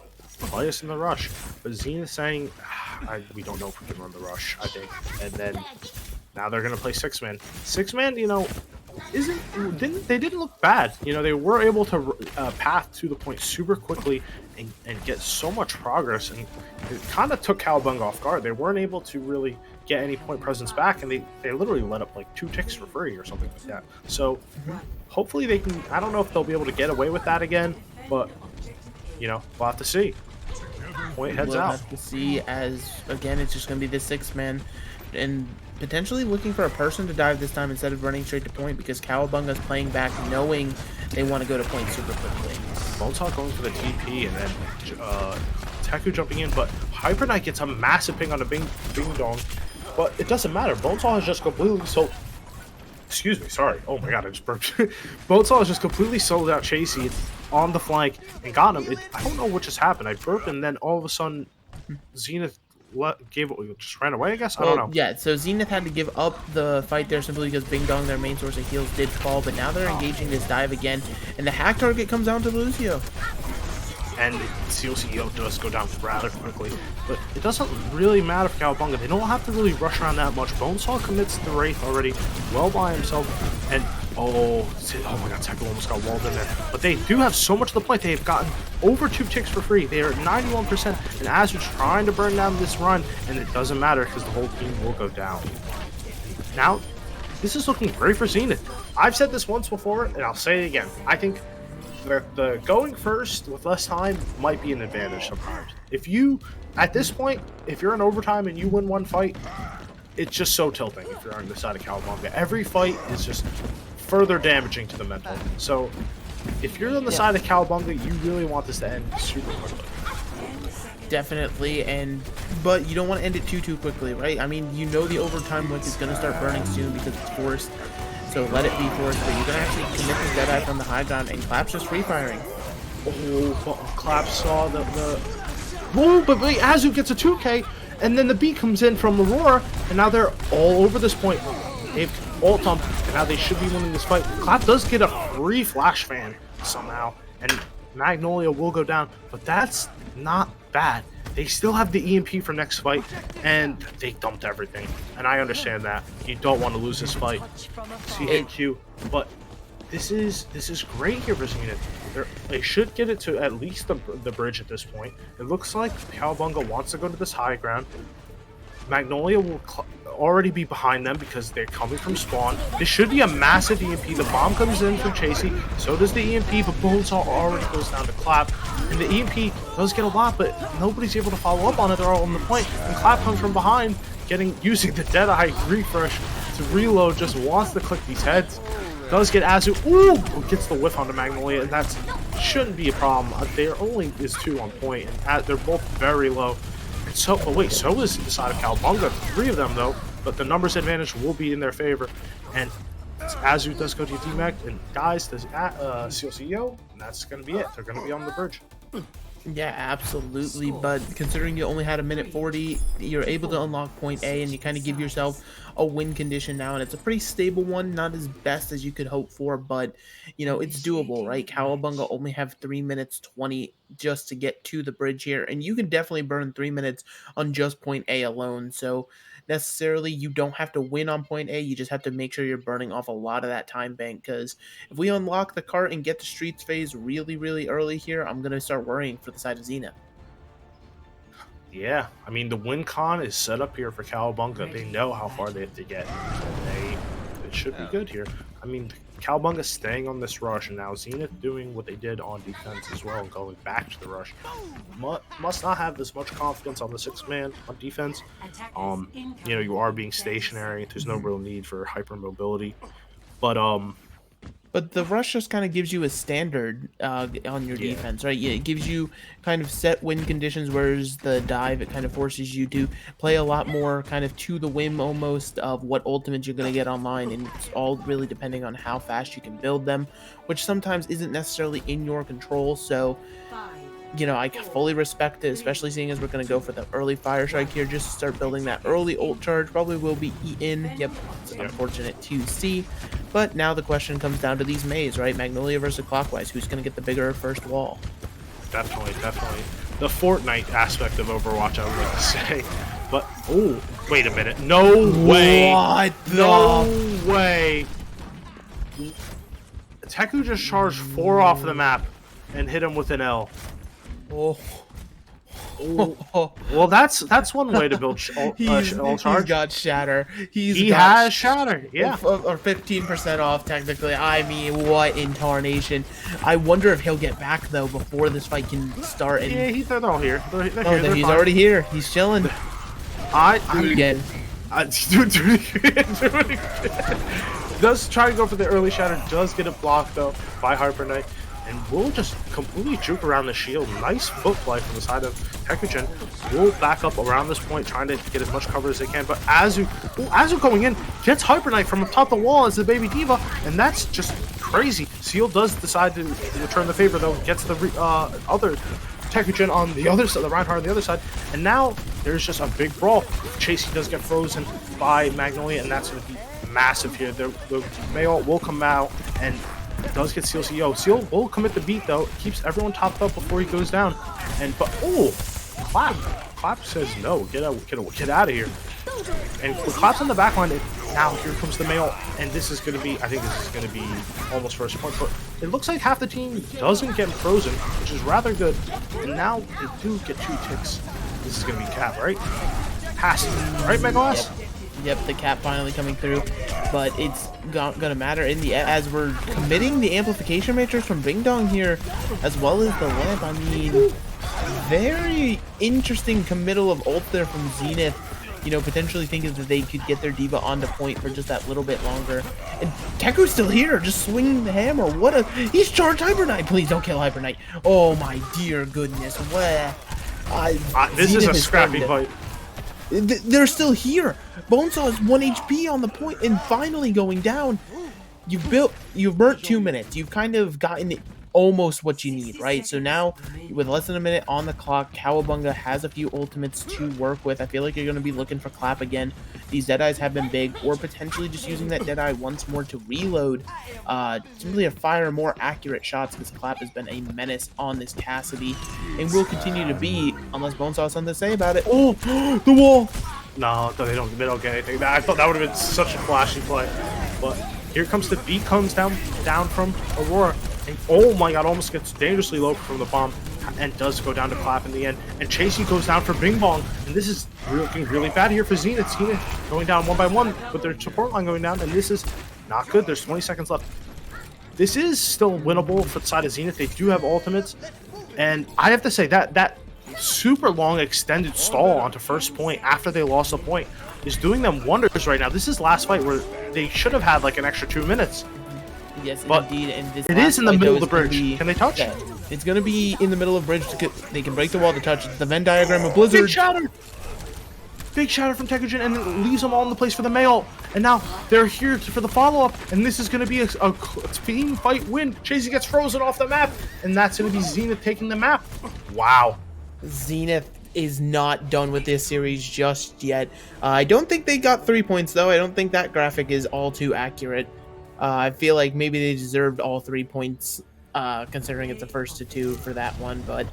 play us in the rush. But Zenith saying, we don't know if we can run the rush, I think. And then now they're going to play 6-man. 6-man, you know, they didn't look bad. You know, they were able to path to the point super quickly and get so much progress. And it kind of took Cowabunga off guard. They weren't able to really get any point presence back, and they literally let up like 2 ticks for free or something like that. So hopefully they can. I don't know if they'll be able to get away with that again, but you know, we'll have to see. Point heads we'll out. Have to see, as again it's just going to be the 6-man and potentially looking for a person to dive this time instead of running straight to point, because Cowabunga's playing back knowing they want to go to point super quickly. Bonesaw going for the TP and then Teku jumping in, but Hyper Knight gets a massive ping on the Bing Dong, but it doesn't matter. Bonesaw has just completely sold. Excuse me, sorry. Oh my god, I just burped. Bonesaw has just completely sold out Chasey on the flank and got him. I don't know what just happened. I burped and then all of a sudden Zenith just ran away, I guess? I don't know. Yeah, so Zenith had to give up the fight there simply because Bing Dong, their main source of heals, did fall, but now they're engaging this dive again, and the hack target comes down to Lucio. And COCO does go down rather quickly, but it doesn't really matter for Cowabunga. They don't have to really rush around that much. Bonesaw commits the Wraith already well by himself, and oh my god, Teku almost got walled in there. But they do have so much to the point. They've gotten over 2 ticks for free. They are at 91%, and Azur's trying to burn down this run, and it doesn't matter because the whole team will go down. Now, this is looking great for Zenith. I've said this once before, and I'll say it again. I think the going first with less time might be an advantage sometimes. If you, at this point, if you're in overtime and you win one fight, it's just so tilting if you're on the side of Cowabunga. Every fight is just further damaging to the mental. So if you're on the side of Cowabunga, you really want this to end super quickly. Definitely, but you don't want to end it too quickly, right? I mean, you know the overtime wick is going to start burning soon because it's forced. So let it be forced, but you're going to actually commit this Deadeye from the high ground, and Clap's just free firing. Oh, Clap saw the whoa, but wait, Azu gets a 2K, and then the B comes in from Aurora, and now they're all over this point. They've ult on, and now they should be winning this fight. Clap does get a free flash fan somehow, and Magnolia will go down, but that's not bad. They still have the EMP for next fight, and they dumped everything. And I understand that. You don't want to lose this fight. CHQ, but this is great here for Zenith. They should get it to at least the bridge at this point. It looks like Cowabunga wants to go to this high ground. Magnolia will already be behind them because they're coming from spawn. This should be a massive EMP. The bomb comes in from Chasey, so does the EMP, but Bonesaw already goes down to Clap. And the EMP does get a lot, but nobody's able to follow up on it. They're all on the point. And Clap comes from behind, using the Deadeye refresh to reload, just wants to click these heads. Does get Azu. Ooh! Gets the whiff onto Magnolia, and that shouldn't be a problem. There only is 2 on point, and they're both very low. So, oh wait, so is the side of Cowabunga. 3 of them though, but the numbers advantage will be in their favor. And Azu does go to DMAC, and Guys does COCO, and that's going to be it. They're going to be on the bridge. Yeah, absolutely. But considering you only had 1:40, you're able to unlock point A, and you kind of give yourself a win condition now, and it's a pretty stable one, not as best as you could hope for, but you know, it's doable, right? Cowabunga only have 3 minutes 20 just to get to the bridge here, and you can definitely burn 3 minutes on just point A alone. So necessarily you don't have to win on point A, you just have to make sure you're burning off a lot of that time bank, because if we unlock the cart and get the streets phase really early here, I'm going to start worrying for the side of Zenith. Yeah, I mean, the win con is set up here for Cowabunga. They know how far they have to get. It should be good here. I mean, Cowabunga staying on this rush, and now Zenith doing what they did on defense as well, and going back to the rush. Must not have this much confidence on the 6-man on defense. You know, you are being stationary. There's no real need for hypermobility. But the rush just kind of gives you a standard on your defense, right? Yeah, it gives you kind of set win conditions, whereas the dive, it kind of forces you to play a lot more kind of to the whim almost of what ultimates you're going to get online, and it's all really depending on how fast you can build them, which sometimes isn't necessarily in your control. So, you know, I fully respect it, especially seeing as we're going to go for the early fire strike here, just to start building that early ult charge. Probably will be eaten. Yep, it's unfortunate to see. But now the question comes down to these maze, right? Magnolia versus Clockwise. Who's going to get the bigger first wall? Definitely. the Fortnite aspect of Overwatch, I would like to say. But oh, wait a minute! No way! What No way! Teku just charged 4 off the map and hit him with an L. Oh. Well, that's one way to build He's charge. got shatter. He has shatter. Yeah. Or 15% off technically. I mean, what in tarnation? I wonder if he'll get back though before this fight can start. And... Yeah, they're all here. They're oh, here. He's already here. He's chilling. Again. Do it again. Does try to go for the early shatter. Does get it blocked though by Hyper Knight. And we'll just completely juke around the shield. Nice foot play from the side of Tekugen. We'll back up around this point, trying to get as much cover as they can. But Azu going in, gets Hyper Knight from atop the wall as the Baby Diva, and that's just crazy. Seal does decide to return the favor, though. Gets the other Tekugen on the other side, the Reinhardt on the other side. And now there's just a big brawl. Chasey does get frozen by Magnolia, and that's going to be massive here. The Mayo will come out and does get Seal CEO. Seal will commit the beat though. Keeps everyone topped up before he goes down. Clap says no. Get out of here. And Clap's on the back line. Now here comes the Mayo, and this is gonna be. I think this is gonna be almost first point. But it looks like half the team doesn't get frozen, which is rather good. And now they do get 2 ticks. This is gonna be Cap, right? Pass, right, Megalas? Yep, the cap finally coming through, but it's gonna matter in the as we're committing the amplification matrix from Bing Dong here, as well as the lamp. I mean, very interesting committal of ult there from Zenith. You know, potentially thinking that they could get their diva onto point for just that little bit longer. And Teku's still here, just swinging the hammer. He's charged Hyper Knight. Please don't kill Hyper Knight. Oh my dear goodness, what? This is a scrappy fight. They're still here. Bonesaw is 1 HP on the point and finally going down. You've burnt 2 minutes. You've kind of gotten almost what you need, right? So now, with less than a minute on the clock, Cowabunga has a few ultimates to work with. I feel like you're going to be looking for Clap again. These Deadeyes have been big, or potentially just using that Deadeye once more to reload, simply to fire more accurate shots, because Clap has been a menace on this Cassidy, and will continue to be, unless Bonesaw has something to say about it. Oh, the wall! No, they don't get anything. I thought that would have been such a flashy play. But here comes the beat comes down from Aurora. And oh my god, almost gets dangerously low from the bomb. And does go down to Clap in the end. And Chasey goes down for Bing Bong. And this is looking really bad here for Zenith. Zenith going down 1 by 1 with their support line going down. And this is not good. There's 20 seconds left. This is still winnable for the side of Zenith. They do have ultimates. And I have to say that super long extended stall onto first point after they lost a point is doing them wonders right now. This is last fight where they should have had like an extra 2 minutes. Yes, but indeed. And this it is in the middle of the bridge. Can they touch? Yeah, it's going to be in the middle of bridge. They can break the wall to touch. It's the Venn diagram of Blizzard. Big shatter from Tekugen, and it leaves them all in the place for the Mayo. And now they're here for the follow-up, and this is going to be a team fight win. Chasey gets frozen off the map, and that's going to be Zenith taking the map. Wow. Zenith is not done with this series just yet. I don't think they got 3 points, though. I don't think that graphic is all too accurate. I feel like maybe they deserved all 3 points, considering it's the first to 2 for that one. But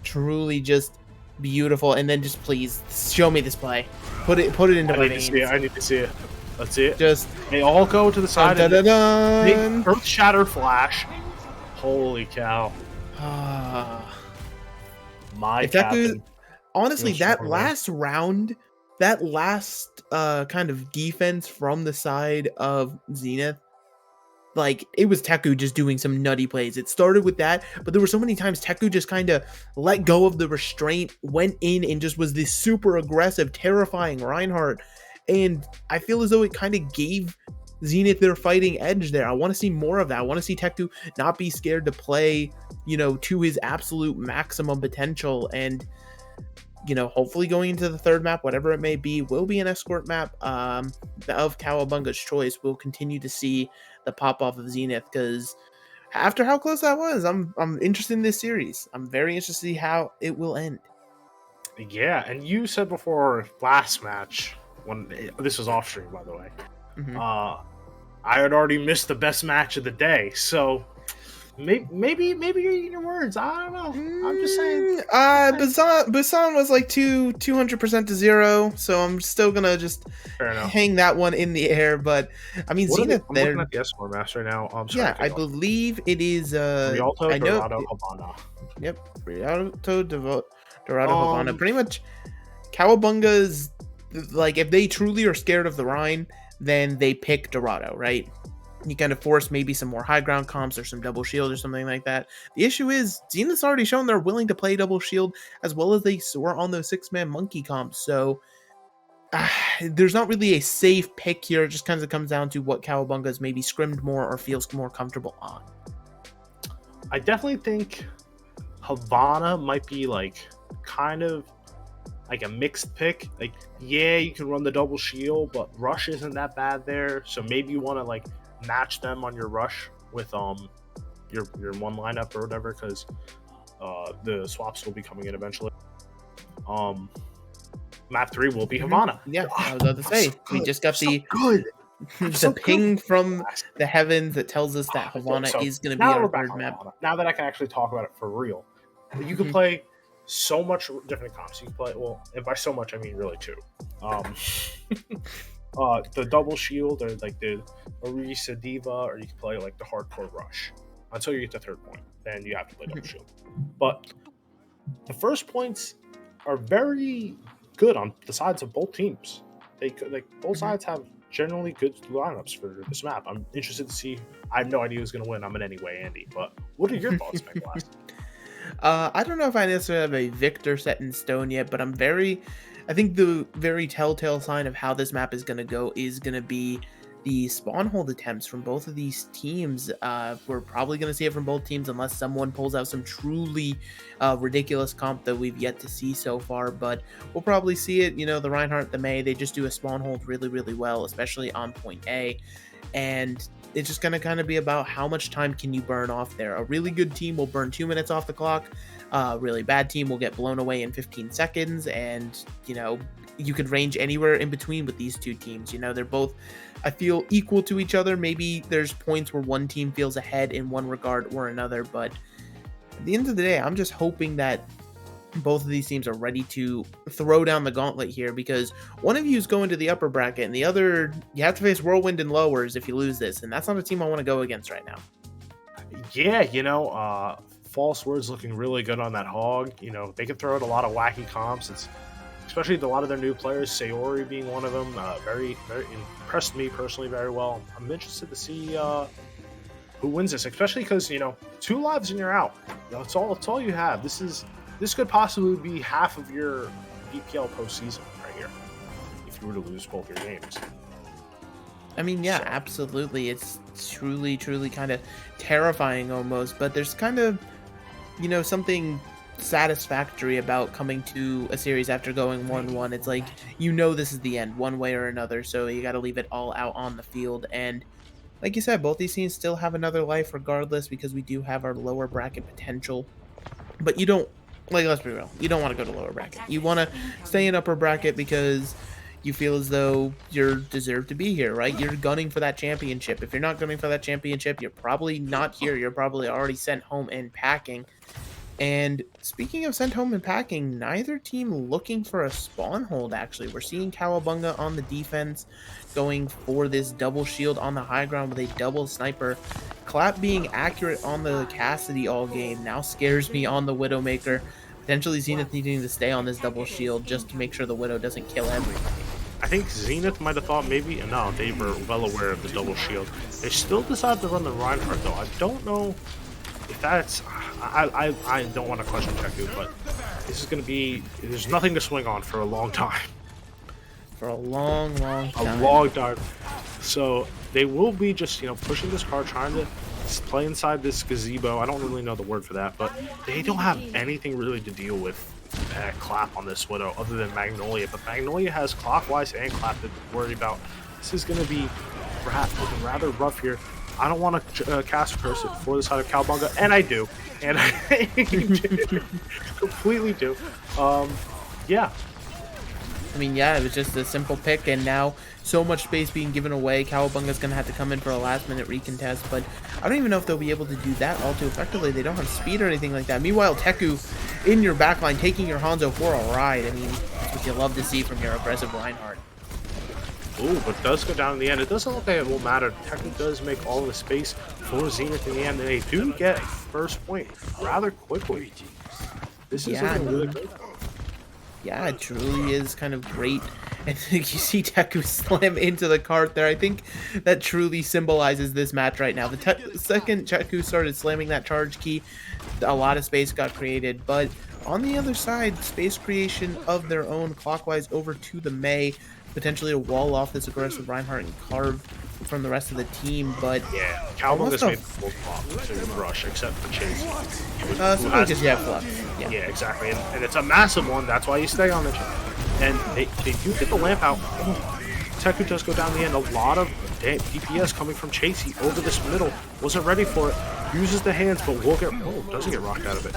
truly just beautiful. And then just please show me this play. Put it into my veins. I need to see it. Let's see it. Just they all go to the side. Dun, dun, dun, dun. Earth Shatter Flash. Holy cow. My captain. Honestly, that last round, that last kind of defense from the side of Zenith, like, it was Teku just doing some nutty plays. It started with that, but there were so many times Teku just kind of let go of the restraint, went in, and just was this super aggressive, terrifying Reinhardt. And I feel as though it kind of gave Zenith their fighting edge there. I want to see more of that. I want to see Teku not be scared to play, to his absolute maximum potential. And, hopefully going into the third map, whatever it may be, will be an escort map of Cowabunga's choice. We'll continue to see the pop-off of Zenith, because after how close that was, I'm interested in this series. I'm very interested to see how it will end. Yeah, and you said before last match, when this was off stream, by the way, I had already missed the best match of the day. So Maybe you're eating your words. I don't know. I'm just saying. Busan was like 200% to 0, so I'm still gonna just hang that one in the air. But I mean, Zenith, I'm looking at the S4 maps right now. I'm sorry. yeah, I believe it is Rialto, I know. Dorado, Havana. Yep, Rialto, Dorado, Havana. Pretty much, Cowabunga's like if they truly are scared of the Rhine, then they pick Dorado, right? You kind of force maybe some more high ground comps or some double shield or something like that. The issue is Zenith's already shown they're willing to play double shield as well as they soar on those 6-man monkey comps. So there's not really a safe pick here. It just kind of comes down to what Cowabunga's maybe scrimmed more or feels more comfortable on. I definitely think Havana might be like kind of like a mixed pick. Like, yeah, you can run the double shield, but rush isn't that bad there. So maybe you want to like match them on your rush with your one lineup or whatever, because the swaps will be coming in eventually. Map 3 will be Havana. Yeah, I was about to say we just got the ping from the heavens that tells us that Havana is going to be our third map. Now that I can actually talk about it for real, you can play so much different comps. You can play, well, and by so much I mean really two. The double shield, or like the Orisa Diva, or you can play like the hardcore rush until you get to third point. Then you have to play double shield. But the first points are very good on the sides of both teams. They like both sides have generally good lineups for this map. I'm interested to see. I have no idea who's going to win. I'm in anyway, Andy. But what are your thoughts, Nicholas? I don't know if I necessarily have a victor set in stone yet, but I think the very telltale sign of how this map is going to go is going to be the spawn hold attempts from both of these teams. We're probably going to see it from both teams unless someone pulls out some truly ridiculous comp that we've yet to see so far, but we'll probably see it. You know, the Reinhardt, the Mei, they just do a spawn hold really, really well, especially on point A, and it's just going to kind of be about how much time can you burn off there. A really good team will burn 2 minutes off the clock. A really bad team will get blown away in 15 seconds. And, you know, you could range anywhere in between with these two teams. You know, they're both, I feel, equal to each other. Maybe there's points where one team feels ahead in one regard or another. But at the end of the day, I'm just hoping that both of these teams are ready to throw down the gauntlet here, because one of you is going to the upper bracket and the other, you have to face Whirlwind and lowers if you lose this, and that's not a team I want to go against right now. Yeah, you know, False Words looking really good on that hog. You know, they can throw out a lot of wacky comps. It's especially a lot of their new players, Sayori being one of them. Very, very impressed me personally very well. I'm interested to see who wins this, especially because, you know, 2 lives and you're out. That's all you have. This could possibly be half of your BPL postseason right here, if you were to lose both your games. I mean, yeah, absolutely. It's truly, truly kind of terrifying almost, but there's kind of, you know, something satisfactory about coming to a series after going 1-1. It's like, you know, this is the end one way or another, so you got to leave it all out on the field. And like you said, both these teams still have another life regardless, because we do have our lower bracket potential, but you don't, like, let's be real, you don't want to go to lower bracket. You want to stay in upper bracket because you feel as though you're deserved to be here, right? You're gunning for that championship. If you're not gunning for that championship, you're probably not here. You're probably already sent home and packing. And speaking of sent home and packing, neither team looking for a spawn hold, actually. We're seeing Cowabunga on the defense going for this double shield on the high ground with a double sniper. Clap being accurate on the Cassidy all game now scares me on the Widowmaker. Potentially Zenith needing to stay on this double shield just to make sure the Widow doesn't kill everybody. I think Zenith might have thought maybe, no, they were well aware of the double shield. They still decided to run the Reinhardt though. I don't know if that's, I don't want to question check you, but this is going to be, there's nothing to swing on for a long time. For a long, long time. A long time. So they will be just, you know, pushing this car, trying to play inside this gazebo. I don't really know the word for that, but they don't have anything really to deal with Clap on this Widow other than Magnolia. But Magnolia has Clockwise and Clap to worry about. This is going to be looking rather rough here. I don't want to cast a curse for the side of Cowabunga, and I do. And I completely do. Yeah. I mean, yeah, it was just a simple pick, and now so much space being given away. Cowabunga's going to have to come in for a last-minute recontest, but I don't even know if they'll be able to do that all too effectively. They don't have speed or anything like that. Meanwhile, Teku in your backline, taking your Hanzo for a ride. I mean, that's what you love to see from your aggressive Reinhardt. Ooh, but it does go down in the end. It doesn't look like it will matter. Teku does make all the space for Zenith in the end, and they do get first point rather quickly. This is looking really good. Yeah, it truly is kind of great. And you see Teku slam into the cart there. I think that truly symbolizes this match right now. The second Teku started slamming that charge key, a lot of space got created. But on the other side, space creation of their own clockwise over to the Mei, potentially to wall off this aggressive Reinhardt and carve from the rest of the team. But yeah, Cowabunga's made the full flop to rush, except for Chase. Yeah, exactly. And it's a massive one. That's why you stay on it. And they do get the lamp out. Teku does go down the end. A lot of DPS coming from Chasey over this middle. Wasn't ready for it. Uses the hands, but will get. Oh, doesn't get rocked out of it.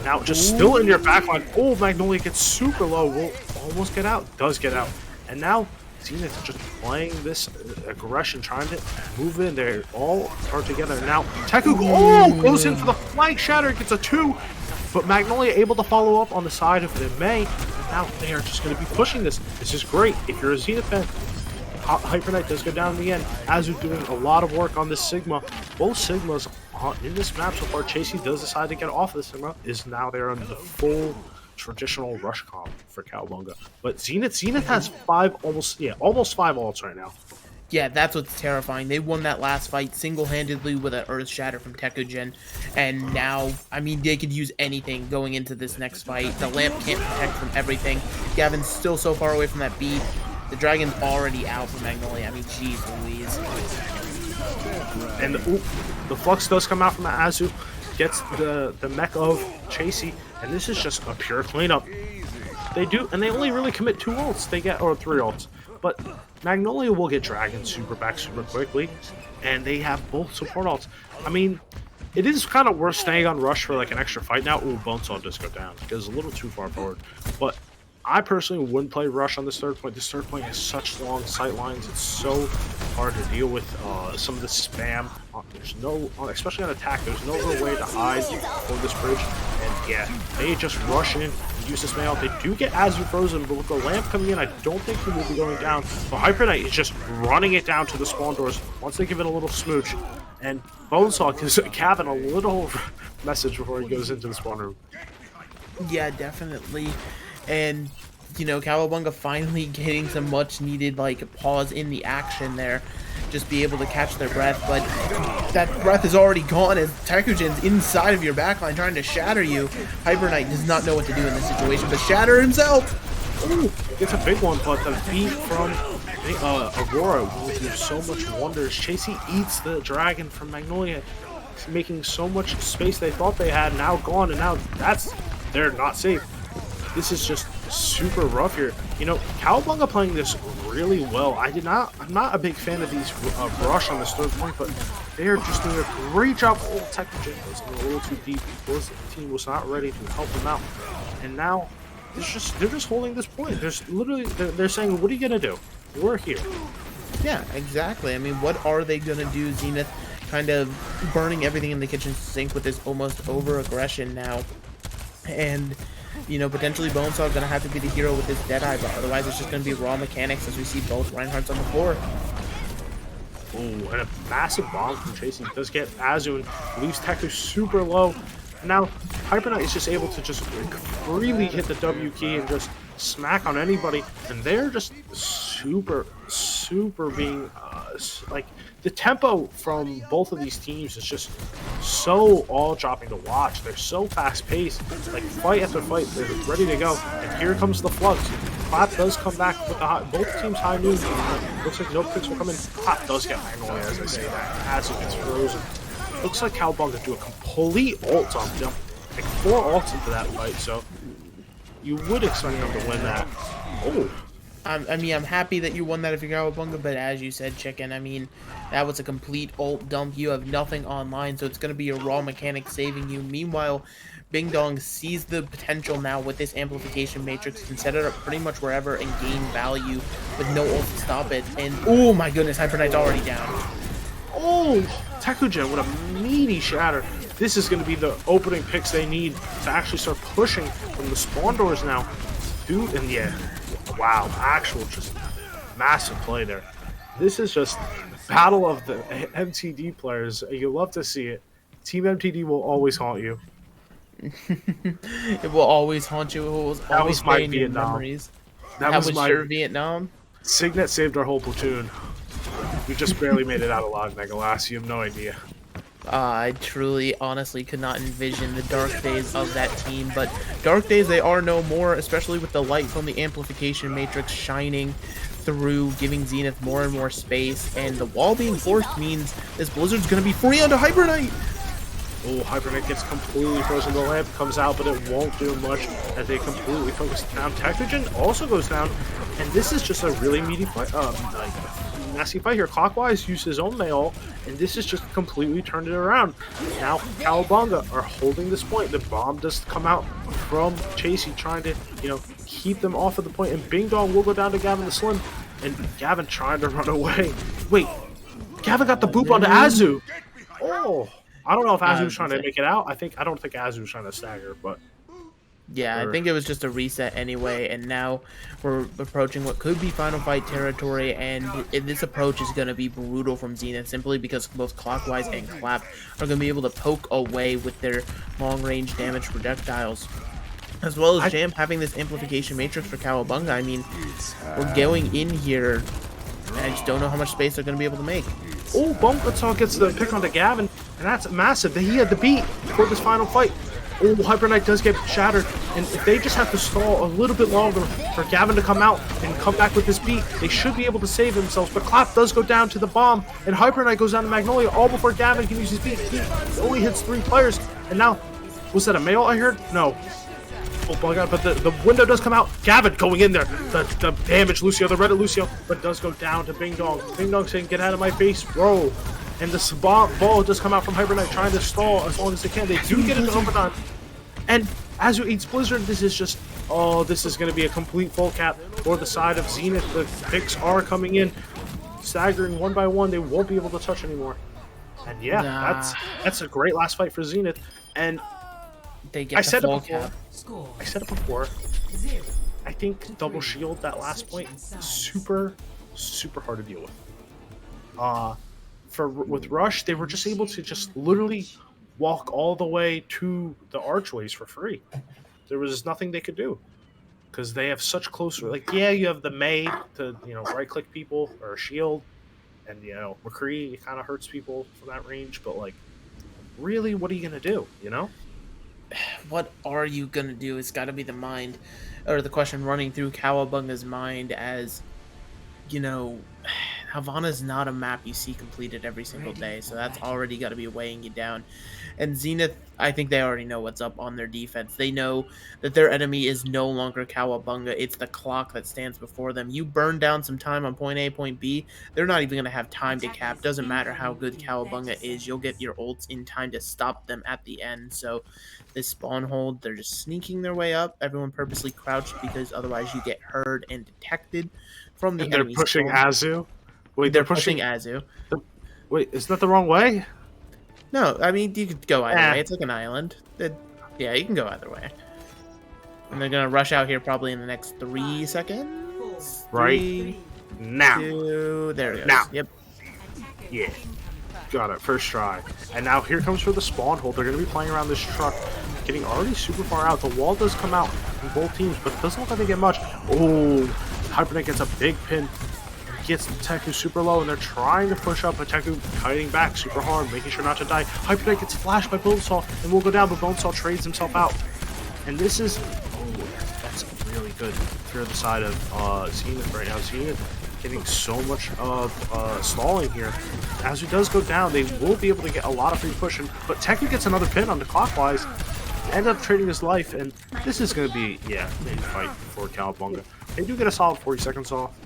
Now, just still in your backline. Oh, Magnolia gets super low. Will almost get out. Does get out. And now Zenith just playing this aggression, trying to move in. They all are together. Now, Teku goes in for the flank shatter. Gets a 2. But Magnolia able to follow up on the side of the Mei. And now they are just going to be pushing this. This is great. If you're a Zenith fan, Hyper Knight does go down in the end. Azu doing a lot of work on this Sigma. Both Sigmas in this map so far. Chasey does decide to get off of the Sigma. Is now there on the full traditional rush comp for Cowabunga. But Zenith has almost 5 ults right now. Yeah, that's what's terrifying. They won that last fight single-handedly with an Earth Shatter from Tekugen, and now, I mean, they could use anything going into this next fight. The lamp can't protect from everything. Gavin's still so far away from that beat. The Dragon's already out for Magnolia. I mean, jeez Louise. And the Flux does come out from Azu, gets the mech of Chasey, and this is just a pure cleanup. They only really commit 2 ults. They get, or 3 ults. But Magnolia will get Dragon super quickly, and they have both support ults. I mean, it is kind of worth staying on Rush for like an extra fight now. Ooh, Bonesaw does go down. It goes a little too far forward. But I personally wouldn't play Rush on this third point. This third point has such long sight lines. It's so hard to deal with some of the spam. There's no, especially on attack, there's no real way to hide over this bridge. And yeah, they just rush in, use this mail. They do get Azu frozen, but with the lamp coming in, I don't think he will be going down. But Hyper Knight is just running it down to the spawn doors once they give it a little smooch. And Bonesaw gives Gavin a little message before he goes into the spawn room. Yeah, definitely. And, you know, Cowabunga finally getting some much needed, like, pause in the action there. Just be able to catch their breath, but that breath is already gone as Tekugen's inside of your backline trying to shatter you. Hyper Knight does not know what to do in this situation, but shatter himself! Ooh, it's a big one, but the beat from Aurora will do so much wonders. Chasey eats the Dragon from Magnolia, making so much space they thought they had now gone, and now they're not safe. This is just super rough here. You know, Cowabunga playing this really well. I'm not a big fan of these rush on this third point, but they are just doing a great job. Oh, Tekugen was a little too deep. The team was not ready to help them out, and now they're just holding this point. They're saying, "What are you gonna do? We're here." Yeah, exactly. I mean, what are they gonna do? Zenith kind of burning everything in the kitchen sink with this almost over aggression now, and you know, potentially Bonesaw gonna have to be the hero with his Deadeye, but otherwise it's just gonna be raw mechanics as we see both Reinhardts on the floor. Ooh, and a massive bomb from Chasey does get Azu and leaves Teku super low. Now, Hyper Knight is just able to just freely hit the W key and just smack on anybody, and they're just super being like, the tempo from both of these teams is just so all-dropping to watch. They're so fast-paced, like fight after fight, they're ready to go. And here comes the Flux. Clap does come back with both teams high noon. Looks like no picks will come in. Clap does get Magnolia as I say that. As it gets frozen. Looks like Cowabunga do a complete ult on them. Like 4 ults into that fight, so you would expect them to win that. Oh. I mean, I'm happy that you won that if you're Cowabunga, but as you said, Chicken, I mean, that was a complete ult dump. You have nothing online, so it's going to be a raw mechanic saving you. Meanwhile, Bing Dong sees the potential now with this amplification matrix, can set it up pretty much wherever and gain value with no ult to stop it. And oh my goodness, Hyper Knight's already down. Oh, Tekujin with a meaty shatter. This is going to be the opening picks they need to actually start pushing from the spawn doors now. Dude, and yeah, wow, actual just massive play there. This is just battle of the MTD players. You love to see it. Team MTD will always haunt you. It will always haunt you. It will That always was my stay in your Vietnam. memories. That was my your Vietnam. Signet saved our whole platoon. We just barely made it out alive, Megalass. You have no idea. I truly, honestly could not envision the dark days of that team, but dark days they are no more, especially with the light from the amplification matrix shining through, giving Zenith more and more space, and the wall being forced means this Blizzard's going to be free onto Hyper Knight! Oh, Hyper Knight gets completely frozen. The lamp comes out, but it won't do much as they completely focus down. Tekujin also goes down, and this is just a really meaty fight. Nasty fight here. Clockwise used his own mail, and this is just completely turned it around. Now Cowabunga are holding this point. The bomb does come out from Chasey, trying to, keep them off of the point, and Bing Dong will go down to Gavin the Slim, and Gavin trying to run away. Wait, Gavin got the boop onto Azu. Oh, I don't know if Azu was trying to make it out. I don't think Azu was trying to stagger, but yeah, I think it was just a reset anyway, and now we're approaching what could be Final Fight territory, and this approach is going to be brutal from Zenith, simply because both Clockwise and Clap are going to be able to poke away with their long-range damage projectiles. As well as Jam having this amplification matrix for Cowabunga. I mean, we're going in here, and I just don't know how much space they're going to be able to make. Oh, Bunkatsaw gets the pick onto Gavin, and that's massive. He had the beat for this final fight. Oh, Hyper Knight does get shattered, and if they just have to stall a little bit longer for Gavin to come out and come back with this beat, they should be able to save themselves. But Clap does go down to the bomb, and Hyper Knight goes down to Magnolia all before Gavin can use his beat. He only hits 3 players, and now, was that a male I heard? No. Oh my god, but the window does come out. Gavin going in there. The damage Lucio, the Reddit Lucio, but does go down to Bing Dong. Bing Dong saying, get out of my face, bro. And the ball does come out from Hyper Knight, trying to stall as long as they can. They do get into overtime. And Azu eats Blizzard. This is just, this is going to be a complete full cap for the side of Zenith. The picks are coming in, staggering one by one. They won't be able to touch anymore. And yeah, that's a great last fight for Zenith. And they get the full cap. I said it before. I think double shield, that last point, super hard to deal with. With Rush, they were just able to just literally walk all the way to the archways for free. There was nothing they could do because they have such close. Like, yeah, you have the May to right click people or shield, and McCree, it kind of hurts people from that range. But like, really, what are you gonna do? What are you gonna do? It's got to be the mind, or the question running through Cowabunga's mind, as Havana's not a map you see completed every single day, so that's already got to be weighing you down. And Zenith, I think they already know what's up on their defense. They know that their enemy is no longer Cowabunga. It's the clock that stands before them. You burn down some time on point A, point B, they're not even going to have time to cap. Doesn't matter how good Cowabunga is, you'll get your ults in time to stop them at the end. So this spawn hold, they're just sneaking their way up. Everyone purposely crouched because otherwise you get heard and detected from the enemy. They're pushing spawn. Azu. Wait, they're pushing Azu. Wait, isn't that the wrong way? No, I mean, you could go either way. It's like an island. Yeah, you can go either way. And they're going to rush out here probably in the next 3 seconds. Right. Now. 2, there it goes. Now. Yep. Yeah. Got it. First try. And now here comes for the spawn hold. They're going to be playing around this truck. Getting already super far out. The wall does come out from both teams, but it doesn't look like they get much. Oh, Hyper Knight gets a big pin. Gets Teku super low, and they're trying to push up, but Teku fighting back super hard, making sure not to die. Hyper Knight gets flashed by Bonesaw and will go down, but Bonesaw trades himself out. And this is, that's really good for the side of Zenith right now. Zenith getting so much of stalling here. As he does go down, they will be able to get a lot of free pushing, but Teku gets another pin on the Clockwise, end up trading his life, and this is going to be, a fight for Cowabunga. They do get a solid 40 seconds off.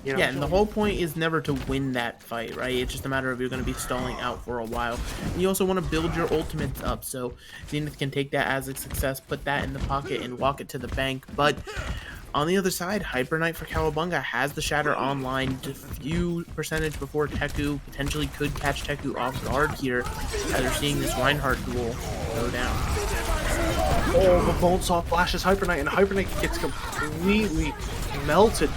You know? Yeah, and the whole point is never to win that fight, right? It's just a matter of you're going to be stalling out for a while. And you also want to build your ultimates up, so Zenith can take that as a success, put that in the pocket, and walk it to the bank. But on the other side, Hyper Knight for Cowabunga has the Shatter online to few percentage before Teku potentially could catch Teku off guard here, as they're seeing this Reinhardt duel go down. Oh, the Bonesaw flashes Hyper Knight, and Hyper Knight gets completely melted.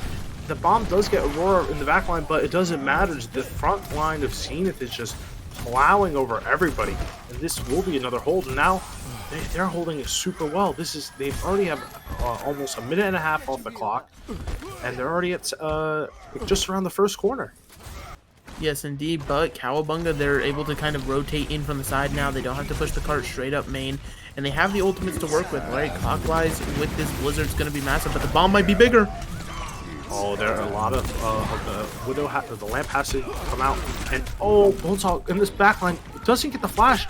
The bomb does get Aurora in the back line, but it doesn't matter. The front line of Zenith is just plowing over everybody. And this will be another hold. And now they're holding it super well. They've already have almost a minute and a half off the clock, and they're already at just around the first corner. Yes, indeed, but Cowabunga, they're able to kind of rotate in from the side now. They don't have to push the cart straight up main, and they have the ultimates to work with, right? Clockwise with this Blizzard's going to be massive, but the bomb might be bigger. Oh, there are a lot of the Widow. The lamp has to come out, and oh, Bonesaw in this backline doesn't get the flash.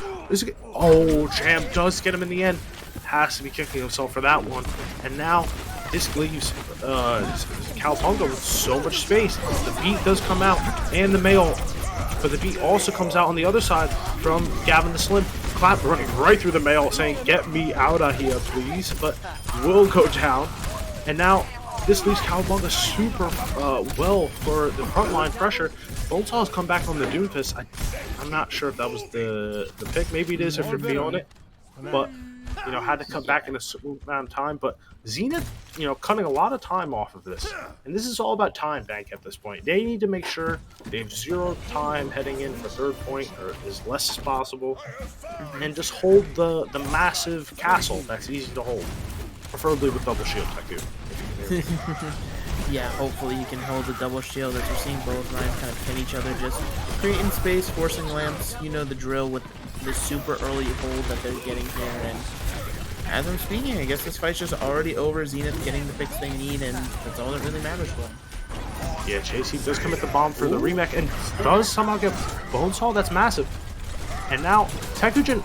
Oh, Jam does get him in the end. Has to be kicking himself for that one, and now this leaves Cowabunga with so much space. The beat does come out, and the mail, but the beat also comes out on the other side from Gavin the Slim. Clap running right through the mail, saying, "Get me out of here, please!" But will go down, and now. This leaves Cowabunga super well for the frontline pressure. Bonesaw has come back on the Doomfist. I'm not sure if that was the pick. Maybe it is if you're feeling it. But, you know, had to come back in a certain amount of time. But Zenith, you know, cutting a lot of time off of this. And this is all about time bank at this point. They need to make sure they have 0 time heading in for third point, or as less as possible. And just hold the massive castle that's easy to hold. Preferably with double shield Teku. Yeah, hopefully you can hold the double shield as you're seeing both lines kind of pin each other, just creating space, forcing lamps. You know the drill with this super early hold that they're getting here. And as I'm speaking, I guess this fight's just already over. Zenith getting the picks they need, and that's all that really matters for them. Yeah, JC does commit the bomb for the remake and does somehow get Bonesaw. That's massive. And now Tekujin,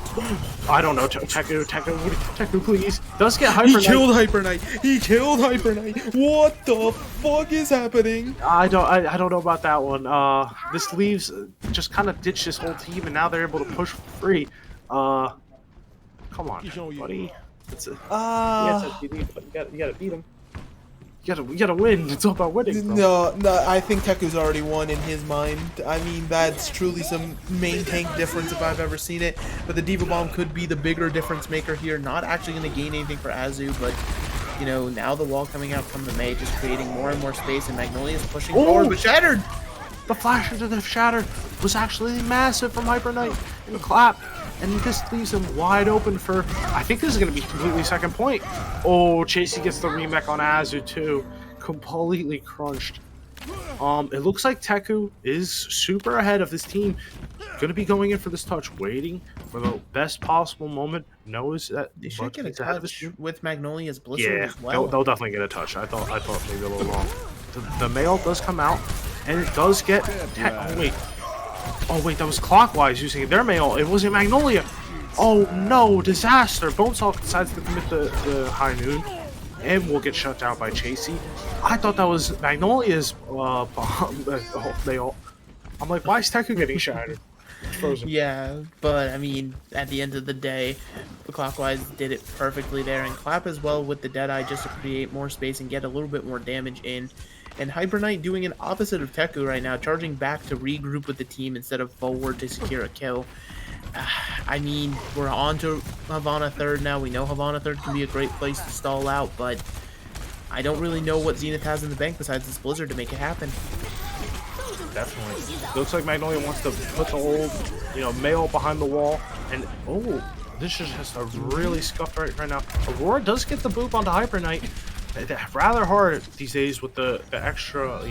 I don't know, Teku, please, does get Hyper Knight. He killed Hyper Knight. He killed Hyper Knight. What the fuck is happening? I don't know about that one. This leaves just kind of ditch this whole team, and now they're able to push for free. Come on, buddy. It's you gotta beat him. You gotta win. It's all about winning. No, I think Teku's already won in his mind. I mean, that's truly some main tank difference if I've ever seen it. But the Diva Bomb could be the bigger difference maker here. Not actually going to gain anything for Azu, but, you know, now the wall coming out from the Mei, just creating more and more space, and Magnolia's pushing forward, but Shattered! The flash into the Shatter was actually massive from Hyper Knight and Clap. And this leaves him wide open for, I think this is going to be completely second point. Oh, Chasey gets the remake on Azu too. Completely crunched. It looks like Teku is super ahead of this team. Going to be going in for this touch, waiting for the best possible moment. Knows that they should get a touch with Magnolia's Blizzard as yeah, well. they'll definitely get a touch. I thought maybe a little long. The mail does come out, and it does get. Oh wait, that was Clockwise using their mail. It wasn't Magnolia. Oh no, disaster! Bonesaw decides to commit the high noon, and will get shut down by Chasey. I thought that was Magnolia's mail. I'm like, why is Teku getting shattered? It's frozen. Yeah, but I mean, at the end of the day, Clockwise did it perfectly there, and Clap as well with the Deadeye just to create more space and get a little bit more damage in. And Hyper Knight doing an opposite of Teku right now, charging back to regroup with the team instead of forward to secure a kill. I mean, we're on to Havana third now. We know Havana third can be a great place to stall out, but I don't really know what Zenith has in the bank besides this Blizzard to make it happen. Definitely. Looks like Magnolia wants to put the old, mail behind the wall. And, this is just a really scuffed right now. Aurora does get the boop onto Hyper Knight. Rather hard these days with the extra,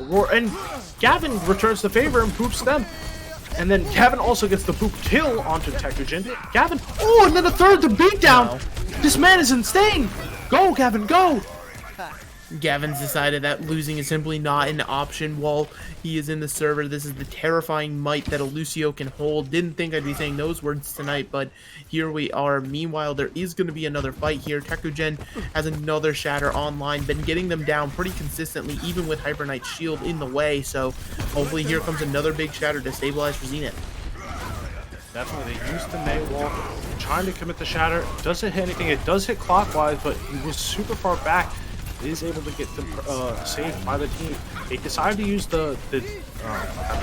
Aurora. And Gavin returns the favor and boops them. And then Gavin also gets the boop kill onto Tekujin. Gavin, and then a third to beat down. This man is insane. Go, Gavin, go. Gavin's decided that losing is simply not an option while he is in the server. This is the terrifying might that a Lucio can hold. Didn't think I'd be saying those words tonight, but here we are. Meanwhile, there is going to be another fight here. Tekugen has another Shatter online, been getting them down pretty consistently, even with Hyper Knight's shield in the way, so hopefully here comes another big Shatter to stabilize for Zenith. Definitely, they used the May wall, trying to commit the Shatter. Doesn't hit anything. It does hit clockwise, but he was super far back. Is able to get them saved by the team. They decided to use the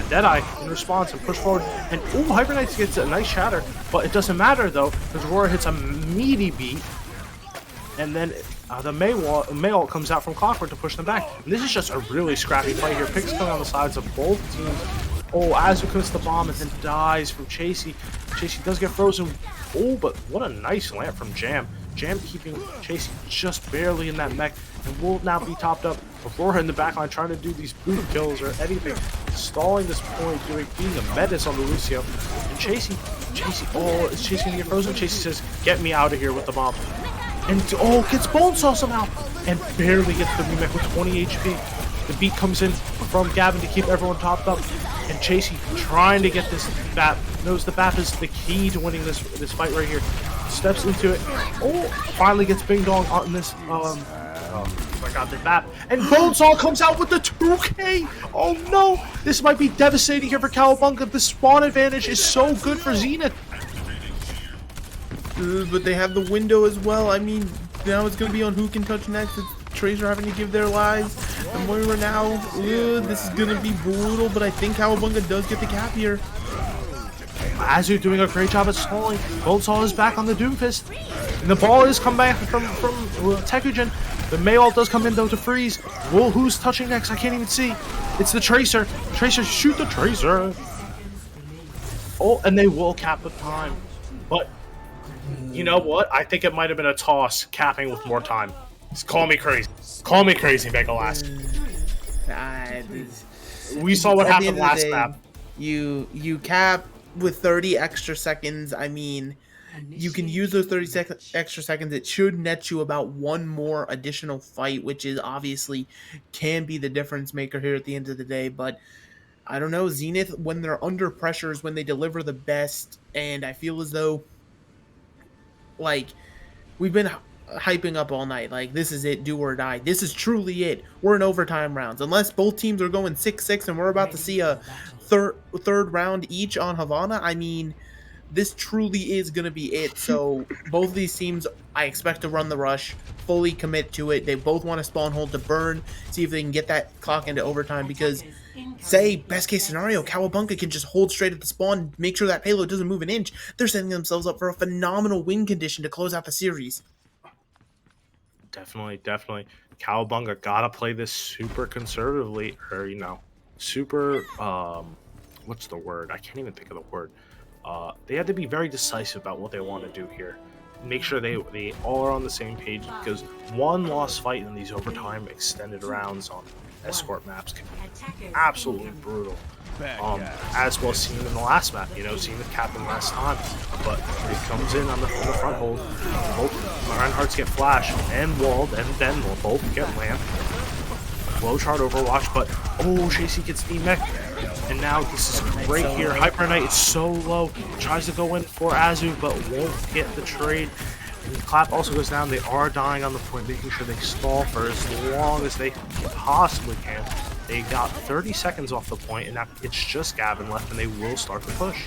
Deadeye in response and push forward. And Hyper Knights gets a nice Shatter, but it doesn't matter though, because Aurora hits a meaty beat, and then the May ult comes out from Clockwork to push them back. And this is just a really scrappy fight here. Picks coming on the sides of both teams. Azu commits the bomb and then dies from Chasey. Chasey does get frozen. But what a nice lamp from Jam. Jam keeping Chasey just barely in that mech, and will now be topped up. Aurora in the backline trying to do these boot kills or anything, stalling this point, being a menace on the Lucio. And Chasey, is Chasey gonna get frozen? Chasey says, "Get me out of here with the bomb." And gets Bonesaw somehow, and barely gets the remake with 20 HP. The beat comes in from Gavin to keep everyone topped up, and Chasey trying to get this BAP. Knows the BAP is the key to winning this fight right here. Steps into it. Finally gets Bing Dong on this. I got the BAP, and Bonesaw comes out with the 2K. Oh no, this might be devastating here for Cowabunga. The spawn advantage is so good for Zenith. But they have the window as well. I mean, now it's going to be on who can touch next. It's Tracer having to give their lives. And Moira now, this is going to be brutal, but I think Cowabunga does get the cap here. Azu doing a great job at stalling. Bonesaw is back on the Doomfist. And the ball is come back from Tekugen. The Mayall does come in though to freeze. Who's touching next? I can't even see. It's the Tracer. Tracer, shoot the Tracer. And they will cap the time. But you know what? I think it might have been a toss, capping with more time. Just call me crazy. Call me crazy, Megalask. We saw what happened last map. You cap with 30 extra seconds. I mean, you can use those 30 extra seconds. It should net you about one more additional fight, which is obviously can be the difference maker here at the end of the day. But I don't know, Zenith, when they're under pressure is when they deliver the best, and I feel as though, like, we've been hyping up all night, like, this is it, do or die. This is truly it. We're in overtime rounds. Unless both teams are going 6-6 and we're about to see a third round each on Havana, I mean, this truly is going to be it. So both of these teams, I expect to run the rush, fully commit to it. They both want to spawn hold to burn, see if they can get that clock into overtime, because say, best case scenario, Cowabunga can just hold straight at the spawn, make sure that payload doesn't move an inch. They're setting themselves up for a phenomenal win condition to close out the series. Definitely. Cowabunga gotta play this super conservatively, or, super, what's the word? I can't even think of the word. They have to be very decisive about what they want to do here. Make sure they all are on the same page, because one lost fight in these overtime extended rounds on escort maps can be absolutely brutal. As was seen in the last map, seen with Captain last time. But it comes in on the front hold. Both Reinhardts get flashed and walled, and then will both get lamp. Flowchart Overwatch, but Chasey gets the mech. And now this is great here. Hyper Knight is so low. Tries to go in for Azu, but won't get the trade. And the clap also goes down. They are dying on the point, making sure they stall for as long as they possibly can. They got 30 seconds off the point, and now it's just Gavin left, and they will start the push.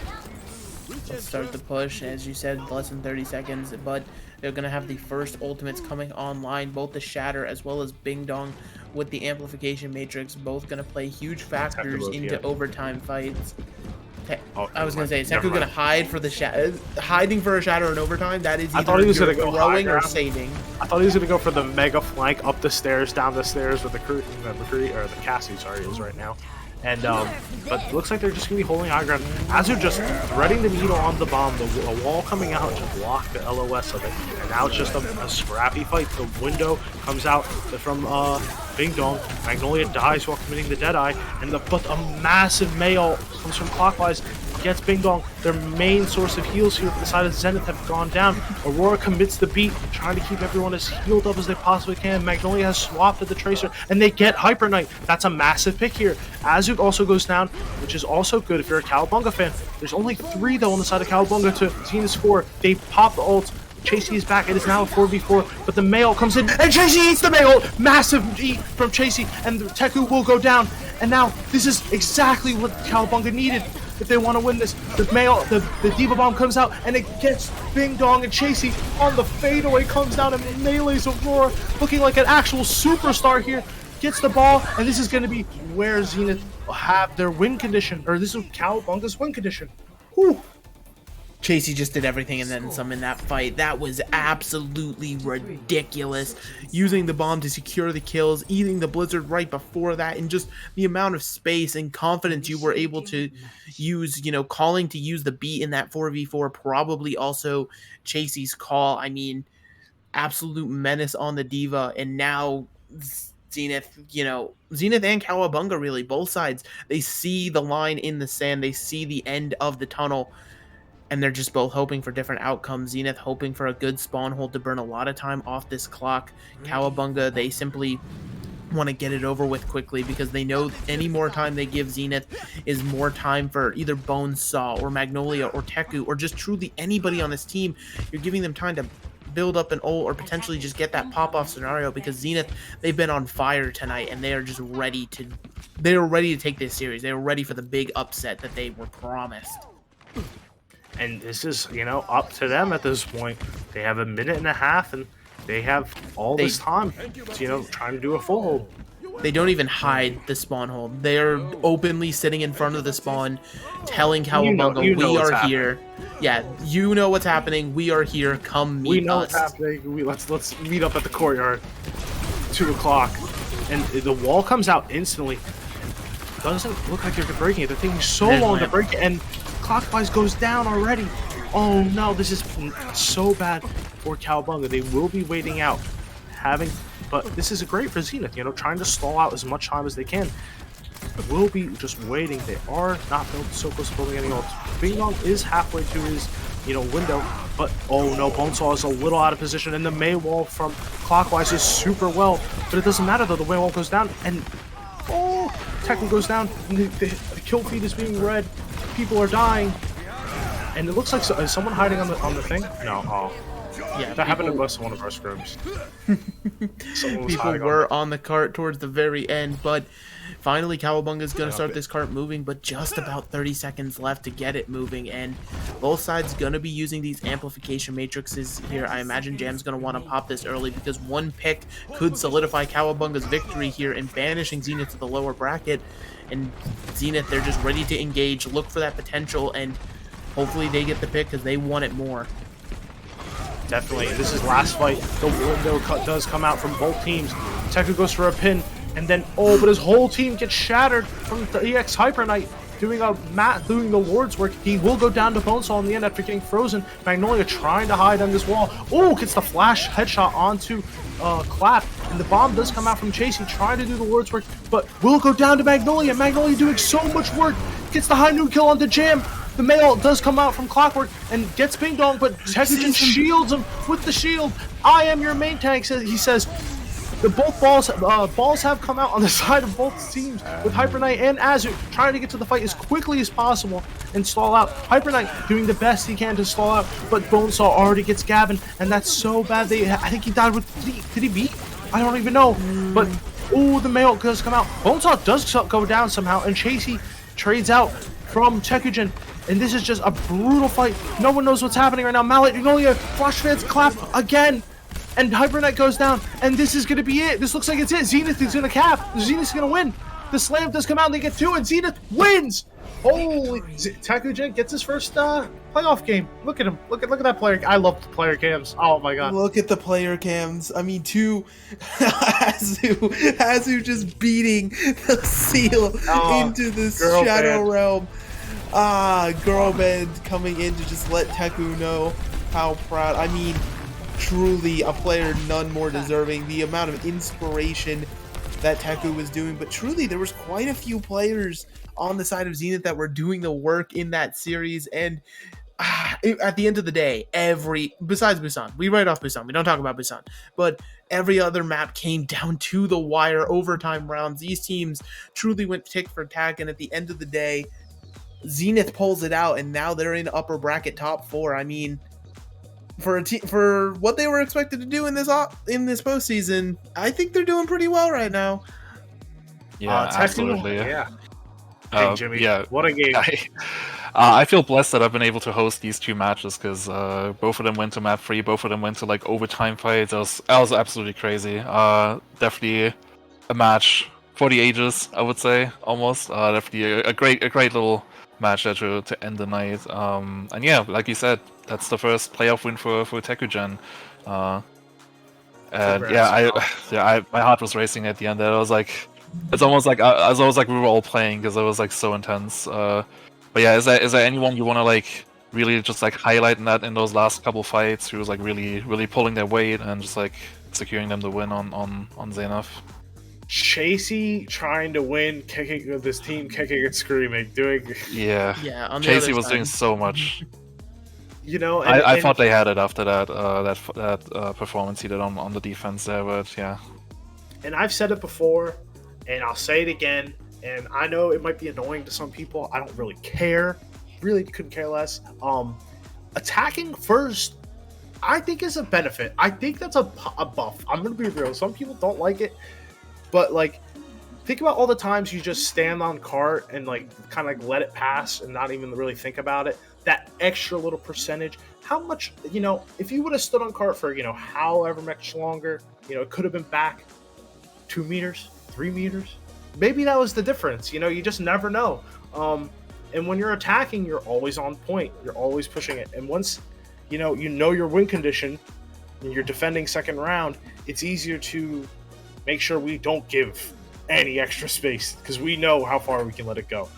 Let's start the push, as you said, less than 30 seconds, but they're going to have the first ultimates coming online, both the Shatter as well as Bing Dong with the Amplification Matrix, both going to play huge factors into overtime fights. I was going to say, is Teku going to hide for the Shatter? Hiding for a Shatter in overtime? That is either throwing or saving. I thought he was going to go for the mega flank up the stairs, down the stairs with the Cassie, is right now. And but looks like they're just gonna be holding high ground. As they're just threading the needle on the bomb, the wall coming out to block the LOS of it. And now it's just a scrappy fight. The window comes out from Bing Dong. Magnolia dies while committing the Deadeye, and but a massive Mayo comes from clockwise. gets Bing Dong. Their main source of heals here for the side of Zenith have gone down. Aurora commits the beat, trying to keep everyone as healed up as they possibly can. Magnolia has swapped at the Tracer, and they get Hyper Knight. That's a massive pick here. Azuk also goes down, which is also good if you're a Cowabunga fan. There's only 3, though, on the side of Cowabunga to Zenith score. They pop the ult. Chasey is back. It is now a 4v4, but the Mail comes in, and Chasey eats the Mail! Massive eat from Chasey, and the Teku will go down. And now, this is exactly what Cowabunga needed if they want to win this. The Mail, the Diva Bomb comes out, and it gets Bing Dong, and Chasey on the fadeaway comes down and melees Aurora, looking like an actual superstar here. Gets the ball, and this is going to be where Zenith have their win condition, or this is Cowabunga's win condition. Whew. Chasey just did everything and then some in that fight. That was absolutely ridiculous. Using the bomb to secure the kills, eating the blizzard right before that, and just the amount of space and confidence you were able to use, you know, calling to use the beat in that 4v4, probably also Chasey's call. I mean, absolute menace on the Diva, and now Zenith, you know, Zenith and Cowabunga, really, both sides, they see the line in the sand, they see the end of the tunnel, and they're just both hoping for different outcomes. Zenith hoping for a good spawn hold to burn a lot of time off this clock. Cowabunga, they simply want to get it over with quickly because they know any more time they give Zenith is more time for either Bonesaw or Magnolia or Teku or just truly anybody on this team. You're giving them time to build up an ult or potentially just get that pop-off scenario because Zenith, they've been on fire tonight and they are just ready to take this series. They are ready for the big upset that they were promised. And this is, you know, up to them at this point. They have a minute and a half, and they have all this time to, you know, trying to do a full hold. They don't even hide the spawn hold. They're openly sitting in front of the spawn, telling Cowabunga, you know we are happening. here. Yeah, you know what's happening. We are here. Come meet us. We know what's happening. Let's meet up at the courtyard. 2 o'clock. And the wall comes out instantly. Doesn't look like they're breaking it. They're taking so long to break it, and Clockwise goes down already. Oh no, this is so bad for Cowabunga. They will be waiting out, but this is great for Zenith, you know, trying to stall out as much time as they can. Will be just waiting. They are not so close to building any ults. Bing Dong is halfway to his, you know, window, but oh no, Bonesaw is a little out of position, and the May wall from Clockwise is super well, but it doesn't matter though. The May wall goes down, and oh, Tekken goes down, and the kill feed is being read. People are dying, and it looks like is someone hiding on the thing? No. Oh, yeah, that happened to us in one of our scrims. People were on the cart towards the very end, but finally Cowabunga is going to start this cart moving, but just about 30 seconds left to get it moving, and both sides going to be using these amplification matrices here. I imagine Jam's going to want to pop this early because one pick could solidify Cowabunga's victory here and banishing Zenith to the lower bracket. And Zenith, they're just ready to engage, look for that potential, and hopefully they get the pick because they want it more. Definitely. This is last fight. The window does come out from both teams. Teku goes for a pin, and then, oh, but his whole team gets shattered from the EX Hyper Knight doing the Lord's work. He will go down to Bonesaw in the end after getting frozen. Magnolia trying to hide on this wall. Oh, gets the flash headshot onto Clap, and the bomb does come out from Chasey trying to do the Lord's work, but will go down to Magnolia. Magnolia doing so much work, gets the high noon kill on the Jam. The Mail does come out from Clockwork and gets Bing Dong, but Tekken shields him with the shield. I am your main tank, he says. The both balls have come out on the side of both teams with Hyper Knight and Azure trying to get to the fight as quickly as possible and stall out. Hyper Knight doing the best he can to stall out, but Bonesaw already gets Gavin, and that's so bad. I think he died with. Did he beat? I don't even know. But oh, the Mail does come out. Bonesaw does go down somehow, and Chasey trades out from Tekujin. And this is just a brutal fight. No one knows what's happening right now. Magnolia, Flash Fans, Clap again. And Hyper Knight goes down, and this is going to be it. This looks like it's it. Zenith is going to cap. Zenith's going to win. The slam does come out, and they get 2, and Zenith wins. Holy, Tekujin gets his first playoff game. Look at him. Look at that player. I love the player cams. Oh my god. Look at the player cams. I mean, Azu just beating the seal into this shadow realm. Girl band coming in to just let Teku know how proud. I mean, truly a player none more deserving. The amount of inspiration that Teku was doing, but truly there was quite a few players on the side of Zenith that were doing the work in that series. And at the end of the day, besides Busan, we write off Busan, we don't talk about Busan, but every other map came down to the wire, overtime rounds. These teams truly went tick for tack, and at the end of the day, Zenith pulls it out, and now they're in upper bracket top 4. I mean, for what they were expected to do in this postseason, I think they're doing pretty well right now. Yeah, absolutely. Yeah. Hey, Jimmy. Yeah. What a game. I feel blessed that I've been able to host these 2 matches because both of them went to map 3, both of them went to like overtime fights. That was absolutely crazy. Definitely a match for the ages, I would say, almost. Definitely a great little match there to end the night. And yeah, like you said, that's the first playoff win for Teku-Gen. And yeah, my heart was racing at the end there. I was like, it's almost like we were all playing because it was like so intense. But yeah, is there anyone you want to like really just like highlight in those last couple fights who was like really pulling their weight and just like securing them the win on Zenith? Chasey trying to win, kicking with his team, kicking and screaming, doing. Yeah. On the Chasey other was side. doing so much. You know, I thought they had it after that performance he did on the defense there, but yeah. And I've said it before, and I'll say it again. And I know it might be annoying to some people. I don't really care. Really couldn't care less. Attacking first, I think is a benefit. I think that's a buff. I'm gonna be real. Some people don't like it, but like, think about all the times you just stand on cart and like kind of like let it pass and not even really think about it. That extra little percentage. How much, you know, if you would have stood on cart for, you know, however much longer, you know, it could have been back 2 meters, 3 meters. Maybe that was the difference. You know, you just never know. And when you're attacking, you're always on point. You're always pushing it. And once, you know your win condition and you're defending second round, it's easier to make sure we don't give any extra space because we know how far we can let it go.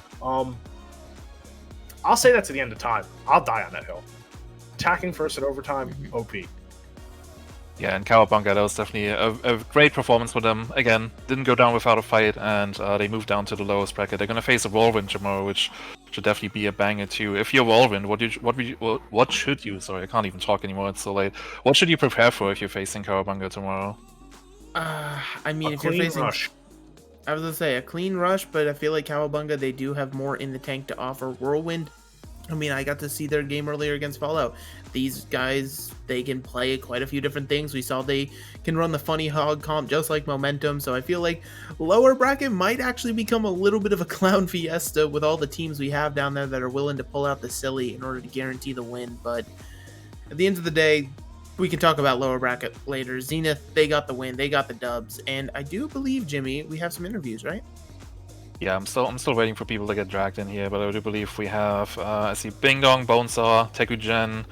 I'll say that to the end of time. I'll die on that hill. Attacking first at overtime, OP. Yeah, and Cowabunga, that was definitely a great performance for them. Again, didn't go down without a fight, and they moved down to the lowest bracket. They're gonna face a Whirlwind tomorrow, which should definitely be a banger too. If you're Whirlwind, what should you? Sorry, I can't even talk anymore. It's so late. What should you prepare for if you're facing Cowabunga tomorrow? I mean, if you're clean facing, rush. I was gonna say a clean rush, but I feel like Cowabunga, they do have more in the tank to offer. Whirlwind, I mean, I got to see their game earlier against Fallout. These guys, they can play quite a few different things. We saw they can run the funny hog comp just like Momentum. So I feel like lower bracket might actually become a little bit of a clown fiesta with all the teams we have down there that are willing to pull out the silly in order to guarantee the win. But at the end of the day, we can talk about lower bracket later. Zenith, they got the win. They got the dubs. And I do believe, Jimmy, we have some interviews, right? Yeah, I'm still waiting for people to get dragged in here, but I do believe we have I see Bing Dong, Bonesaw, Teku-Gen,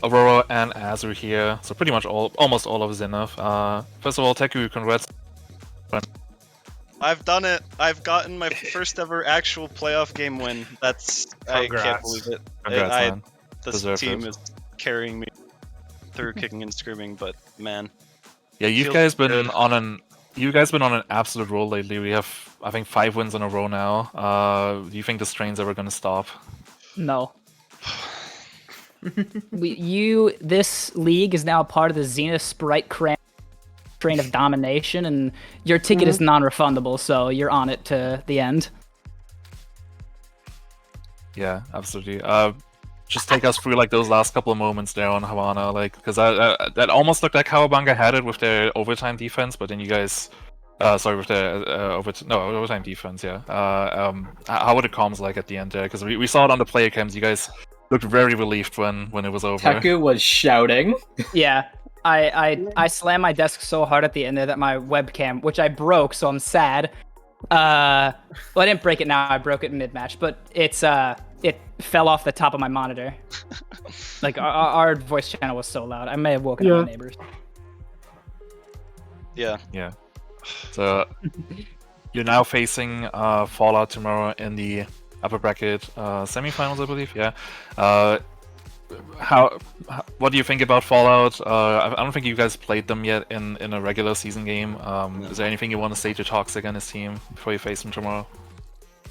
Aurora, and Azu here. So pretty much almost all of Zenith. First of all, Teku, congrats. I've done it. I've gotten my first ever actual playoff game win. I can't believe it. Congrats, man. This Deserved team it. is carrying me through kicking and screaming, but man. Yeah, you feels guys been good. on an absolute roll lately. We have, I think, 5 wins in a row now. Do you think this train's ever gonna stop? No. This league is now part of the Zenith Sprite train of domination, and your ticket is non-refundable, so you're on it to the end. Yeah, absolutely. Just take us through like those last couple of moments there on Havana, like because that almost looked like Cowabunga had it with their overtime defense, but then you guys, with their overtime defense, yeah. How were the comms like at the end there? Because we saw it on the player cams. You guys looked very relieved when it was over. Teku was shouting. Yeah, I slammed my desk so hard at the end there that my webcam, which I broke, so I'm sad. Well, I didn't break it now. I broke it mid-match, but it fell off the top of my monitor. Like our voice channel was so loud. I may have woken up my neighbors. Yeah. Yeah. So you're now facing Fallout tomorrow in the upper bracket semifinals, I believe. Yeah. what do you think about Fallout? I don't think you guys played them yet in a regular season game. Is there anything you want to say to Toxic and his team before you face them tomorrow?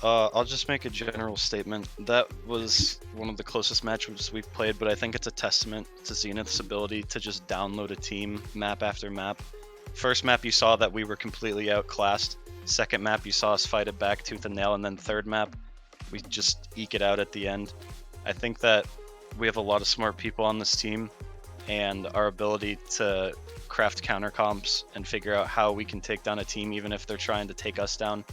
I'll just make a general statement. That was one of the closest matchups we've played, but I think it's a testament to Zenith's ability to just download a team map after map. First map you saw that we were completely outclassed. Second map you saw us fight it back tooth and nail, and then third map we just eke it out at the end. I think that we have a lot of smart people on this team, and our ability to craft counter comps and figure out how we can take down a team even if they're trying to take us down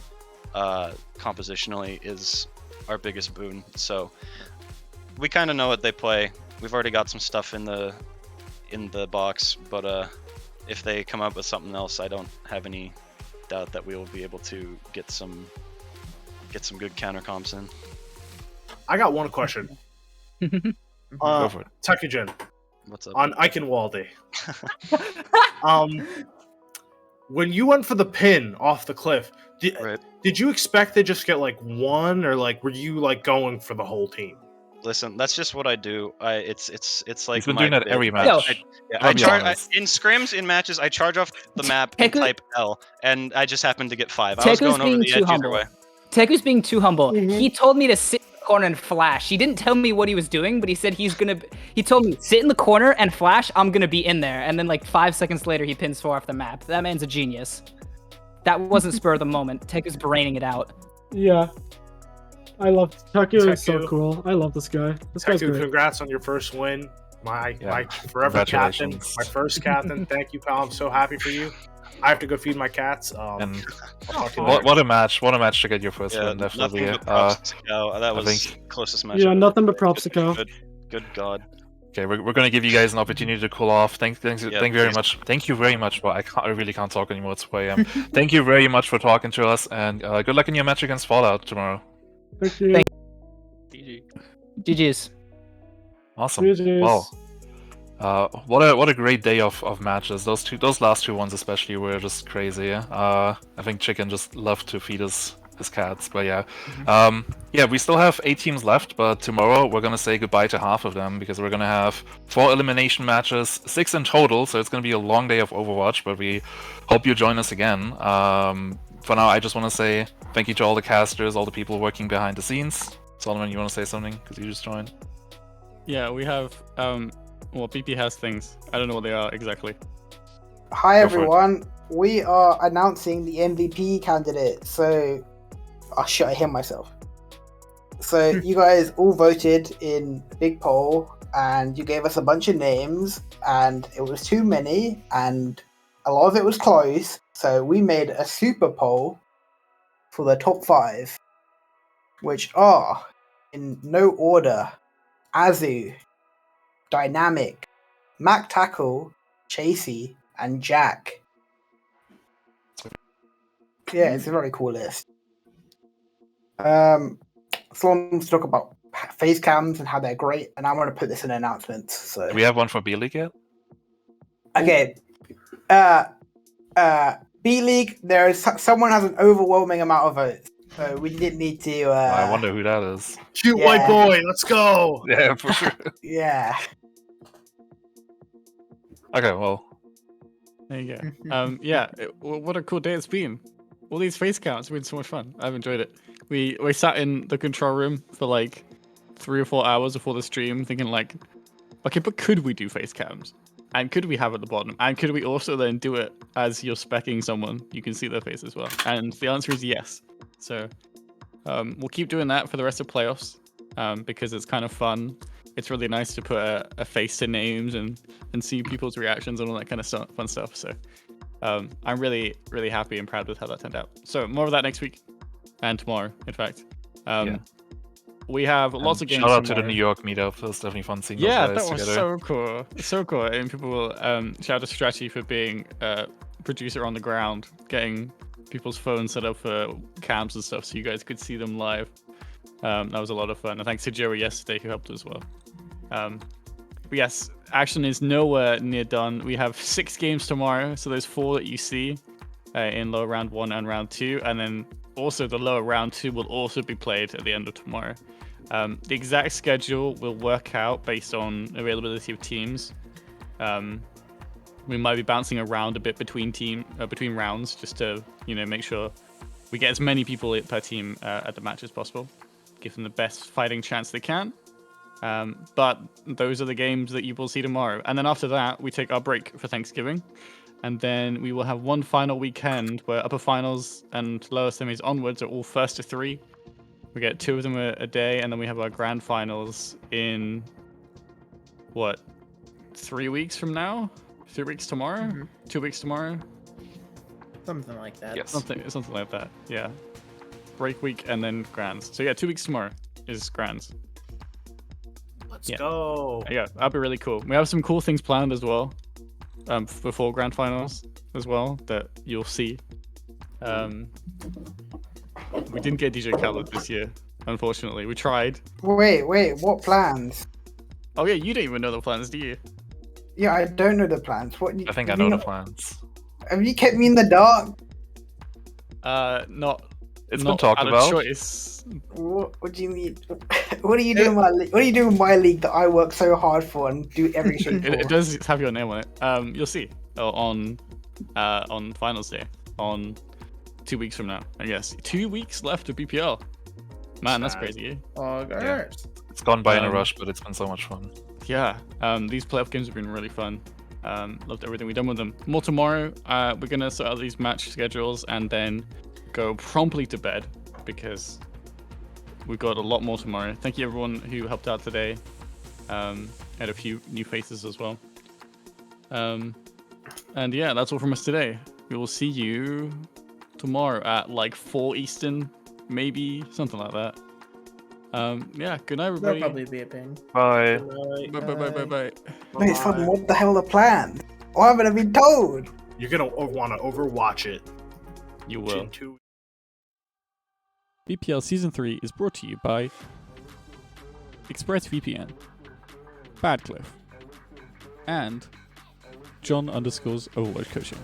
compositionally is our biggest boon. So we kind of know what they play. We've already got some stuff in the box, but if they come up with something else, I don't have any doubt that we will be able to get some good counter comps in. I got one question. Go for it. Tekujin. What's up? On Eichenwalde. When you went for the pin off the cliff, did you expect to just get like one, or like were you like going for the whole team? Listen, that's just what I do. It's like He's been my doing that bit. every match. In scrims, in matches, I charge off the map and type L, and I just happened to get 5. I was going over the edge either way. Teku's being too humble. He told me to sit in the corner and flash. He didn't tell me what he was doing, but he said he told me, sit in the corner and flash, I'm gonna be in there. And then like 5 seconds later, he pins 4 off the map. That man's a genius. That wasn't spur of the moment. Teku's braining it out. Yeah. I love Teku. Is so cool. I love this guy. This guy's Teku, great. congrats on your first win. My forever captain. My first captain. Thank you, pal. I'm so happy for you. I have to go feed my cats. And what a match! What a match to get your first win, definitely. Nothing but props to Cow. That was closest match. Yeah, nothing but props to Cow. Good God. Okay, we're gonna give you guys an opportunity to cool off. Thank you very much. Thank you very much. Well, I really can't talk anymore. It's 4 a.m. Thank you very much for talking to us, and good luck in your match against Fallout tomorrow. Thank you. GG's. Awesome. GG's. Wow. What a great day of matches. Those last 2 ones especially were just crazy. I think Chicken just loved to feed his cats, but yeah. Yeah, we still have 8 teams left, but tomorrow we're gonna say goodbye to half of them because we're gonna have 4 elimination matches, 6 in total, so it's gonna be a long day of Overwatch, but we hope you join us again. For now, I just want to say thank you to all the casters, all the people working behind the scenes. Solomon, you want to say something because you just joined? Yeah, we have well, BP has things. I don't know what they are exactly. Hi everyone, we are announcing the MVP candidate, so I hear myself. So you guys all voted in a big poll and you gave us a bunch of names and it was too many and a lot of it was close, so we made a super poll for the top 5, which are, in no order, Azu, Dynamic, Mac Tackle, Chasey, and Jack. Yeah, it's a very cool list. So let's talk about face cams and how they're great, and I'm going to put this in announcements. So do we have one for B League yet? Okay. B League, there is someone has an overwhelming amount of votes, so we didn't need to. I wonder who that is. Cute white boy, let's go. Yeah, for sure. Yeah. Okay, well. There you go. Yeah, what a cool day it's been. All these face counts have been so much fun. I've enjoyed it. We sat in the control room for like 3 or 4 hours before the stream thinking like, okay, but could we do face cams? And could we have at the bottom? And could we also then do it as you're speccing someone? You can see their face as well. And the answer is yes. So we'll keep doing that for the rest of playoffs because it's kind of fun. It's really nice to put a face to names and see people's reactions and all that kind of fun stuff. So I'm really, really happy and proud with how that turned out. So more of that next week and tomorrow, in fact. We have lots of games. Shout out to the New York meetup. It was definitely fun seeing those guys that was together. so cool. So cool. And people shout out to Strategy for being a producer on the ground, getting people's phones set up for cams and stuff so you guys could see them live. That was a lot of fun. And thanks to Joey yesterday who helped as well. But yes, action is nowhere near done. We have 6 games tomorrow, so there's 4 that you see in lower round 1 and round 2, and then also the lower round 2 will also be played at the end of tomorrow. The exact schedule will work out based on availability of teams. We might be bouncing around a bit between rounds just to make sure we get as many people per team at the match as possible, give them the best fighting chance they can. But those are the games that you will see tomorrow, and then after that we take our break for Thanksgiving, and then we will have one final weekend where upper finals and lower semis onwards are all first to 3. We get 2 of them a day, and then we have our grand finals in 3 weeks from now? 3 weeks tomorrow? Mm-hmm. 2 weeks tomorrow? Something like that. Yes. Something like that, yeah. Break week and then grands. So yeah, 2 weeks tomorrow is grands. Let's go. Yeah, that'll be really cool. We have some cool things planned as well, before grand finals as well, that you'll see. We didn't get DJ Khaled this year, unfortunately. We tried. Wait, what plans? Oh yeah, you don't even know the plans, do you? Yeah, I don't know the plans. What? I think I know the plans. Have you kept me in the dark? Not. It's not been talked out of about. Choice. What do you mean? What are you doing? What are you doing in my league that I work so hard for and do everything for? It does have your name on it. You'll see on finals day on 2 weeks from now. I guess 2 weeks left of BPL. Man, that's crazy. Yeah. It's gone by in a rush, but it's been so much fun. Yeah, these playoff games have been really fun. Loved everything we've done with them. More tomorrow. We're gonna sort out these match schedules and then go promptly to bed because we've got a lot more tomorrow. Thank you everyone who helped out today. Had a few new faces as well. And yeah, that's all from us today. We will see you tomorrow at like 4 Eastern, maybe something like that. Yeah, good night everybody. That'll probably be a ping. Bye. Bye. Nathan, what the hell are the plans? Why haven't I been told? You're gonna want to overwatch it. You will. BPL Season 3 is brought to you by ExpressVPN, Badcliff, and John_Overwatch Coaching.